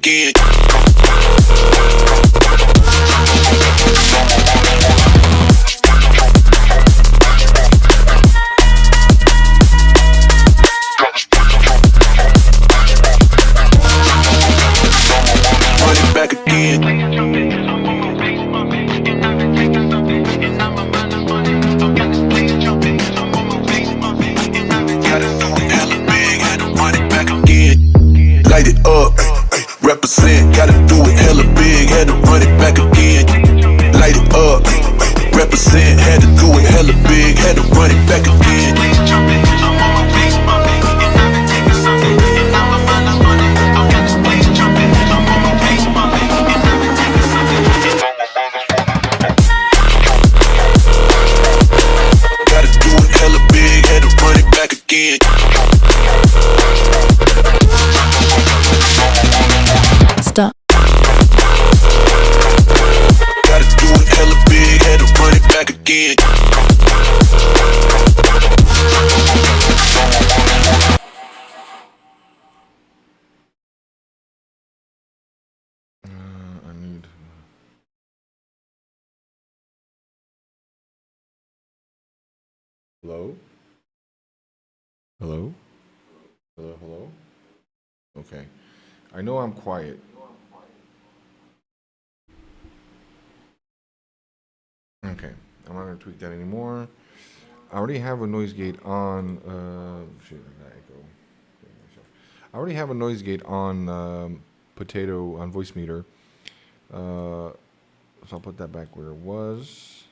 again. Run it back again. Gotta do it hella big, had to run it back again. Light it up, represent, gotta do it hella big, had to run it back again. Light it up, represent, had to do it hella big, had to run it back again. Gotta do it hella big, had to run it back again. Stop. Gotta do it hella big, had to run it back again. I need. Hello? Hello? Hello, hello? Okay. I know I'm quiet. Okay. I'm not gonna tweak that anymore. I already have a noise gate on shit, I gotta echo. I already have a noise gate on potato on voice meter. So I'll put that back where it was.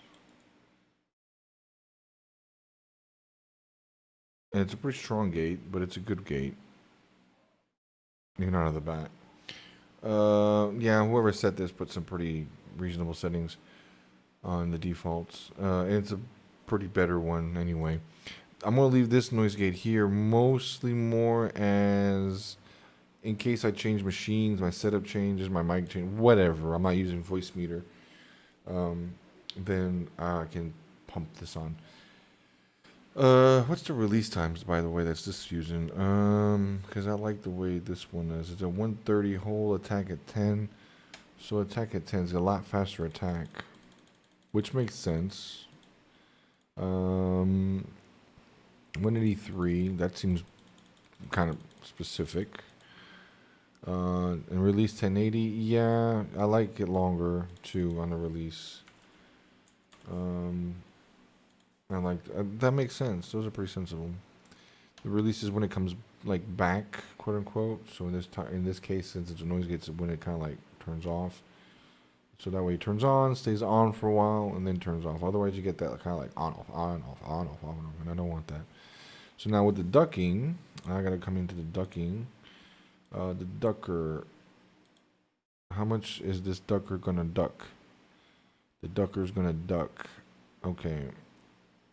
And it's a pretty strong gate, but it's a good gate. Even out of the bat. Yeah, whoever set this put some pretty reasonable settings on the defaults. And it's a pretty better one anyway. I'm going to leave this noise gate here mostly more as in case I change machines, my setup changes, my mic change, whatever. I'm not using voice meter. Then I can pump this on. What's the release times, by the way, that's this using? Because I like the way this one is. It's a 130 hole, attack at 10. So attack at 10 is a lot faster attack, which makes sense. 183, that seems kind of specific. And release 1080, yeah, I like it longer too on the release. I like that makes sense. Those are pretty sensible. The release is when it comes like back, quote unquote. So in this case, since it's a noise gate, it's when it kind of like turns off. So that way it turns on, stays on for a while, and then turns off. Otherwise, you get that kind of like on off, on off, on off, on off, and I don't want that. So now with the ducking, I gotta come into the ducking. The ducker. How much is this ducker gonna duck? The ducker's gonna duck. Okay.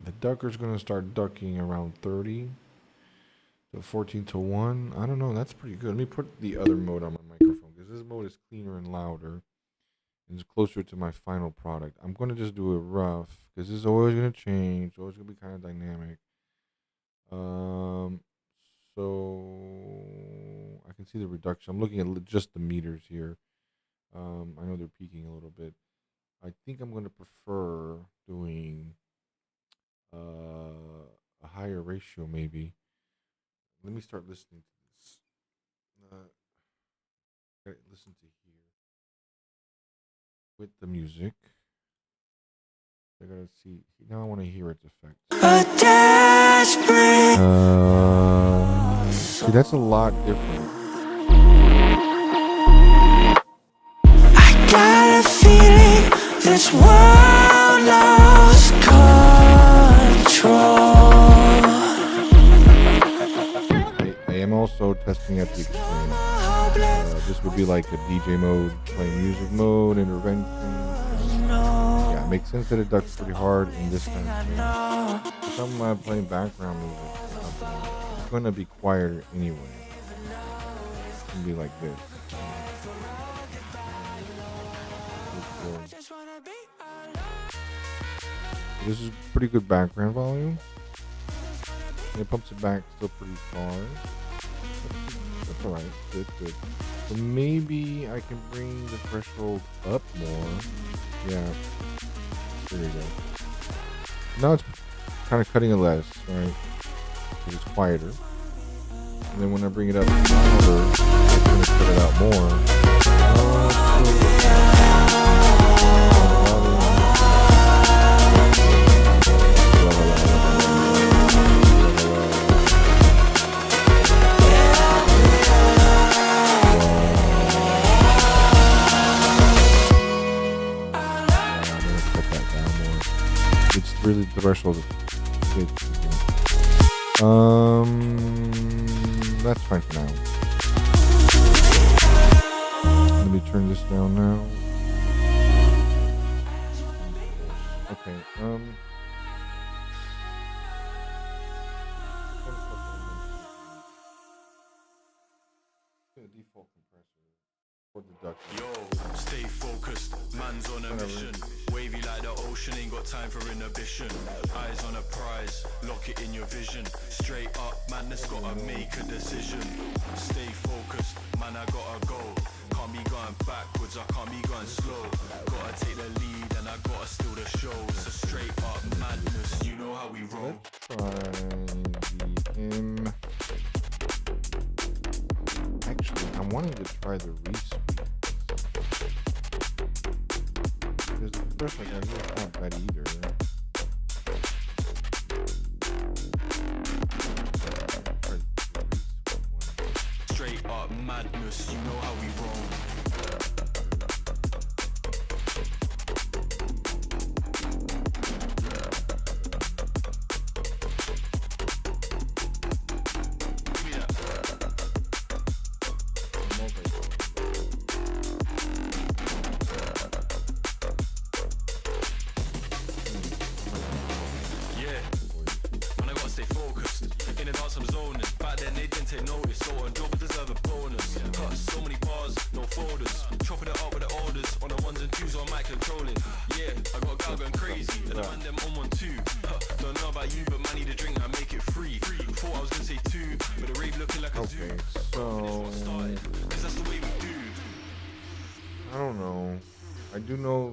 The ducker's going to start ducking around 30 to 14 to 1. I don't know. That's pretty good. Let me put the other mode on my microphone because this mode is cleaner and louder and it's closer to my final product. I'm going to just do it rough because this is always going to change. It's always going to be kind of dynamic. So I can see the reduction. I'm looking at just the meters here. I know they're peaking a little bit. I think I'm going to prefer doing a higher ratio maybe. Let me start listening to this. Listen to here with the music. I gotta see. Now I want to hear its effects. See, that's a lot different. I got a feeling this world lost control. I am also testing at the extreme. This would be like a DJ mode, playing music mode, intervention. Yeah, it makes sense that it ducks pretty hard in this kind of thing. If I'm playing background music, it's going to be quieter anyway. It's going to be like this. This is pretty good background volume. And it pumps it back still pretty far. That's alright. Good, good. So maybe I can bring the threshold up more. Yeah. There we go. Now it's kind of cutting it less, right? Because it's quieter. And then when I bring it up louder, it's going to cut it out more. Really, the threshold is that's fine for now. Let me turn this down now. Okay, default compressor for the duct. Yo, stay focused, man's on a mission. Wavy like the ocean, ain't got time for inhibition. Eyes on a prize, lock it in your vision. Straight up, man, that's gotta make a decision. Stay focused, man, I gotta go. Can't be going backwards, I can't be going slow. Gotta take the lead and I gotta steal the show. So straight up madness, you know how we roll. Let's try the M. Actually, I'm wanting to try the respeed. Because the first one I got here is not bad either. Straight up madness, you know how we roll.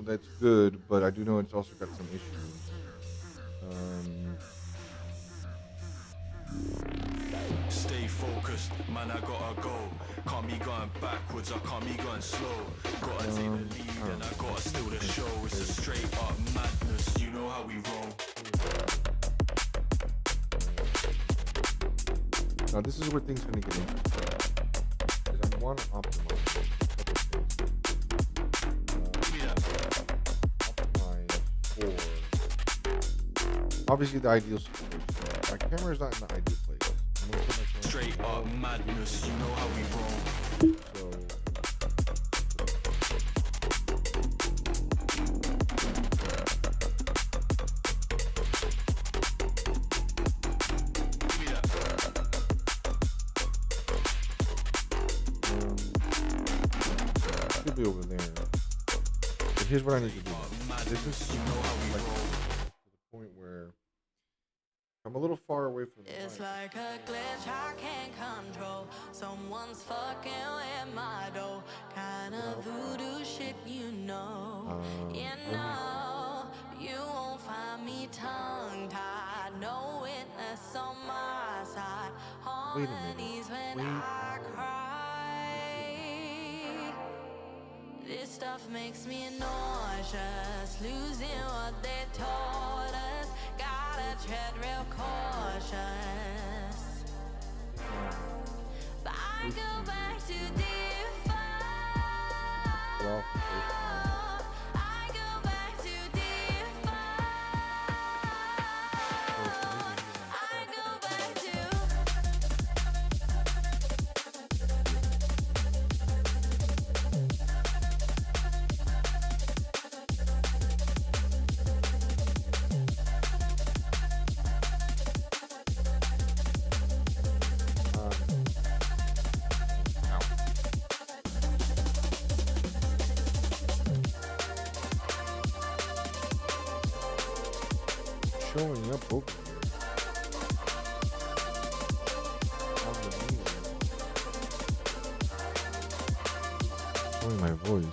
That's good, but I do know it's also got some issues. Stay focused, man, I gotta go. Can't be going backwards, I can't be going slow. Gotta take the lead and I gotta steal the show. It's a straight up madness, you know how we roll. Now this is where things are gonna get interesting. Because I want to optimize. Obviously the ideal situation. My camera is not in the ideal place. Straight up madness, you know how we roll. So should be over there. But here's what I need to do. This is like to the point where I'm a little far away from the It's mic. like a glitch I can't control. Someone's fucking with my dough. Kind of voodoo shit, you know. You won't find me tongue-tied. No witness on my side. Wait a On my minute. knees when Wait. I cry. This stuff makes me nauseous. Losing what they taught us. Gotta tread real cautious. But I go back to default. I go back to default. I go back to. Showing up over here. On the mirror. showing my voice.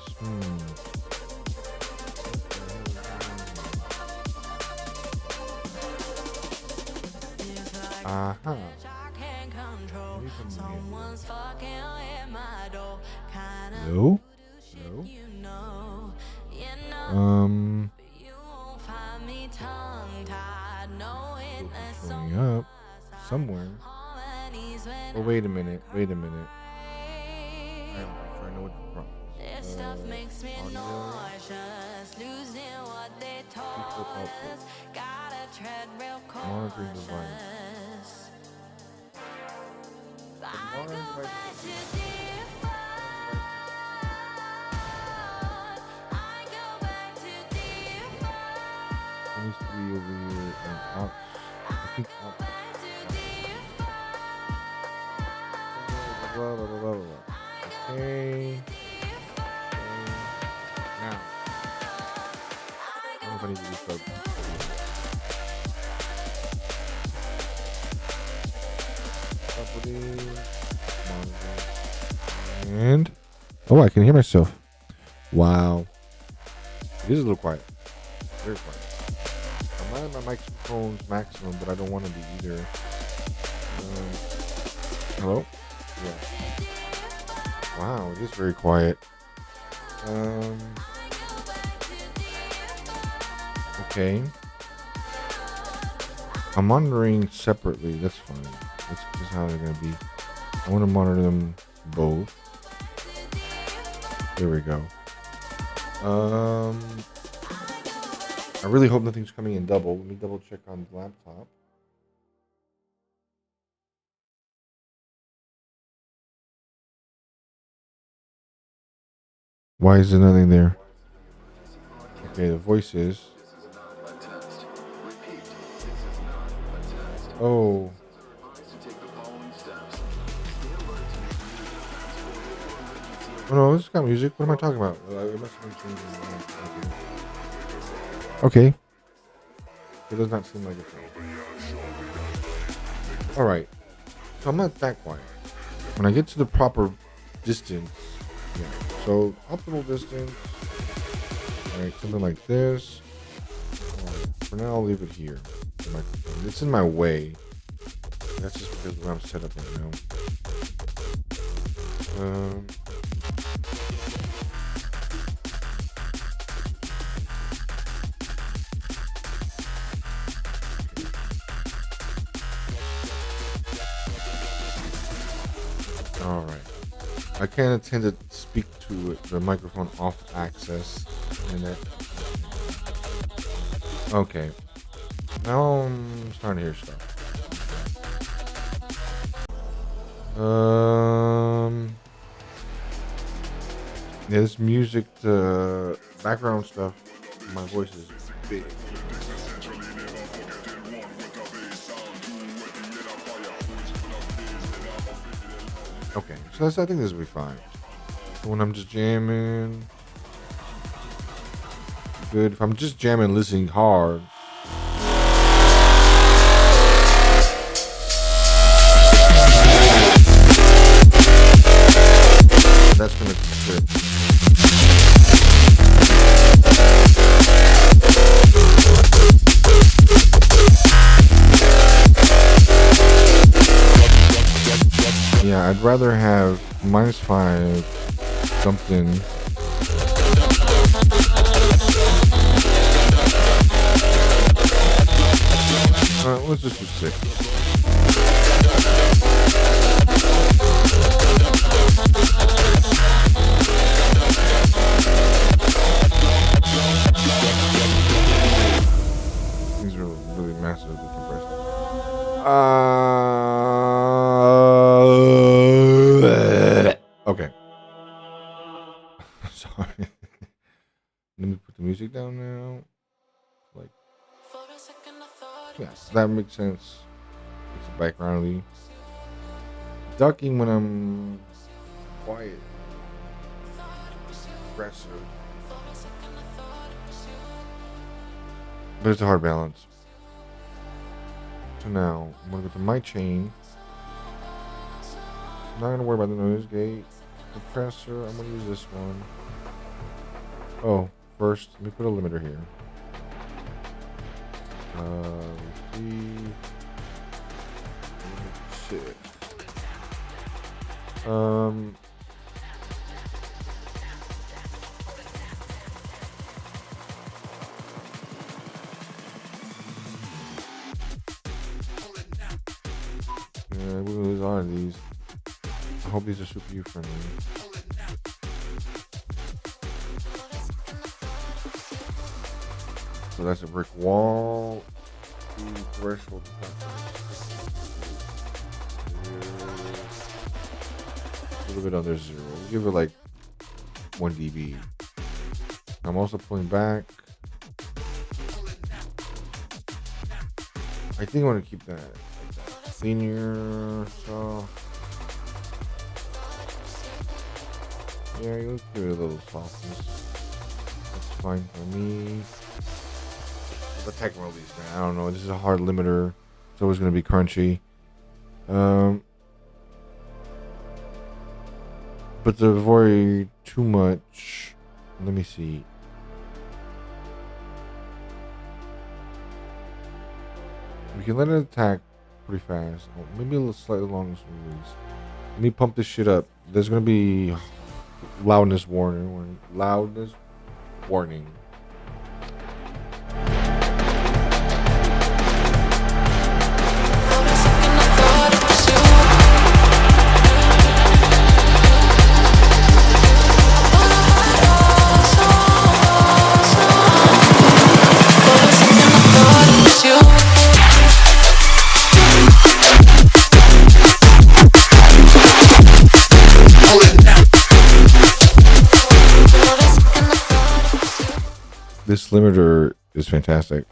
Uh-huh. Hello? Hello? Showing up somewhere. Oh, wait a minute. I know what the problem is. This stuff makes me nauseous, losing what they taught us. Gotta tread real monitoring device. cautious. I go back to default. I go back to default. It needs to be over here and out. I think out. Blah, blah, blah, blah, blah. Okay. Now. I don't know if I need to restart. And oh, I can hear myself. Wow. It is a little quiet. Very quiet. I'm not at my microphone's maximum, but I don't want to be either. Hello? Yeah. Wow, it is very quiet. Okay. I'm monitoring separately. That's fine. That's just how they're gonna be. I want to monitor them both. There we go. I really hope nothing's coming in double. Let me double check on the laptop. Why is there nothing there? Okay, the voice is. Oh. Oh no, this has got music. What am I talking about? It must have been changing. Okay. It does not seem like it's. Alright. So I'm not that quiet. When I get to the proper distance. Yeah. So optimal distance. Alright, something like this. For now, I'll leave it here. It's in my way. That's just because of where I'm set up right now. All right. I can't tend to speak to the microphone off access. Okay. Now I'm starting to hear stuff. Yeah, this music, the background stuff, my voice is big. Okay, so I think this will be fine. So when I'm just jamming, good. If I'm just jamming, listening hard. That's gonna trip. Yeah, I'd rather have -5 something. Let's just do 6. These are really massively compressed. Okay. Sorry. Let me put the music down now. Like, yeah, that makes sense. It's a background. Ducking when I'm quiet, aggressive, but it's a hard balance. So now I'm gonna go to my chain. I'm not gonna worry about the noise gate. compressor. I'm gonna use this one. Oh, first, let me put a limiter here. Shit. Yeah, we're gonna lose all of these. I hope these are super U friendly. So that's a brick wall. Threshold. A little bit under 0. We'll give it like 1 dB. I'm also pulling back. I think I want to keep that linear. So yeah, let's give it a little softness. That's fine for me. The tech release, man. I don't know. This is a hard limiter. It's always going to be crunchy. But to avoid too much, let me see. We can let it attack pretty fast. Oh, maybe a little slightly longer release. Let me pump this shit up. There's going to be loudness warning. Loudness warning. This limiter is fantastic.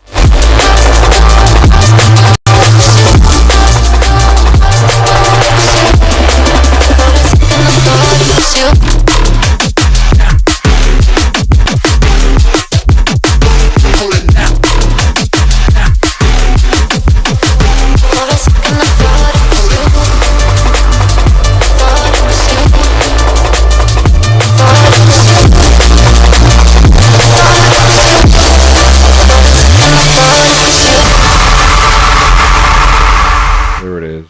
There it is.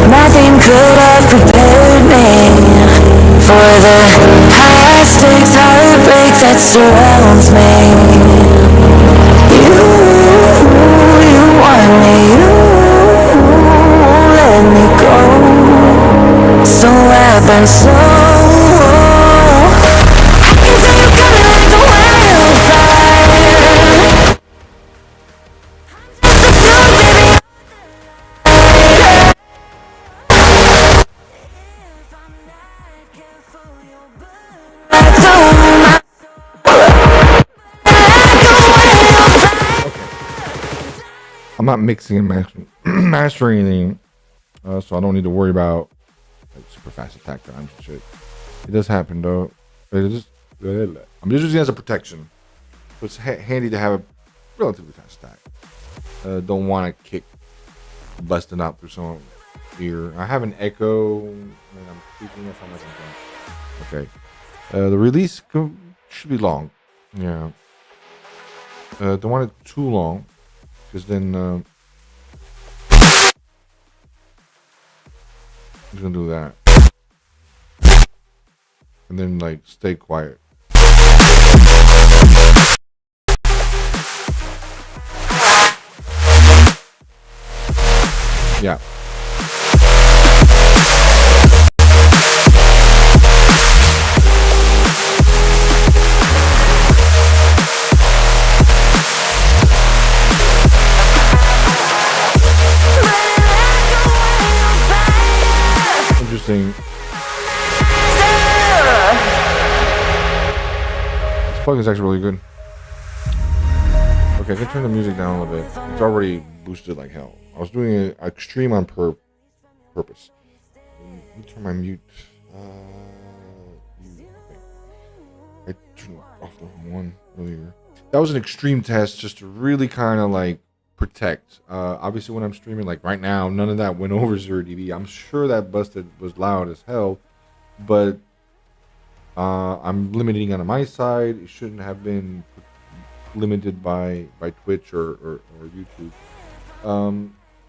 Nothing could have prepared me for the high stakes heartbreak that surrounds me. You want me, you let me go. So I've been slow. Until you got me like a wildfire. Just a feeling, baby. I'm not mixing and mastering anything, so I don't need to worry about like super fast attack times and shit. It does happen though. I'm just using it as a protection. So it's handy to have a relatively fast attack. Don't want to kick busting out through someone's ear. I have an echo when I'm speaking or something like that. Okay. The release should be long. Yeah. Don't want it too long. Because then I'm just gonna do that. And then like stay quiet. Yeah. Interesting. This plug is actually really good. Okay, I can turn the music down a little bit. It's already boosted like hell. I was doing it extreme on purpose. Let me turn my mute. Okay. I turned off the wrong one earlier. That was an extreme test just to really kind of like protect. Obviously, when I'm streaming, like right now, none of that went over 0 dB. I'm sure that busted was loud as hell, but I'm limiting on my side. It shouldn't have been limited by Twitch or YouTube.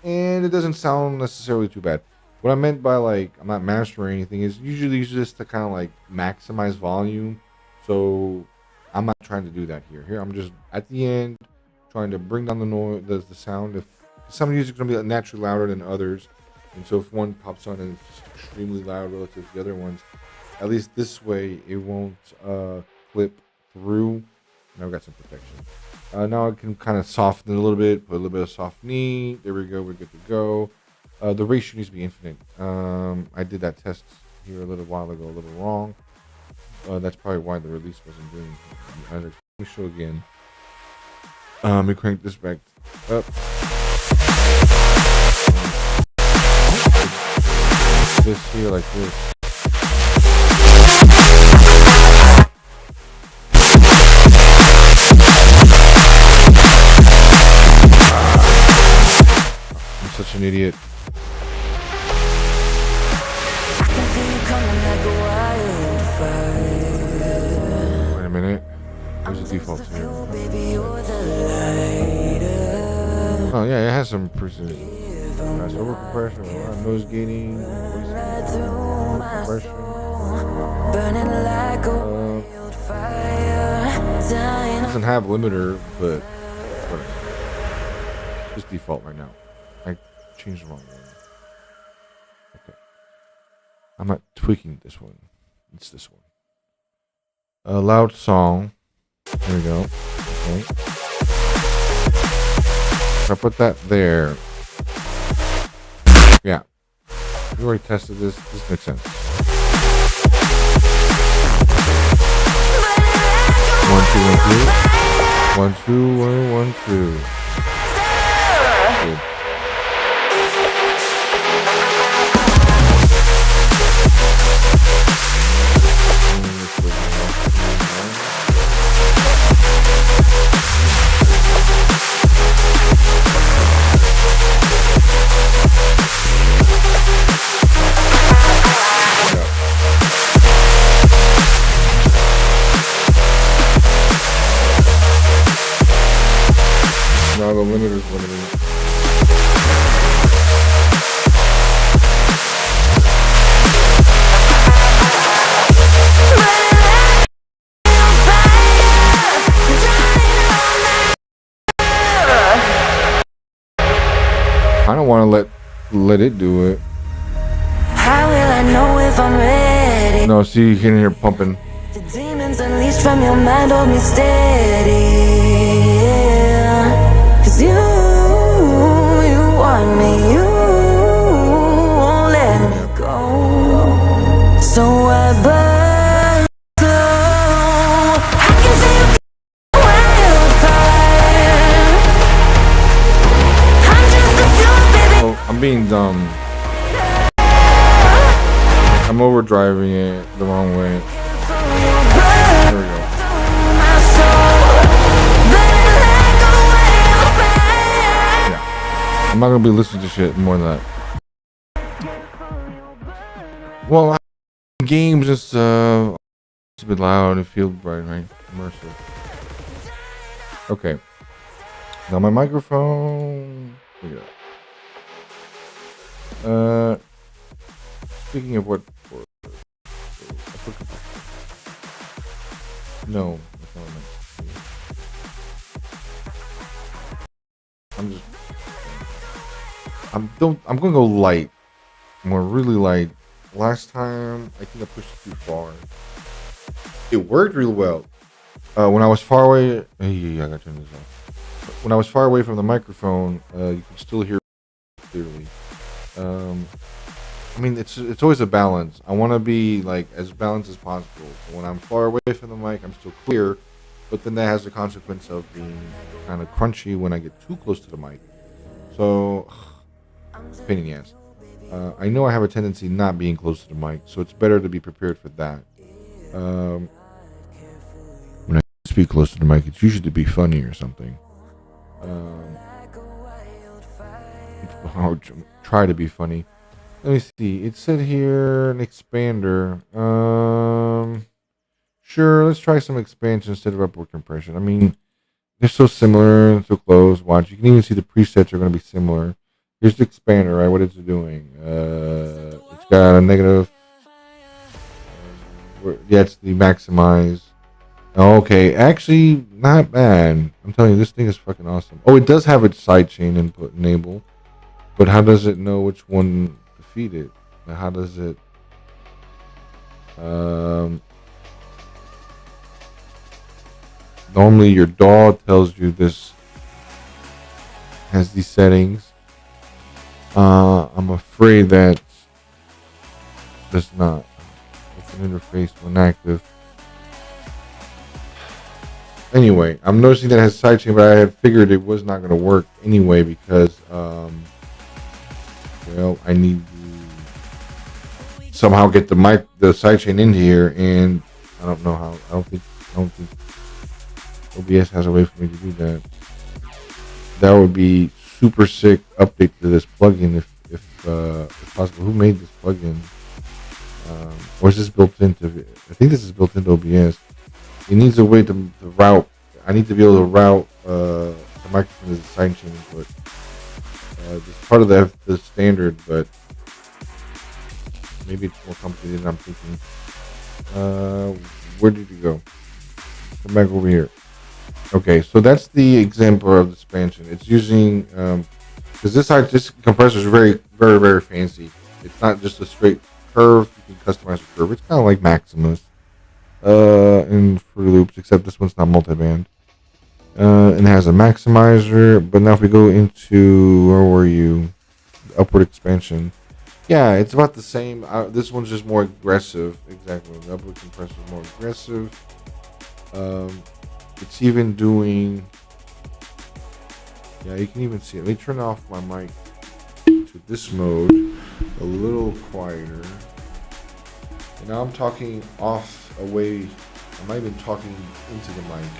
And it doesn't sound necessarily too bad. What I meant by like I'm not mastering anything is usually just to kind of like maximize volume. So I'm not trying to do that here. Here I'm just at the end trying to bring down the noise, the sound. If some music's gonna be naturally louder than others, and so if one pops on and it's just extremely loud relative to the other ones, at least this way it won't clip through. Now I've got some protection. Now I can kind of soften it a little bit, put a little bit of soft knee. There we go, we're good to go. The ratio needs to be infinite. I did that test here a little while ago, a little wrong. That's probably why the release wasn't doing it. Let me show again. Let me crank this back up. This here like this. Such an idiot. Wait a minute. There's a default here. Oh yeah, it has some precision. Nice over compression, a lot of noise gaining, compression. Doesn't have limiter, but whatever. Just default right now. I changed the wrong one. Okay. I'm not tweaking this one. It's this one. A loud song. There we go. Okay. If I put that there. Yeah. We already tested this. This makes sense. 1 2 1 2 1 2 1 2. Good. Now the limiter's limited. I don't want to let it do it. How will I know if I'm ready? No, see, you can hear pumping. The demons unleashed from your mind hold me steady. Yeah. 'Cause you want me, you won't let me go. So I burn slow. I can see you wildfire. I'm just a fuel, baby. Oh, I'm being dumb. I'm overdriving it the wrong way. There we go. Yeah. I'm not gonna be listening to shit more than that. Well, games just it's a bit loud and feel bright, right? Immersive. Okay. Now my microphone. Here we go. Speaking of what. No, that's not what I meant. I'm gonna go light. More really light. Last time I think I pushed it too far. It worked really well. When I was far away, hey, I gotta turn this off. When I was far away from the microphone, you could still hear clearly. I mean, it's always a balance. I want to be like as balanced as possible. So when I'm far away from the mic, I'm still clear, but then that has the consequence of being kind of crunchy when I get too close to the mic. So, pain in the ass. I know I have a tendency not being close to the mic, so it's better to be prepared for that. When I speak close to the mic, it's usually to be funny or something. I'll try to be funny. Let me see. It said here an expander. Sure. Let's try some expansion instead of upward compression. I mean, they're so similar, so close. Watch. You can even see the presets are going to be similar. Here's the expander, right? What is it doing? It's got a negative. Yeah, it's the maximize. Okay, actually, not bad. I'm telling you, this thing is fucking awesome. Oh, it does have its sidechain input enable, but how does it know which one to feed it? How does it? Normally, your DAW tells you this has these settings. I'm afraid that does not. Open interface when active. Anyway, I'm noticing that it has sidechain, but I had figured it was not going to work anyway because, well, I need to somehow get the sidechain into here, and I don't know how. I don't think OBS has a way for me to do that. That would be super sick update to this plugin if possible. Who made this plugin? Or is this built into? I think this is built into OBS. It needs a way to route. I need to be able to route the microphone as a sidechain input. It's part of the standard, but maybe it's more complicated than I'm thinking. Where did you go? Come back over here. Okay, so that's the example of the expansion. It's using because this compressor is very, very, very fancy. It's not just a straight curve. You can customize the curve. It's kind of like Maximus in Fruity Loops, except this one's not multiband. And it has a maximizer. But now if we go into, where were you? Upward expansion. Yeah, it's about the same. This one's just more aggressive. Exactly. The upward compressor is more aggressive. It's even doing. Yeah, you can even see it. Let me turn off my mic to this mode, a little quieter. And now I'm talking away. I'm not even talking into the mic.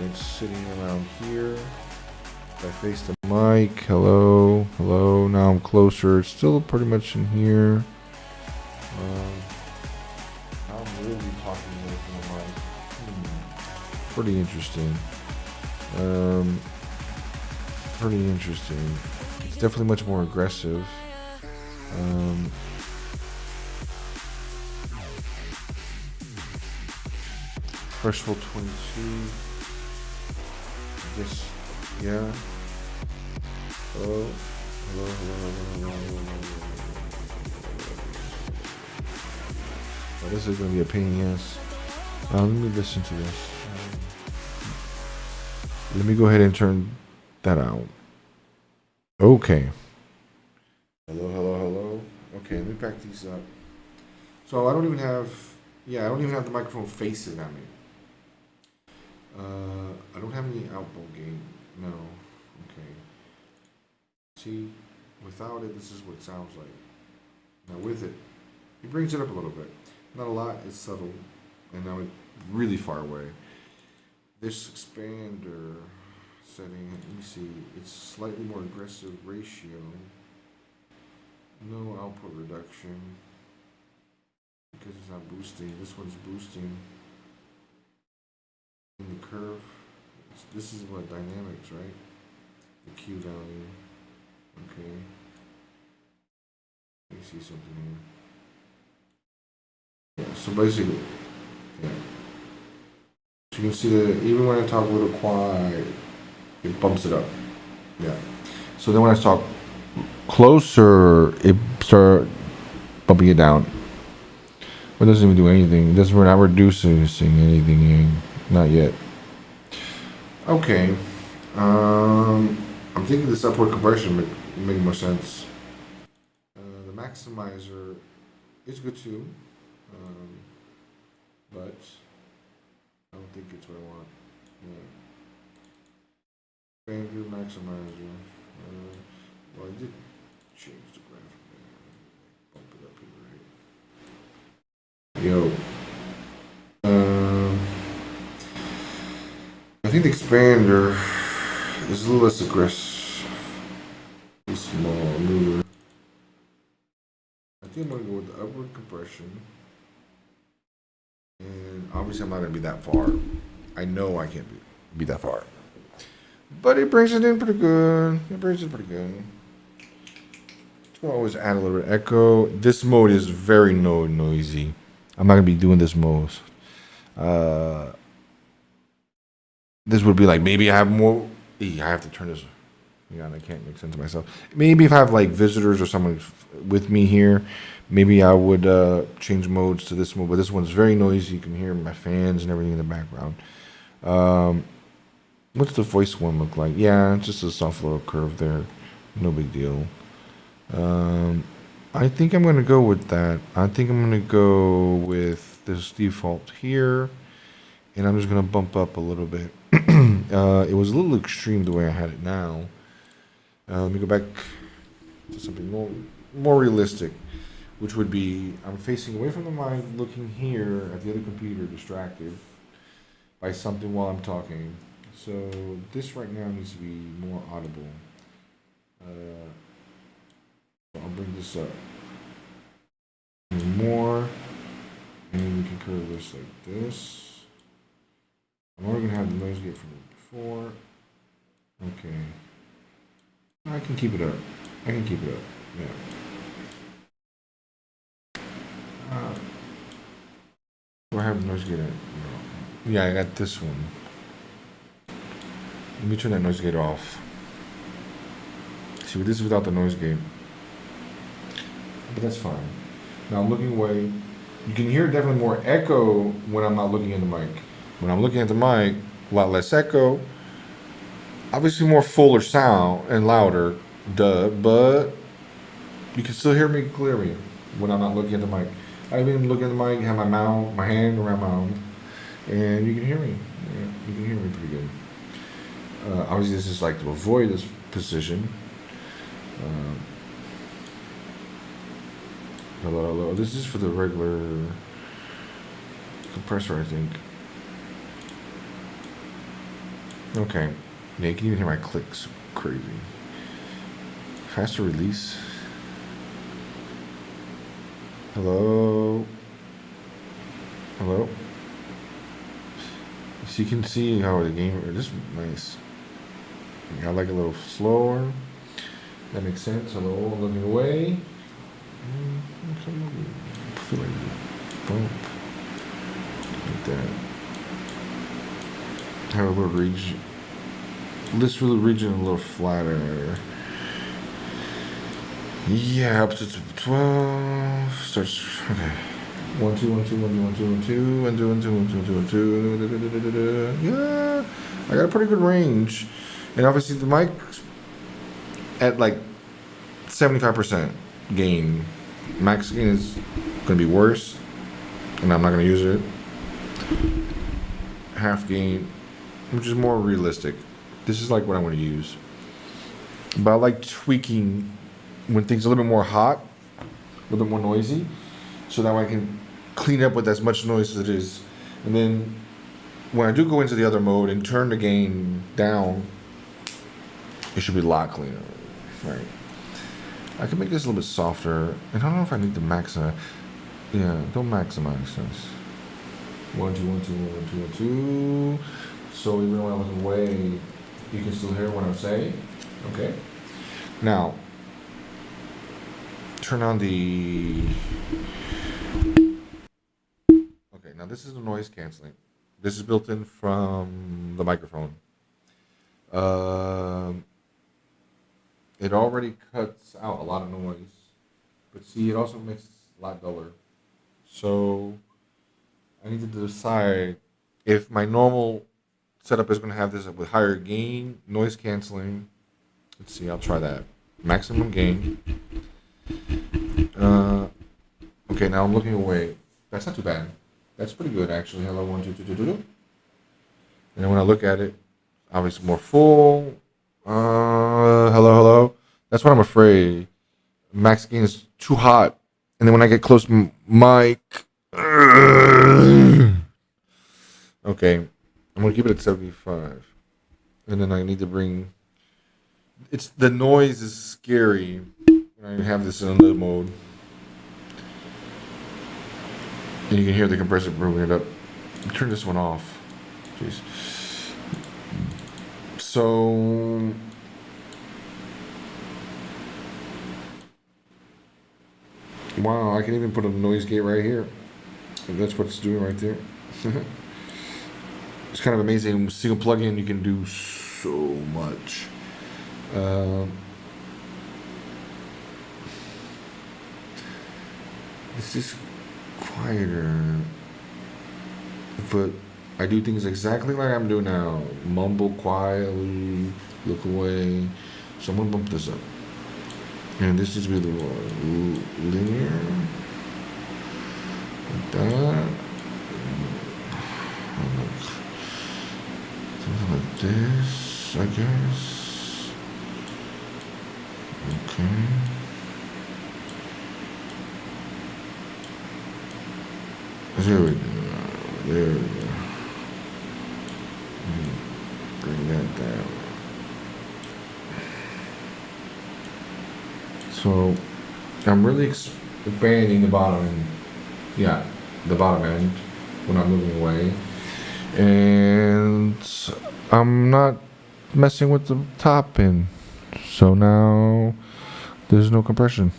It's sitting around here. If I face the mic, hello. Now I'm closer. It's still pretty much in here. I'm really talking away from the mic. Pretty interesting. It's definitely much more aggressive. Threshold 22. I guess, yeah. Hello. Oh, this is gonna be a pain in the ass. Let me listen to this. Let me go ahead and turn that out. Okay. Hello. Okay, let me back these up. So I don't even have the microphone facing at me. I don't have any output gain. No. Okay. See, without it, this is what it sounds like. Now with it, he brings it up a little bit. Not a lot. It's subtle, and now it's really far away. This expander setting, let me see, it's slightly more aggressive ratio. No output reduction because it's not boosting. This one's boosting in the curve. This is what dynamics, right? The Q value. Okay. Let me see something here. Yeah, so basically, yeah. So you can see that even when I talk a little quiet, it bumps it up. Yeah. So then when I talk closer, it starts bumping it down. It doesn't even do anything. We're not reducing anything. Not yet. Okay. I'm thinking this upward compression make more sense. The maximizer is good too, but I don't think it's what I want. Yeah. Expander, maximizer. Well, I did change the graphic there. Bump it up here, right? Yo. I think the expander is a little less aggressive. smaller. I think I'm gonna go with the upward compression. And obviously I'm not gonna be that far. I know I can't be that far. But it brings it in pretty good. It's gonna always add a little bit of echo. This mode is very noisy. I'm not gonna be doing this mode. This would be like, maybe I have more. I have to turn this. Yeah, I can't make sense of myself. Maybe if I have like visitors or someone with me here, maybe I would change modes to this mode. But this one's very noisy. You can hear my fans and everything in the background. What's the voice one look like? Yeah, just a soft little curve there. No big deal. I think I'm gonna go with that. I think I'm gonna go with this default here, and I'm just gonna bump up a little bit. It was a little extreme the way I had it now. Let me go back to something more realistic, which would be I'm facing away from the mic, looking here at the other computer, distracted by something while I'm talking. So this right now needs to be more audible. I'll bring this up more, and we can curve this like this. I'm already gonna have the noise gate from before. Okay. I can keep it up. Yeah. Do I have the noise gate in? No. Yeah, I got this one. Let me turn that noise gate off. See, this is without the noise gate. But that's fine. Now I'm looking away. You can hear definitely more echo when I'm not looking at the mic. When I'm looking at the mic, a lot less echo. Obviously more fuller sound and louder, but you can still hear me clearly when I'm not looking at the mic. I even look at the mic, have my hand around my mouth, and you can hear me. Yeah, you can hear me pretty good. Obviously this is like to avoid this position. Hello. This is for the regular compressor, I think. Okay. Yeah, you can even hear my clicks. Crazy. Faster release. Hello. So you can see how the game. This is nice. I like it a little slower. That makes sense. Hello, looking away. I feel like bump like that. Have a little region. This little region a little flatter. Yeah, up to 12. Starts. Okay. 1 2 1 2 1 2 1 2 1 2 1 2 1 2 1 2 1 2 1 2. Yeah, I got a pretty good range, and obviously the mic's at like 75% gain. Max gain is gonna be worse, and I'm not gonna use it. Half gain, which is more realistic. This is like what I'm gonna use. But I like tweaking when things are a little bit more hot, a little bit more noisy, so that way I can clean up with as much noise as it is. And then when I do go into the other mode and turn the gain down, it should be a lot cleaner. Right. I can make this a little bit softer. And I don't know if I need to maximize. Yeah, don't maximize this. 1 2 1 2 1 2 1 2. So even when I look away, you can still hear what I'm saying. Okay. Now, turn on the. Okay, now this is the noise canceling. This is built in from the microphone. It already cuts out a lot of noise, but see, it also makes it a lot duller. So I need to decide if my normal setup is going to have this with higher gain, noise canceling. Let's see, I'll try that. Maximum gain. Okay, now I'm looking away. That's not too bad. That's pretty good, actually. Hello, 1 2 2 2 2. And then when I look at it, obviously more full. Hello. That's what I'm afraid. Max gain is too hot. And then when I get close to mic. Okay. I'm going to keep it at 75. And then I need to bring. The noise is scary when I have this in another mode. And you can hear the compressor moving it up. Turn this one off. Jeez. So wow, I can even put a noise gate right here. And that's what it's doing right there. It's kind of amazing. Single plug-in, you can do so much. This is quieter, but I do things exactly like I'm doing now. Mumble quietly, look away. So I'm gonna bump this up, and this is really linear, like that. Something like this, I guess. Okay. There we go. There we go. Bring that down. So I'm really expanding the bottom end. Yeah, the bottom end when I'm moving away. And I'm not messing with the top end. So now there's no compression.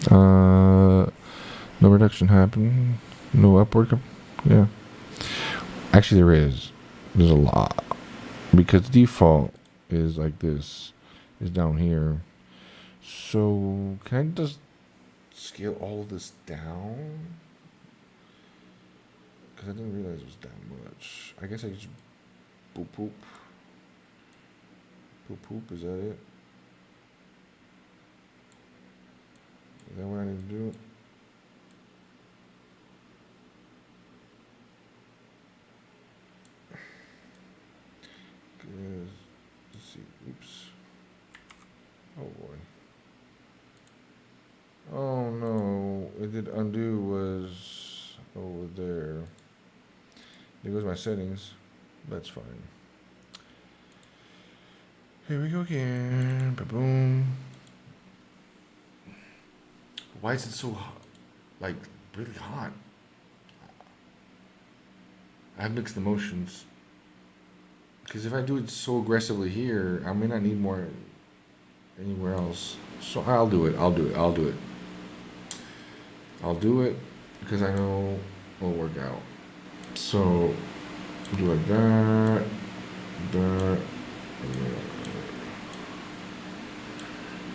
No reduction happened. No upward. Yeah. Actually, there is. There's a lot. Because default is like this. Is down here. So can I just scale all of this down? Because I didn't realize it was that much. I guess I just boop boop. Boop boop, is that it? Is that what I need to do? Let's see. Oops. Oh boy. Oh no. It did undo was over there. There goes my settings. That's fine. Here we go again. Boom. Why is it so hot? Like really hot? I have mixed emotions. Because if I do it so aggressively here, I may not need more anywhere else. So I'll do it. I'll do it. I'll do it. I'll do it because I know it'll work out. So do like that, that,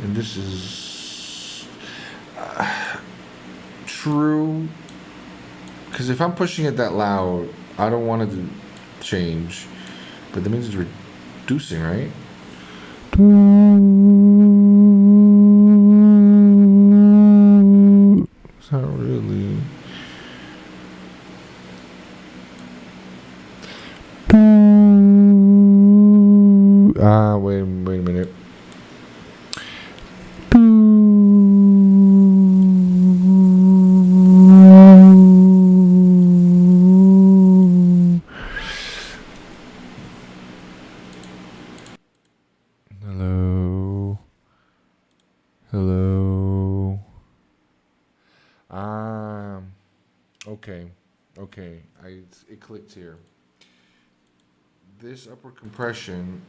and this is true. Because if I'm pushing it that loud, I don't want it to change. But that means it's reducing, right? It's not really. Wait a minute. Hello. Hello. Okay. It clicked here. This upward compression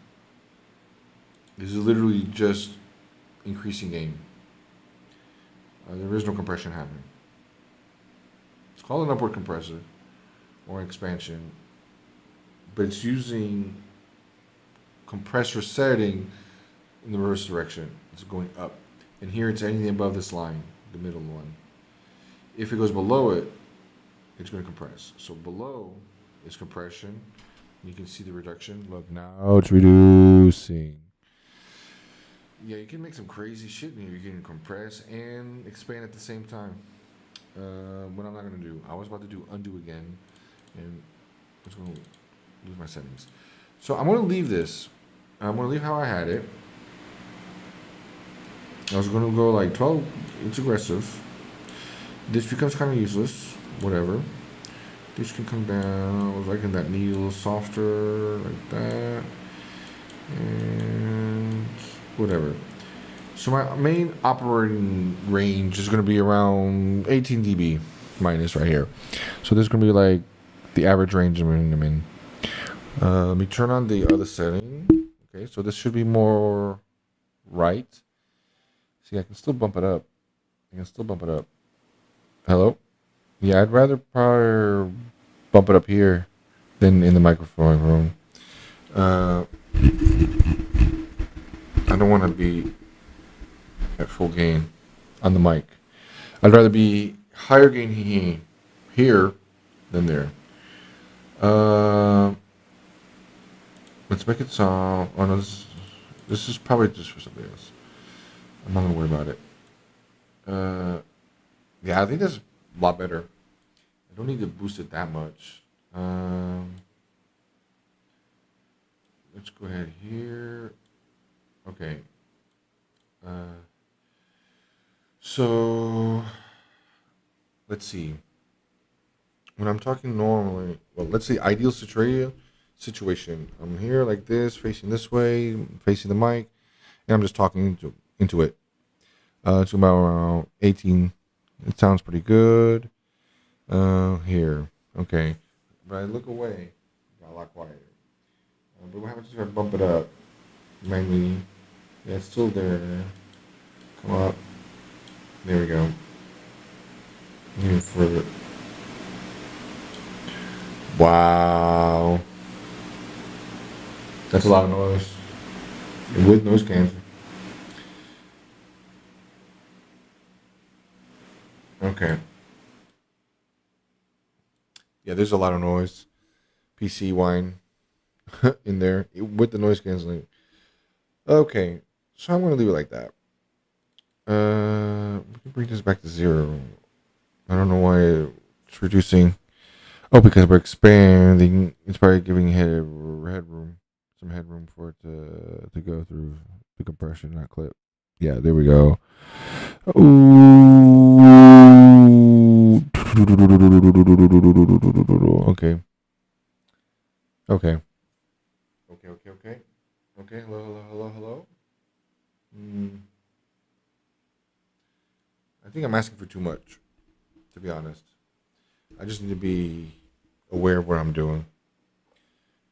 is literally just increasing gain. There is no compression happening. It's called an upward compressor or expansion, but it's using compressor setting in the reverse direction. It's going up. And here it's anything above this line, the middle one. If it goes below it, it's going to compress. So below is compression. You can see the reduction. Look, now it's reducing. Yeah, you can make some crazy shit in here. You can compress and expand at the same time. What I'm not going to do. I was about to do undo again. And I was going to lose my settings. So I'm going to leave this. I'm going to leave how I had it. I was going to go like 12. It's aggressive. This becomes kind of useless. Whatever. This can come down. I was liking that needle softer, like that. And whatever. So my main operating range is going to be around 18 dB minus right here. So this is going to be like the average range I'm in. Let me turn on the other setting. Okay, so this should be more right. See, I can still bump it up. Hello? Yeah, I'd rather probably bump it up here than in the microphone room. I don't want to be at full gain on the mic. I'd rather be higher gain here than there. Let's make it sound. Oh no, this is probably just for something else. I'm not gonna worry about it. Yeah, I think that's a lot better. I don't need to boost it that much. Let's go ahead here. Okay. So let's see. When I'm talking normally, well, let's say ideal situation. I'm here like this, facing this way, facing the mic, and I'm just talking into it. It's about around 18. It sounds pretty good. Here, okay. But I look away, got a lot quieter. But what happens if I bump it up? Maybe, yeah, it's still there. Come up. There we go. Even further. Wow. That's a lot of noise. With noise canceling. Okay. Yeah, there's a lot of noise. PC whine in there with the noise canceling. Okay, so I'm gonna leave it like that. We can bring this back to 0. I don't know why it's reducing. Oh, because we're expanding. It's probably giving headroom, some headroom for it to go through the compression, not clip. Yeah, there we go. Ooh. Okay. Okay. Hello. I think I'm asking for too much, to be honest. I just need to be aware of what I'm doing.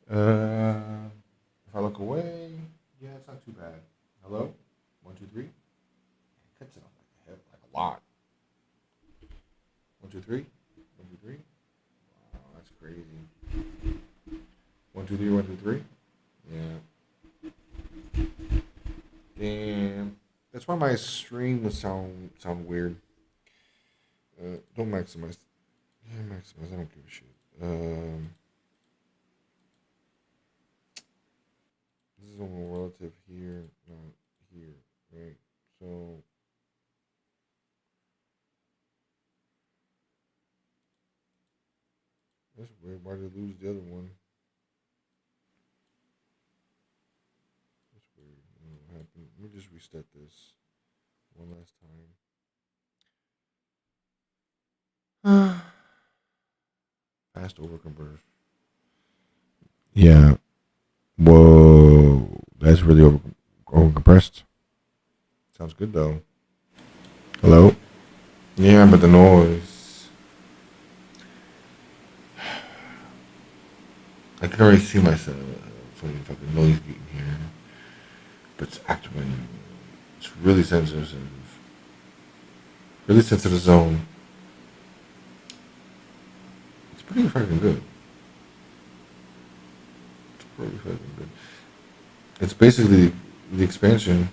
If I look away, yeah, it's not too bad. Hello? 1, 2, 3. It cuts it off like a lot. 1, 2, 3. 1, 2, 3. Wow, that's crazy. 1, 2, 3. 1, 2, 3. Yeah. Damn. That's why my stream would sound weird. Don't maximize. Yeah, maximize. I don't give a shit. This is only relative here, not here, right? So that's weird. Why did I lose the other one? That's weird. I don't know what happened. Let me just reset this one last time. Fast overconversion. Yeah. Whoa. That's really over compressed. Sounds good though. Hello? Yeah, but the noise. I can already see myself. Some fucking noise getting here. But it's actually, it's really sensitive. Really sensitive zone. It's pretty fucking good. It's basically the expansion.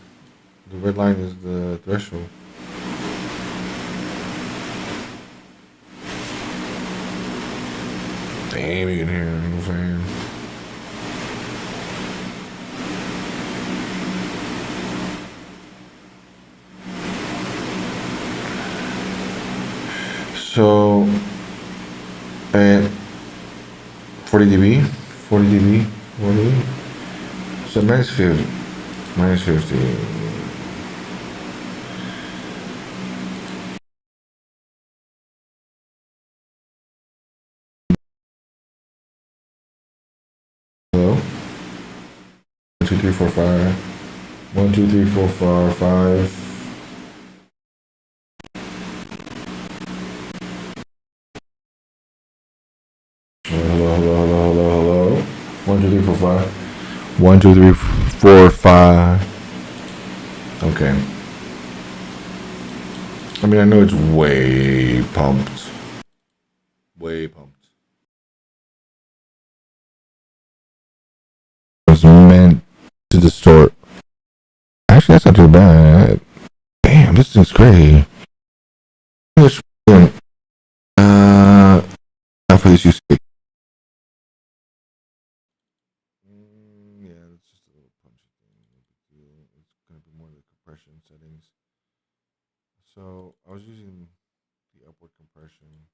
The red line is the threshold. Damn, you can hear it, you know what I'm saying? So, at 40 dB, 40 dB, 40. So minus 50. Minus 50. Hello? 1, 2, 3, 4, 5. 1, 2, 3, 4, 5. Hello. 1, 2, 3, 4, 5. 1, 2, 3, 4, 5. Okay. I mean, I know it's way pumped. Way pumped. It was meant to distort. Actually, that's not too bad. Damn, this thing's crazy. Not for this use case. Yeah, it's just a little punchy thing. No big deal. It's going to be more the compression settings. So I was using the upward compression.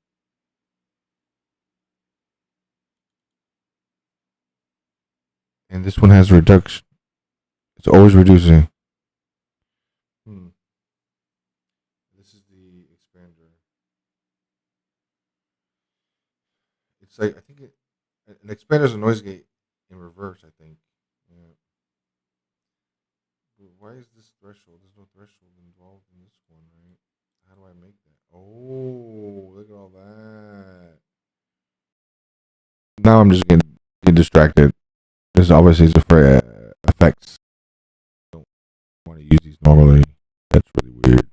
And this one has reduction. It's always reducing. This is the expander. It's like, I think an expander is a noise gate in reverse, I think. Yeah. But why is this threshold? There's no threshold involved in this one, right? How do I make that? Oh, look at all that. Now I'm just getting distracted. This obviously is for effects. I don't want to use these normally. That's really weird.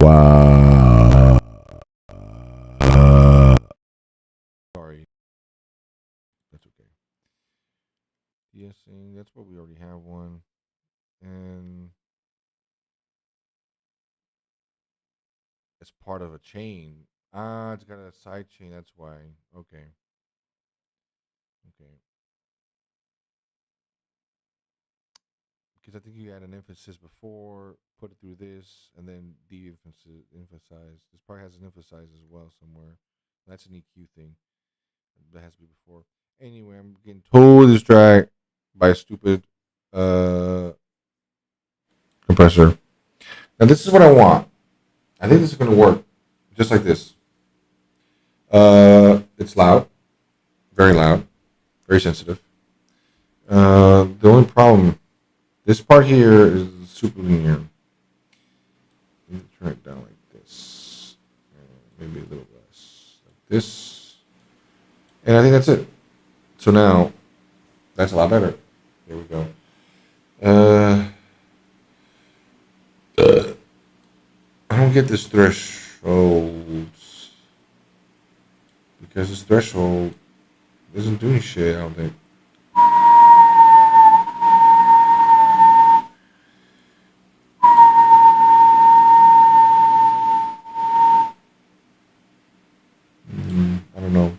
Wow. Sorry. That's okay. DSing, that's what we already have one. And it's part of a chain. It's got a side chain, that's why. Okay. Because I think you had an emphasis before, put it through this, and then de-emphasize. This part has an emphasize as well somewhere. That's an EQ thing. That has to be before. Anyway, I'm getting totally distracted by a stupid compressor. Now this is what I want. I think this is going to work just like this. It's loud, very sensitive. The only problem, this part here is super linear. Let me turn it down like this, maybe a little less, like this, and I think that's it. So now, that's a lot better. There we go. I don't get this threshold because this threshold doesn't do any shit, I don't think. I don't know.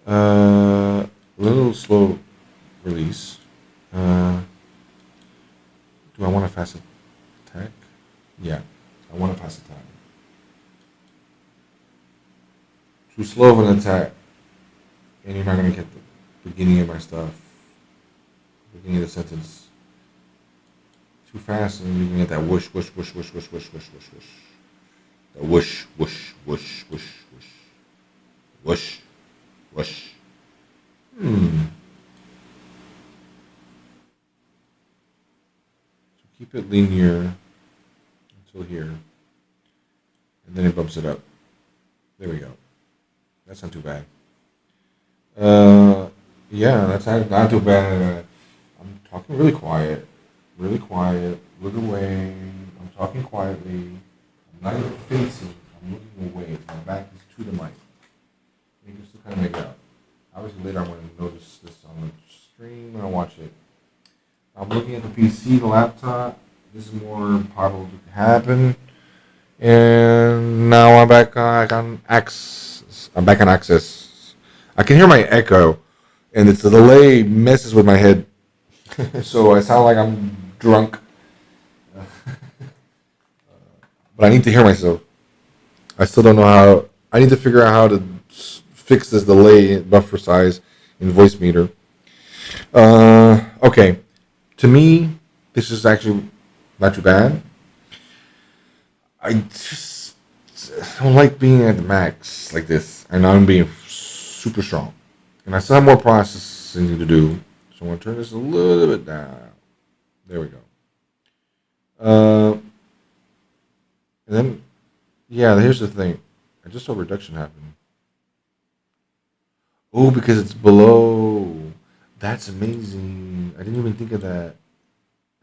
A little slow release. Do I want a fast attack? Yeah, I want a fast attack. Too slow of an attack, and you're not going to get the beginning of my stuff, beginning of the sentence. Too fast, and you're going to get that whoosh, whoosh, whoosh, whoosh, whoosh, whoosh, whoosh, whoosh, whoosh. That whoosh, whoosh, whoosh, whoosh, whoosh. Whoosh, whoosh. So keep it linear until here, and then it bumps it up. There we go. That's not too bad. Yeah, that's not too bad. I'm talking really quiet. Look away. I'm talking quietly. I'm not even facing. I'm looking away. My back is to the mic. You can still kind of make it out. Obviously, later I'm going to notice this on the stream when I watch it. I'm looking at the PC, the laptop. This is more probable to happen. And now I'm back on Access. I can hear my echo, and it's the delay messes with my head, so I sound like I'm drunk. But I need to hear myself. I still don't know how. I need to figure out how to fix this delay buffer size in voice meter. Okay, to me, this is actually not too bad. I just don't like being at the max like this, and I'm being super strong, and I still have more processing to do. So I'm gonna turn this a little bit down. There we go. And then, yeah, here's the thing. I just saw reduction happen. Oh, because it's below. That's amazing. I didn't even think of that.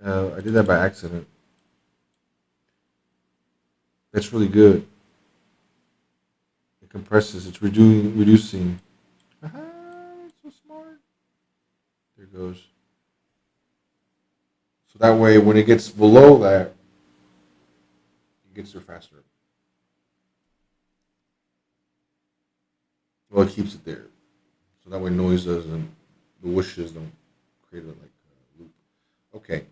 I did that by accident. That's really good. It compresses. It's reducing. Aha, so smart. There it goes. So that way, when it gets below that, it gets there faster. Well, it keeps it there. So that way, noise doesn't, the whooshes don't create a loop. Okay,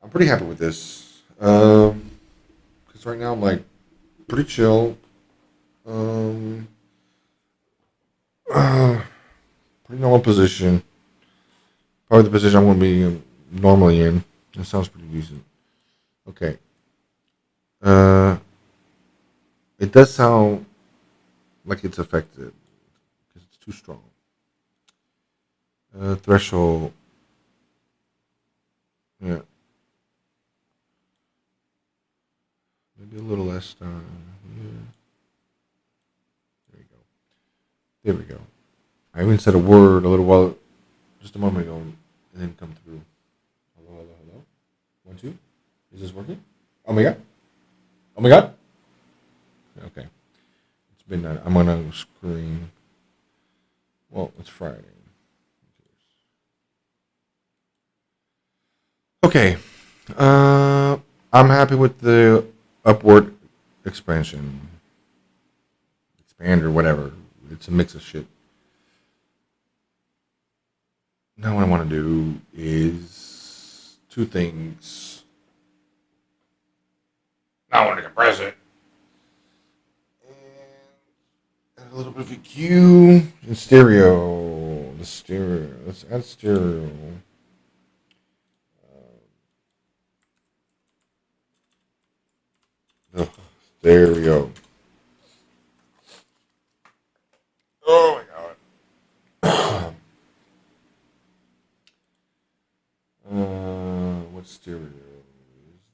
I'm pretty happy with this. Because right now I'm like pretty chill. Pretty normal position. Probably the position I'm going to be normally in. That sounds pretty decent. Okay. It does sound like it's affected because it's too strong. Threshold. Yeah. Maybe a little less time. Yeah. There we go. There we go. I even said a word a little while, just a moment ago, and then come through. Hello, hello, hello. 1, 2. Is this working? Oh my god. Oh my god. Okay. It's been. I'm on a screen. Well, it's Friday. Okay. I'm happy with the upward expansion. Expand or whatever. It's a mix of shit. Now what I want to do is 2 things. Now I want to compress it. And add a little bit of EQ and stereo. The stereo. Let's add stereo. There we go. Oh my god. What stereo is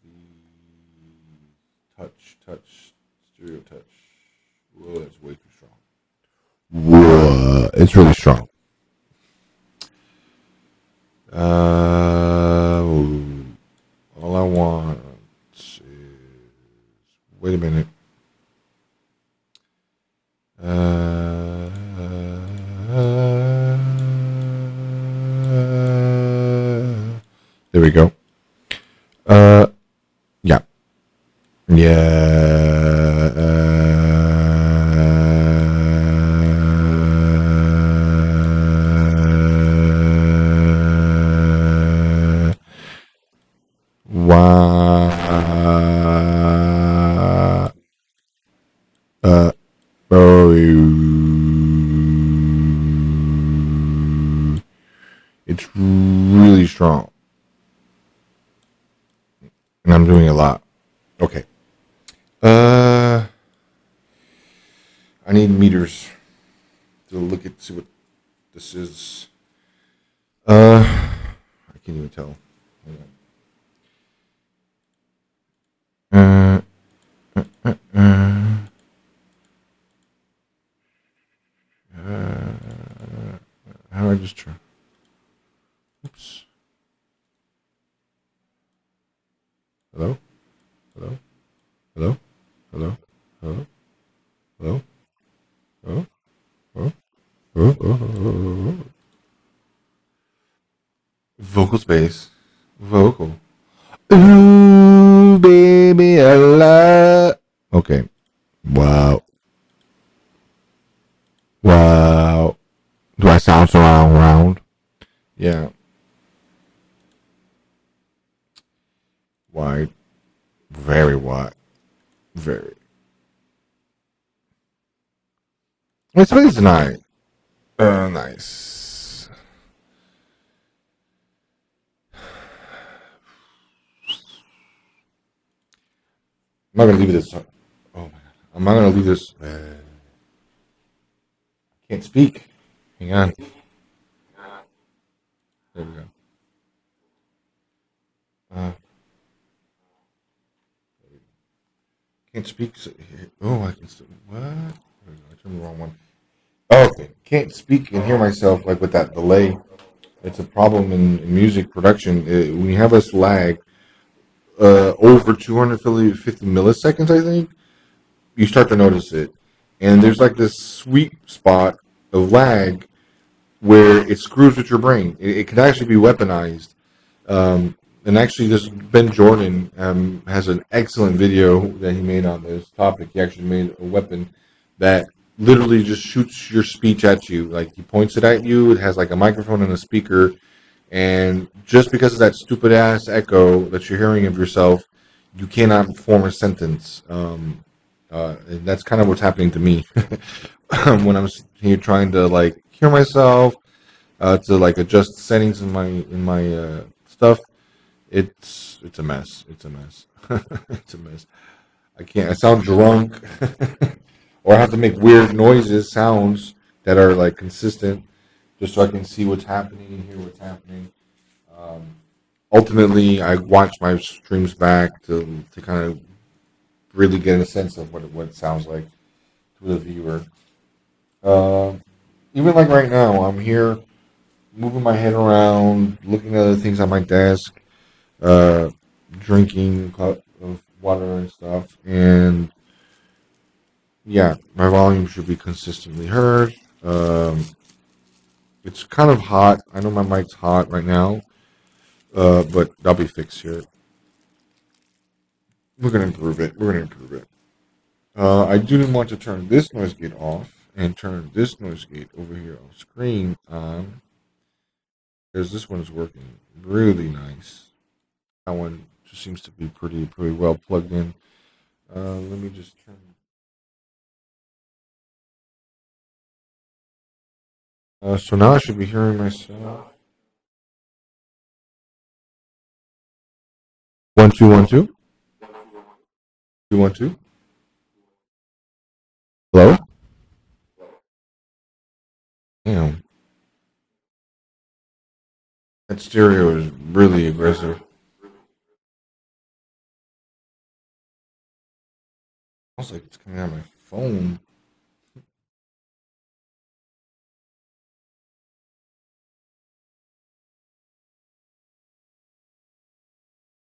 the touch stereo touch? Whoa, that's way too strong. Whoa, it's really strong. All I want is, wait a minute. There we go. Yeah. Wow. It's really strong. And I'm doing a lot. Okay. I need meters to look at see what this is. I can't even tell. How do I just try? Oops. Hello? Hello? Hello? Hello? Hello? Hello? Hello? Hello? Hello? Vocal space. Vocal. Ooh, baby, I love. Okay. Wow. Wow. Do I sound so round? Yeah. Wide. Very wide. Very. It's really tonight. Nice. I'm not gonna leave this. Oh my god. I'm not gonna leave this. I can't speak. Hang on. There we go. Can't speak. Oh, I can still. What? I turned the wrong one. Oh, okay. Can't speak and hear myself like with that delay. It's a problem in music production. When you have this lag over 250 milliseconds, I think, you start to notice it. And there's like this sweet spot of lag where it screws with your brain. It can actually be weaponized. And actually, this Ben Jordan has an excellent video that he made on this topic. He actually made a weapon that literally just shoots your speech at you. Like he points it at you. It has like a microphone and a speaker. And just because of that stupid ass echo that you're hearing of yourself, you cannot form a sentence. And that's kind of what's happening to me when I'm here trying to like hear myself, to like adjust settings in my stuff. It's a mess. It's a mess. It's a mess. I can't. I sound drunk, or I have to make weird noises, sounds that are like consistent, just so I can see what's happening and hear what's happening. Ultimately, I watch my streams back to kind of really get a sense of what it sounds like to the viewer. Even like right now, I'm here moving my head around, looking at other things on my desk, drinking a cup of water and stuff, and yeah, my volume should be consistently heard. It's kind of hot. I know my mic's hot right now, but that'll be fixed here. We're gonna improve it. We're gonna improve it. I do want to turn this noise gate off and turn this noise gate over here on screen on, because this one is working really nice. That one just seems to be pretty well plugged in. Let me just turn. So now I should be hearing myself. 1 2 1 2 2 1 2. Hello. Damn, that stereo is really aggressive. Almost like it's coming out of my phone.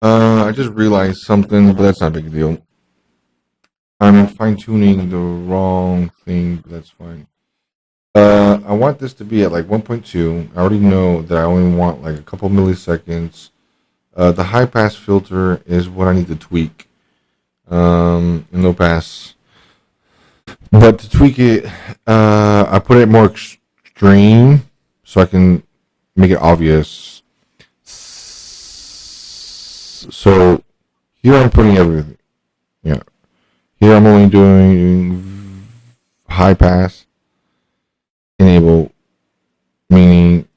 I just realized something, but that's not a big deal. I'm fine tuning the wrong thing, but that's fine. I want this to be at like 1.2. I already know that I only want like a couple milliseconds. The high pass filter is what I need to tweak. No pass. But to tweak it, I put it more extreme so I can make it obvious. So here I'm putting everything. Yeah. Here I'm only doing high pass enable, meaning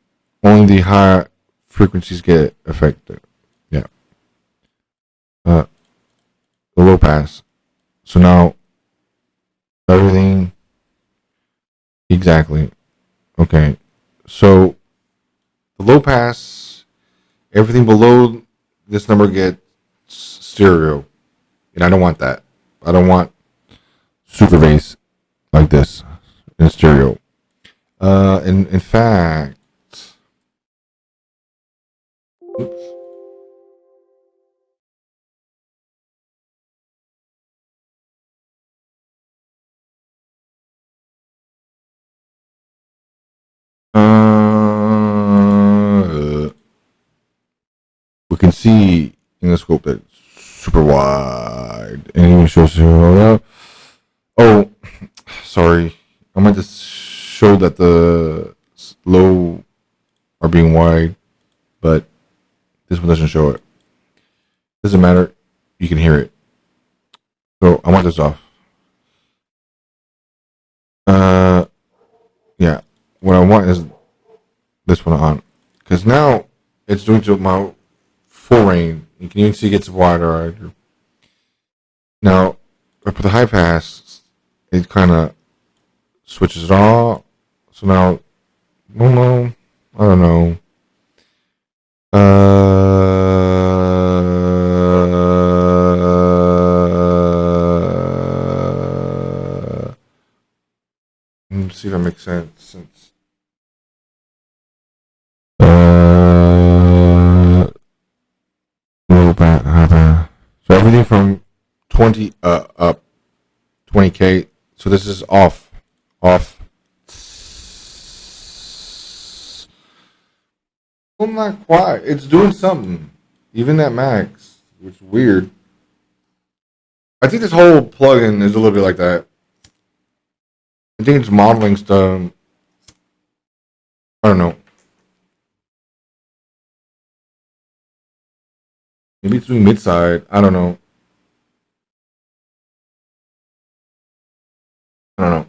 only the high frequencies get affected. Yeah. The low pass. So now everything exactly. Okay. So the low pass, everything below this number gets stereo. And I don't want that. I don't want super bass like this in stereo. In fact, oops. We can see in the scope that it's super wide, and even shows zero. Oh, sorry. I meant to show that the low are being wide, but this one doesn't show it. Doesn't matter. You can hear it. So I want this off. Yeah. What I want is this one on, because now it's doing to my full range. You can even see it gets wider. Now, I put the high pass. It kind of switches it off. So now, no, I don't know. Okay, so this is off. Off. Well, not quite. It's doing something. Even at max, which is weird. I think this whole plugin is a little bit like that. I think it's modeling stuff. I don't know. Maybe it's doing mid side. I don't know. I don't know.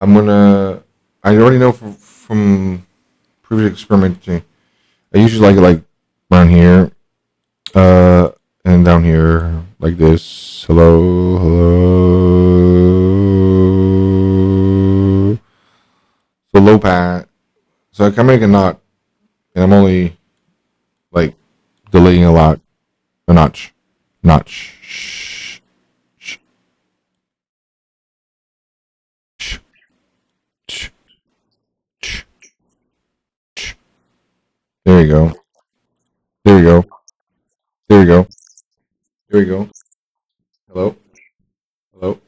I'm gonna. I already know from previous experimenting. I usually like it like around here, and down here like this. Hello, hello. So low pat. So I can make a knot, and I'm only like delaying a lot, a notch, notch. Shh, shh, shh, shh, shh, shh. There you go. There you go. There you go. There you go. Hello. Hello.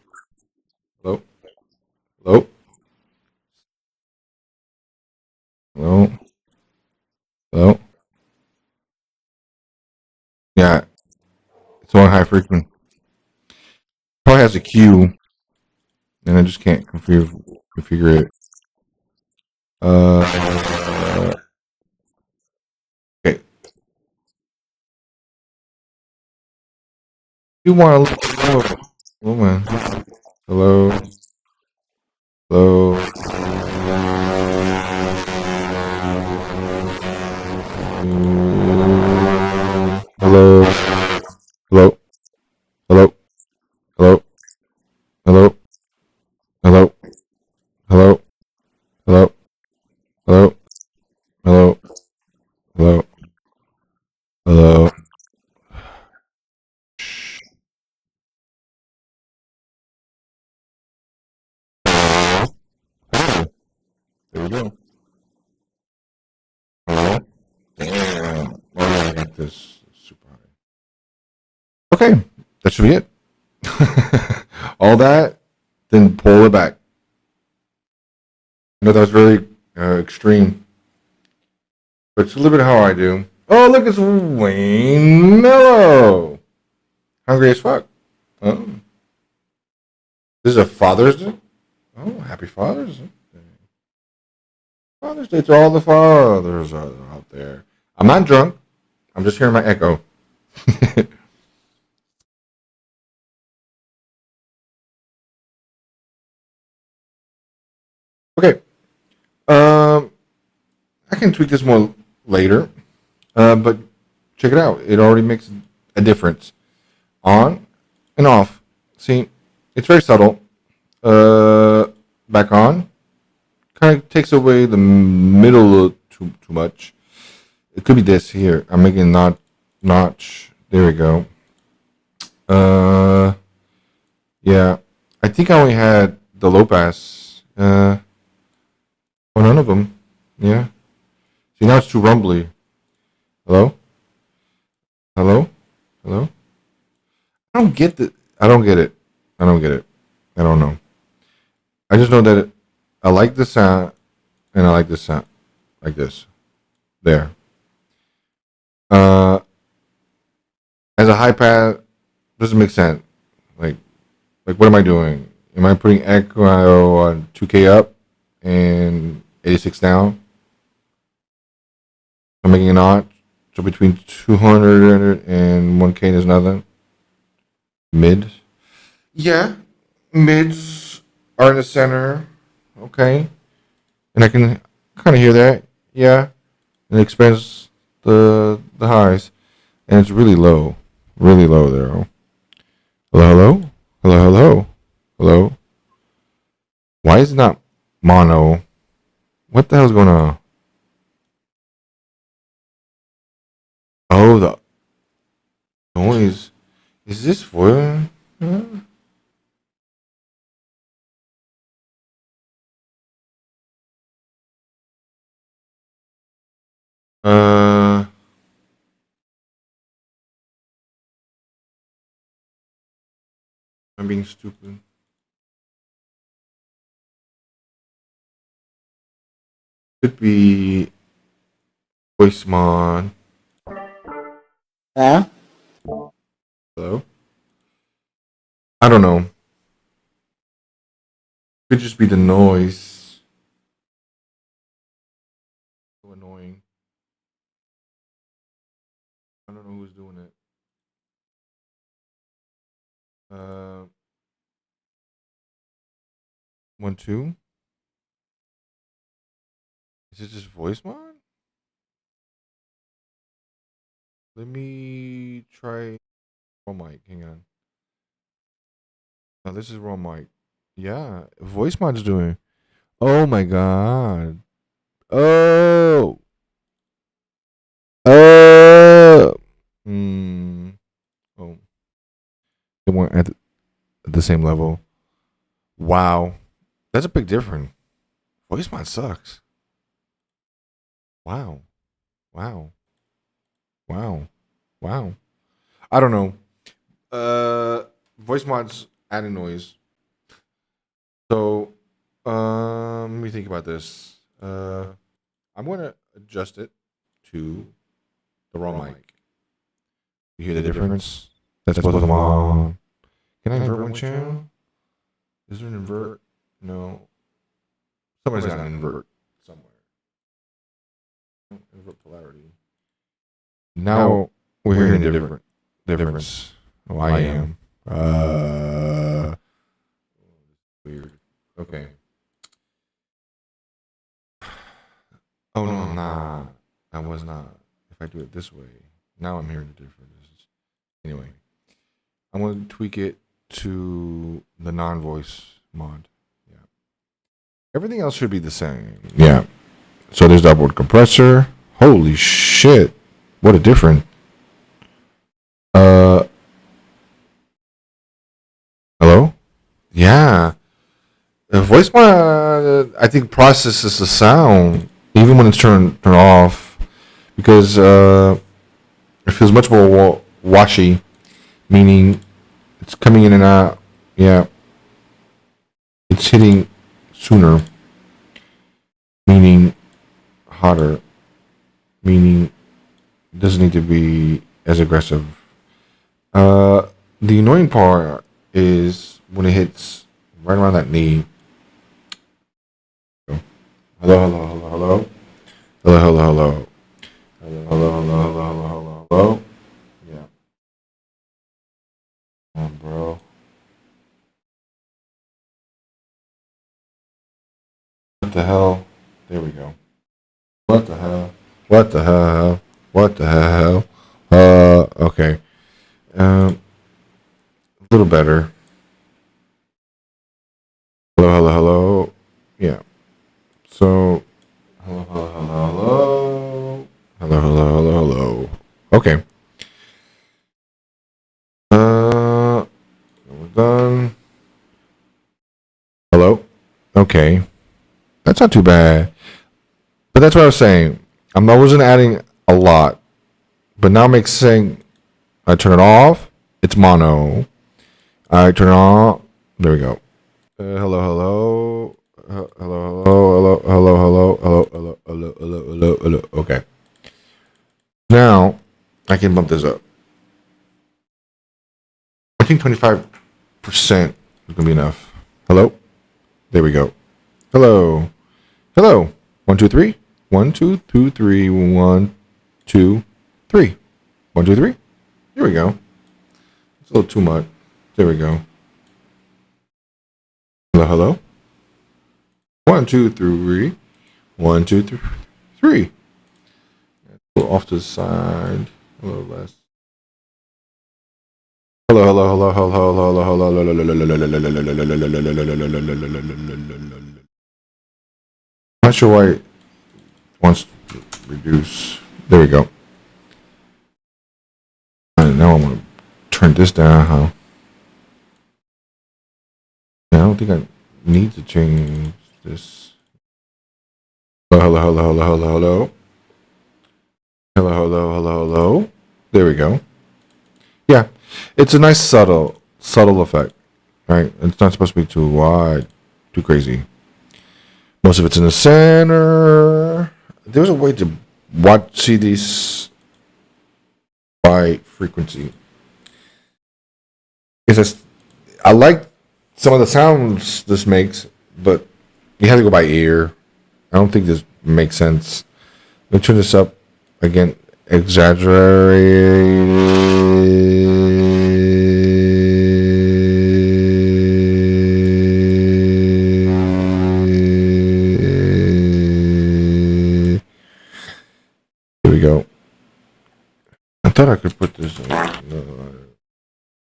Hello. Hello. Hello. Hello. Yeah, it's on high frequency. Probably has a Q, and I just can't configure it. Okay. You want to look? Oh man. Hello. Hello. Hello. Hello. Hello. Hello. Hello. Hello. Hello. Hello. Hello. Hello. Hello. Hello. There we go. Hello. Damn. Oh, I got this super high. Okay, that should be it. All that, then pull it back. I know that was very extreme, but it's a little bit how I do. Oh, look, it's Wayne Mello. Hungry as fuck. Oh. This is a Father's Day? Oh, happy Father's Day. Father's Day to all the fathers out there. I'm not drunk. I'm just hearing my echo. Okay. I can tweak this more later, but check it out. It already makes a difference. On and off. See, it's very subtle. Back on. Kind of takes away the middle too much. It could be this here. I'm making a notch. There we go. Yeah. I think I only had the low pass. Oh, none of them. Yeah. See, now it's too rumbly. Hello? Hello? Hello? I don't get the. I don't get it. I don't get it. I don't know. I just know that I like the sound, and I like the sound, like this. There. As a high pass, doesn't make sense. Like what am I doing? Am I putting echo on 2K up and 86 down? I'm making a notch. So between 200 and 1K, there's nothing. Mid. Yeah, mids are in the center. Okay, and I can kind of hear that. Yeah, and it expands the highs, and it's really low there. Hello, hello, hello, hello, hello. Why is it not mono? What the hell's going on? Oh, the noise. Is this for? Uh, I'm being stupid. Could be voice mod. Yeah. Hello? I don't know. Could just be the noise. So annoying. I don't know who's doing it. 1, 2. Is it just voice mod? Let me try raw mic. Hang on. No, this is raw mic. Yeah, voice mod's doing. Oh my god. Oh. Oh. They weren't at the same level. Wow. That's a big difference. Voice mod sucks. Wow. Wow. Wow. Wow. I don't know. Voice mods adding noise. So let me think about this. I'm gonna adjust it to the raw mic. You hear the difference? That's both of them on. Can I invert one channel? Is there an invert? No. Somebody's got an invert somewhere. Invert polarity. Now we're hearing the difference. Oh, I am. Weird. Okay. Oh no, I'm not. I was not. If I do it this way, now I'm hearing the difference. Anyway, I'm gonna tweak it to the non-voice mod. Yeah. Everything else should be the same. Yeah. So there's the upward compressor. Holy shit! What a difference. Hello? Yeah. The voice mod, I think, processes the sound even when it's turned off because it feels much more washy, meaning it's coming in and out. Yeah. It's hitting sooner, meaning hotter, meaning it doesn't need to be as aggressive. The annoying part is when it hits right around that knee. Hello, hello, hello, hello. Hello, hello, hello. Hello, hello, hello, hello, hello, hello, hello. Yeah. Come on, bro. What the hell? There we go. What the hell? What the hell? What the hell? Okay. A little better. Hello, hello, hello. Yeah. So, hello, hello, hello, hello. Hello, hello, hello, hello. Okay. We're done. Hello? Okay. That's not too bad. But that's what I was saying. I wasn't adding a lot. But now it makes saying I turn it off, it's mono. I turn it on. There we go. Hello, hello. Hello, hello, hello, hello, hello, hello, hello, hello, hello, hello, hello. Okay. Now I can bump this up. I think 25% is gonna be enough. Hello? There we go. Hello. Hello. 1, 2, 3. 1, 2, 2, 3. 1, 2, 3. 1, 2, 3. Here we go. It's a little too much. There we go. Hello, hello. 1, 2, 3. 1, 2, 3. 3. A little off to the side. A little less. Hello, hello, hello, hello, hello, hello, hello. Not sure why it wants to reduce. There we go. And now I want to turn this down. Huh? I don't think I need to change this. Hello, hello, hello, hello, hello, hello. Hello, hello, hello, hello. There we go. Yeah, it's a nice subtle effect. right? It's not supposed to be too wide, too crazy. Most of it's in the center. There's a way to see these by frequency. Because I like some of the sounds this makes, but you have to go by ear. I don't think this makes sense. Let me turn this up again. Here we go. I thought I could put this.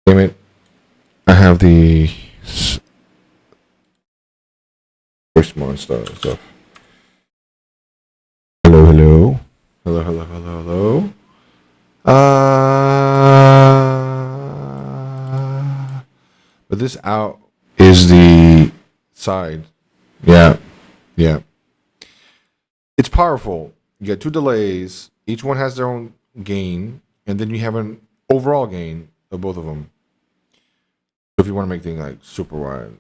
Damn it! I have the voice monster stuff. Hello, hello. Hello, hello, hello, hello. But this out is the side. Yeah. Yeah. It's powerful. You got two delays. Each one has their own gain. And then you have an overall gain of both of them. So if you want to make things like super wide,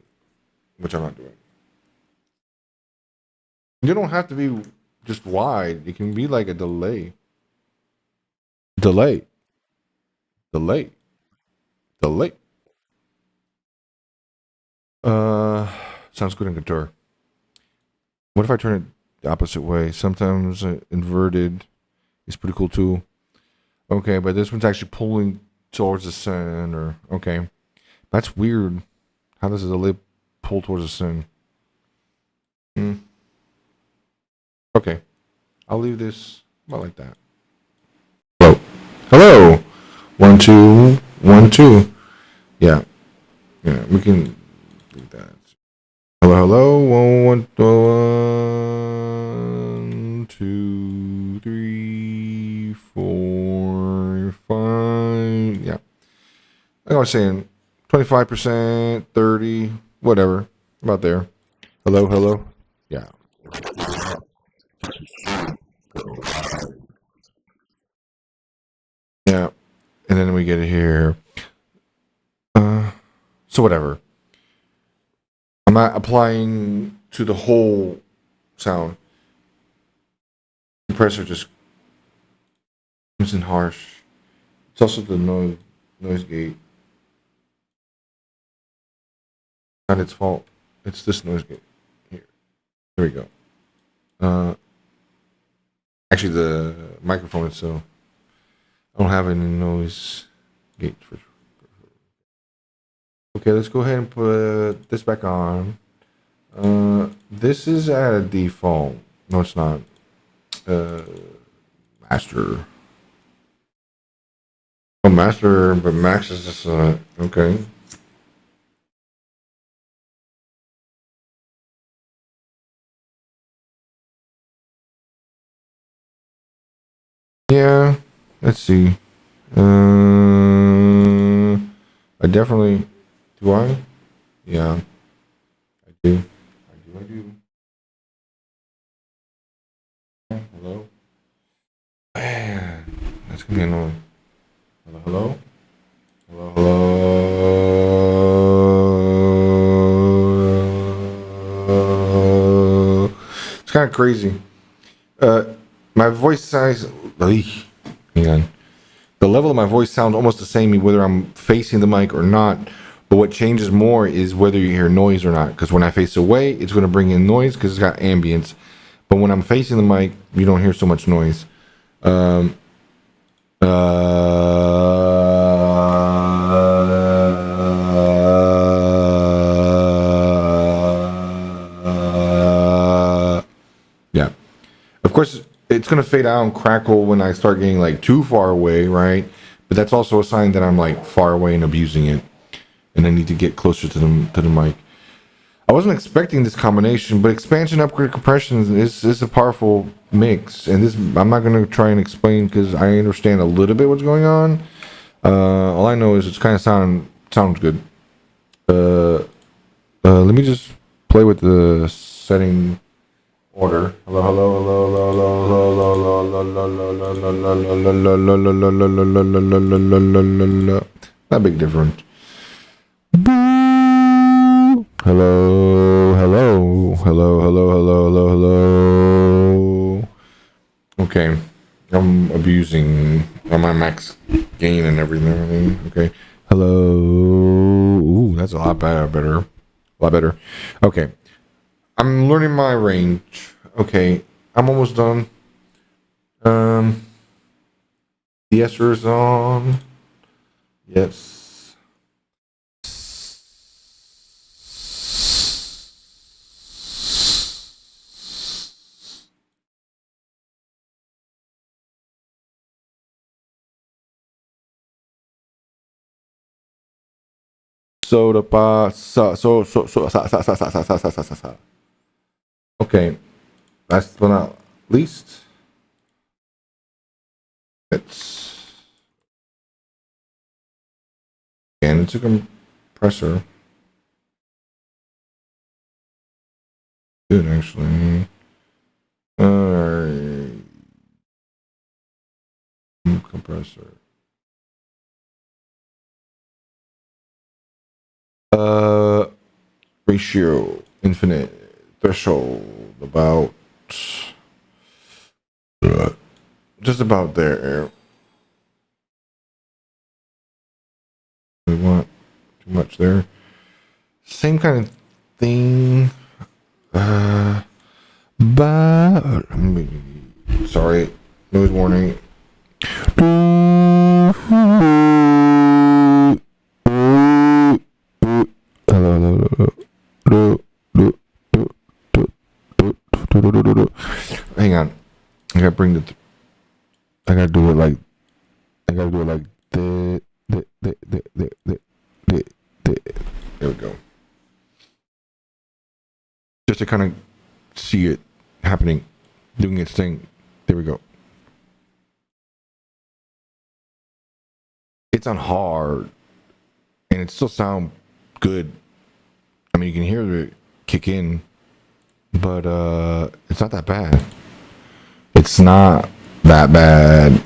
which I'm not doing. You don't have to be just wide. It can be like a delay. Delay. Delay. Delay. Sounds good in guitar. What if I turn it the opposite way? Sometimes inverted is pretty cool too. Okay, but this one's actually pulling towards the center. Okay. That's weird. How does the delay pull towards the center? Okay. I'll leave this about like that. Hello. Hello. 1, 2, 1, 2. Yeah. Yeah, we can do that. Hello, hello. 1, 2, 3, 4, 5. Yeah. Like I was saying, 25%, 30, whatever. About there. Hello, hello. Yeah. Yeah. And then we get it here. So whatever. I'm not applying to the whole sound. Compressor just comes in harsh. It's also the noise gate. Not its fault. It's this noise gate. Here we go. Actually, the microphone itself. I don't have any noise gate for. Okay, let's go ahead and put this back on. This is at a default. No, it's not. Master. Oh, master, but max is just okay. Yeah, let's see. I definitely. Do I? Yeah. I do. I do. Hello? Man, that's gonna be annoying. Hello, hello? Hello, hello? It's kind of crazy. My voice size. Hang on. The level of my voice sounds almost the same whether I'm facing the mic or not. But what changes more is whether you hear noise or not. Because when I face away, it's going to bring in noise because it's got ambience. But when I'm facing the mic, you don't hear so much noise. Yeah. Of course, it's going to fade out and crackle when I start getting like too far away, right? But that's also a sign that I'm like far away and abusing it. And I need to get closer to the mic. I wasn't expecting this combination, but expansion, upgrade, compression is a powerful mix. And this, I'm not going to try and explain because I understand a little bit what's going on. All I know is it's kind of sounds good. Let me just play with the setting order. Hello, hello, hello, hello, hello, hello, hello, not big difference. Hello, hello, hello, hello, hello, hello, hello. Okay, I'm abusing on my max gain and everything. Okay, hello. Ooh, that's a lot better, a lot better. Okay, I'm learning my range. Okay, I'm almost done. The Esser's on. Yes. Soda pa sa so sa sa sa sa sa sa sa sa sa sa. Okay, last but not least, it's and it's a compressor. Good actually. Alright, compressor. Ratio, infinite, threshold, about just about there. We want too much there. Same kind of thing. But sorry, noise warning. Hang on, I gotta bring the. I gotta do it like. I gotta do it like. There we go. Just to kind of see it happening, doing its thing. There we go. It's on hard, and it still sound good. I mean, you can hear it kick in, but it's not that bad. It's not that bad.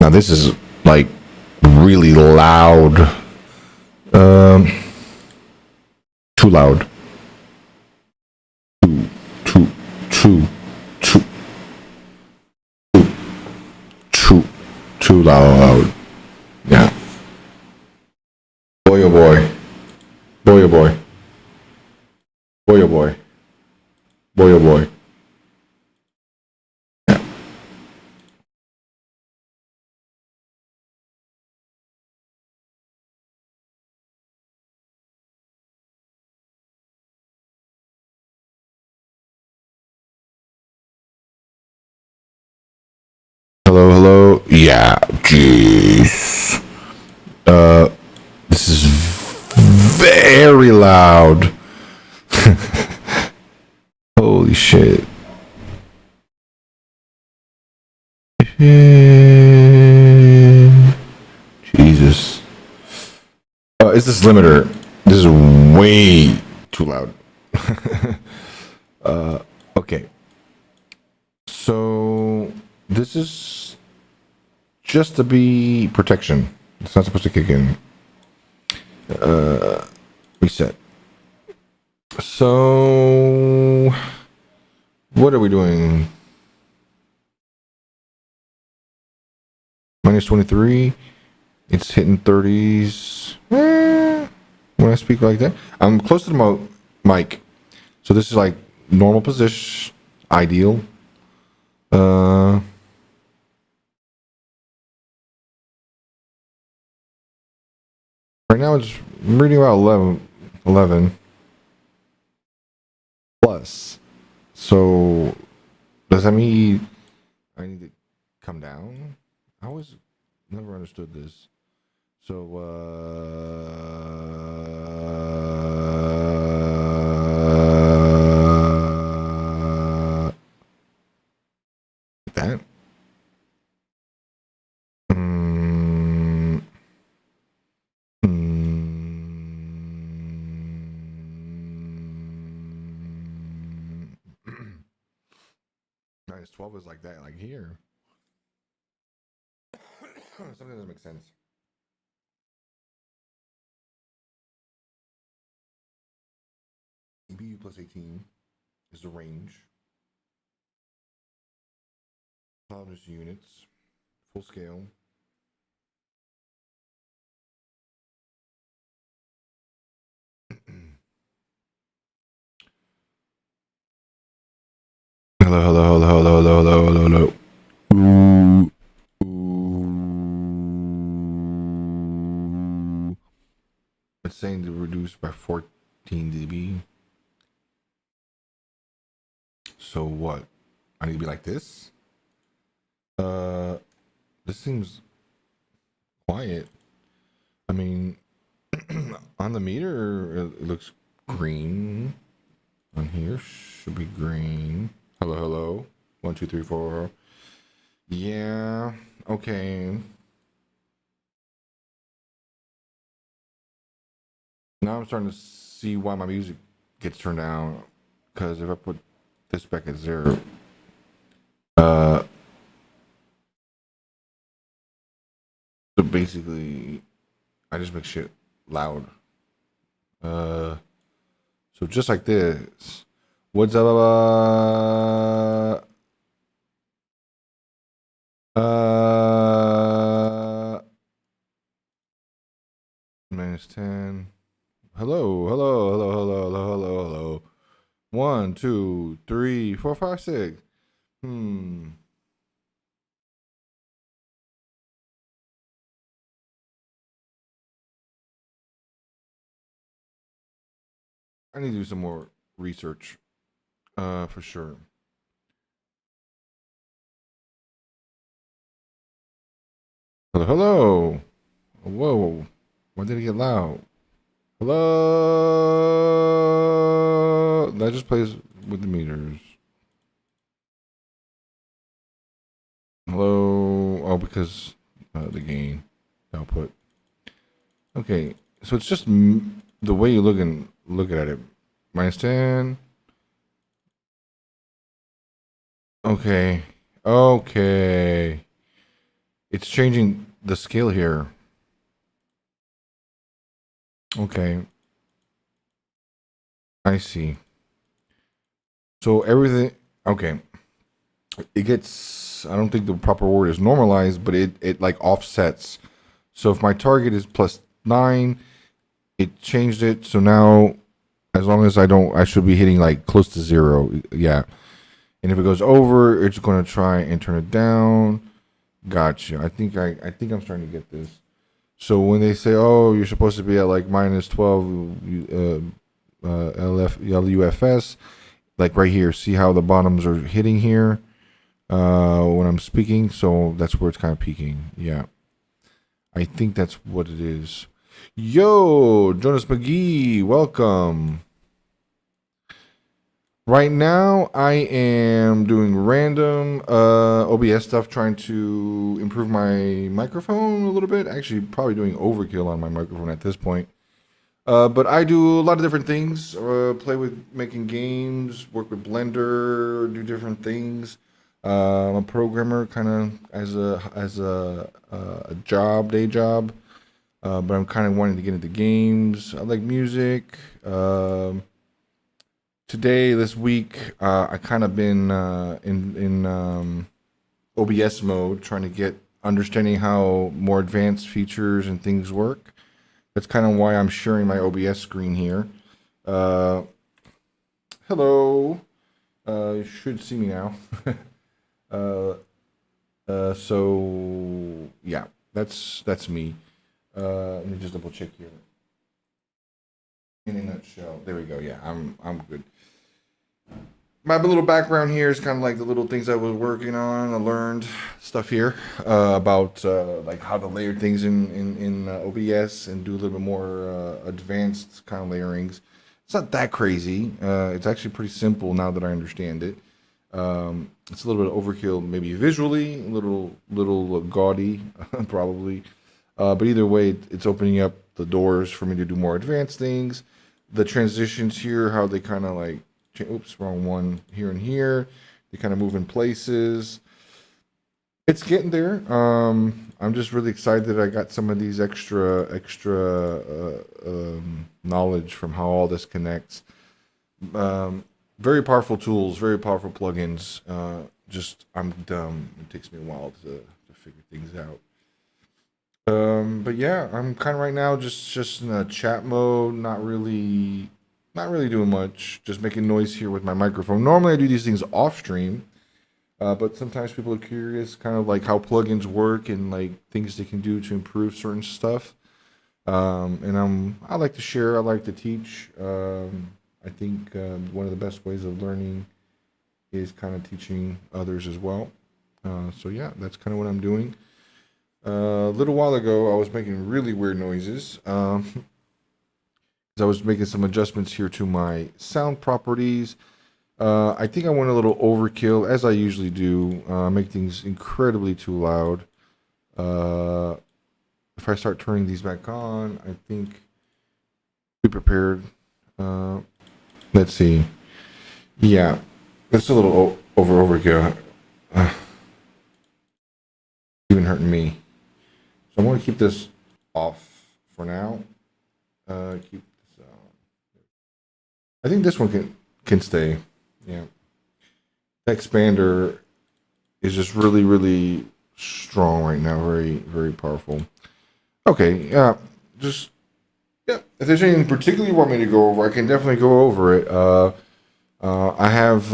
Now this is like really loud. Too loud. Too loud. Yeah. Boy, oh boy. Boy, oh boy. Boy, oh boy. Boy, oh boy. Yeah. Hello, hello. Yeah, jeez. This is very loud. Holy shit. Jesus. It's this limiter. This is way too loud. Okay. So this is just to be protection. It's not supposed to kick in. Reset. So what are we doing? Minus 23. It's hitting 30s. When I speak like that, I'm close to the mic. So this is like normal position, ideal. Right now it's reading about 11 plus. So does that mean I need to come down? I always never understood this. So that. Minus 12 is like that, like here. Something doesn't make sense. EBU plus 18 is the range. Tolerance units, full scale. Hello, hello, hello, hello, hello, hello, hello, hello. Ooh. Ooh. It's saying to reduce by 14 dB. So what? I need to be like this? This seems quiet. I mean, on the meter, it looks green. On here, should be green. Hello, hello. 1, 2, 3, 4. Yeah, okay. Now I'm starting to see why my music gets turned down. Because if I put this back at 0, so basically, I just make shit loud. So just like this. What's up? -10. Hello, hello, hello, hello, hello, hello, hello. 1, 2, 3, 4, 5, 6. I need to do some more research, for sure. Hello, hello. Whoa, why did it get loud? Hello. That just plays with the meters. Hello. Oh, because the gain output. Okay, so it's just the way you look at it. -10. Okay. Okay. It's changing the scale here. Okay. I see. So everything, okay. It gets, I don't think the proper word is normalized, but it like offsets. So if my target is +9, it changed it. So now, as long as I should be hitting like close to 0. Yeah. And if it goes over, it's going to try and turn it down. Gotcha. I think I'm starting to get this. So when they say, "Oh, you're supposed to be at like -12 LUFS," like right here, see how the bottoms are hitting here when I'm speaking. So that's where it's kind of peaking. Yeah, I think that's what it is. Yo, Jonas McGee, welcome. Right now, I am doing random OBS stuff, trying to improve my microphone a little bit. Actually, probably doing overkill on my microphone at this point. But I do a lot of different things. Play with making games, work with Blender, do different things. I'm a programmer, kind of as a job, day job. But I'm kind of wanting to get into games. I like music. Today, this week, I kind of been in OBS mode, trying to get understanding how more advanced features and things work. That's kind of why I'm sharing my OBS screen here. Hello, you should see me now. So yeah, that's me. Let me just double check here. In a nutshell, there we go. Yeah, I'm good. My little background here is kind of like the little things I was working on. I learned stuff here about like how to layer things in OBS and do a little bit more advanced kind of layerings. It's not that crazy. It's actually pretty simple now that I understand it. It's a little bit of overkill, maybe visually, a little gaudy, probably. But either way, it's opening up the doors for me to do more advanced things. The transitions here, how they kind of like, oops, wrong one, here and here. They kind of move in places. It's getting there. I'm just really excited that I got some of these extra knowledge from how all this connects. Very powerful tools, very powerful plugins. Just I'm dumb. It takes me a while to figure things out. But yeah, I'm kind of right now just in a chat mode, not really doing much, just making noise here with my microphone. Normally I do these things off stream, but sometimes people are curious, kind of like how plugins work and like things they can do to improve certain stuff. And I like to share, I like to teach. I think one of the best ways of learning is kind of teaching others as well. So yeah, that's kind of what I'm doing. A little while ago, I was making really weird noises. I was making some adjustments here to my sound properties. I think I went a little overkill, as I usually do. Make things incredibly too loud. If I start turning these back on, I think be prepared. Let's see. Yeah, it's a little overkill. Even hurting me. So I'm going to keep this off for now. Keep this on. I think this one can stay. Yeah. The expander is just really strong right now. Very powerful. Okay. Yeah. Yeah. If there's anything particularly you want me to go over, I can definitely go over it. I have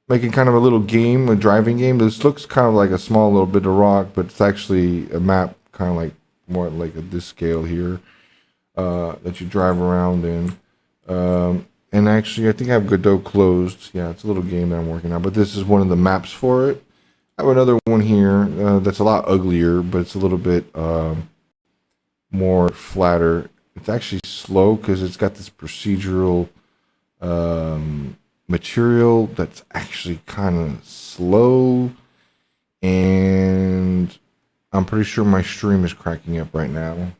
making kind of a little game, a driving game. This looks kind of like a small little bit of rock, but it's actually a map, kind of like more like this scale here, that you drive around in. And actually, I think I have Godot closed. Yeah, it's a little game that I'm working on, but this is one of the maps for it. I have another one here that's a lot uglier, but it's a little bit more flatter. It's actually slow because it's got this procedural material that's actually kind of slow, and I'm pretty sure my stream is cracking up right now.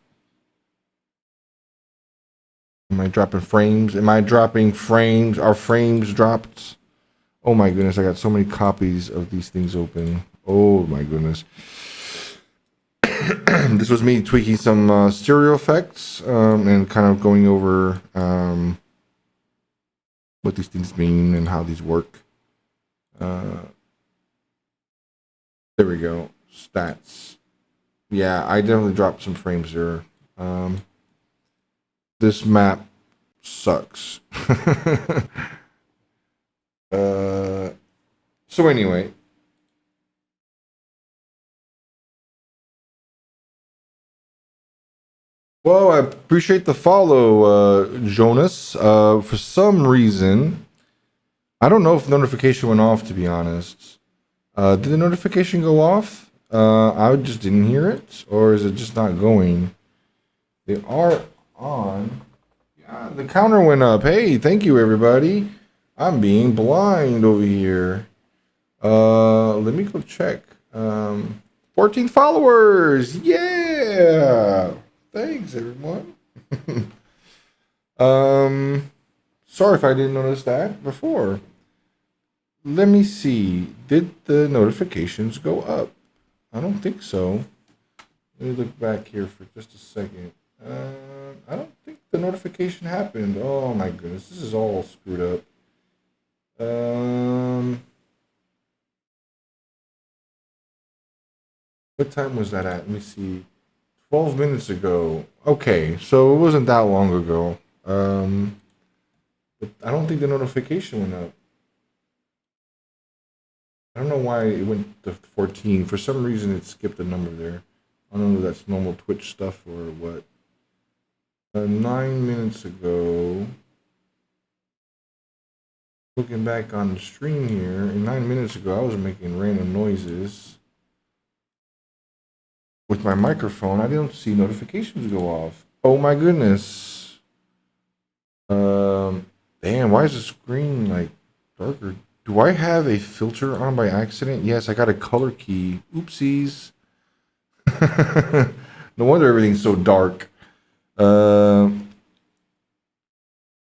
Am I dropping frames? Am I dropping frames? Are frames dropped? Oh my goodness, I got so many copies of these things open. Oh my goodness. This was me tweaking some stereo effects and kind of going over what these things mean and how these work. There we go. Stats. Yeah, I definitely dropped some frames there. This map sucks. So anyway. Well, I appreciate the follow, Jonas. For some reason, I don't know if notification went off, to be honest. Did the notification go off? I just didn't hear it, or is it just not going? They are on. Yeah, the counter went up. Hey, thank you, everybody. I'm being blind over here. Let me go check. 14 followers. Yeah. Thanks, everyone. Sorry if I didn't notice that before. Let me see. Did the notifications go up? I don't think so. Let me look back here for just a second. I don't think the notification happened. Oh my goodness, this is all screwed up. What time was that at? Let me see. 12 minutes ago. Okay, so it wasn't that long ago. But I don't think the notification went up. I don't know why it went to 14. For some reason, it skipped a number there. I don't know if that's normal Twitch stuff or what. 9 minutes ago, looking back on the stream here, and 9 minutes ago, I was making random noises with my microphone. I didn't see notifications go off. Oh my goodness. Damn, why is the screen like darker? Do I have a filter on by accident? Yes, I got a color key. Oopsies. No wonder everything's so dark.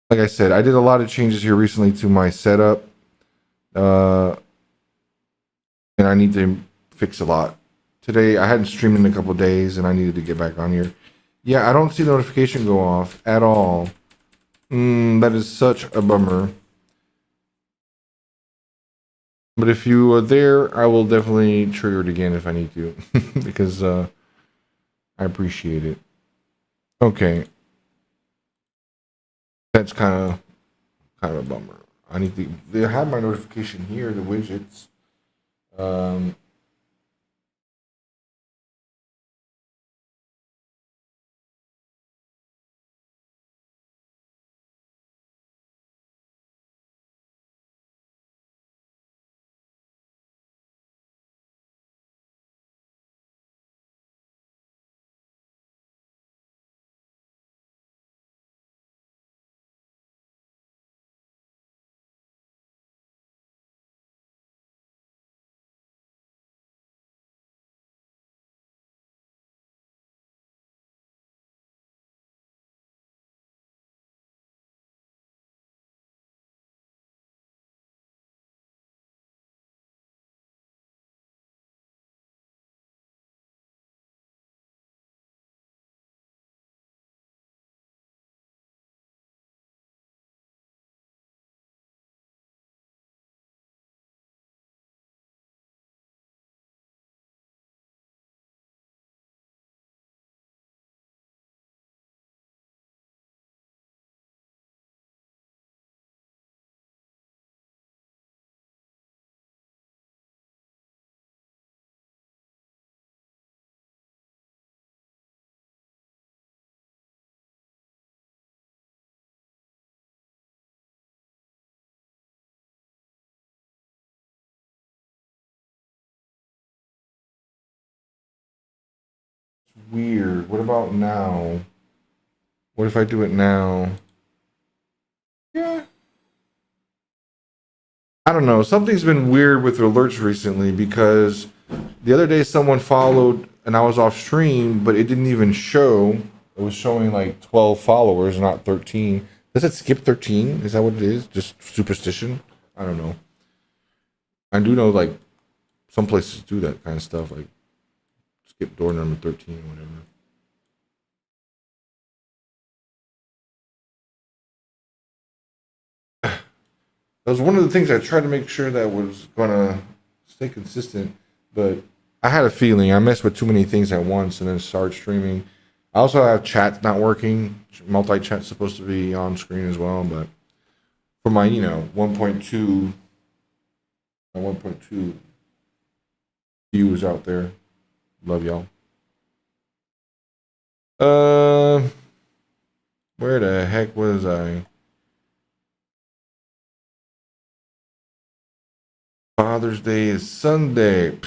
Like I said, I did a lot of changes here recently to my setup. And I need to fix a lot. Today, I hadn't streamed in a couple of days, and I needed to get back on here. Yeah, I don't see the notification go off at all. That is such a bummer. But if you are there, I will definitely trigger it again if I need to, because I appreciate it. Okay, that's kind of a bummer. I need to. They have my notification here, the widgets. Weird. What about now? What if I do it now? Yeah. I don't know. Something's been weird with alerts recently because the other day someone followed and I was off stream, but it didn't even show. It was showing like 12 followers, not 13. Does it skip 13? Is that what it is? Just superstition? I don't know. I do know like some places do that kind of stuff, like skip door number 13 or whatever. That was one of the things I tried to make sure that was gonna stay consistent, but I had a feeling I messed with too many things at once and then started streaming. I also have chat not working. Multi-chat's supposed to be on screen as well, but for my 1.2 viewers out there, love y'all. Where the heck was I? Father's Day is Sunday.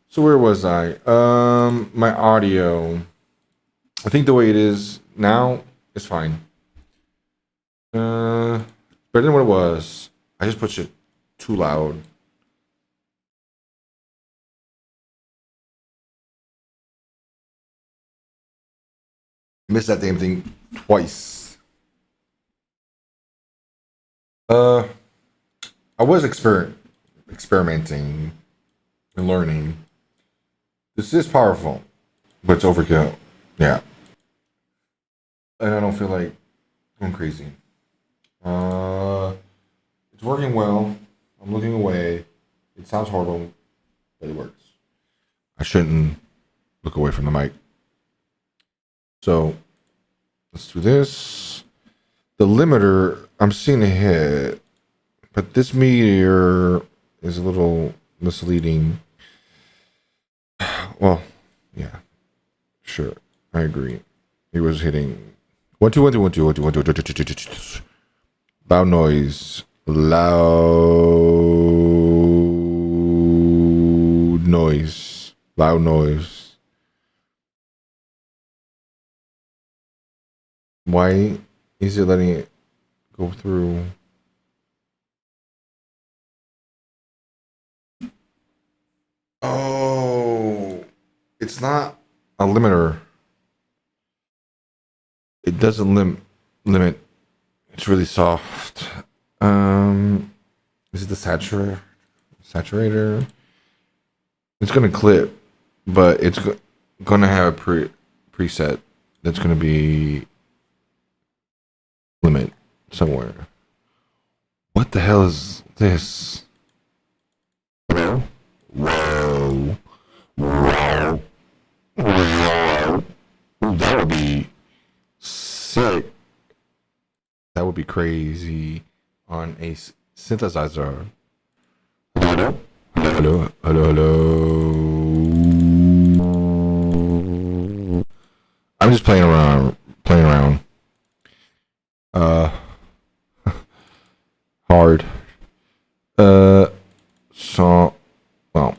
So where was I? My audio. I think the way it is now is fine. Better than what it was. I just put it too loud. Missed that damn thing twice. I was experimenting and learning. This is powerful, but it's overkill. Yeah. And I don't feel like going crazy. It's working well. I'm looking away. It sounds horrible, but it works. I shouldn't look away from the mic. So let's do this. The limiter, I'm seeing a hit, but this meteor is a little misleading. Well, yeah, sure, I agree. He was hitting 1 2 1 2 1 2 1 2 1 2 loud noise, loud noise. Why is it letting it go through? Oh, it's not a limiter. It doesn't limit. It's really soft. Is it the saturator? It's gonna clip, but gonna have a preset that's gonna be limit somewhere. What the hell is this? Whoa. Whoa. Whoa. Whoa. That would be sick. That would be crazy on a synthesizer. Hello? Hello? Hello? Hello? I'm just playing around. Hard. So, well.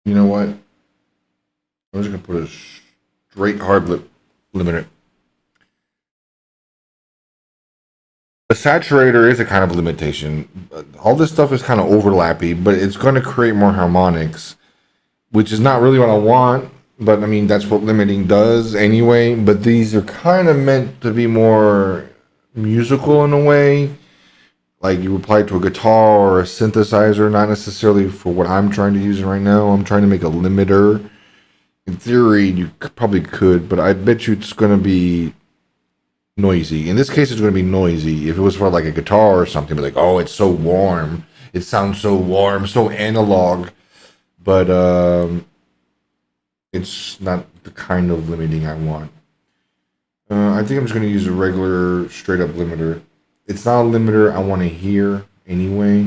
You know what? I'm just gonna put a straight hard limiter. A saturator is a kind of limitation. All this stuff is kind of overlappy, but it's going to create more harmonics, which is not really what I want. But I mean, that's what limiting does anyway. But these are kind of meant to be more musical in a way, like you apply it to a guitar or a synthesizer, not necessarily for what I'm trying to use right now. I'm trying to make a limiter. In theory, you probably could, but I bet you it's going to be noisy. In this case, it's going to be noisy. If it was for like a guitar or something, be like, oh, it's so warm. It sounds so warm, so analog. But it's not the kind of limiting I want. I think I'm just going to use a regular straight up limiter. It's not a limiter I want to hear anyway.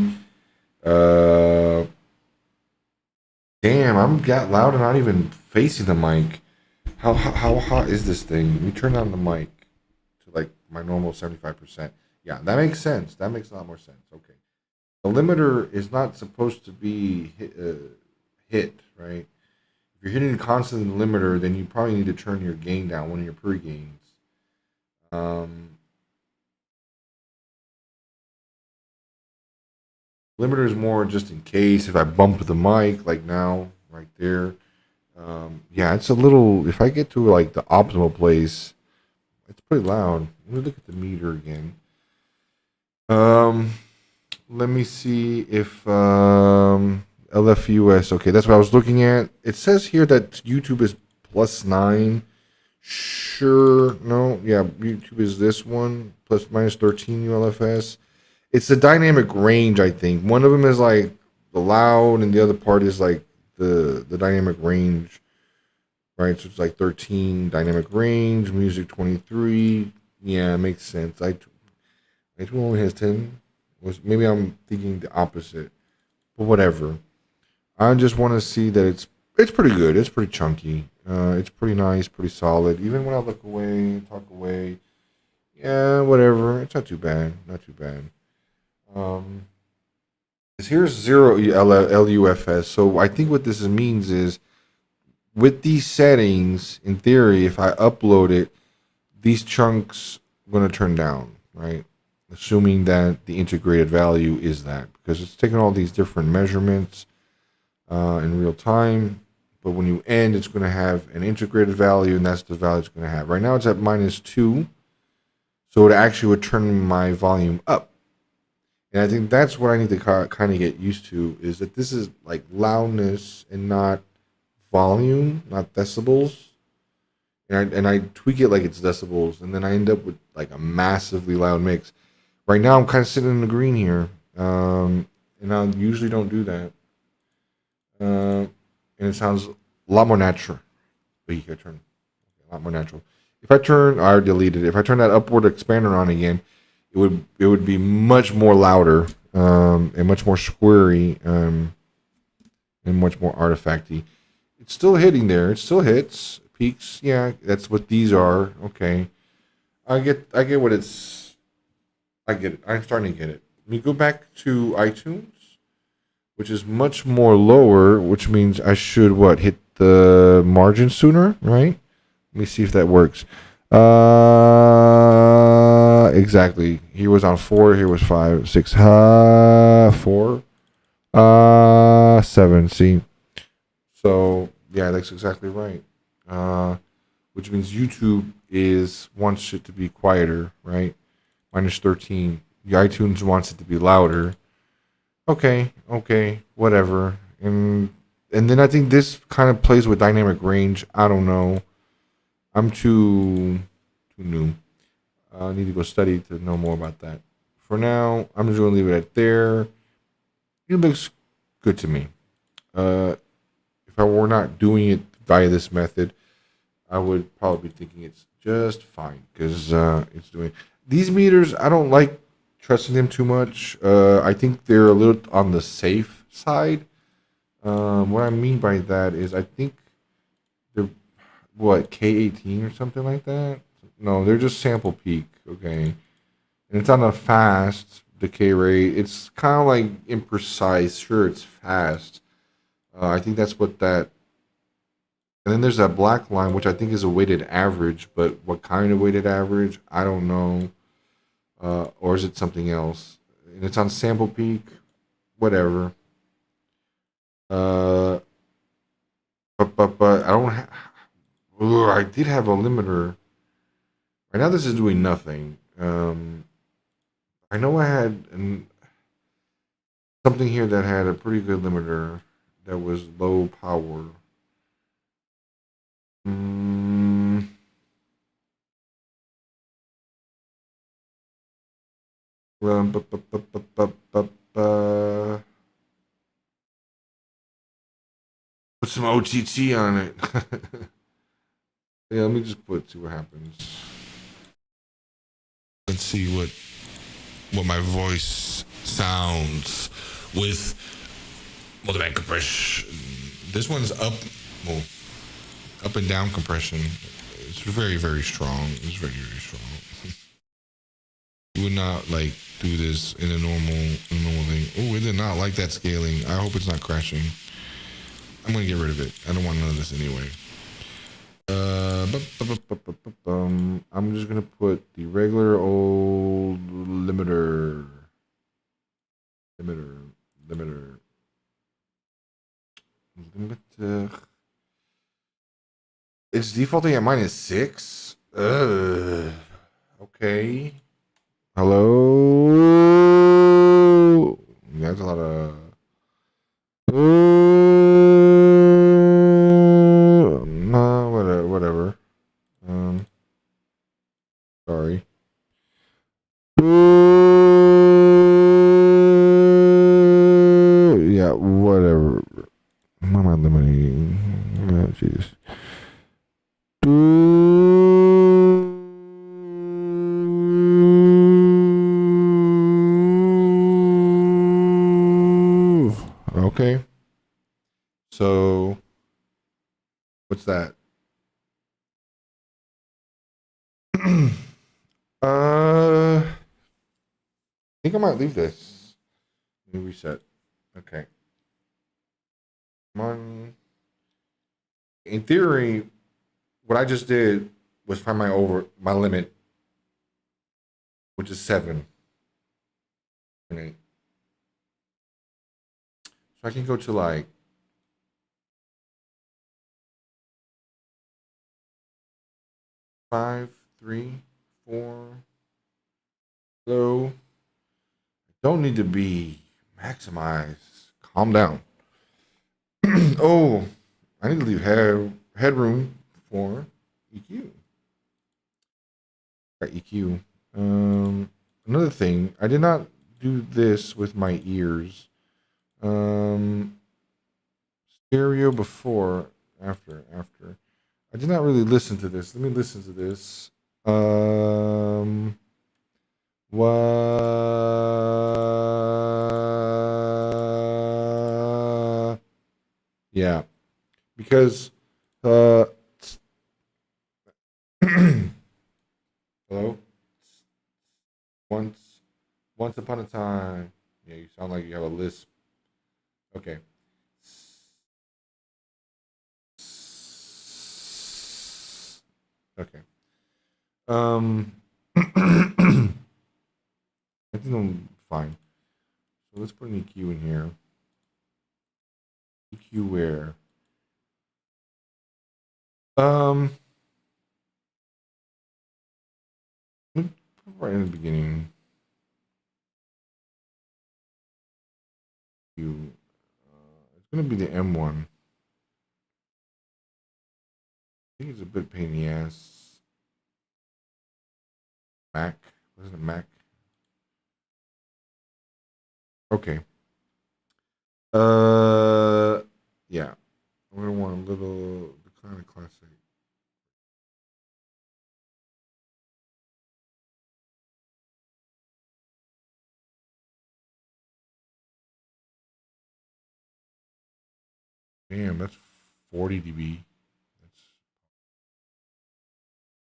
Damn, I'm got loud and not even facing the mic. How hot is this thing? Let me turn on the mic to like my normal 75%. Yeah, that makes sense. That makes a lot more sense. Okay. The limiter is not supposed to be hit, right? If you're hitting a constant limiter, then you probably need to turn your gain down, one of your pre-gains. Limiter is more just in case if I bump the mic, like now, right there. Yeah, it's a little, if I get to like the optimal place, it's pretty loud. Let me look at the meter again. Let me see if LFUS, okay, that's what I was looking at. It says here that YouTube is +9. Sure, no, yeah, YouTube is this one, ±13 ULFS. It's the dynamic range, I think. One of them is like the loud, and the other part is like the dynamic range, right? So it's like 13 dynamic range, music 23. Yeah, it makes sense. iTunes only has 10. Maybe I'm thinking the opposite, but whatever. I just want to see that it's pretty good. It's pretty chunky. It's pretty nice, pretty solid. Even when I look away, talk away, yeah, whatever. It's not too bad. Not too bad. Here's 0 LUFS. So I think what this means is with these settings, in theory, if I upload it, these chunks are going to turn down, right? Assuming that the integrated value is that, because it's taking all these different measurements in real time. But when you end, it's going to have an integrated value, and that's the value it's going to have. Right now, it's at -2. So it actually would turn my volume up. And I think that's what I need to kind of get used to, is that this is like loudness and not volume, not decibels. And I tweak it like it's decibels, and then I end up with like a massively loud mix. Right now, I'm kind of sitting in the green here, and I usually don't do that. And it sounds a lot more natural. But you can turn a lot more natural. If I already deleted it. If I turn that upward expander on again, it would be much more louder, and much more squarey, and much more artifacty. It's still hitting there. It still hits peaks. Yeah, that's what these are. Okay, I get what it's. I get it. I'm starting to get it. Let me go back to iTunes, which is much more lower, which means I should hit the margin sooner, right? Let me see if that works. Exactly. Here was on 4. Here was 5, 6, 4, 7. See, so yeah, that's exactly right. which means YouTube wants it to be quieter, right? Minus 13. The iTunes wants it to be louder. Okay, whatever. And then I think this kind of plays with dynamic range. I don't know. I'm too new. I need to go study to know more about that. For now, I'm just gonna leave it at there. It looks good to me. If I were not doing it via this method, I would probably be thinking it's just fine because it's doing these meters. I don't like trusting them too much. I think they're a little on the safe side. What I mean by that is I think they're what K18 or something like that. No, they're just sample peak. Okay, and it's on a fast decay rate. It's kind of like imprecise. Sure, it's fast. I think that's what that. And then there's that black line, which I think is a weighted average. But what kind of weighted average? I don't know. Or is it something else? And it's on sample peak. Whatever. But I don't. I did have a limiter. Right now, this is doing nothing. I know I had something here that had a pretty good limiter that was low power. Put some OTT on it. Yeah, let me just see what happens. Let's see what my voice sounds with multiband compression. This one's up and down compression. It's very, very strong. It's very, very strong. You would not like do this in a normal thing. Oh, it did not like that scaling. I hope it's not crashing. I'm gonna get rid of it. I don't want none of this anyway. I'm just gonna put the regular old limiter. It's defaulting at -6. Okay. Hello. That's a lot of. No, whatever. Sorry. Yeah, whatever. What am I limiting? Oh, jeez. Okay. So, what's that? I think I might leave this. Let me reset. Okay. Come on. In theory, what I just did was find my limit, which is 7 and 8. So I can go to like 5, 3, 4. So don't need to be maximized. Calm down. Oh, I need to leave headroom for EQ. Got EQ. Another thing, I did not do this with my ears. Stereo before, after. I did not really listen to this. Let me listen to this. What? Yeah, because hello. Once upon a time. Yeah, you sound like you have a lisp. Okay. Okay. I think I'm fine. So let's put an EQ in here. EQ where? right in the beginning. It's gonna be the M1. I think it's a bit pain in the ass. Mac, wasn't it Mac? Okay. Yeah. We're gonna want a little the kind of classic. Damn, that's 40 dB.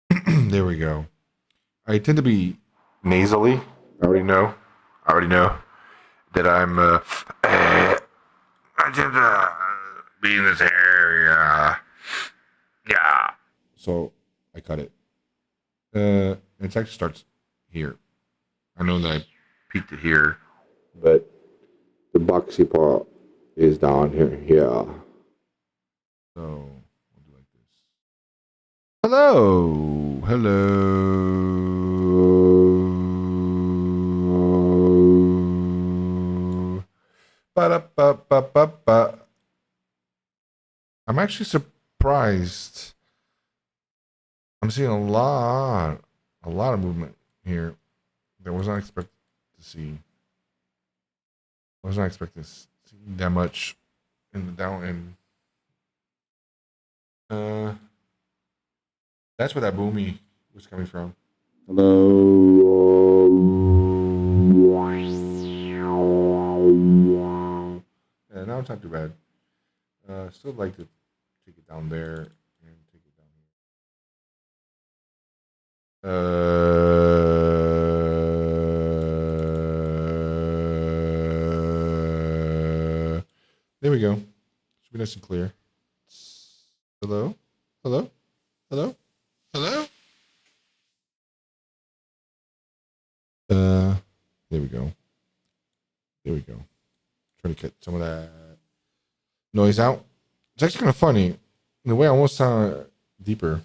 That's there we go. I tend to be nasally. I already know. That I tend to be in this area. Yeah. So I cut it. It actually starts here. I know that I peaked it here, but the boxy part is down here. Yeah. So we'll do like this. Hello. Ba-da-ba-ba-ba-ba. I'm actually surprised. I'm seeing a lot of movement here that was not expected to see. I was not expecting to see that much in the down end. That's where that boomy was coming from. Hello. Yeah, now it's not too bad. Still like to take it down there and take it down here. There we go. Should be nice and clear. Hello? Hello? Hello? Hello? There we go. There we go. Trying to get some of that noise out. It's actually kind of funny. In a way, I almost sound deeper.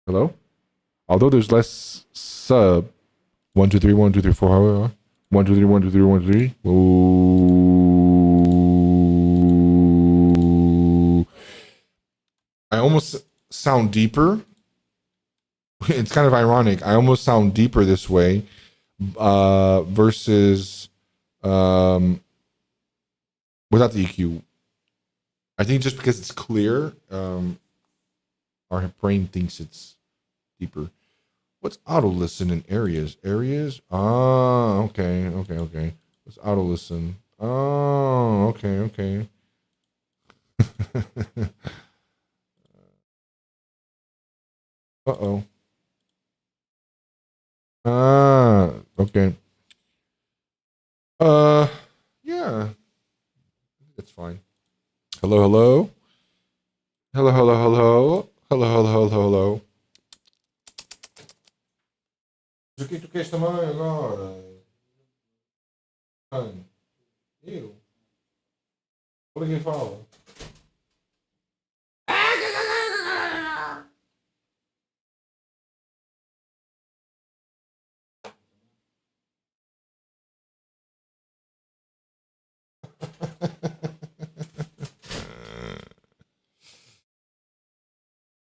Hello? Although there's less sub. 1, 2, 3, 1, 2, 3, 4, however. 1, 2, 3, 1, 2, 3, 1, 2, 3. Ooh. I almost sound deeper. It's kind of ironic. I almost sound deeper this way versus without the EQ. I think just because it's clear, our brain thinks it's deeper. What's auto listen in areas? Areas? Oh, okay. What's auto listen? Oh, okay. Uh-oh. Okay. Yeah. That's fine. Hello. Hello. O que tu queres também agora? Eu? Por que fala?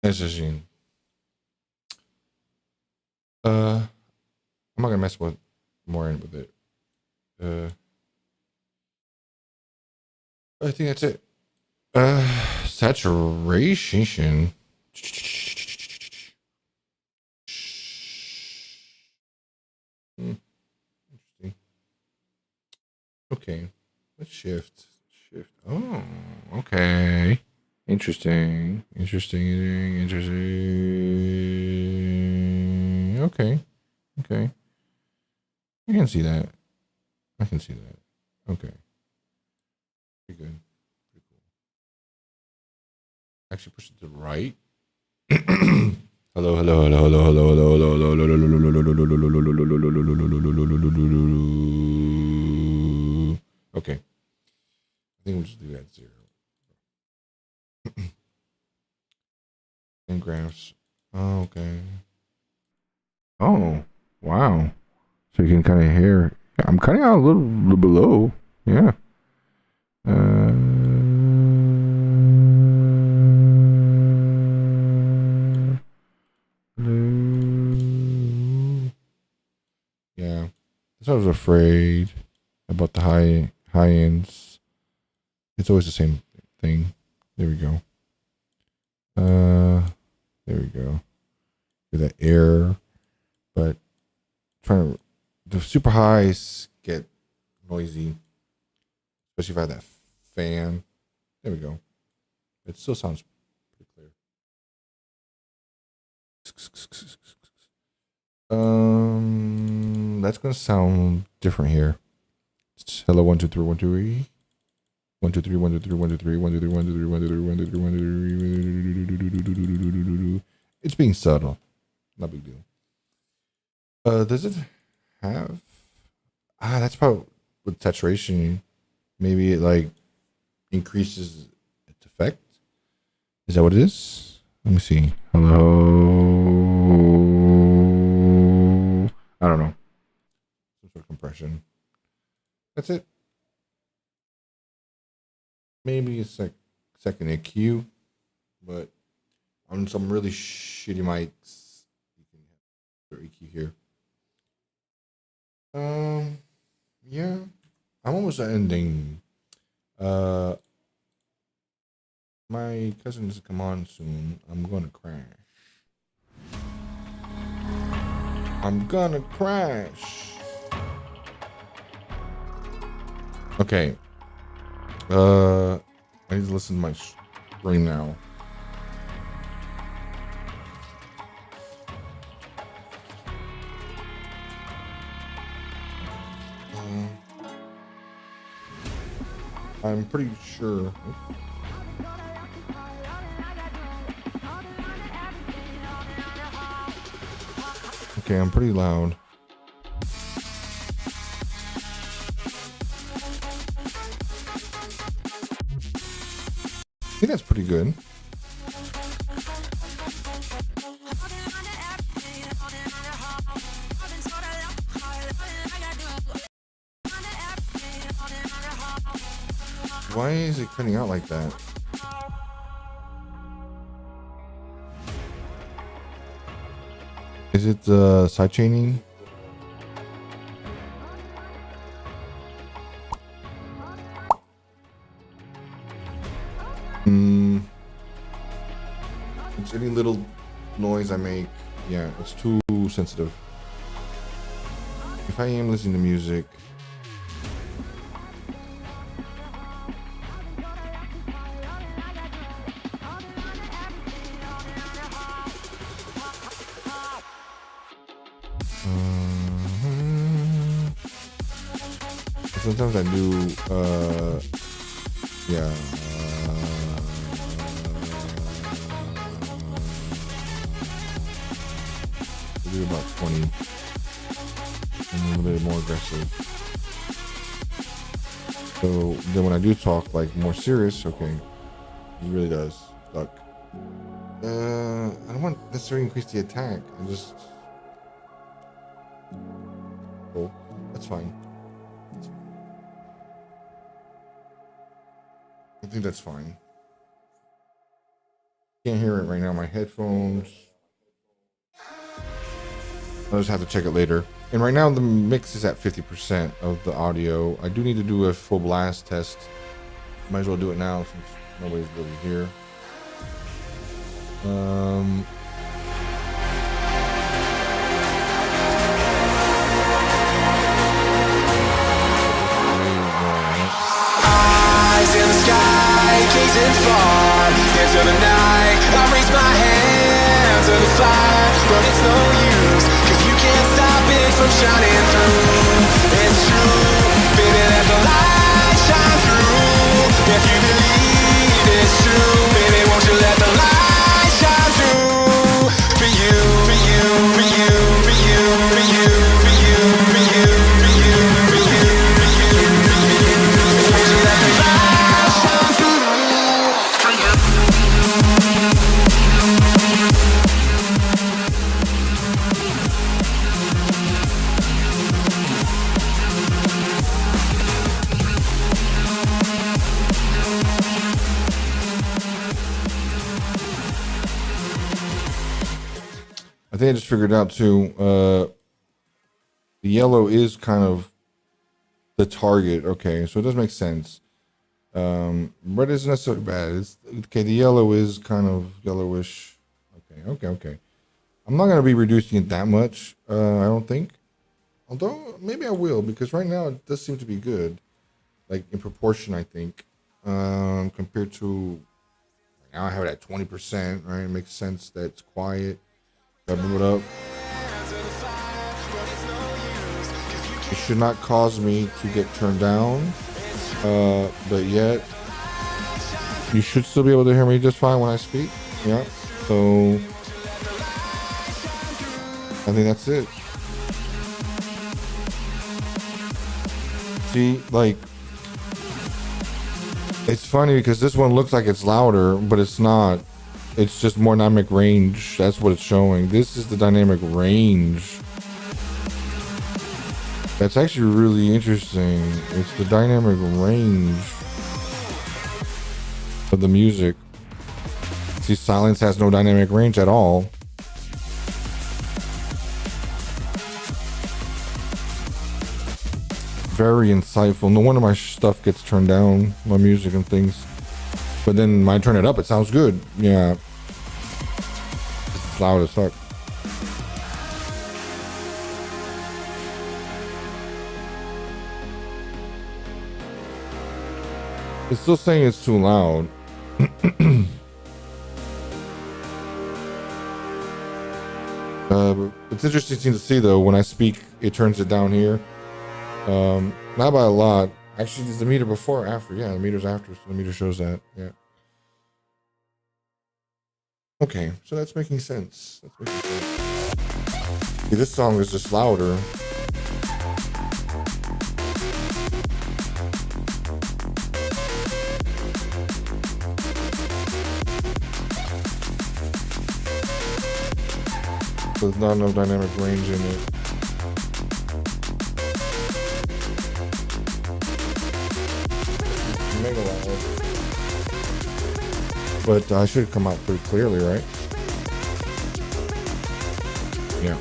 Essa gente. I'm not gonna mess with more in with it. I think that's it. Saturation. Interesting. Okay. Let's shift. Oh, okay. Interesting. Okay. I can see that. Okay. Pretty good. Pretty cool. Actually push it to the right. Hello. Okay. I think we'll just do that 0. And graphs. Oh, okay. Oh. Wow. So you can kind of hear. I'm cutting out a little below. Yeah. Yeah. That's what I was afraid about the high ends. It's always the same thing. There we go. There we go. With that air, but the super highs get noisy, especially if I have that fan. There we go. It still sounds pretty clear. That's gonna sound different here. It's hello 1 2 3 1 2 3. 1 2 3 1 2 3 1 2 3 1 2 3 1 2 3 1 2 3 1 2 3 1 2 3. It's being subtle. Not big deal. Does it have? That's probably with saturation. Maybe it like increases its effect. Is that what it is? Let me see. Hello. I don't know. Some sort of compression. That's it. Maybe it's like second EQ, but on some really shitty mics, you can have their EQ here. Yeah, I'm almost ending. My cousin is come on soon. I'm gonna crash. Okay. I need to listen to my screen now. I'm pretty sure. Okay, I'm pretty loud. I think that's pretty good. Why is it cutting out like that? Is it side chaining? It's any little noise I make. Yeah, it's too sensitive. If I am listening to music, sometimes I do, yeah. I do about 20. And a little bit more aggressive. So then when I do talk like more serious, okay, it really does suck. I don't want to necessarily increase the attack. I just, oh, that's fine. I think that's fine. Can't hear it right now. My headphones. I'll just have to check it later. And right now the mix is at 50% of the audio. I do need to do a full blast test. Might as well do it now since nobody's really here. Eyes in the sky, gazing far into the night. I raise my hand to the fire, but it's no use, 'cause you can't stop it from shining through. It's true, baby, let the light shine through. If you believe it's true, baby, won't you let the light shine through? For you, for you, for you, for you, for you, for you, for you, for you, for you, for you, for you. Won't you let the light shine through? For you. I think I just figured out too. The yellow is kind of the target. Okay, so it does make sense. Red isn't necessarily bad. It's okay. The yellow is kind of yellowish. Okay. I'm not gonna be reducing it that much. I don't think. Although maybe I will, because right now it does seem to be good, like in proportion. I think compared to now I have it at 20%. Right, it makes sense that it's quiet. I move it up. It should not cause me to get turned down, but yet you should still be able to hear me just fine when I speak. Yeah, so I think that's it. See, like, it's funny because this one looks like it's louder, but it's not. It's just more dynamic range. That's what it's showing. This is the dynamic range. That's actually really interesting. It's the dynamic range of the music. See, silence has no dynamic range at all. Very insightful. No wonder my stuff gets turned down, my music and things. But then when I turn it up, it sounds good. Yeah. It's loud as fuck. It's still saying it's too loud. It's interesting to see though, when I speak, it turns it down here. Not by a lot. Actually, there's the meter before or after. Yeah, the meter's after, so the meter shows that. Yeah. Okay, so that's making sense. See, this song is just louder. There's not enough dynamic range in it. Mega loud. But I should come out pretty clearly, right? Yeah.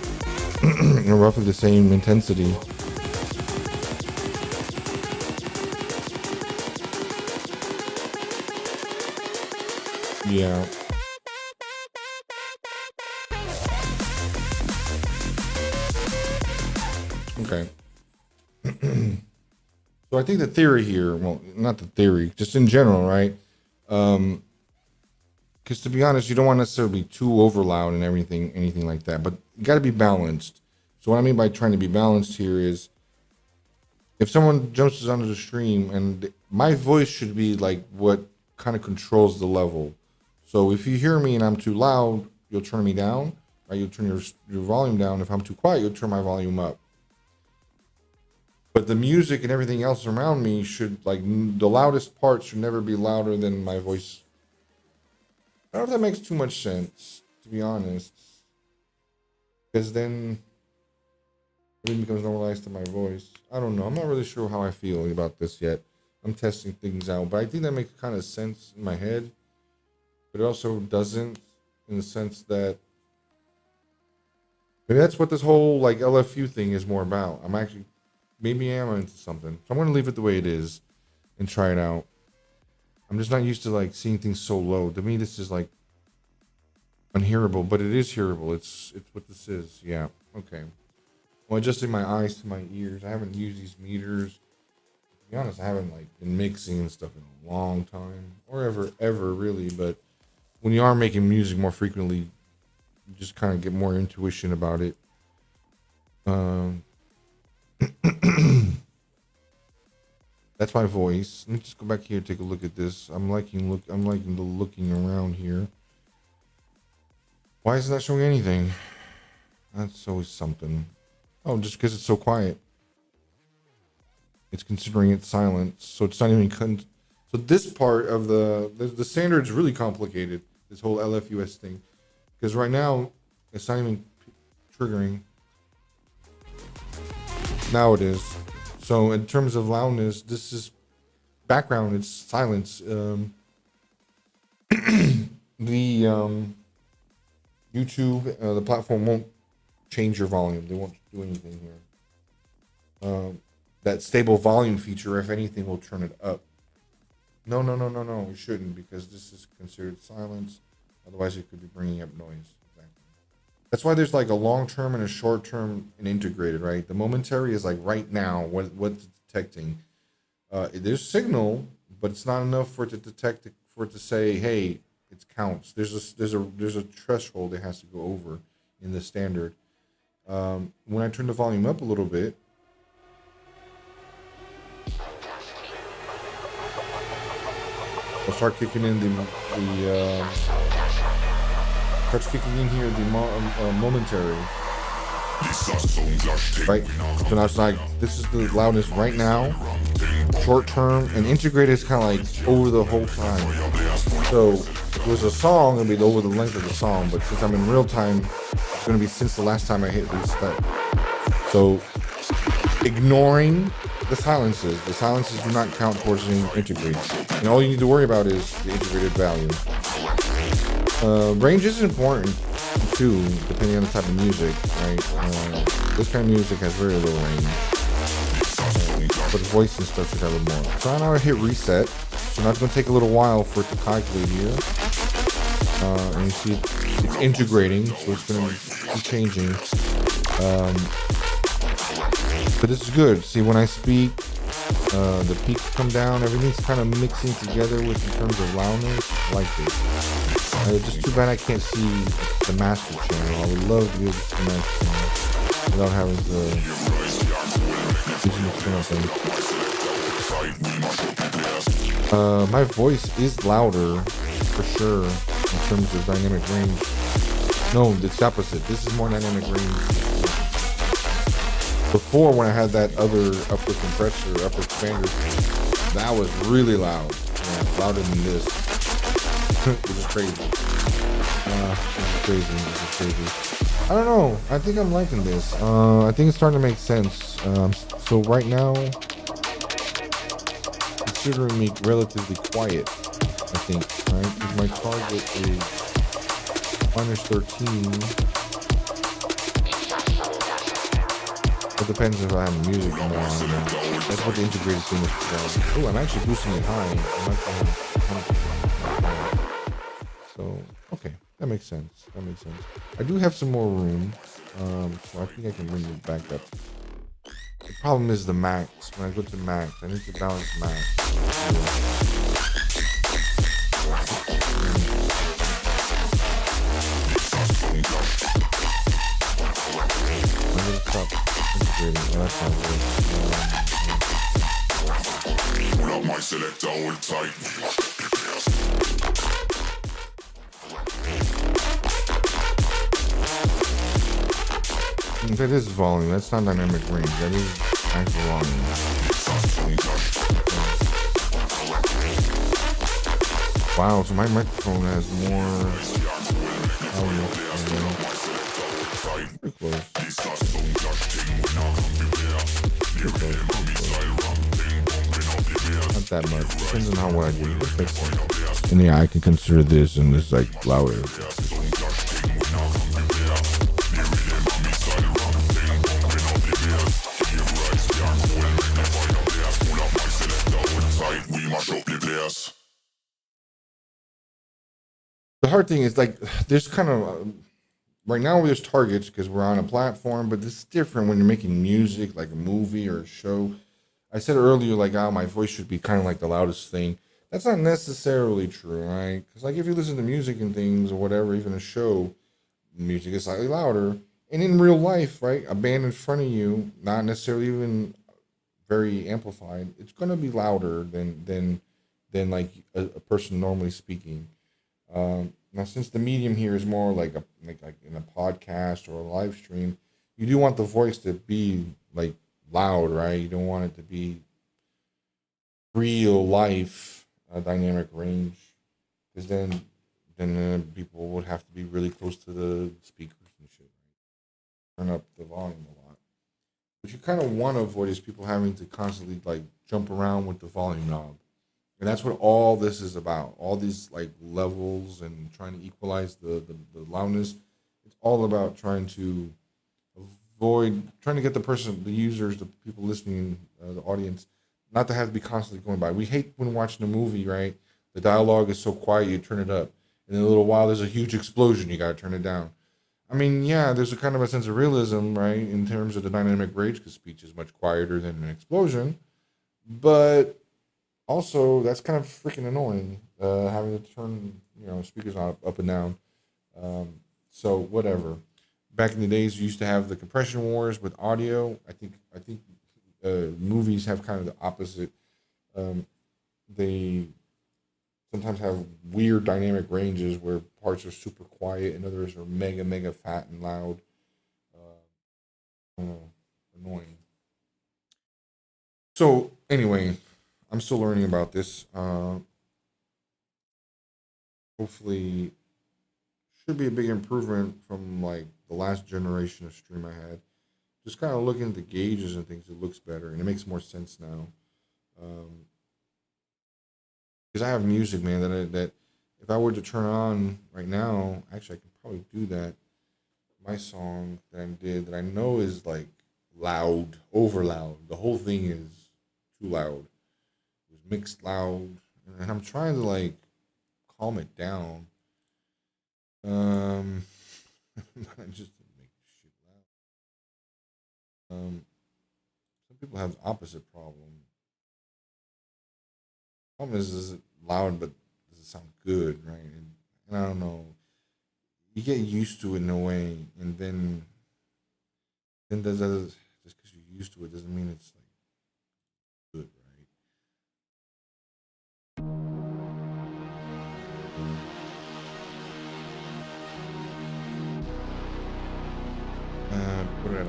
Roughly the same intensity. Yeah. Okay. So I think the theory here, well, not the theory, just in general, right? Because to be honest, you don't want to necessarily be too over loud and anything like that, but you got to be balanced. So what I mean by trying to be balanced here is, if someone jumps onto the stream, and my voice should be like what kind of controls the level. So if you hear me and I'm too loud, you'll turn me down, right? You'll turn your volume down. If I'm too quiet, you'll turn my volume up. But the music and everything else around me should, like, the loudest part should never be louder than my voice. I don't know if that makes too much sense, to be honest. Because then it becomes normalized to my voice. I don't know. I'm not really sure how I feel about this yet. I'm testing things out. But I think that makes kind of sense in my head. But it also doesn't, in the sense that maybe that's what this whole, like, LFU thing is more about. Maybe I am into something. So I'm going to leave it the way it is and try it out. I'm just not used to, like, seeing things so low. To me, this is, like, unhearable, but it is hearable. It's what this is. Yeah. Okay. Well, adjusting my eyes to my ears. I haven't used these meters. To be honest, I haven't, like, been mixing and stuff in a long time. Or ever really. But when you are making music more frequently, you just kind of get more intuition about it. That's my voice. Let me just go back here and take a look at this. I'm liking the looking around here. Why is it not showing anything? That's always something. Oh, just because it's so quiet. It's considering it silence, so it's not even so this part of the standard is really complicated. This whole LFUS thing, because right now it's not even triggering. Now it is. So in terms of loudness, this is background. It's silence. The YouTube, the platform won't change your volume. They won't do anything here. That stable volume feature, if anything, will turn it up. No, you shouldn't, because this is considered silence. Otherwise, it could be bringing up noise. Exactly. That's why there's like a long term and a short term and integrated, right? The momentary is like right now, what's detecting. There's signal, but it's not enough for it to detect, for it to say, hey, it counts. There's a threshold it has to go over in the standard. When I turn the volume up a little bit, I'll start kicking in starts kicking in here the momentary. Right, so now it's like, this is the loudness right now, short term, and integrated is kind of like over the whole time. So if it was a song, it'd be over the length of the song, but since I'm in real time, it's going to be since the last time I hit reset. So ignoring the silences do not count towards the integrate, and all you need to worry about is the integrated value. Range is important too, depending on the type of music, right? This kind of music has very low range, but the voice and stuff should have a little more. So now I hit reset, so now it's going to take a little while for it to calculate here, and you see it's integrating, so it's going to be changing. But this is good. See, when I speak, the peaks come down, everything's kind of mixing together with in terms of loudness. I like this. Just too bad I can't see the master channel. I would love to be able to see the master channel without having to my voice is louder for sure in terms of dynamic range. No, it's the opposite. This is more dynamic range. Before, when I had that other upper compressor, upper expander, that was really loud. Yeah, louder than this. Which is crazy. This is crazy. I don't know. I think I'm liking this. I think it's starting to make sense. So right now, considering me relatively quiet, I think, right? Because my target is -13. It depends if I have music more on. That's what the integrated thing is. Oh, I'm actually boosting it high. So, okay, that makes sense. I do have some more room, so I think I can bring it back up. The problem is the max. When I go to max, I need to balance max. Pull up my selector, hold tight. That is volume. That's not dynamic range. That is actual volume. Wow, so my microphone has more volume. Pretty close. Not that much. Depends on what I do. And yeah, I can consider this, and this is like louder. The hard thing is, like, there's kind of right now there's targets because we're on a platform, but this is different when you're making music, like a movie or a show. I said earlier, like, oh, my voice should be kind of like the loudest thing. That's not necessarily true, right? Because, like, if you listen to music and things or whatever, even a show, music is slightly louder. And in real life, right, a band in front of you, not necessarily even very amplified, it's going to be louder than like a person normally speaking. Now, since the medium here is more like in a podcast or a live stream, you do want the voice to be like loud, right? You don't want it to be real life dynamic range, because then people would have to be really close to the speakers and shit. Right? Turn up the volume a lot. What you kind of want to avoid is people having to constantly like jump around with the volume knob. And that's what all this is about. All these like levels and trying to equalize the loudness It's all about trying to trying to get the users, the people listening, the audience, not to have to be constantly going by. We hate when watching a movie, right? The dialogue is so quiet, you turn it up. And in a little while, there's a huge explosion, you got to turn it down. I mean, yeah, there's a kind of a sense of realism, right, in terms of the dynamic range, because speech is much quieter than an explosion. But also, that's kind of freaking annoying, having to turn, speakers up and down. So whatever. Back in the days, you used to have the compression wars with audio. I think movies have kind of the opposite. They sometimes have weird dynamic ranges where parts are super quiet and others are mega fat and loud. Annoying. So anyway, I'm still learning about this. Hopefully, should be a big improvement from like the last generation of stream I had. Just kind of looking at the gauges and things, it looks better and it makes more sense now. Because I have music, man, that if I were to turn on right now, actually I could probably do that. My song that I did that I know is like loud, over loud. The whole thing is too loud. It was mixed loud, and I'm trying to like calm it down. I just make shit loud. Some people have the opposite problem. Problem is it loud, but does it sound good, right? And I don't know. You get used to it in a way, and then just because you're used to it doesn't mean it's like good, right? Put it at 100%.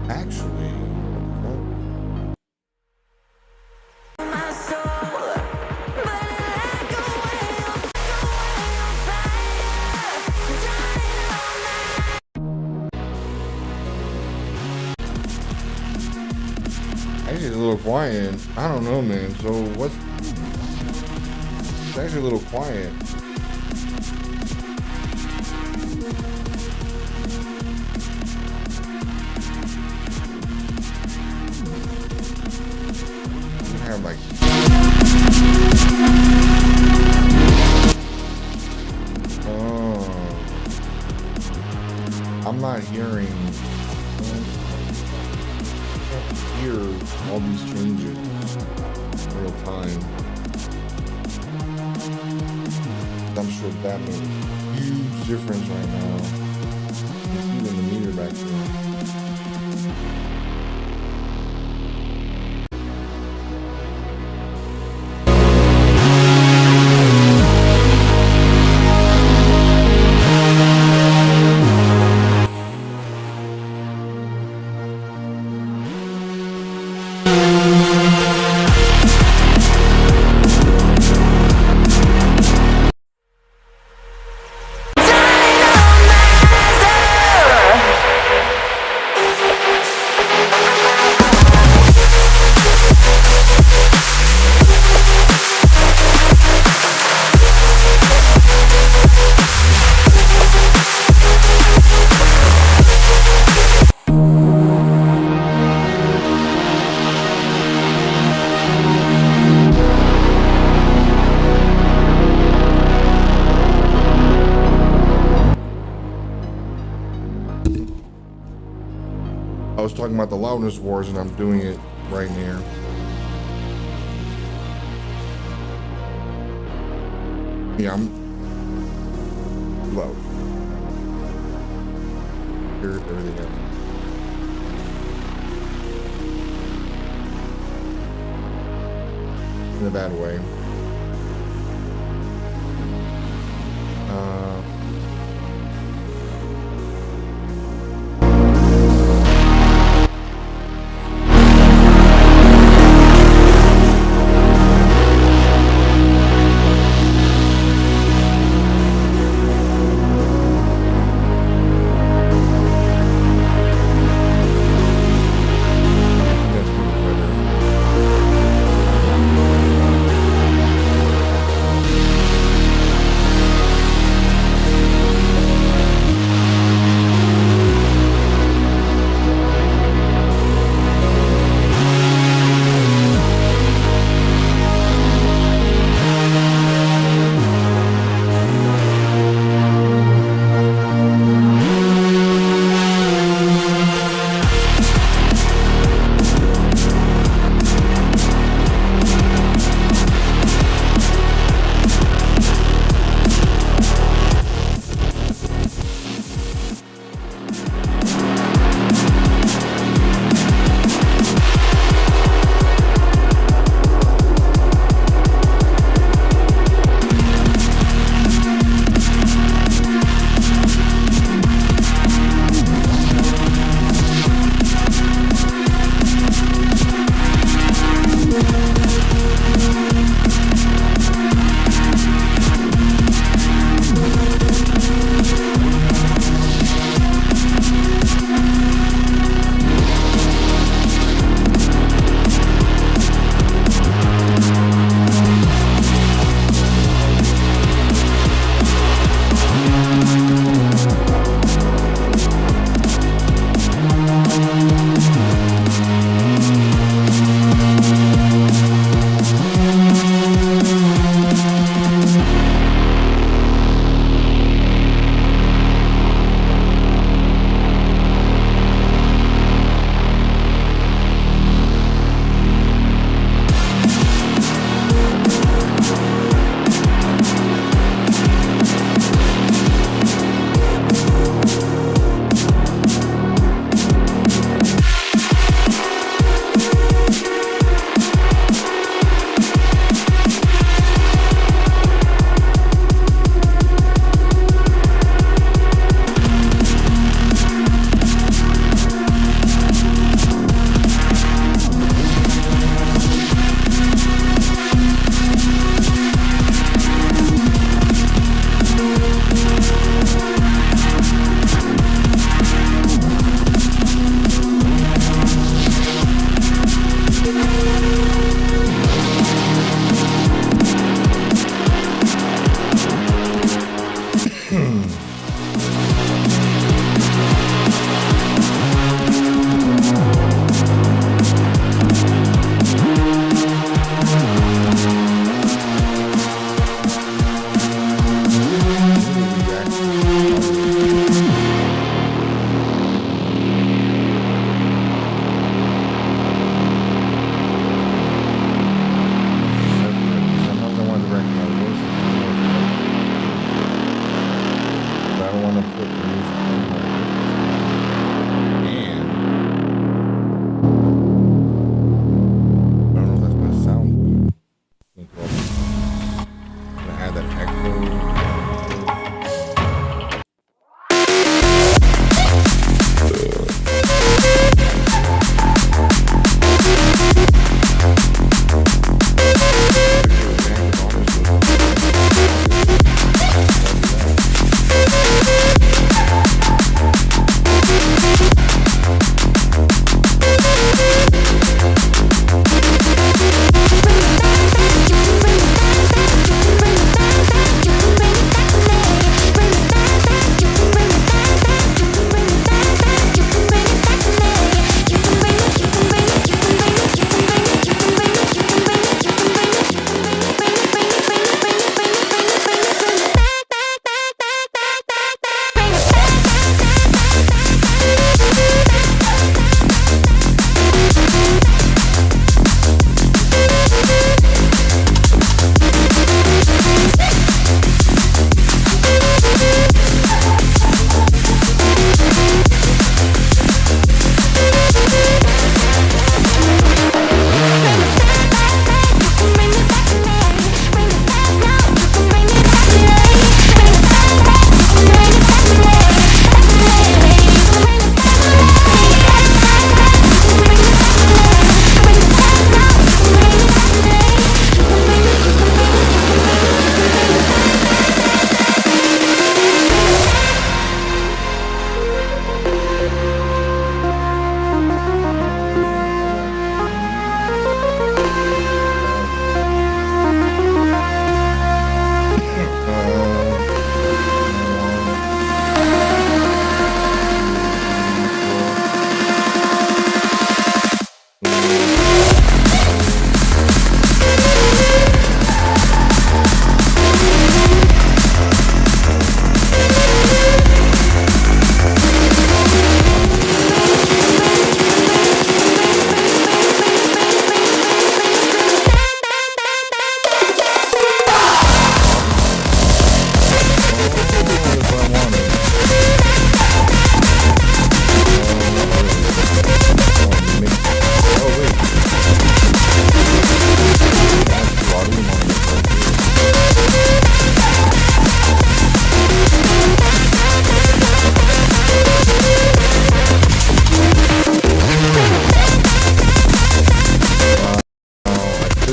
Actually, actually, it's a little quiet. I don't know, man. So it's actually a little quiet. I have like. I'm not hearing. Hear all these changes in real time. I'm sure that makes a huge difference right now. You see it in the meter back there. I was talking about the loudness wars, and I'm doing it right here. Yeah, I'm loud. Hear everything else. In a bad way.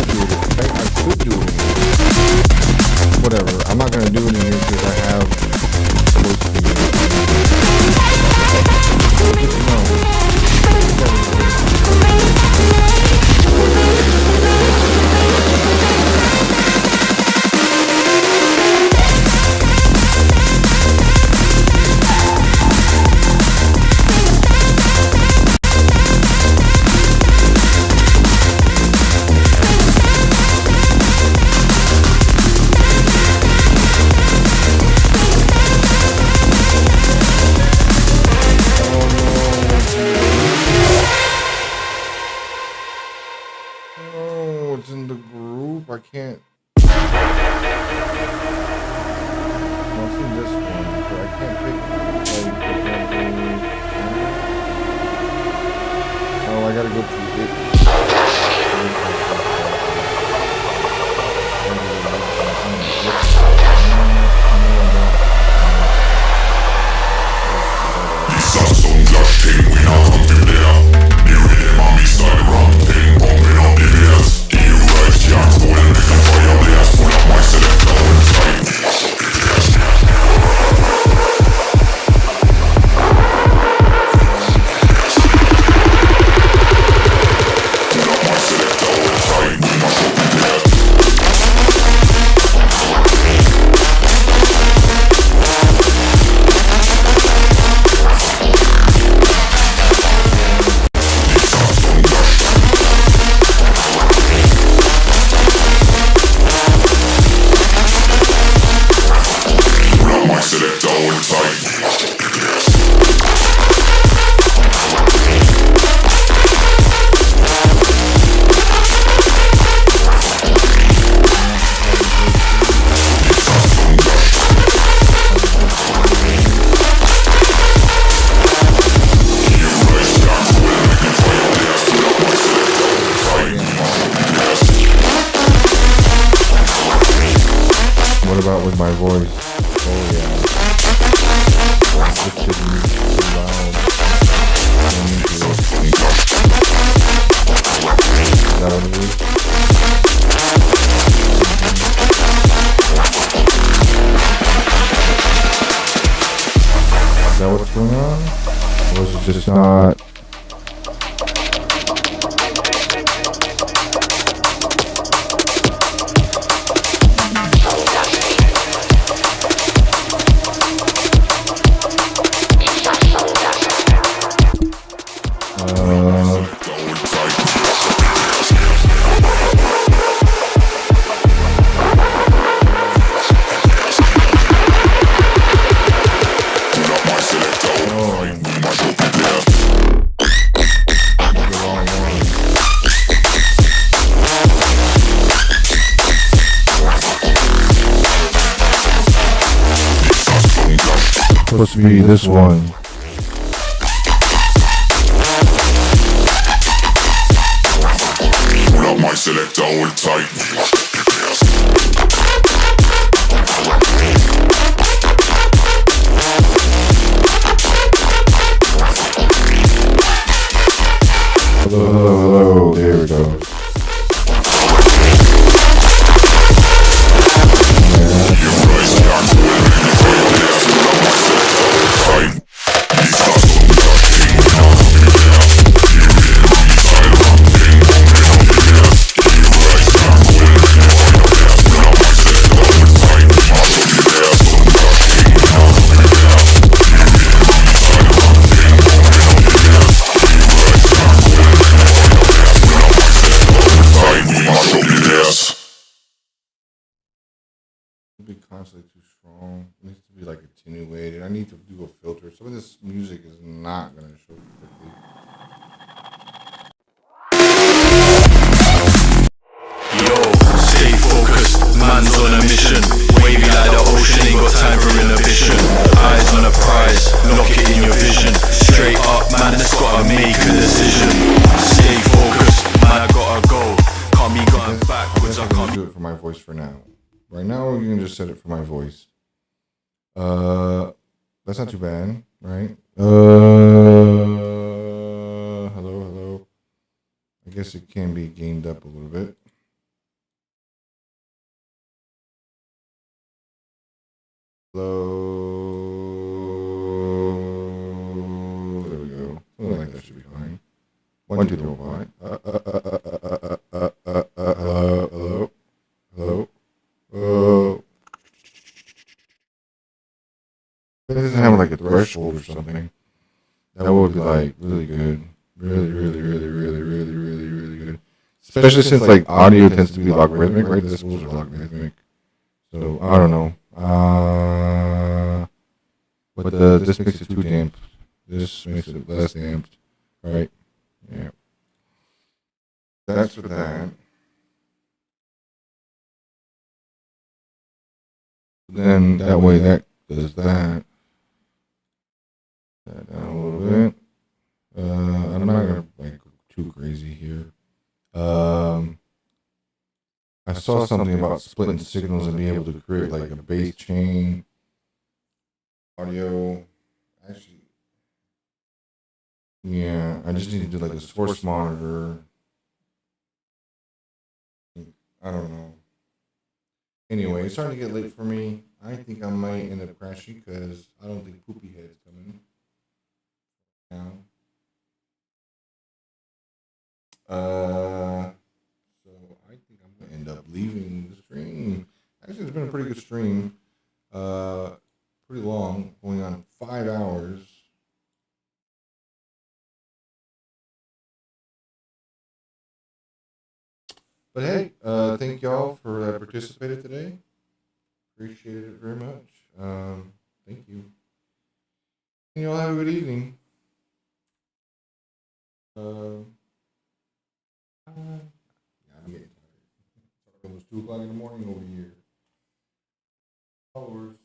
could do it in here. Whatever. I'm not gonna do it in here because I have voice feedback. Oh, it's in the group. I can't. I'll see this one, but I can't pick. Oh, I gotta go to it. What about with my voice? Oh yeah. This should be too loud. Is that what it is? Is that what's going on? Or is it just not? Supposed to be this one. Pull up my selector, hold tight. Hello, there we go. Be constantly too strong. It needs to be like attenuated. I need to do a filter. Some of this music is not gonna show quickly. Yo, stay focused, man's on a mission. Wavy like the ocean, ain't got time for inhibition. Eyes on a prize, lock it in your vision. Straight up, man, that's gotta make a decision. Stay focused, man, I gotta go. Can't be going backwards, I can't do it for my voice for now. Right now, you can just set it for my voice. That's not too bad, right? Hello. I guess it can be gained up a little bit. Hello. There we go. Something like that should be fine. 1, 2, 3, 4, 5. Hello. Hello. Hello. This doesn't have like a threshold or something. That would be like really good. Really good. Especially since like audio tends to be logarithmic, right? The decibels are logarithmic. So I don't know. But this makes it too damped. This makes it less damped, right? Yeah. That's for that. Then that way that does that. That down a little bit. I'm not gonna like go too crazy here. I saw something about splitting signals and being able to create like a bass chain audio. Actually, yeah, I just need to do like a source monitor. I don't know. Anyway, it's starting to get late for me. I think I might end up crashing because I don't think Poopy Head's coming now. So I think I'm gonna end up leaving the stream. Actually, it's been a pretty good stream. Pretty long, going on 5 hours. But hey, thank y'all for participating today. Appreciate it very much. Thank you. And y'all have a good evening. Yeah, I'm getting tired. It's almost 2 o'clock in the morning over here. Followers.